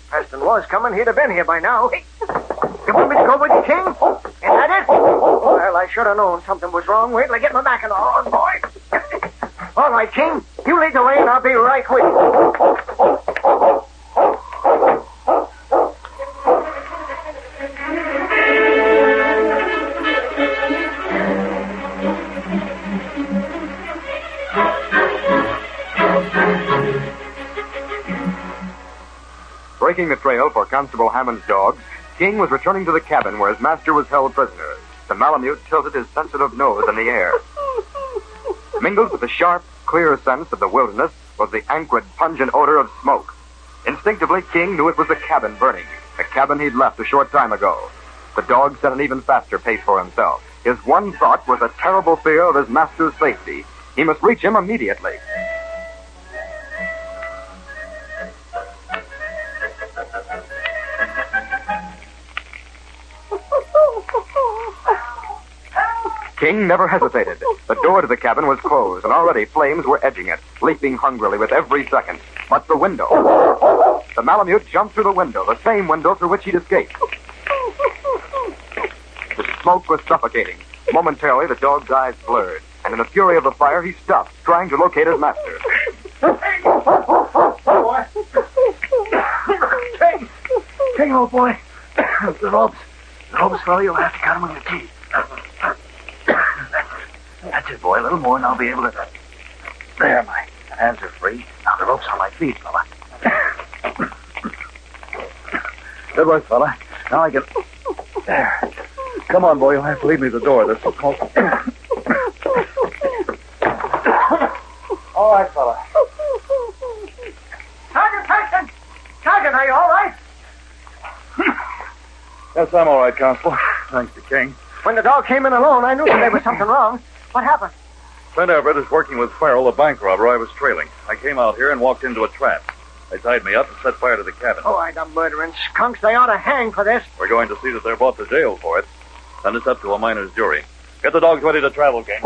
H: Preston was coming. He'd have been here by now. Hey, you want me to go with you, King? Is that it? Well, I should have known something was wrong. Wait till I get my back and all on, boy. All right, King. You lead the way and I'll be right with you.
V: Breaking the trail for Constable Hammond's dog, King was returning to the cabin where his master was held prisoner. The Malamute tilted his sensitive nose in the air. Mingled with the sharp, clear sense of the wilderness was the acrid, pungent odor of smoke. Instinctively, King knew it was the cabin burning, the cabin he'd left a short time ago. The dog set an even faster pace for himself. His one thought was a terrible fear of his master's safety. He must reach him immediately. King never hesitated. The door to the cabin was closed, and already flames were edging it, leaping hungrily with every second. But the window. The Malamute jumped through the window, the same window through which he'd escaped. The smoke was suffocating. Momentarily, the dog's eyes blurred, and in the fury of the fire, he stopped, trying to locate his master.
H: King, old boy. The ropes, fella, you'll have to cut them with your teeth. That's it, boy. A little more, and I'll be able to... There, my hands are free. Now the rope's on my feet, fella. Good work, fella. Now I can... There. Come on, boy. You'll have to lead me to the door. There's some smoke. All right, fella.
D: Sergeant Preston! Sergeant, are you all right?
C: Yes, I'm all right, Constable. Thanks to King.
D: When the dog came in alone, I knew that there was something wrong. What happened?
C: Clint Everett is working with Farrell, the bank robber I was trailing. I came out here and walked into a trap. They tied me up and set fire to the cabin.
D: Oh, the murdering skunks. They ought to hang for this.
C: We're going to see that they're brought to jail for it. Send us up to a miner's jury. Get the dogs ready to travel, King.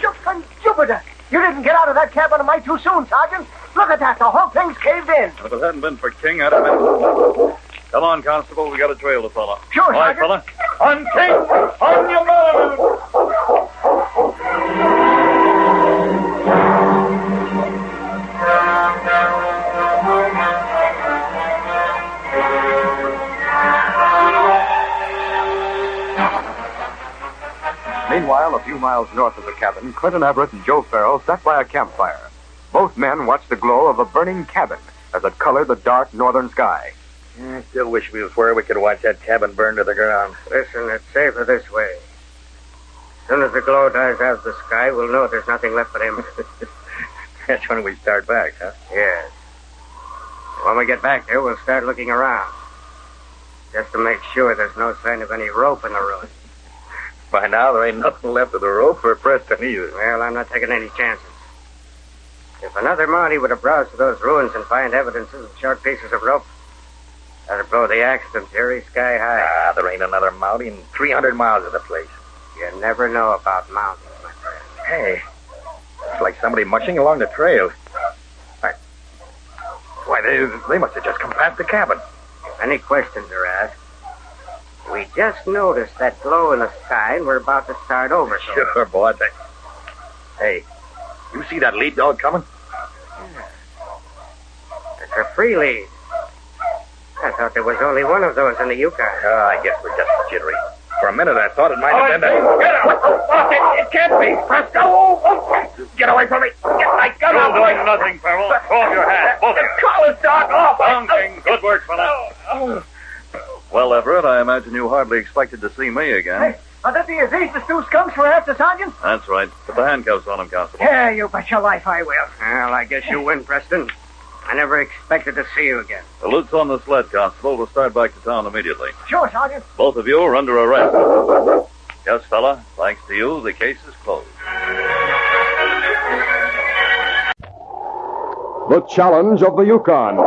D: Jumping Jupiter! You didn't get out of that cabin a mite too soon, Sergeant. Look at that. The whole thing's caved in.
C: If it hadn't been for King, I'd have been... Come on, Constable. We got a trail to follow.
D: Sure,
C: all right,
D: Sergeant.
C: fella. On King! On your Malamute!
V: Meanwhile, a few miles north of the cabin, Clinton Everett and Joe Farrell sat by a campfire. Both men watched the glow of a burning cabin as it colored the dark northern sky.
I: I still wish we was where we could watch that cabin burn to the ground.
W: Listen, it's safer this way. As soon as the glow dies out of the sky, we'll know there's nothing left but him.
I: That's when we start back, huh?
W: Yes. When we get back there, we'll start looking around. Just to make sure there's no sign of any rope in the ruin.
I: By now, there ain't nothing left of the rope for Preston either.
W: Well, I'm not taking any chances. If another Mountie would have browsed to those ruins and find evidences of short pieces of rope, that'd blow the accident theory sky high.
I: Ah, there ain't another Mountie in 300 miles of the place.
W: You never know about mountains, my friend.
I: Hey, it's like somebody mushing along the trail. Why, they must have just come past the cabin.
W: If any questions are asked, we just noticed that glow in the sky and we're about to start over.
I: Sure, boy. Hey, you see that lead dog coming?
W: It's a free lead. I thought there was only one of those in the Yukon.
I: I guess we're just jittery. For a minute, I thought it might have been
C: Get out! It can't be! Presto! Get away from me! Get
I: You're doing nothing, Farrell. Throw off your hat, both of you.
C: Call his dog off!
I: Down, King. Good work, fella.
C: Well, Everett, I imagine you hardly expected to see me again.
D: Hey, are that the Aziz, the two skunks we're after, Sergeant?
C: That's right. Put the handcuffs on him, Constable.
D: Yeah, you bet your life I will.
W: Well, I guess you win, Preston. I never expected to see you again.
C: The loot's on the sled, Constable. We'll start back to town immediately.
D: Sure, Sergeant.
C: Both of you are under arrest. Yes, fella. Thanks to you, the case is closed.
V: The challenge of the Yukon.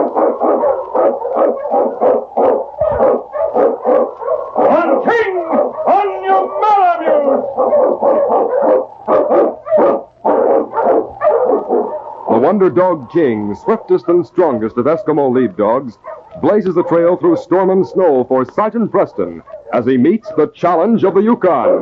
H: On King! On your Malamute!
V: The Wonder Dog King, swiftest and strongest of Eskimo lead dogs, blazes the trail through storm and snow for Sgt Preston as he meets the challenge of the Yukon.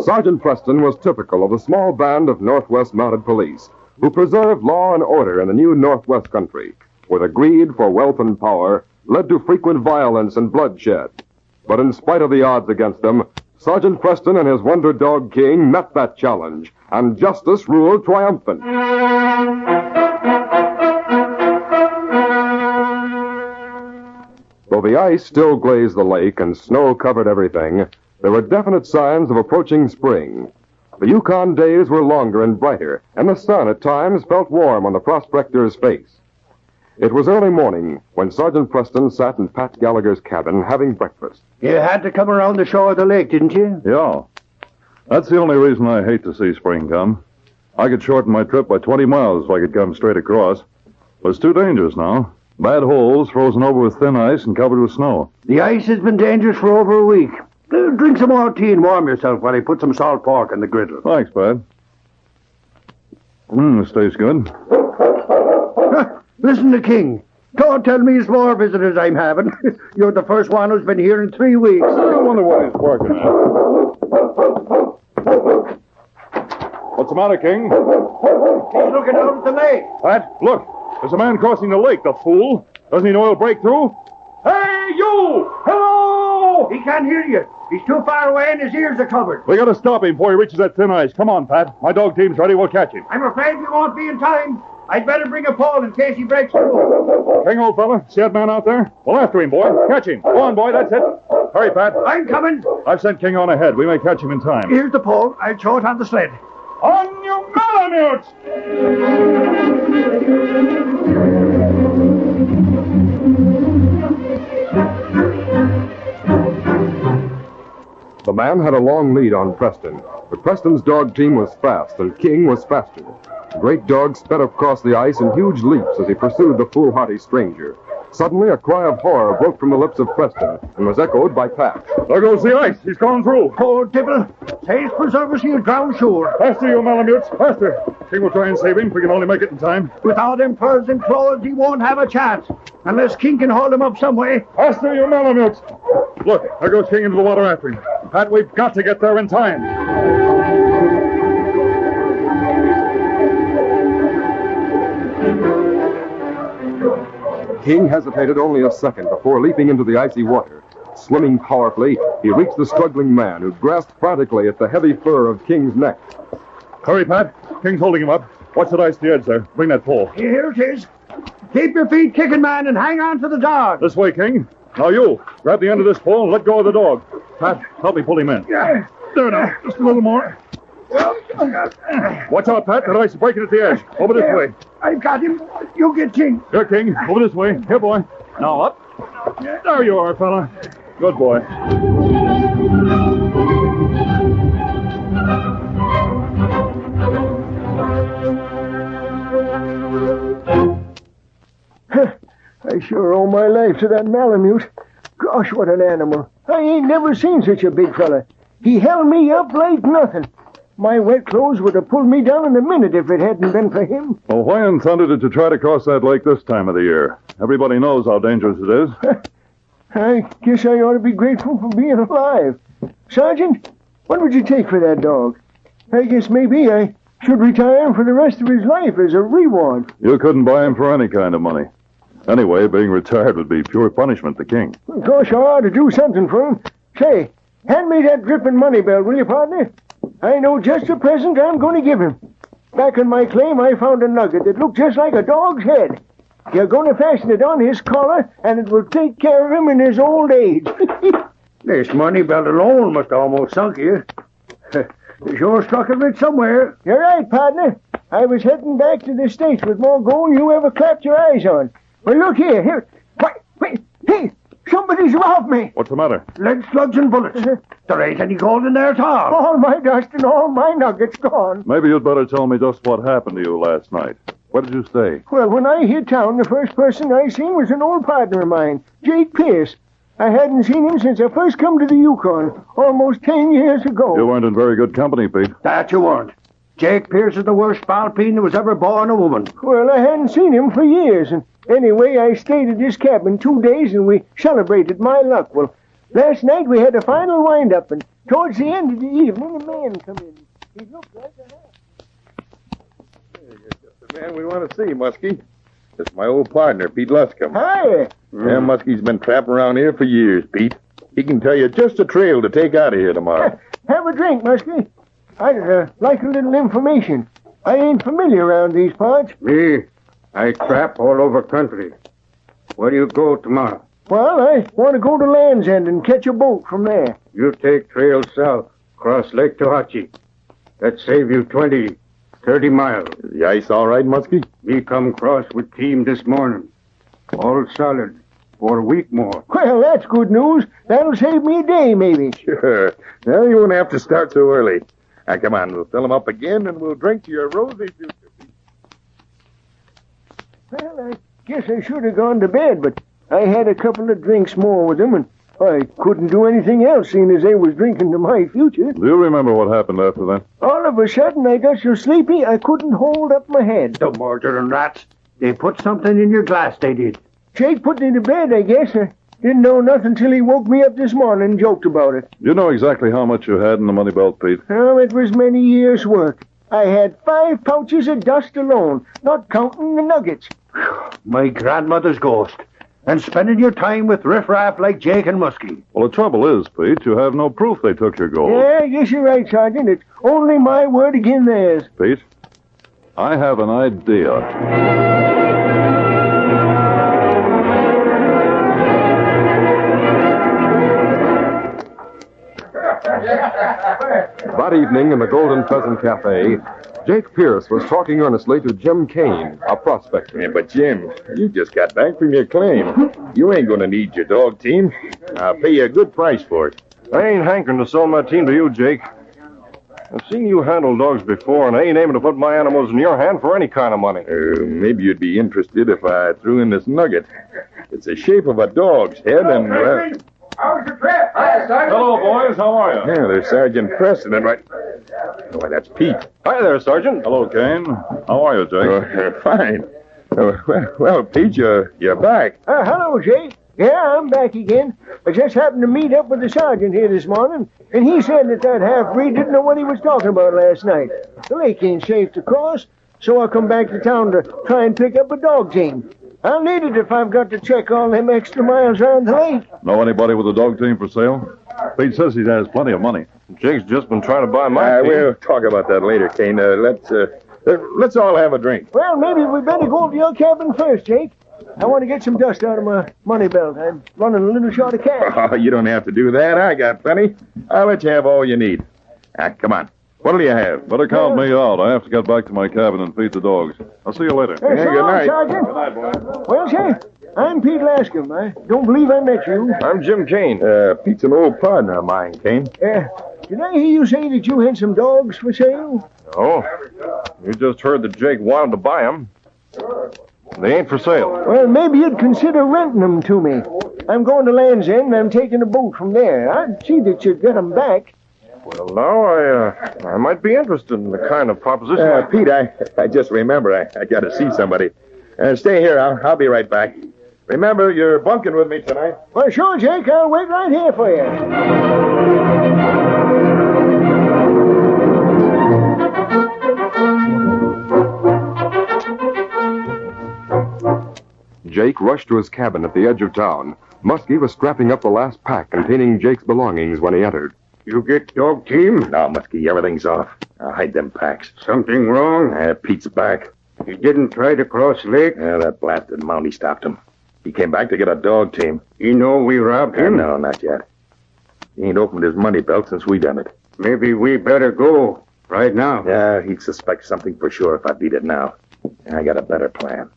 V: Sgt Preston was typical of the small band of Northwest Mounted Police who preserved law and order in the new Northwest country, where the greed for wealth and power led to frequent violence and bloodshed. But in spite of the odds against them, Sgt Preston and his Wonder Dog King met that challenge, and justice ruled triumphant. Though the ice still glazed the lake and snow covered everything, there were definite signs of approaching spring. The Yukon days were longer and brighter, and the sun at times felt warm on the prospector's face. It was early morning when Sgt Preston sat in Pat Gallagher's cabin having breakfast.
N: You had to come around the shore of the lake, didn't you?
C: Yeah. That's the only reason I hate to see spring come. I could shorten my trip by 20 miles if I could come straight across. But it's too dangerous now.
R: Bad holes, frozen over with thin ice and covered with snow.
G: The ice has been dangerous for over a week. Drink some more tea and warm yourself while I put some salt pork in the griddle.
R: Thanks, Pat. This tastes good.
G: Listen to King. Don't tell me it's more visitors I'm having. You're the first one who's been here in 3 weeks.
R: I wonder what he's barking at. What's the matter, King?
G: He's looking out at the lake.
R: Pat, look. There's a man crossing the lake, the fool. Doesn't he know he'll break through? Hey, you! Hello!
G: He can't hear you. He's too far away and his ears are covered.
R: We gotta stop him before he reaches that thin ice. Come on, Pat. My dog team's ready. We'll catch him.
G: I'm afraid we won't be in time. I'd better bring a pole in case he breaks through.
R: King, old fella, see that man out there? Well, after him, boy. Catch him. Go on, boy. That's it. Hurry, Pat.
G: I'm coming.
R: I've sent King on ahead. We may catch him in time.
G: Here's the pole. I'll throw it on the sled.
R: On you Malamutes!
V: The man had a long lead on Preston, but Preston's dog team was fast, and King was faster. The great dog sped across the ice in huge leaps as he pursued the foolhardy stranger. Suddenly, a cry of horror broke from the lips of Preston and was echoed by Pat.
R: There goes the ice. He's gone through.
G: Oh, Dibble. Says preserve us, he'll drown sure.
R: Faster, you Malamutes. Faster. King will try and save him if we can only make it in time.
G: With all them furs and claws, he won't have a chance. Unless King can hold him up some way.
R: Faster, you Malamutes. Look, there goes King into the water after him. Pat, we've got to get there in time.
V: King hesitated only a second before leaping into the icy water. Swimming powerfully, he reached the struggling man, who grasped frantically at the heavy fur of King's neck.
R: Hurry, Pat. King's holding him up. Watch that ice to the edge there. Bring that pole.
G: Here it is. Keep your feet kicking, man, and hang on to the dog.
R: This way, King. Now you, grab the end of this pole and let go of the dog. Pat, help me pull him in.
G: Yeah.
R: There now. Just a little more. Watch out, Pat. That ice is breaking at the edge. Over this way.
G: I've got him. You get King.
R: Here, King. Over this way. Here, boy. Now up. There you are, fella. Good boy.
H: I sure owe my life to that Malamute. Gosh, what an animal. I ain't never seen such a big fella. He held me up like nothing. My wet clothes would have pulled me down in a minute if it hadn't been for him.
R: Well, why in thunder did you try to cross that lake this time of the year? Everybody knows how dangerous it is.
H: I guess I ought to be grateful for being alive. Sergeant, what would you take for that dog? I guess maybe I should retire him for the rest of his life as a reward.
R: You couldn't buy him for any kind of money. Anyway, being retired would be pure punishment to King.
H: Gosh, I ought to do something for him. Say, hand me that dripping money belt, will you, partner? I know just the present I'm going to give him. Back in my claim, I found a nugget that looked just like a dog's head. You're going to fasten it on his collar, and it will take care of him in his old age.
G: This money belt alone must almost sunk you. You sure struck it rich somewhere.
H: You're right, partner. I was heading back to the States with more gold than you ever clapped your eyes on. Well, look here. Here. Wait. Hey, somebody's robbed me.
R: What's the matter?
G: Lead slugs and bullets. There ain't any gold in there at all.
H: All my dust and all my nuggets gone.
R: Maybe you'd better tell me just what happened to you last night. Where did you stay?
H: Well, when I hit town, the first person I seen was an old partner of mine, Jake Pierce. I hadn't seen him since I first come to the Yukon, almost 10 years ago.
R: You weren't in very good company, Pete.
G: That you weren't. Jake Pierce is the worst spalpeen that was ever born a woman.
H: Well, I hadn't seen him for years, and anyway, I stayed at his cabin 2 days, and we celebrated my luck. Well, last night we had a final wind-up, and towards the end of the evening, a man come in. He looked like a hat.
E: The man we want to see, Muskie. It's my old partner, Pete Luscombe.
H: Hi.
E: Yeah, Muskie's been trapping around here for years, Pete. He can tell you just the trail to take out of here tomorrow.
H: Have a drink, Muskie. I'd like a little information. I ain't familiar around these parts.
I: Me, I trap all over country. Where do you go tomorrow?
H: Well, I want to go to Land's End and catch a boat from there.
I: You take trail south, cross Lake Tohatchi. That save you 20, 30 miles.
E: Is the ice all right, Muskie?
I: We come cross with team this morning. All solid for a week more.
H: Well, that's good news. That'll save me a day, maybe.
E: Sure. Now you won't have to start so early. Now, come on, we'll fill 'em up again, and we'll drink to your rosy future.
H: Well, Guess I should have gone to bed, but I had a couple of drinks more with them, and I couldn't do anything else, seeing as they was drinking to my future.
R: Do you remember what happened after that?
H: All of a sudden, I got so sleepy, I couldn't hold up my head.
G: The murdering rats. They put something in your glass, they did.
H: Jake put me to bed, I guess. I didn't know nothing till he woke me up this morning and joked about it.
R: You know exactly how much you had in the money belt, Pete?
H: Oh, it was many years' work. I had 5 pouches of dust alone, not counting the nuggets.
G: My grandmother's ghost. And spending your time with riffraff like Jake and Muskie.
R: Well, the trouble is, Pete, you have no proof they took your gold.
H: Yeah, I guess you're right, Sergeant. It's only my word against theirs.
R: Pete, I have an idea.
V: That evening in the Golden Pheasant Cafe, Jake Pierce was talking earnestly to Jim Kane, a prospector.
E: Yeah, but, Jim, you just got back from your claim. You ain't going to need your dog team. I'll pay you a good price for it.
C: I ain't hankering to sell my team to you, Jake. I've seen you handle dogs before, and I ain't aiming to put my animals in your hand for any kind of money.
E: Maybe you'd be interested if I threw in this nugget. It's the shape of a dog's head, and...
H: How's the trip? Hi, Sergeant.
C: Hello, boys. How are you?
E: Yeah, there's Sergeant Preston, and right... Why, that's Pete.
C: Hi there, Sergeant.
R: Hello, Kane. How are you, Jake?
E: Fine. Well, Pete, you're back.
H: Hello, Jake. Yeah, I'm back again. I just happened to meet up with the sergeant here this morning, and he said that half-breed didn't know what he was talking about last night. The lake ain't safe to cross, so I'll come back to town to try and pick up a dog team. I'll need it if I've got to trek all them extra miles around the lake.
R: Know anybody with a dog team for sale? Pete says he has plenty of money.
C: Jake's just been trying to buy my team.
E: We'll talk about that later, Kane. Let's all have a drink.
H: Well, maybe we better go to your cabin first, Jake. I want to get some dust out of my money belt. I'm running a little short of cash.
E: Oh, you don't have to do that. I got plenty. I'll let you have all you need. Come on. What'll you have?
R: Better count me out. I have to get back to my cabin and feed the dogs. I'll see you later.
H: Hey, so
E: good
H: long,
E: night.
H: Sergeant.
C: Good night, boys.
H: Well, sir, I'm Pete Lascom. I don't believe I met you.
C: I'm Jim Kane.
E: Pete's an old partner of mine, Kane.
H: Did I hear you say that you had some dogs for sale?
C: Oh, you just heard that Jake wanted to buy them. They ain't for sale.
H: Well, maybe you'd consider renting them to me. I'm going to Land's End, and I'm taking a boat from there. I'd see that you get them back.
C: Well, now, I might be interested in the kind of proposition.
E: Pete, I just remember I got to see somebody. Stay here. I'll be right back. Remember, you're bunking with me tonight.
H: Well, sure, Jake. I'll wait right here for you.
V: Jake rushed to his cabin at the edge of town. Muskie was strapping up the last pack containing Jake's belongings when he entered.
I: You get dog team?
E: No, Muskie, everything's off. I'll hide them packs.
I: Something wrong?
E: Pete's back.
I: He didn't try to cross lake?
E: That blasted Mountie stopped him. He came back to get a dog team.
I: You know we robbed him?
E: No, not yet. He ain't opened his money belt since we done it.
I: Maybe we better go right now.
E: Yeah, he'd suspect something for sure if I beat it now. I got a better plan.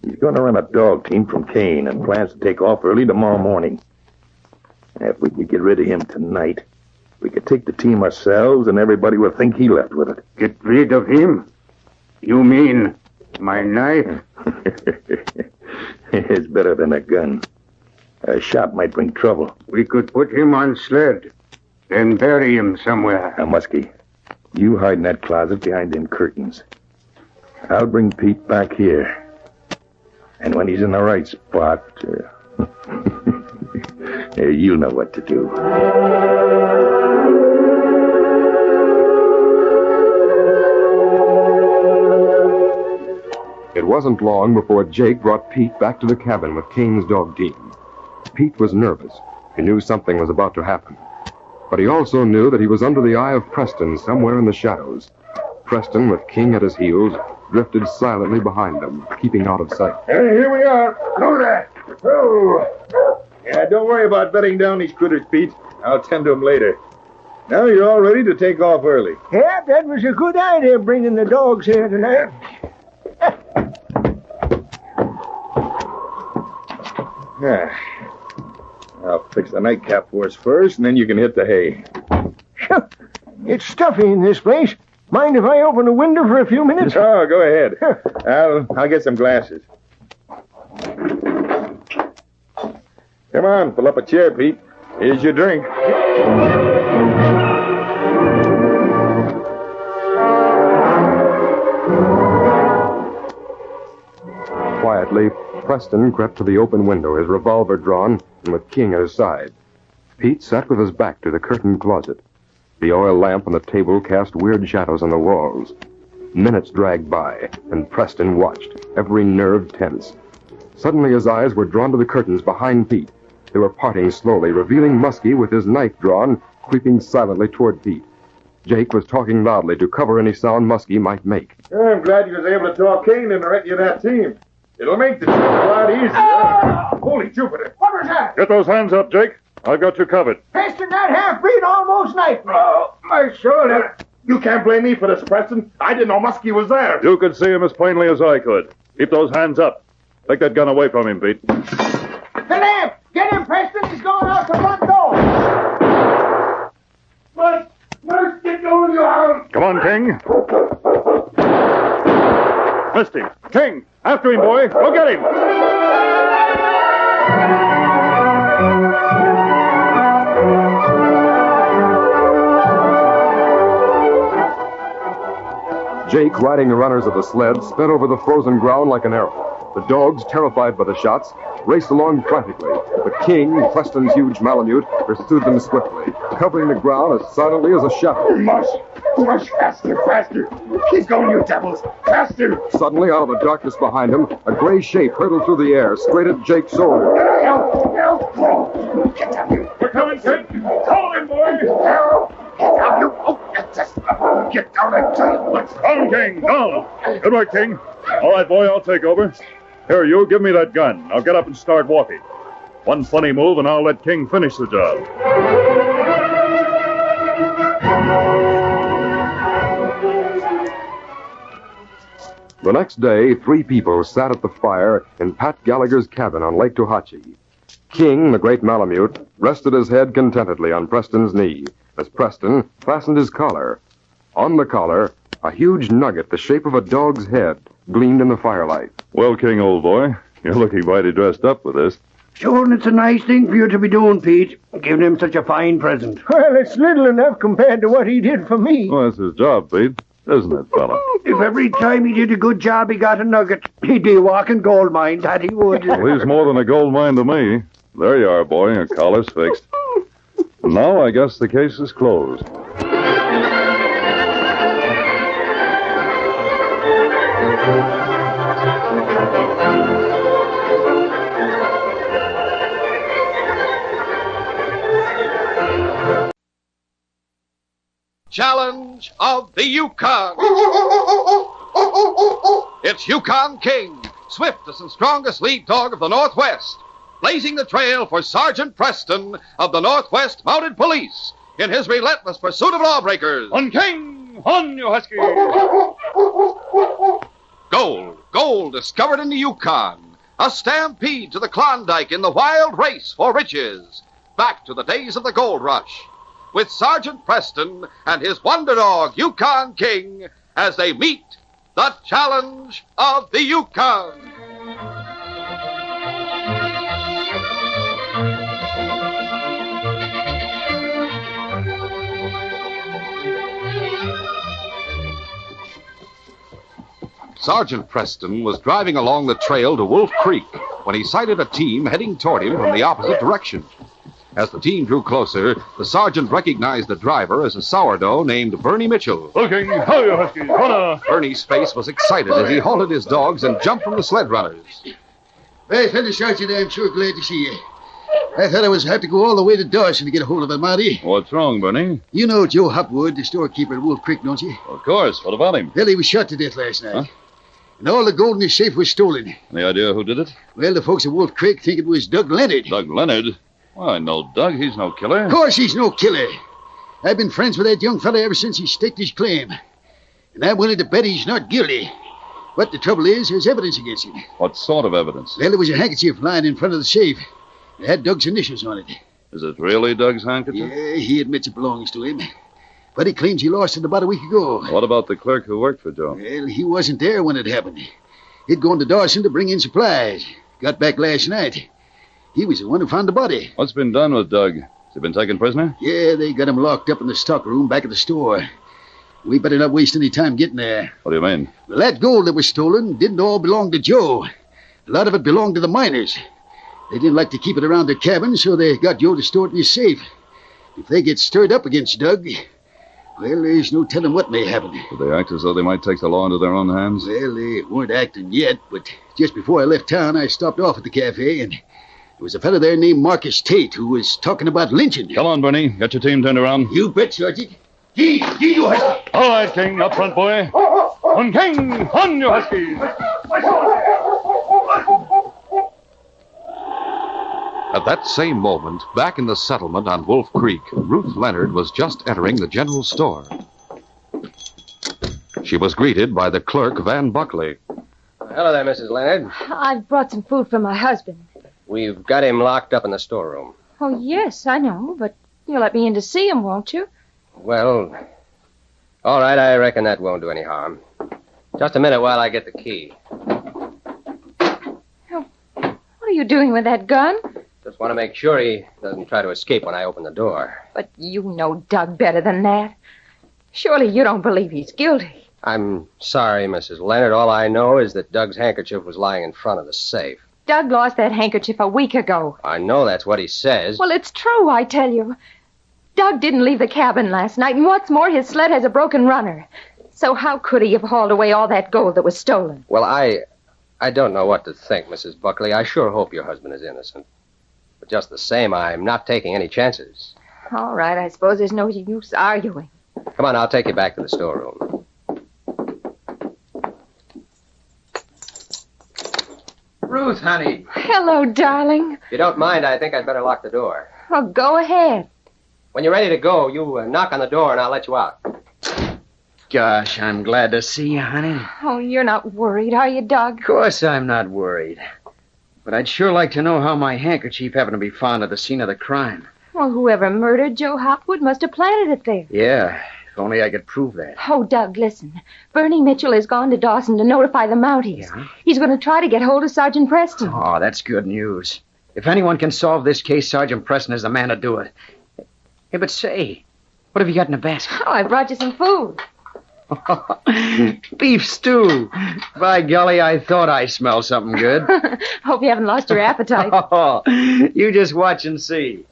E: He's going to run a dog team from Kane and plans to take off early tomorrow morning. If we could get rid of him tonight, we could take the team ourselves and everybody will think he left with it.
I: Get rid of him? You mean my knife?
E: It's better than a gun. A shot might bring trouble.
I: We could put him on sled, then bury him somewhere.
E: Now, Muskie, you hide in that closet behind them curtains. I'll bring Pete back here. And when he's in the right spot, you'll know what to do.
V: It wasn't long before Jake brought Pete back to the cabin with Kane's dog team. Pete was nervous. He knew something was about to happen. But he also knew that he was under the eye of Preston somewhere in the shadows. Preston, with King at his heels, drifted silently behind them, keeping out of sight.
E: Hey, here we are. Go there. Oh. Yeah, don't worry about bedding down these critters, Pete. I'll tend to them later. Now you're all ready to take off early.
H: Yeah, that was a good idea, bringing the dogs here tonight.
E: Yeah. I'll fix the nightcap for us first, and then you can hit the hay.
H: It's stuffy in this place. Mind if I open the window for a few minutes?
E: Oh, go ahead. I'll get some glasses. Come on, fill up a chair, Pete. Here's your drink.
V: Quietly, Preston crept to the open window, his revolver drawn, and with King at his side. Pete sat with his back to the curtained closet. The oil lamp on the table cast weird shadows on the walls. Minutes dragged by, and Preston watched, every nerve tense. Suddenly his eyes were drawn to the curtains behind Pete. They were parting slowly, revealing Muskie with his knife drawn, creeping silently toward Pete. Jake was talking loudly to cover any sound Muskie might make.
E: I'm glad you was able to talk Kane into wreck you that team. It'll make the job a lot easier. Holy Jupiter.
H: What was that?
P: Get those hands up, Jake. I've got you covered.
H: Preston, that half-breed almost knifed me. Oh, my shoulder.
E: You can't blame me for this, Preston. I didn't know Muskie was there.
P: You could see him as plainly as I could. Keep those hands up. Take that gun away from him, Pete.
H: The lamp! Get him, Preston. He's going out the front door. Let's get going, you hound.
P: Come on, King. Missed him. King, after him, boy. Go get him.
V: Jake, riding the runners of the sled, sped over the frozen ground like an arrow. The dogs, terrified by the shots, raced along frantically. But King, Preston's huge Malamute, pursued them swiftly, covering the ground as silently as a shadow.
E: Mush, faster. Keep going, you devils. Faster.
V: Suddenly, out of the darkness behind him, a gray shape hurtled through the air, straight at Jake's shoulder.
E: Help. Get down, you.
P: We're coming, Jake. Call him, boy.
E: Help. Get down, you. Get down, I tell you.
P: Down, King, down. Good work, King. All right, boy, I'll take over. Here, you, give me that gun. I'll get up and start walking. One funny move, and I'll let King finish the job.
V: The next day, 3 people sat at the fire in Pat Gallagher's cabin on Lake Tohatchee. King, the great Malamute, rested his head contentedly on Preston's knee as Preston fastened his collar. On the collar, a huge nugget the shape of a dog's head gleamed in the firelight.
P: Well, King, old boy, you're looking mighty dressed up with this.
N: Sure, and it's a nice thing for you to be doing, Pete. Giving him such a fine present.
H: Well, it's little enough compared to what he did for me.
P: Well, that's his job, Pete. Isn't it, fella?
N: If every time he did a good job he got a nugget, he'd be a walking gold mine, that he would.
P: Well, he's more than a gold mine to me. There you are, boy. Your collar's fixed. Now I guess the case is closed.
O: Challenge of the Yukon. It's Yukon King, swiftest and strongest lead dog of the Northwest, blazing the trail for Sgt Preston of the Northwest Mounted Police in his relentless pursuit of lawbreakers.
P: On King! On, you husky!
O: Gold discovered in the Yukon. A stampede to the Klondike in the wild race for riches. Back to the days of the gold rush. With Sgt Preston and his wonder dog, Yukon King, as they meet the challenge of the Yukon. Sgt Preston was driving along the trail to Wolf Creek when he sighted a team heading toward him from the opposite direction. As the team drew closer, the sergeant recognized the driver as a sourdough named Bernie Mitchell.
P: Looking, how you huskies?
O: Bernie's face was excited as he halted his dogs and jumped from the sled runners.
N: Well, Feather Sergeant, I'm sure glad to see you. I thought I was have to go all the way to Dawson to get a hold of him, Marty.
P: What's wrong, Bernie?
N: You know Joe Hopwood, the storekeeper at Wolf Creek, don't you?
P: Of course. What about him?
N: Well, he was shot to death last night.
P: Huh?
N: And all the gold in his safe was stolen.
P: Any idea who did it?
N: Well, the folks at Wolf Creek think it was Doug Leonard.
P: Doug Leonard? Well, I know Doug. He's no killer.
N: Of course he's no killer. I've been friends with that young fella ever since he staked his claim. And I'm willing to bet he's not guilty. But the trouble is, there's evidence against him.
P: What sort of evidence?
N: Well, there was a handkerchief lying in front of the safe. It had Doug's initials on it.
P: Is it really Doug's handkerchief?
N: Yeah, he admits it belongs to him. But he claims he lost it about a week ago.
P: What about the clerk who worked for Joe?
N: Well, he wasn't there when it happened. He'd gone to Dawson to bring in supplies. Got back last night. He was the one who found the body.
R: What's been done with Doug? Has he been taken prisoner?
N: Yeah, they got him locked up in the stock room back at the store. We better not waste any time getting there.
R: What do you mean?
N: Well, that gold that was stolen didn't all belong to Joe. A lot of it belonged to the miners. They didn't like to keep it around their cabin, so they got Joe to store it in his safe. If they get stirred up against Doug, well, there's no telling what may happen.
R: Do they act as though they might take the law into their own hands?
N: Well, they weren't acting yet, but just before I left town, I stopped off at the cafe, and there was a fellow there named Marcus Tate who was talking about lynching.
R: Come on, Bernie. Get your team turned around.
N: You bet, Sergeant. Gee, you husky.
R: All right, King. Up front, boy. On, King. On, you huskies.
O: At that same moment, back in the settlement on Wolf Creek, Ruth Leonard was just entering the general store. She was greeted by the clerk, Van Buckley.
Q: Hello there, Mrs. Leonard.
F: I've brought some food for my husband.
Q: We've got him locked up in the storeroom.
F: Oh, yes, I know, but you'll let me in to see him, won't you?
Q: Well, all right, I reckon that won't do any harm. Just a minute while I get the key.
F: What are you doing with that gun?
Q: Just want to make sure he doesn't try to escape when I open the door.
F: But you know Doug better than that. Surely you don't believe he's guilty.
Q: I'm sorry, Mrs. Leonard. All I know is that Doug's handkerchief was lying in front of the safe.
F: Doug lost that handkerchief a week ago.
Q: I know that's what he says.
F: Well, it's true, I tell you. Doug didn't leave the cabin last night, and what's more, his sled has a broken runner. So how could he have hauled away all that gold that was stolen?
Q: Well, I don't know what to think, Mrs. Buckley. I sure hope your husband is innocent. But just the same, I'm not taking any chances.
F: All right, I suppose there's no use arguing.
Q: Come on, I'll take you back to the storeroom.
A: Ruth, honey.
F: Hello, darling.
Q: If you don't mind, I think I'd better lock the door.
F: Well, go ahead.
Q: When you're ready to go, you knock on the door and I'll let you out.
A: Gosh, I'm glad to see you, honey.
F: Oh, you're not worried, are you, Doug?
A: Of course I'm not worried. But I'd sure like to know how my handkerchief happened to be found at the scene of the crime.
F: Well, whoever murdered Joe Hopwood must have planted it there.
A: Yeah, if only I could prove that.
F: Oh, Doug, listen. Bernie Mitchell has gone to Dawson to notify the Mounties.
A: Yeah?
F: He's going to try to get hold of Sergeant Preston.
A: Oh, that's good news. If anyone can solve this case, Sergeant Preston is the man to do it. Hey, but say, what have you got in the basket?
F: Oh, I brought you some food.
A: Beef stew. By golly, I thought I smelled something good.
F: Hope you haven't lost your appetite.
A: Oh, you just watch and see.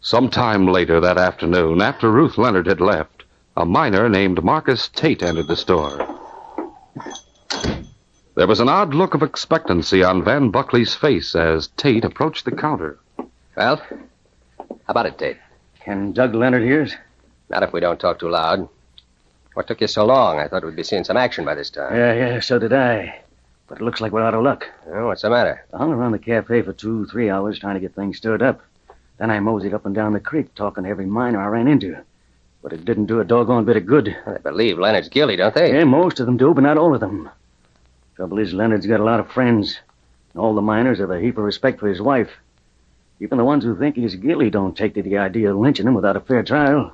O: Sometime later that afternoon, after Ruth Leonard had left, a miner named Marcus Tate entered the store. There was an odd look of expectancy on Van Buckley's face as Tate approached the counter.
Q: Well, how about it, Tate?
A: Can Doug Leonard hear us?
Q: Not if we don't talk too loud. What took you so long? I thought we'd be seeing some action by this time.
A: Yeah, so did I. But it looks like we're out of luck.
Q: Oh, what's the matter?
A: I hung around the cafe for 2-3 hours trying to get things stirred up. Then I moseyed up and down the creek talking to every miner I ran into. But it didn't do a doggone bit of good.
Q: They believe Leonard's guilty, don't they?
A: Yeah, most of them do, but not all of them. Trouble is, Leonard's got a lot of friends. All the miners have a heap of respect for his wife. Even the ones who think he's guilty don't take to the idea of lynching him without a fair trial.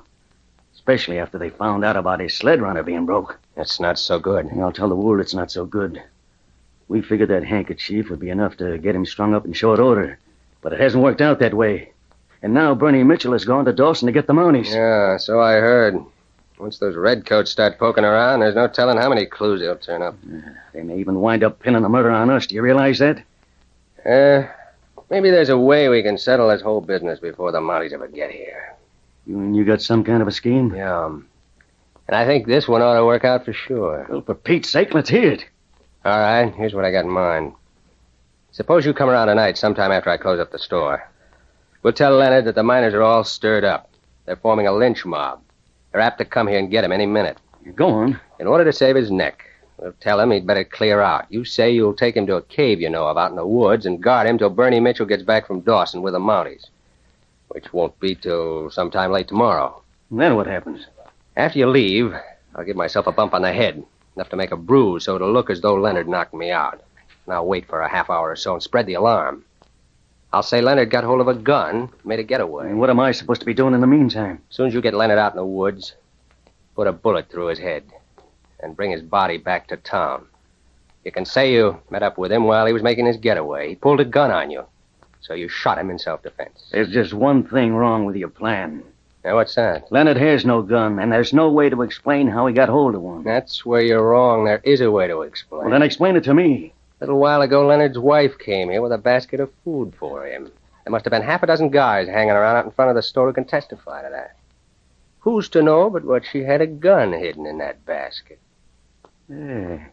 A: Especially after they found out about his sled runner being broke.
Q: That's not so good.
A: I'll tell the world it's not so good. We figured that handkerchief would be enough to get him strung up in short order. But it hasn't worked out that way. And now Bernie Mitchell has gone to Dawson to get the Mounties.
Q: Yeah, so I heard. Once those redcoats start poking around, there's no telling how many clues they'll turn up.
A: They may even wind up pinning the murder on us. Do you realize that?
Q: Maybe there's a way we can settle this whole business before the Mounties ever get here.
A: You got some kind of a scheme?
Q: Yeah. And I think this one ought to work out for sure.
A: Well, for Pete's sake, let's hear it.
Q: All right, here's what I got in mind. Suppose you come around tonight sometime after I close up the store. We'll tell Leonard that the miners are all stirred up. They're forming a lynch mob. They're apt to come here and get him any minute.
A: Go on.
Q: In order to save his neck, we'll tell him he'd better clear out. You say you'll take him to a cave you know of out in the woods and guard him till Bernie Mitchell gets back from Dawson with the Mounties. Which won't be till sometime late tomorrow.
A: And then what happens?
Q: After you leave, I'll give myself a bump on the head. Enough to make a bruise so it'll look as though Leonard knocked me out. And I'll wait for a half hour or so and spread the alarm. I'll say Leonard got hold of a gun, made a getaway.
A: And what am I supposed to be doing in the meantime?
Q: As soon as you get Leonard out in the woods, put a bullet through his head and bring his body back to town. You can say you met up with him while he was making his getaway. He pulled a gun on you. So you shot him in self-defense.
A: There's just one thing wrong with your plan.
Q: Now, what's that?
A: Leonard has no gun, and there's no way to explain how he got hold of one.
Q: That's where you're wrong. There is a way to explain.
A: Well, then explain it to me.
Q: A little while ago, Leonard's wife came here with a basket of food for him. There must have been half a dozen guys hanging around out in front of the store who can testify to that. Who's to know but what she had a gun hidden in that basket?
A: Yeah.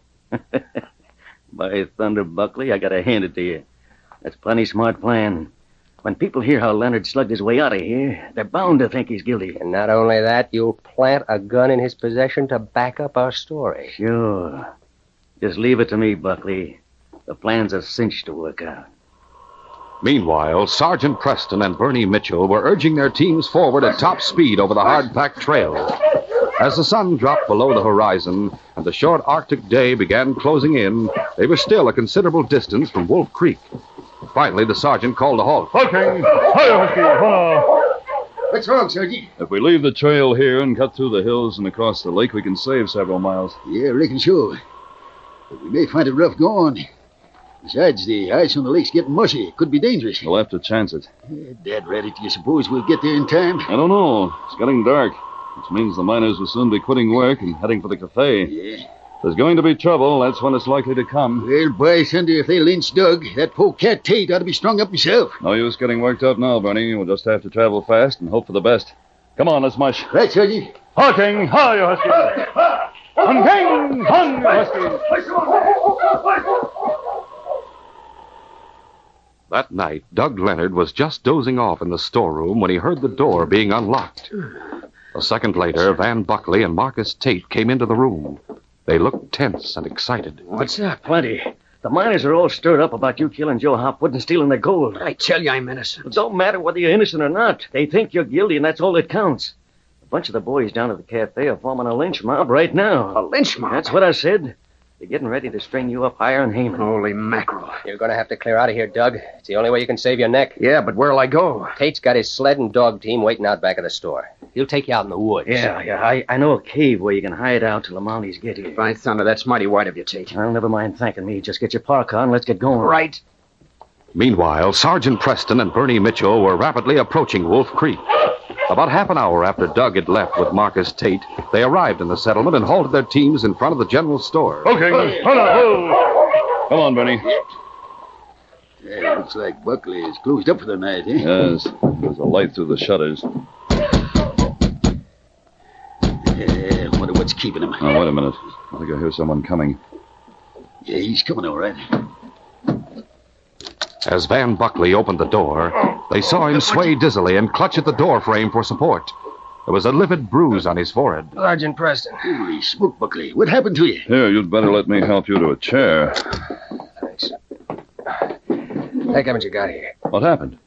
A: By thunder, Buckley, I gotta hand it to you. That's a plenty smart plan. When people hear how Leonard slugged his way out of here, they're bound to think he's guilty.
Q: And not only that, you'll plant a gun in his possession to back up our story.
A: Sure. Just leave it to me, Buckley. The plan's a cinch to work out.
O: Meanwhile, Sergeant Preston and Bernie Mitchell were urging their teams forward at top speed over the hard-packed trail. As the sun dropped below the horizon and the short Arctic day began closing in, they were still a considerable distance from Wolf Creek. Finally, the sergeant called a halt.
R: Okay. Hi, Husky. Hold
N: What's wrong, Sergeant?
R: If we leave the trail here and cut through the hills and across the lake, we can save several miles.
N: Yeah, I reckon so. But we may find it rough going. Besides, the ice on the lake's getting mushy. It could be dangerous.
R: We'll have to chance it.
N: Dad rat it, do you suppose we'll get there in time?
R: I don't know. It's getting dark, which means the miners will soon be quitting work and heading for the cafe.
N: Yeah.
R: There's going to be trouble. That's when it's likely to come.
N: Well, by thunder, if they lynch Doug, that poor cat Tate ought to be strung up himself.
R: No use getting worked up now, Bernie. We'll just have to travel fast and hope for the best. Come on, let's mush.
N: Right, Sergeant.
R: Hawking, hi, you Huskies. On King, on, you Huskies.
O: That night, Doug Leonard was just dozing off in the storeroom when he heard the door being unlocked. A second later, Van Buckley and Marcus Tate came into the room. They looked tense and excited.
A: What's that? Plenty. The miners are all stirred up about you killing Joe Hopwood and stealing their gold.
D: I tell you I'm innocent.
A: It don't matter whether you're innocent or not. They think you're guilty, and that's all that counts. A bunch of the boys down at the cafe are forming a lynch mob right now.
D: A lynch mob?
A: That's what I said. They're getting ready to string you up higher than Haman.
D: Holy mackerel.
Q: You're going to have to clear out of here, Doug. It's the only way you can save your neck.
D: Yeah, but where'll I go?
Q: Tate's got his sled and dog team waiting out back of the store. He'll take you out in the woods.
A: Yeah. I know a cave where you can hide out till the Mounties get here.
D: By thunder, that's mighty white of you, Tate.
A: Well, never mind thanking me. Just get your parka on and let's get going.
D: Right.
O: Meanwhile, Sergeant Preston and Bernie Mitchell were rapidly approaching Wolf Creek. About half an hour after Doug had left with Marcus Tate, they arrived in the settlement and halted their teams in front of the general store.
R: Okay, hold on. Come on, Bernie.
N: Yeah, looks like Buckley is closed up for the night, eh?
R: Yes, there's a light through the shutters.
N: Yeah, wonder what's keeping him.
R: Oh, wait a minute. I think I hear someone coming.
N: Yeah, he's coming all right.
O: As Van Buckley opened the door, they saw him sway dizzily and clutch at the door frame for support. There was a livid bruise on his forehead.
D: Sergeant Preston.
N: Holy smoke, Buckley. What happened to you?
R: Here, you'd better let me help you to a chair.
Q: Thanks. Thank heavens you got here.
R: What happened?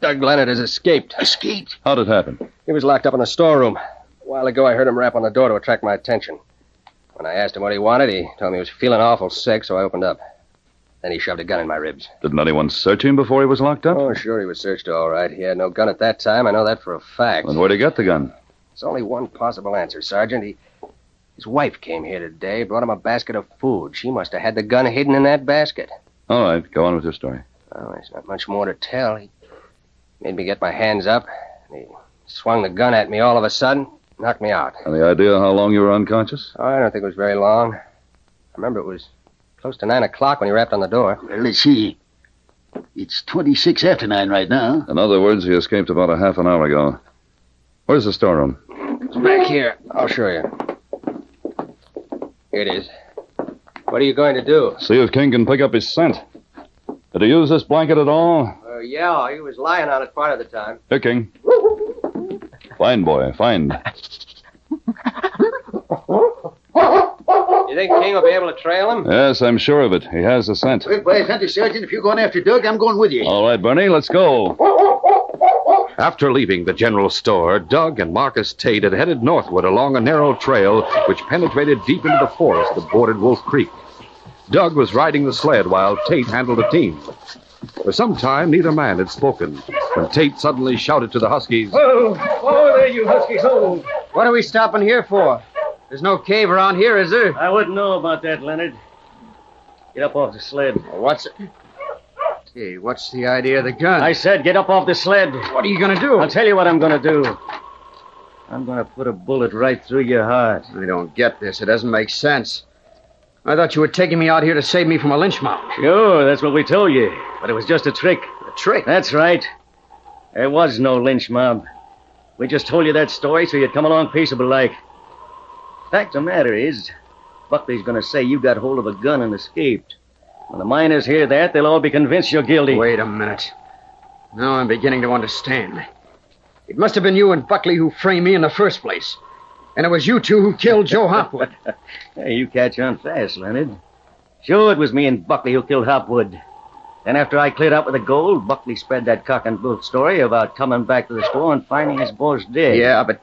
Q: Doug Leonard has escaped.
N: Escaped?
R: How'd it happen?
Q: He was locked up in the storeroom. A while ago, I heard him rap on the door to attract my attention. When I asked him what he wanted, he told me he was feeling awful sick, so I opened up. Then he shoved a gun in my ribs.
R: Didn't anyone search him before he was locked up?
Q: Oh, sure, he was searched all right. He had no gun at that time. I know that for a fact.
R: And where'd he get the gun?
Q: There's only one possible answer, Sergeant. His wife came here today, brought him a basket of food. She must have had the gun hidden in that basket.
R: All right, go on with your story.
Q: Well, there's not much more to tell. He made me get my hands up, and he swung the gun at me all of a sudden, knocked me out.
R: Any idea how long you were unconscious?
Q: Oh, I don't think it was very long. I remember it was close to 9 o'clock when he rapped on the door.
N: Well, let's see. It's 26 after 9 right now.
R: In other words, he escaped about a half an hour ago. Where's the storeroom?
Q: It's back here. I'll show you. Here it is. What are you going to do?
R: See if King can pick up his scent. Did he use this blanket at all?
Q: Yeah, he was lying on it part of the time.
R: Here, King. Fine, boy, fine.
Q: You think King will be able to trail him?
R: Yes, I'm sure of it. He has the scent.
N: Well, by thunder, Sergeant, if you're going after Doug, I'm going with you.
R: All right, Bernie, let's go.
O: After leaving the general store, Doug and Marcus Tate had headed northward along a narrow trail which penetrated deep into the forest that bordered Wolf Creek. Doug was riding the sled while Tate handled the team. For some time, neither man had spoken when Tate suddenly shouted to the Huskies,
D: Oh, there, you Huskies. Oh.
M: What are we stopping here for? There's no cave around here, is there?
A: I wouldn't know about that, Leonard. Get up off the sled.
M: What's it? Hey, what's the idea of the gun?
A: I said get up off the sled.
M: What are you going to do?
A: I'll tell you what I'm going to do. I'm going to put a bullet right through your heart.
M: I don't get this. It doesn't make sense. I thought you were taking me out here to save me from a lynch mob.
A: Sure, that's what we told you. But it was just a trick.
M: A trick?
A: That's right. There was no lynch mob. We just told you that story so you'd come along peaceable like. Fact of the matter is, Buckley's going to say you got hold of a gun and escaped. When the miners hear that, they'll all be convinced you're guilty.
M: Wait a minute. Now I'm beginning to understand. It must have been you and Buckley who framed me in the first place. And it was you two who killed Joe Hopwood.
A: Hey, you catch on fast, Leonard. Sure, it was me and Buckley who killed Hopwood. Then after I cleared out with the gold, Buckley spread that cock and bull story about coming back to the store and finding his boss dead.
M: Yeah, but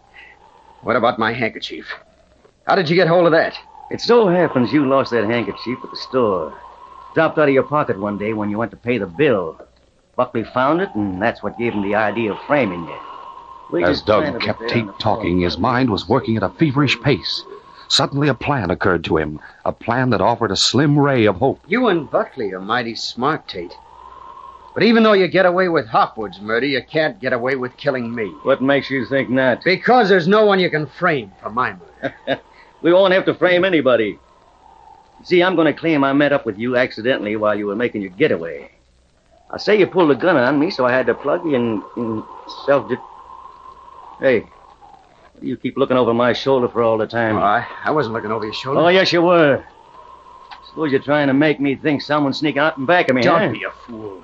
M: what about my handkerchief? How did you get hold of that?
A: It so happens you lost that handkerchief at the store. Dropped out of your pocket one day when you went to pay the bill. Buckley found it, and that's what gave him the idea of framing you.
O: As Doug kept Tate talking, his mind was working at a feverish pace. Suddenly a plan occurred to him, a plan that offered a slim ray of hope.
M: You and Buckley are mighty smart, Tate. But even though you get away with Hopwood's murder, you can't get away with killing me.
A: What makes you think not?
M: Because there's no one you can frame for my murder.
A: We won't have to frame anybody. See, I'm going to claim I met up with you accidentally while you were making your getaway. I say you pulled a gun on me, so I had to plug you in self-defense. Hey, you keep looking over my shoulder for all the time.
M: Oh, I wasn't looking over your shoulder.
A: Oh, yes, you were. Suppose you're trying to make me think someone's sneaking out in back of me,
M: Don't be a fool.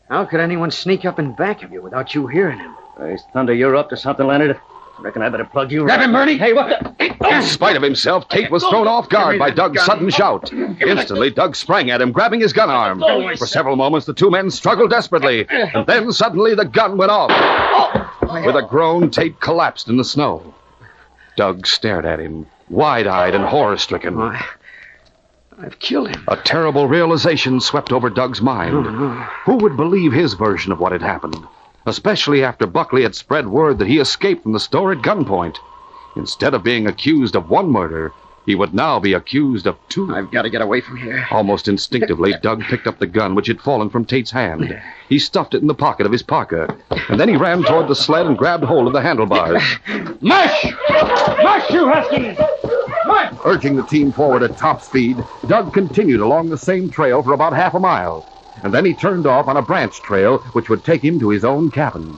M: How could anyone sneak up in back of you without you hearing him?
A: Christ, thunder, you're up to something, Leonard. Reckon I better plug you
O: Grab him, Bernie!
A: Hey, what the...
O: In spite of himself, Tate was thrown off guard by Doug's sudden shout. Instantly, Doug sprang at him, grabbing his gun arm. For several moments, the two men struggled desperately. And then, suddenly, the gun went off. With a groan, Tate collapsed in the snow. Doug stared at him, wide-eyed and horror-stricken.
M: I've killed him.
O: A terrible realization swept over Doug's mind. Who would believe his version of what had happened? Especially after Buckley had spread word that he escaped from the store at gunpoint. Instead of being accused of one murder, he would now be accused of two.
M: I've got to get away from here.
O: Almost instinctively, Doug picked up the gun which had fallen from Tate's hand. He stuffed it in the pocket of his parka, and then he ran toward the sled and grabbed hold of the handlebars.
H: Mush! Mush, you huskies! Mush!
O: Urging the team forward at top speed, Doug continued along the same trail for about half a mile. And then he turned off on a branch trail which would take him to his own cabin.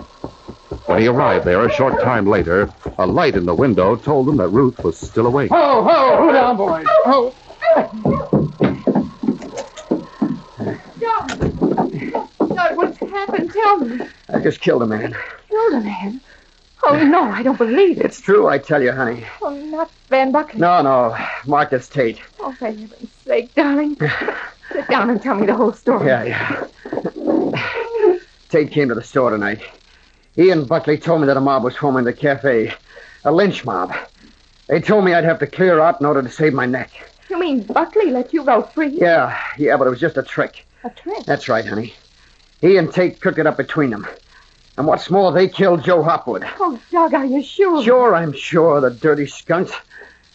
O: When he arrived there a short time later, a light in the window told him that Ruth was still awake.
H: Ho, ho, ho down, boys. Ho.
F: Doug, what's happened? Tell me.
M: I just killed a man.
F: Killed a man? Oh, no, I don't believe it.
M: It's true, I tell you, honey.
F: Oh, not Van Buckley.
M: No, Marcus Tate.
F: Oh, for heaven's sake, darling. Sit down and tell me the whole story.
M: Yeah. Tate came to the store tonight. He and Buckley told me that a mob was forming the cafe. A lynch mob. They told me I'd have to clear out in order to save my neck.
F: You mean Buckley let you go free?
M: Yeah, but it was just a trick.
F: A trick?
M: That's right, honey. He and Tate cooked it up between them. And what's more, they killed Joe Hopwood.
F: Oh, Doug, are you sure?
M: Sure, I'm sure, the dirty skunks.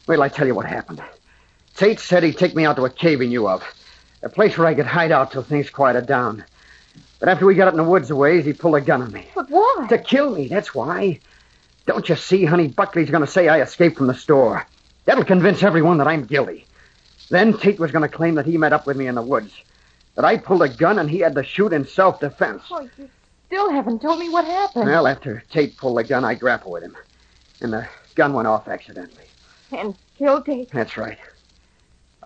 M: Wait till I tell you what happened. Tate said he'd take me out to a cave he knew of. A place where I could hide out till things quieted down. But after we got up in the woods a ways, he pulled a gun on me.
F: But why?
M: To kill me, that's why. Don't you see, honey, Buckley's going to say I escaped from the store. That'll convince everyone that I'm guilty. Then Tate was going to claim that he met up with me in the woods. That I pulled a gun and he had to shoot in self-defense.
F: Oh, you still haven't told me what happened.
M: Well, after Tate pulled the gun, I grappled with him. And the gun went off accidentally.
F: And killed Tate?
M: That's right.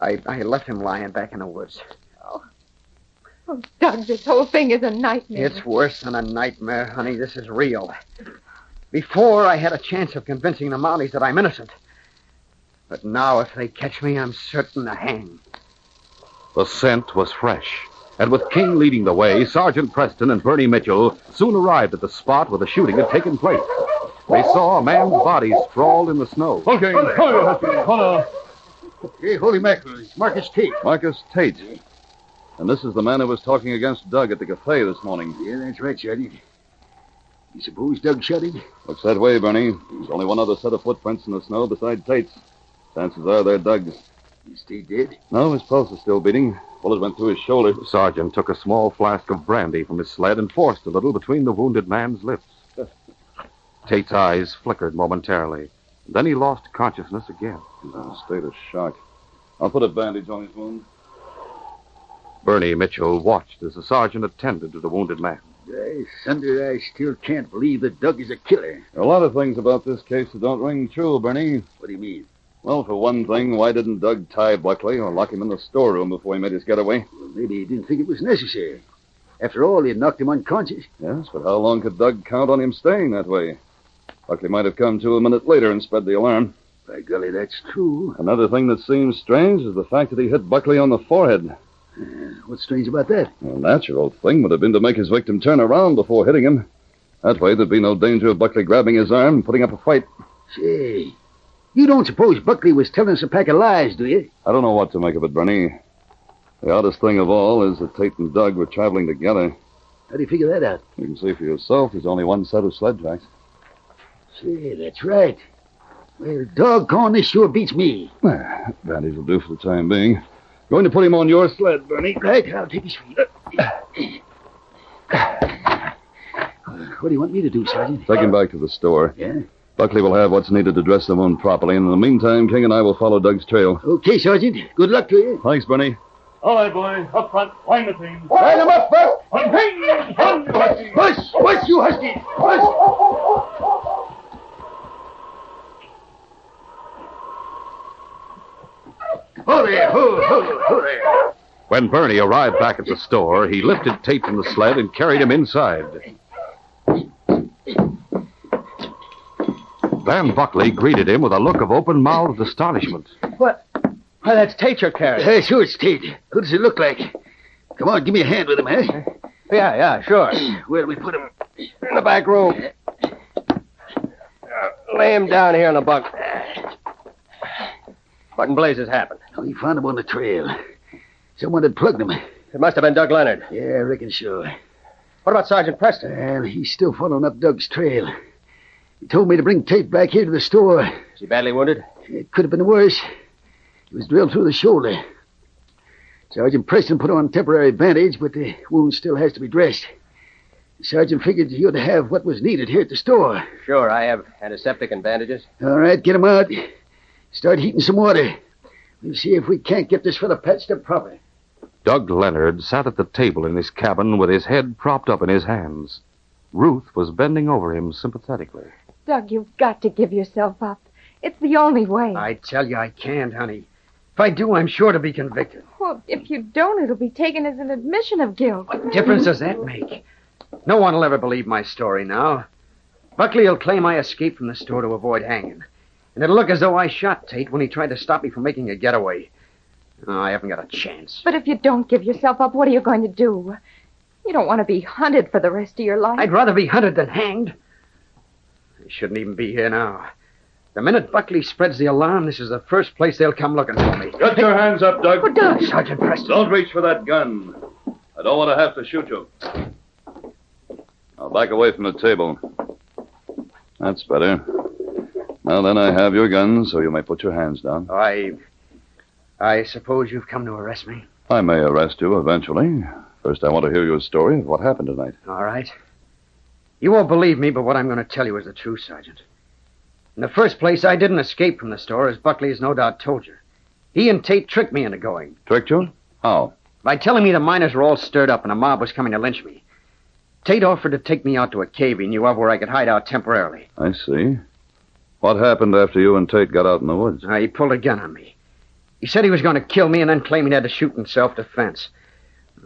M: I left him lying back in the woods.
F: Oh, Doug, this whole thing is a nightmare.
M: It's worse than a nightmare, honey. This is real. Before, I had a chance of convincing the Mounties that I'm innocent. But now, if they catch me, I'm certain to hang.
O: The scent was fresh, and with King leading the way, Sgt Preston and Bernie Mitchell soon arrived at the spot where the shooting had taken place. They saw a man's body sprawled in the snow.
H: Okay, Hey, holy mackerel, it's Marcus Tate.
R: Marcus Tate. And this is the man who was talking against Doug at the cafe this morning.
N: Yeah, that's right, Sergeant. You suppose Doug shot him?
R: Looks that way, Bernie. There's only one other set of footprints in the snow besides Tate's. Chances are they're Doug's.
N: Is Tate dead?
R: No, his pulse is still beating. Bullet went through his shoulder.
O: The sergeant took a small flask of brandy from his sled and forced a little between the wounded man's lips. Tate's eyes flickered momentarily. Then he lost consciousness again.
R: He's in a state of shock. I'll put a bandage on his wound.
O: Bernie Mitchell watched as the sergeant attended to the wounded man.
N: Sunder, I still can't believe that Doug is a killer.
R: There are a lot of things about this case that don't ring true, Bernie.
N: What do you mean?
R: Well, for one thing, why didn't Doug tie Buckley or lock him in the storeroom before he made his getaway?
N: Well, maybe he didn't think it was necessary. After all, he had knocked him unconscious.
R: Yes, but how long could Doug count on him staying that way? Buckley might have come to a minute later and spread the alarm.
N: By golly, that's true.
R: Another thing that seems strange is the fact that he hit Buckley on the forehead.
N: What's strange about that?
R: The natural thing would have been to make his victim turn around before hitting him. That way, there'd be no danger of Buckley grabbing his arm and putting up a fight.
N: Say, you don't suppose Buckley was telling us a pack of lies, do you?
R: I don't know what to make of it, Bernie. The oddest thing of all is that Tate and Doug were traveling together.
N: How do you figure that out?
R: You can see for yourself there's only one set of sled tracks.
N: Say, that's right. Well, doggone, this sure beats me.
R: Bandage will do for the time being. Going to put him on your sled, Bernie.
N: Right, I'll take his feet. What do you want me to do, Sergeant?
R: Take him back to the store.
N: Yeah?
R: Buckley will have what's needed to dress the wound properly, and in the meantime, King and I will follow Doug's trail.
N: Okay, Sergeant. Good luck to you.
R: Thanks, Bernie.
P: All right, boy. Up front. Find the team.
N: Line them up, first.
P: On King! On Husky!
N: Hush, you Husky! Hush! Ho there, ho there.
O: When Bernie arrived back at the store, he lifted Tate from the sled and carried him inside. Van Buckley greeted him with a look of open-mouthed astonishment.
M: What? Why, that's Tate you're carrying.
N: Sure, it's Tate. Who does it look like? Come on, give me a hand with him, eh?
M: Yeah, sure.
N: Where do we put him?
M: In the back room. Lay him down here in the bunk. What in blazes happened?
N: Oh, we found him on the trail. Someone had plugged him.
M: It must have been Doug Leonard.
N: Yeah, I reckon so.
M: What about Sergeant Preston?
N: Well, he's still following up Doug's trail. He told me to bring Tate back here to the store.
M: Is he badly wounded?
N: It could have been worse. He was drilled through the shoulder. Sergeant Preston put on a temporary bandage, but the wound still has to be dressed. The sergeant figured you ought to have what was needed here at the store.
M: Sure, I have antiseptic and bandages.
N: All right, get him out. Start heating some water. We'll see if we can't get this fella patched up properly.
O: Doug Leonard sat at the table in his cabin with his head propped up in his hands. Ruth was bending over him sympathetically.
F: Doug, you've got to give yourself up. It's the only way.
M: I tell you I can't, honey. If I do, I'm sure to be convicted.
F: Well, if you don't, it'll be taken as an admission of guilt.
M: What difference does that make? No one will ever believe my story now. Buckley will claim I escaped from the store to avoid hanging. And it'll look as though I shot Tate when he tried to stop me from making a getaway. Oh, I haven't got a chance.
F: But if you don't give yourself up, what are you going to do? You don't want to be hunted for the rest of your life.
M: I'd rather be hunted than hanged. I shouldn't even be here now. The minute Buckley spreads the alarm, this is the first place they'll come looking for me.
R: Get your hands up, Doug.
F: Oh, Doug!
M: Sergeant Preston.
R: Don't reach for that gun. I don't want to have to shoot you. Now back away from the table. That's better. Now then, I have your gun, so you may put your hands down.
M: I suppose you've come to arrest me.
R: I may arrest you eventually. First, I want to hear your story of what happened tonight.
M: All right. You won't believe me, but what I'm going to tell you is the truth, Sergeant. In the first place, I didn't escape from the store, as Buckley has no doubt told you. He and Tate tricked me into going.
R: Tricked you? How?
M: By telling me the miners were all stirred up and a mob was coming to lynch me. Tate offered to take me out to a cave he knew of where I could hide out temporarily.
R: I see. What happened after you and Tate got out in the woods?
M: He pulled a gun on me. He said he was going to kill me and then claimed he had to shoot in self-defense.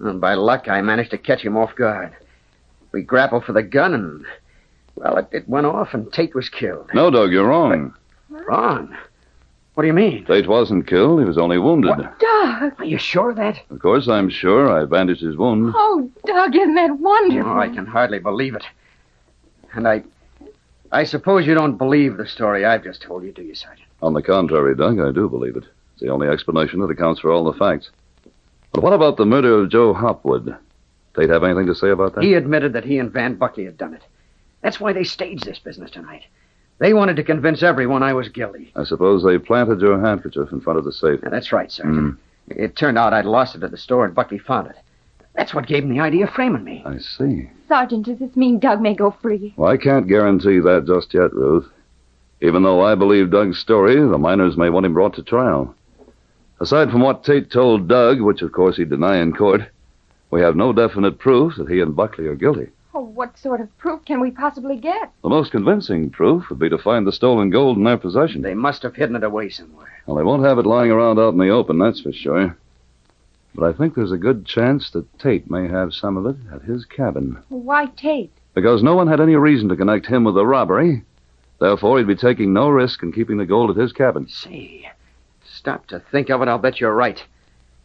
M: And by luck, I managed to catch him off guard. We grappled for the gun and, well, it went off and Tate was killed.
R: No, Doug, you're wrong.
M: Wrong? What do you mean?
R: Tate wasn't killed. He was only wounded.
F: What? Doug!
M: Are you sure of that?
R: Of course, I'm sure. I bandaged his wound.
F: Oh, Doug, isn't that wonderful?
M: Oh, I can hardly believe it. And I suppose you don't believe the story I've just told you, do you, Sergeant?
R: On the contrary, Doug, I do believe it. It's the only explanation that accounts for all the facts. But what about the murder of Joe Hopwood? Tate have anything to say about that?
M: He admitted that he and Van Buckley had done it. That's why they staged this business tonight. They wanted to convince everyone I was guilty.
R: I suppose they planted your handkerchief in front of the safe.
M: Yeah, that's right, Sergeant. It turned out I'd lost it at the store and Buckley found it. That's what gave him the idea of framing me.
R: I see.
F: Sergeant, does this mean Doug may go free?
R: Well, I can't guarantee that just yet, Ruth. Even though I believe Doug's story, the miners may want him brought to trial. Aside from what Tate told Doug, which of course he'd deny in court, we have no definite proof that he and Buckley are guilty.
F: Oh, what sort of proof can we possibly get?
R: The most convincing proof would be to find the stolen gold in their possession.
M: They must have hidden it away somewhere.
R: Well, they won't have it lying around out in the open, that's for sure. But I think there's a good chance that Tate may have some of it at his cabin.
F: Why Tate?
R: Because no one had any reason to connect him with the robbery. Therefore, he'd be taking no risk in keeping the gold at his cabin.
M: Say, stop to think of it, I'll bet you're right.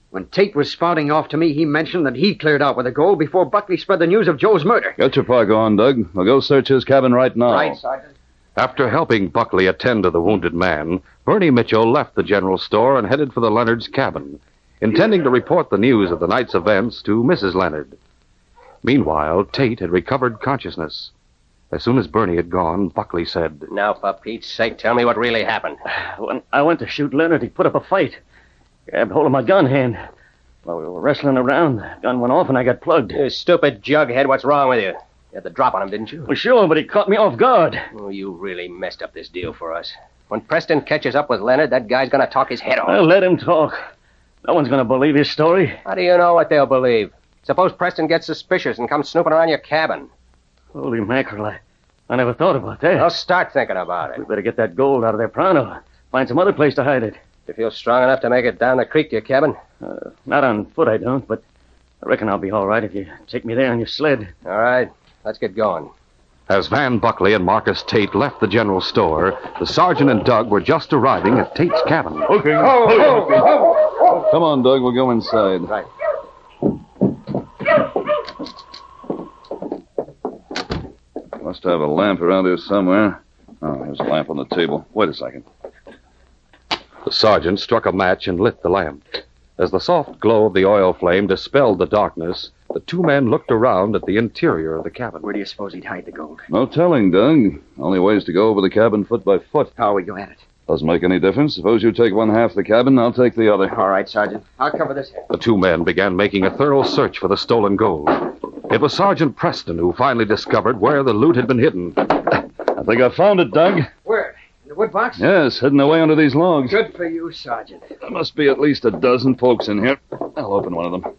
M: When Tate was spouting off to me, he mentioned that he cleared out with the gold before Buckley spread the news of Joe's murder.
R: Get your parka on, Doug. We'll go search his cabin right now.
M: Right, Sergeant.
O: After helping Buckley attend to the wounded man, Bernie Mitchell left the general store and headed for the Leonard's cabin, intending to report the news of the night's events to Mrs. Leonard. Meanwhile, Tate had recovered consciousness. As soon as Bernie had gone, Buckley said,
Q: "Now, for Pete's sake, tell me what really happened."
A: When I went to shoot Leonard, he put up a fight. Grabbed hold of my gun hand. While we were wrestling around, the gun went off and I got plugged.
Q: You stupid jughead, what's wrong with you? You had the drop on him, didn't you?
A: Well, sure, but he caught me off guard.
Q: Oh, you really messed up this deal for us. When Preston catches up with Leonard, that guy's going to talk his head off.
A: Well, let him talk. No one's going to believe his story.
Q: How do you know what they'll believe? Suppose Preston gets suspicious and comes snooping around your cabin.
A: Holy mackerel, I never thought about that.
Q: Well, start thinking about it.
A: We better get that gold out of there pronto. Find some other place to hide it.
Q: You feel strong enough to make it down the creek to your cabin?
A: Not on foot, I don't, but I reckon I'll be all right if you take me there on your sled.
Q: All right, let's get going.
O: As Van Buckley and Marcus Tate left the general store, the sergeant and Doug were just arriving at Tate's cabin.
R: Okay. Come on, Doug, we'll go inside.
Q: Right.
R: Must have a lamp around here somewhere. Oh, there's a lamp on the table. Wait a second.
O: The sergeant struck a match and lit the lamp. As the soft glow of the oil flame dispelled the darkness, the two men looked around at the interior of the cabin.
M: Where do you suppose he'd hide the gold?
R: No telling, Doug. Only ways to go over the cabin foot by foot.
M: How we go at it?
R: Doesn't make any difference. Suppose you take one half the cabin, I'll take the other.
M: All right, Sergeant. I'll cover this here.
O: The two men began making a thorough search for the stolen gold. It was Sergeant Preston who finally discovered where the loot had been hidden.
R: I think I found it, Doug.
M: Where? In the wood box?
R: Yes, hidden away under these logs.
M: Good for you, Sergeant.
R: There must be at least a dozen pokes in here. I'll open one of them.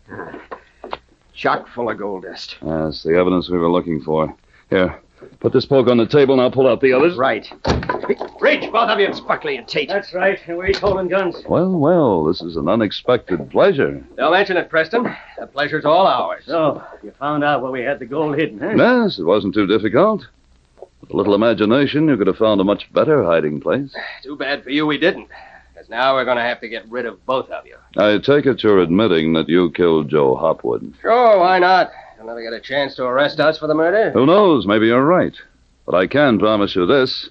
M: Chock full of gold dust.
R: That's the evidence we were looking for. Here, put this poke on the table and I'll pull out the others.
M: Right. Reach, both of you. It's Buckley and Tate.
A: That's right, and we're each holding guns.
R: Well, this is an unexpected pleasure.
Q: Don't mention it, Preston. The pleasure's all ours.
A: So, you found out where we had the gold hidden, huh?
R: Yes, it wasn't too difficult. With a little imagination, you could have found a much better hiding place.
Q: Too bad for you we didn't. Because now we're going to have to get rid of both of you.
R: I take it you're admitting that you killed Joe Hopwood.
Q: Sure, why not? You'll never get a chance to arrest us for the murder.
R: Who knows? Maybe you're right. But I can promise you this.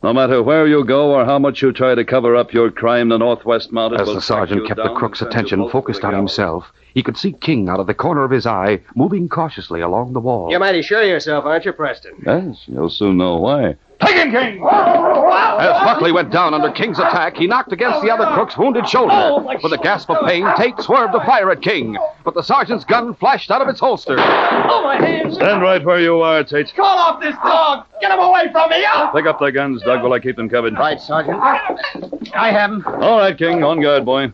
R: No matter where you go or how much you try to cover up your crime, the Northwest Mounted
O: As
R: will
O: the sergeant
R: track you
O: kept the
R: down
O: crook's
R: and send you
O: attention
R: both
O: focused
R: to the
O: on
R: gallows.
O: himself, he could see King out of the corner of his eye, moving cautiously along the wall.
Q: You're mighty sure of yourself, aren't you, Preston?
R: Yes, you'll soon know why.
O: Take him, King! As Buckley went down under King's attack, he knocked against the other crook's wounded shoulder. With a gasp of pain, Tate swerved to fire at King, but the sergeant's gun flashed out of its holster.
A: Oh, my hands!
R: Stand right where you are, Tate.
H: Call off this dog! Get him away from me!
R: Pick up their guns, Doug, while I keep them covered.
M: Right, Sergeant. I have him.
R: All right, King. On guard, boy.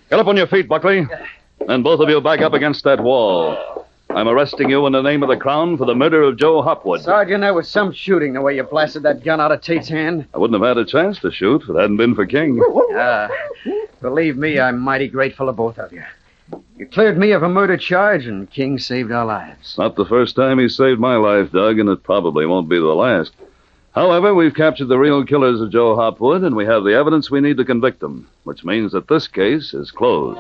R: Get up on your feet, Buckley. And both of you back up against that wall. I'm arresting you in the name of the Crown for the murder of Joe Hopwood.
M: Sergeant, there was some shooting the way you blasted that gun out of Tate's hand.
R: I wouldn't have had a chance to shoot if it hadn't been for King.
M: Believe me, I'm mighty grateful to both of you. You cleared me of a murder charge, and King saved our lives.
R: It's not the first time he saved my life, Doug, and it probably won't be the last. However, we've captured the real killers of Joe Hopwood, and we have the evidence we need to convict them, which means that this case is closed.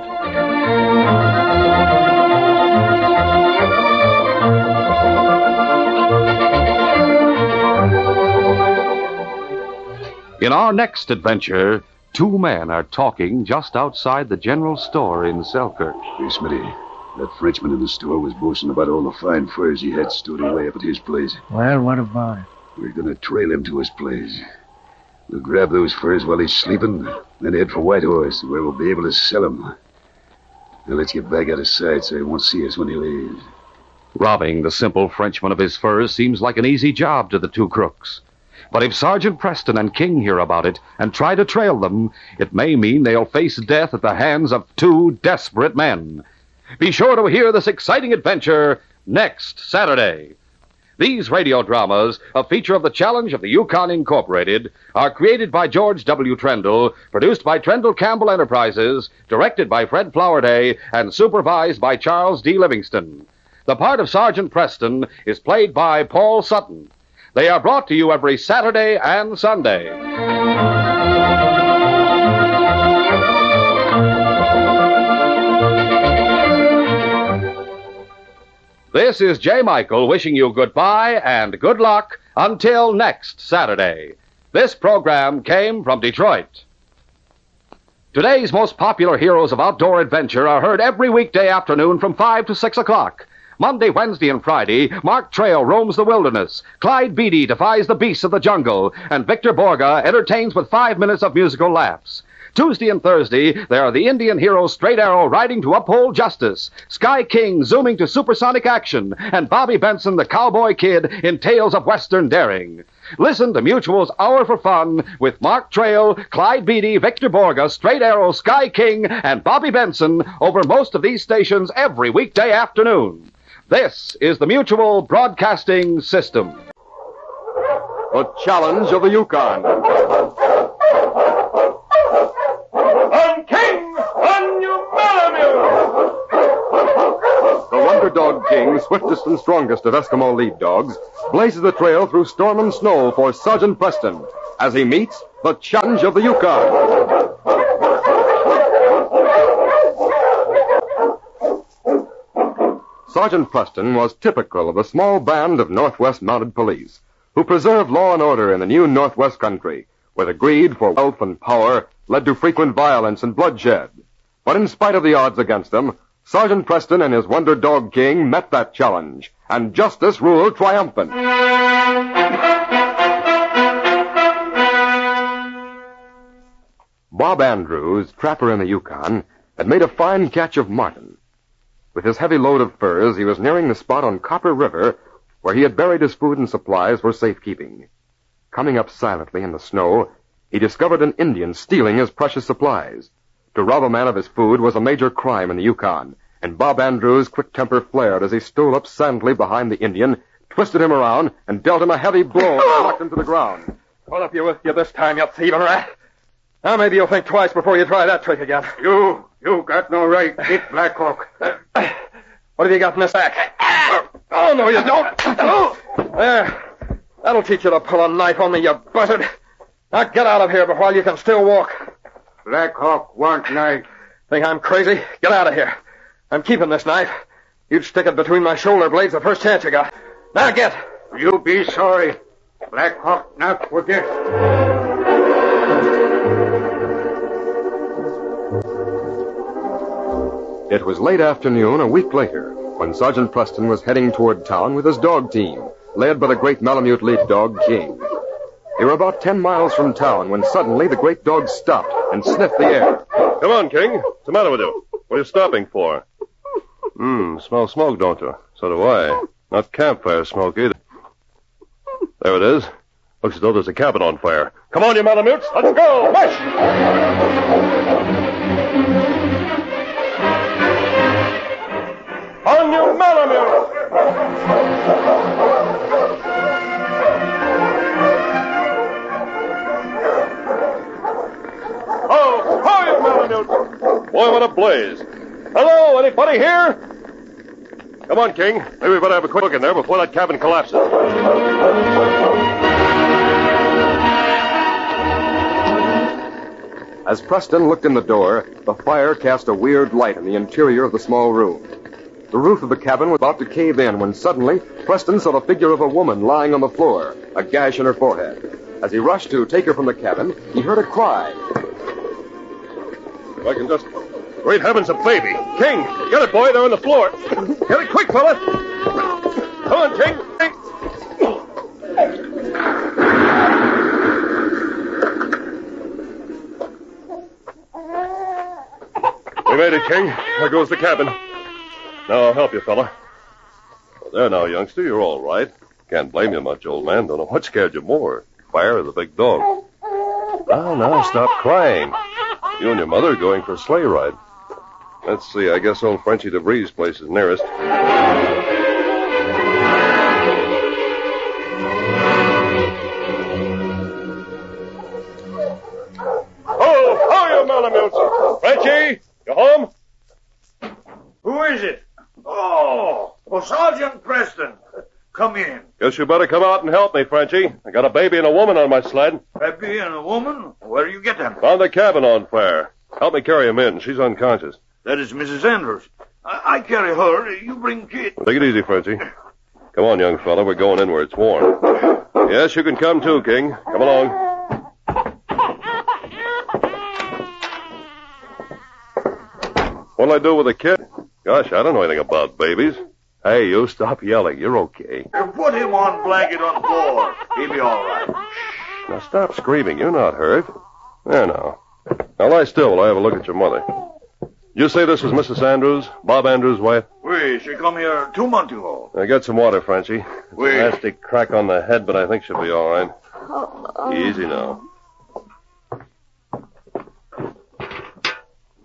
O: In our next adventure, two men are talking just outside the general store in Selkirk.
K: Hey, Smitty, that Frenchman in the store was boasting about all the fine furs he had stored away up at his place.
T: Well, what about it?
K: We're gonna trail him to his place. We'll grab those furs while he's sleeping, then head for Whitehorse, where we'll be able to sell them. Now let's get back out of sight so he won't see us when he leaves.
B: Robbing the simple Frenchman of his furs seems like an easy job to the two crooks. But if Sergeant Preston and King hear about it and try to trail them, it may mean they'll face death at the hands of two desperate men. Be sure to hear this exciting adventure next Saturday. These radio dramas, a feature of the Challenge of the Yukon Incorporated, are created by George W. Trendle, produced by Trendle Campbell Enterprises, directed by Fred Flowerday, and supervised by Charles D. Livingston. The part of Sergeant Preston is played by Paul Sutton. They are brought to you every Saturday and Sunday. This is J. Michael wishing you goodbye and good luck until next Saturday. This program came from Detroit. Today's most popular heroes of outdoor adventure are heard every weekday afternoon from 5 to 6 o'clock. Monday, Wednesday, and Friday, Mark Trail roams the wilderness, Clyde Beatty defies the beasts of the jungle, and Victor Borga entertains with 5 minutes of musical laughs. Tuesday and Thursday, there are the Indian heroes Straight Arrow riding to uphold justice, Sky King zooming to supersonic action, and Bobby Benson, the cowboy kid, in tales of western daring. Listen to Mutual's Hour for Fun with Mark Trail, Clyde Beatty, Victor Borga, Straight Arrow, Sky King, and Bobby Benson over most of these stations every weekday afternoon. This is the Mutual Broadcasting System.
V: The Challenge of the Yukon.
P: On King! On you, Malamute!
V: The Wonder Dog King, swiftest and strongest of Eskimo lead dogs, blazes the trail through storm and snow for Sgt Preston as he meets the Challenge of the Yukon. Sergeant Preston was typical of a small band of Northwest Mounted Police who preserved law and order in the new Northwest country, where the greed for wealth and power led to frequent violence and bloodshed. But in spite of the odds against them, Sergeant Preston and his Wonder Dog King met that challenge, and justice ruled triumphant. Bob Andrews, trapper in the Yukon, had made a fine catch of marten. With his heavy load of furs, he was nearing the spot on Copper River where he had buried his food and supplies for safekeeping. Coming up silently in the snow, he discovered an Indian stealing his precious supplies. To rob a man of his food was a major crime in the Yukon, and Bob Andrews' quick temper flared as he stole up silently behind the Indian, twisted him around, and dealt him a heavy blow that knocked him to the ground.
L: What up you this time, you thieving rat? Now maybe you'll think twice before you try that trick again.
H: You got no right to hit Black Hawk.
L: What have you got in this sack? Oh, no, you don't. There. That'll teach you to pull a knife on me, you buzzard. Now get out of here before you can still walk.
H: Black Hawk want knife.
L: Think I'm crazy? Get out of here. I'm keeping this knife. You'd stick it between my shoulder blades the first chance you got. Now get.
H: You be sorry. Black Hawk not forget.
V: It was late afternoon a week later when Sergeant Preston was heading toward town with his dog team, led by the great Malamute lead dog King. They were about 10 miles from town when suddenly the great dog stopped and sniffed the air.
T: Come on, King. What's the matter with you? What are you stopping for? Smell smoke, don't you? So do I. Not campfire smoke either. There it is. Looks as though there's a cabin on fire. Come on, you Malamutes. Let's go. West! On you Malamutes! Oh, hi, Malamute! Boy, what a blaze. Hello, anybody here? Come on, King. Maybe we better have a quick look in there before that cabin collapses.
V: As Preston looked in the door, the fire cast a weird light in the interior of the small room. The roof of the cabin was about to cave in when suddenly Preston saw the figure of a woman lying on the floor, a gash in her forehead. As he rushed to take her from the cabin, he heard a cry.
T: If I can just... Great heavens, a baby. King, get it, boy. They're on the floor. Get it quick, fella. Come on, King. We made it, King. There goes the cabin. Now I'll help you, fella. Well, there now, youngster. You're all right. Can't blame you much, old man. Don't know what scared you more, fire or the big dog. Now, stop crying. You and your mother are going for a sleigh ride. Let's see. I guess old Frenchie DeVries' place is nearest. Malamutes. Frenchie, you home?
H: Who is it? Oh, Sergeant Preston. Come in.
T: Guess you better come out and help me, Frenchie. I got a baby and a woman on my sled.
H: Baby and a woman? Where do you get them?
T: Found the cabin on fire. Help me carry him in. She's unconscious.
H: That is Mrs. Andrews. I carry her. You bring kid.
T: Take it easy, Frenchie. Come on, young fella. We're going in where it's warm. Yes, you can come too, King. Come along. What'll I do with the kid? Gosh, I don't know anything about babies. Hey, you stop yelling. You're okay.
H: Put him on blanket on floor. He'll be all right.
T: Now stop screaming. You're not hurt. There now. Now lie still while I have a look at your mother. You say this was Mrs. Andrews, Bob Andrews' wife?
H: Oui, she come here 2 months ago.
T: Now get some water, Frenchie. It's a nasty crack on the head, but I think she'll be all right. Easy now.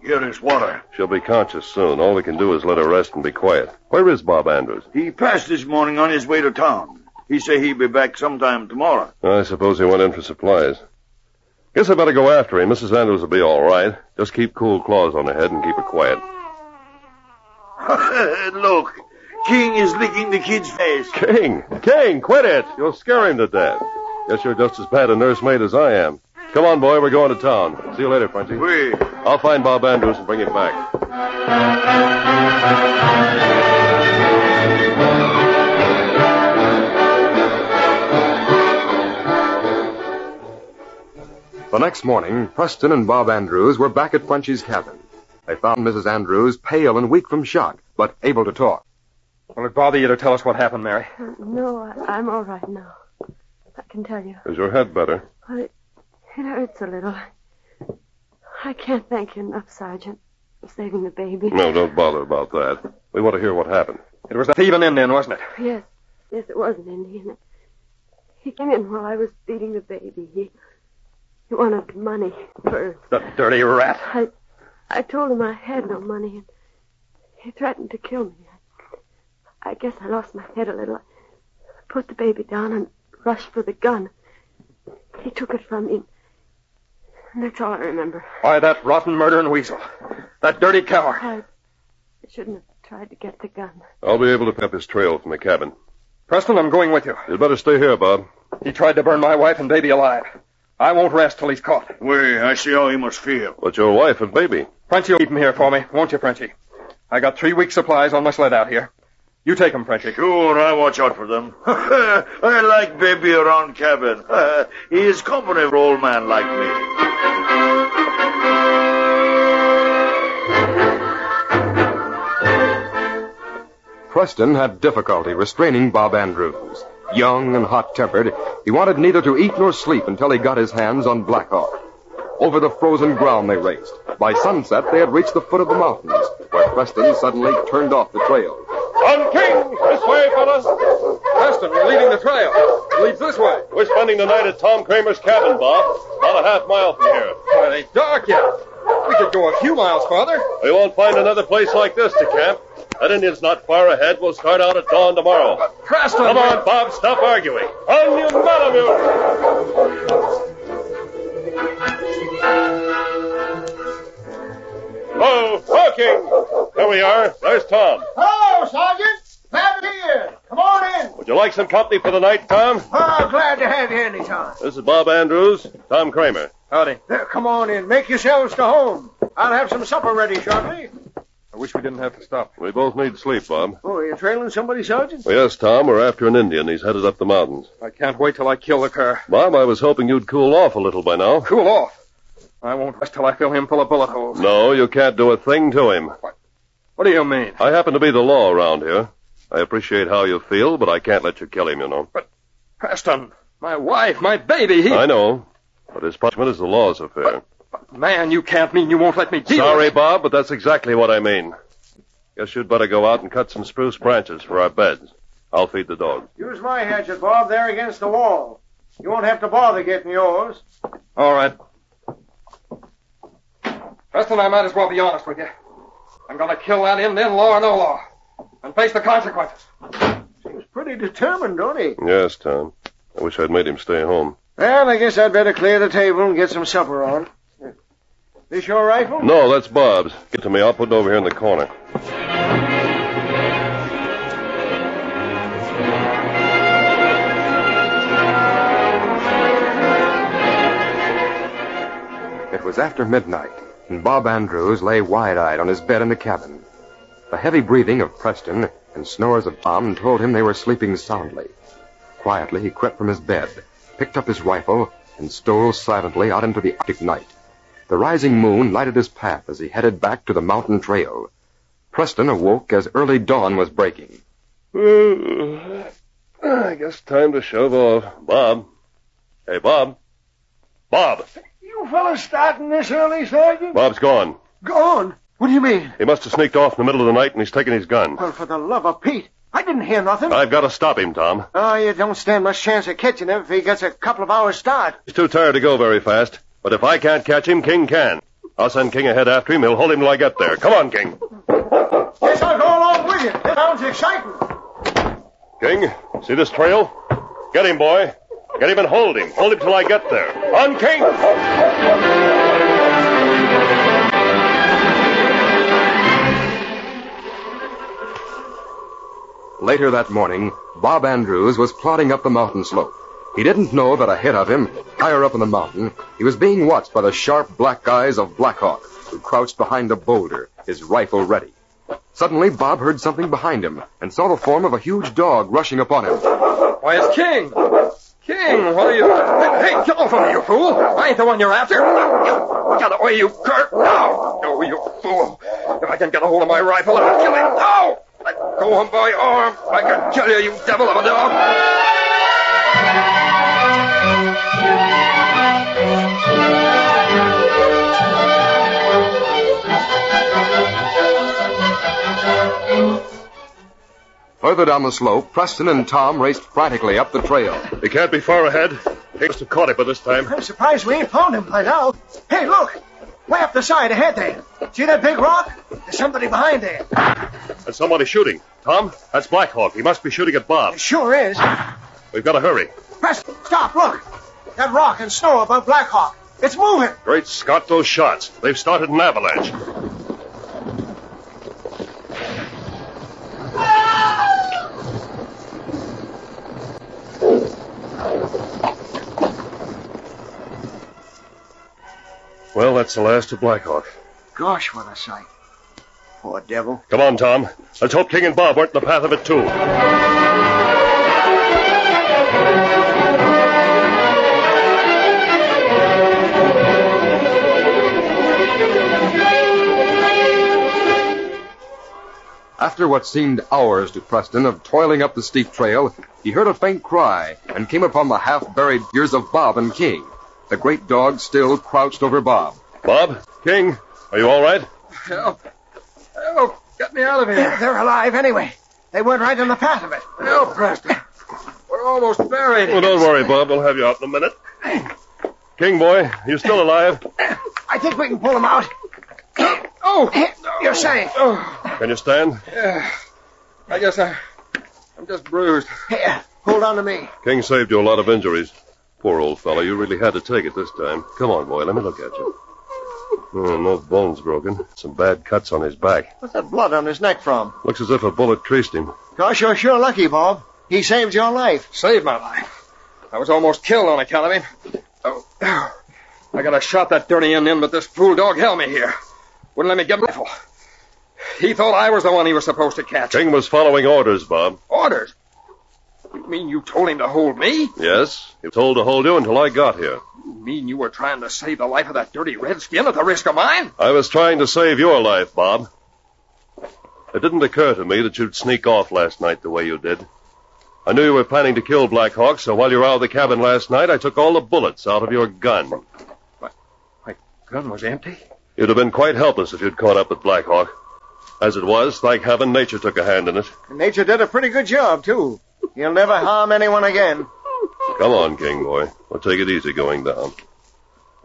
H: Here is water.
T: She'll be conscious soon. All we can do is let her rest and be quiet. Where is Bob Andrews?
H: He passed this morning on his way to town. He say he'll be back sometime tomorrow.
T: I suppose he went in for supplies. Guess I better go after him. Mrs. Andrews will be all right. Just keep cool claws on her head and keep her quiet.
H: Look, King is licking the kid's face.
T: King, quit it. You'll scare him to death. Guess you're just as bad a nursemaid as I am. Come on, boy, we're going to town. See you later, Frenchie.
H: Oui.
T: I'll find Bob Andrews and bring him back.
J: The next morning, Preston and Bob Andrews were back at Frenchie's cabin. They found Mrs. Andrews pale and weak from shock, but able to talk.
L: Will it bother you to tell us what happened, Mary?
S: No, I'm all right now. I can tell you.
T: Is your head better?
S: It hurts a little. I can't thank you enough, Sergeant, for saving the baby.
T: No, don't bother about that. We want to hear what happened.
L: It was the thieving Indian, wasn't it?
S: Yes, it was an Indian. He came in while I was feeding the baby. He wanted money first.
L: The dirty rat.
S: I told him I had no money, and he threatened to kill me. I guess I lost my head a little. I put the baby down and rushed for the gun. He took it from me, and that's all I remember.
L: Why, that rotten murdering weasel. That dirty coward.
S: I shouldn't have tried to get the gun.
T: I'll be able to pick up his trail from the cabin.
L: Preston, I'm going with you.
T: You'd better stay here, Bob.
L: He tried to burn my wife and baby alive. I won't rest till he's caught.
H: Oui, I see how he must feel.
T: But your wife and baby?
L: Frenchie will keep him here for me, won't you, Frenchie? I got 3 weeks' supplies on my sled out here. You take them, Frenchie.
H: Sure, I watch out for them. I like baby around cabin. He is company for old man like me.
J: Preston had difficulty restraining Bob Andrews. Young and hot-tempered, he wanted neither to eat nor sleep until he got his hands on Black Hawk. Over the frozen ground they raced. By sunset, they had reached the foot of the mountains, where Preston suddenly turned off the trail.
T: On King! This way, fellas!
L: Preston, we're leading the trail. It leads this way.
T: We're spending the night at Tom Kramer's cabin, Bob. About a half mile from here.
L: Well, it ain't dark yet. We could go a few miles farther.
T: We won't find another place like this to camp. That Indian's not far ahead. We'll start out at dawn tomorrow.
L: But Preston!
T: Come on, Bob. Stop arguing. On you Malamute! Oh, King! Here we are. There's Tom.
H: Hello, Sergeant. Glad to here. Come on in.
T: Would you like some company for the night, Tom?
H: Oh, glad to have you anytime.
T: This is Bob Andrews, Tom Kramer.
L: Howdy.
H: Come on in. Make yourselves to home. I'll have some supper ready shortly.
L: I wish we didn't have to stop.
T: We both need sleep, Bob.
H: Oh, you're trailing somebody, Sergeant?
T: Well, yes, Tom. We're after an Indian. He's headed up the mountains.
L: I can't wait till I kill the cur.
T: Bob, I was hoping you'd cool off a little by now.
L: Cool off? I won't rest till I fill him full of bullet holes.
T: No, you can't do a thing to him.
L: What do you mean?
T: I happen to be the law around here. I appreciate how you feel, but I can't let you kill him, you know.
L: But, Preston, my wife, my baby,
T: I know. But his punishment is the law's affair.
L: Man, you can't mean you won't let me deal
T: Sorry,
L: with it.
T: Bob, but that's exactly what I mean. Guess you'd better go out and cut some spruce branches for our beds. I'll feed the dog.
H: Use my hatchet, Bob. They're against the wall. You won't have to bother getting yours.
L: All right. Preston, I might as well be honest with you. I'm going to kill that Indian, law or no law, and face the consequences.
H: Seems pretty determined, don't he?
T: Yes, Tom. I wish I'd made him stay home.
H: Well, I guess I'd better clear the table and get some supper on. This your rifle?
T: No, that's Bob's. Get to me. I'll put it over here in the corner.
J: It was after midnight, and Bob Andrews lay wide-eyed on his bed in the cabin. The heavy breathing of Preston and snores of Tom told him they were sleeping soundly. Quietly, he crept from his bed, picked up his rifle, and stole silently out into the Arctic night. The rising moon lighted his path as he headed back to the mountain trail. Preston awoke as early dawn was breaking.
T: I guess time to shove off. Bob. Hey, Bob. Bob.
H: You fellas starting this early, Sergeant?
T: Bob's gone.
H: Gone? What do you mean?
T: He must have sneaked off in the middle of the night and he's taken his gun.
H: Well, for the love of Pete, I didn't hear nothing.
T: I've got to stop him, Tom.
H: Oh, you don't stand much chance of catching him if he gets a couple of hours start.
T: He's too tired to go very fast. But if I can't catch him, King can. I'll send King ahead after him. He'll hold him till I get there. Come on, King.
H: Guess I'll go along with you. This sounds exciting.
T: King, see this trail? Get him, boy. Get him and hold him. Hold him till I get there. On, King!
J: Later that morning, Bob Andrews was plodding up the mountain slope. He didn't know that ahead of him, higher up in the mountain, he was being watched by the sharp black eyes of Black Hawk, who crouched behind a boulder, his rifle ready. Suddenly, Bob heard something behind him and saw the form of a huge dog rushing upon him.
L: Why, it's King! King, what are you... Hey, get off of me, you fool! I ain't the one you're after! Get away, you cur! No! No, you fool! If I can get a hold of my rifle, I'll kill him! No! Let go of my arm! I can kill you, you devil of a dog!
J: Further down the slope, Preston and Tom raced frantically up the trail.
T: He can't be far ahead. He must have caught him by this time.
H: I'm surprised we ain't found him by now. Hey, look! Way up the side ahead there. See that big rock? There's somebody behind there.
T: That's somebody shooting. Tom, that's Black Hawk. He must be shooting at Bob.
H: It sure is.
T: We've got to hurry.
H: Preston, stop, look. That rock and snow above Black Hawk. It's moving.
T: Great Scott, those shots. They've started an avalanche. Well, that's the last of Black Hawk.
H: Gosh, what a sight. Poor devil.
T: Come on, Tom. Let's hope King and Bob weren't in the path of it, too.
J: After what seemed hours to Preston of toiling up the steep trail, he heard a faint cry and came upon the half-buried figures of Bob and King. The great dog still crouched over Bob.
T: Bob? King? Are you all right?
L: Help! Help! Get me out of here!
H: They're alive anyway. They went right in the path of it.
L: Help, Preston! We're almost buried.
T: Oh, don't worry, Bob. We'll have you out in a minute. King, boy, are you still alive?
H: I think we can pull him out.
L: Oh!
H: You're safe.
T: Can you stand?
L: Yeah. I guess I'm just bruised.
H: Here, hold on to me.
T: King saved you a lot of injuries. Poor old fellow, you really had to take it this time. Come on, boy, let me look at you. Oh, no bones broken. Some bad cuts on his back.
H: What's that blood on his neck from?
T: Looks as if a bullet creased him.
H: Gosh, you're sure lucky, Bob. He saved your life.
L: Saved my life. I was almost killed on account of him. Oh, I got a shot that dirty Indian, but this fool dog held me here. Wouldn't let me get my rifle. He thought I was the one he was supposed to catch.
T: King was following orders, Bob.
L: Orders? You mean you told him to hold me?
T: Yes, he was told to hold you until I got here.
L: You mean you were trying to save the life of that dirty redskin at the risk of mine?
T: I was trying to save your life, Bob. It didn't occur to me that you'd sneak off last night the way you did. I knew you were planning to kill Black Hawk, so while you were out of the cabin last night, I took all the bullets out of your gun.
M: Gun was empty?
T: You'd have been quite helpless if you'd caught up with Black Hawk. As it was, thank heaven, nature took a hand in it.
H: Nature did a pretty good job, too. He'll never harm anyone again.
T: Come on, King boy. We'll take it easy going down.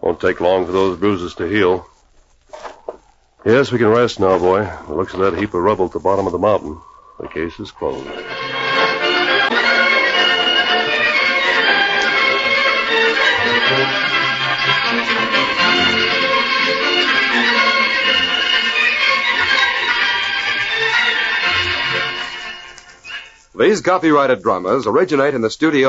T: Won't take long for those bruises to heal. Yes, we can rest now, boy. The looks of that heap of rubble at the bottom of the mountain. The case is closed.
J: These copyrighted dramas originate in the studio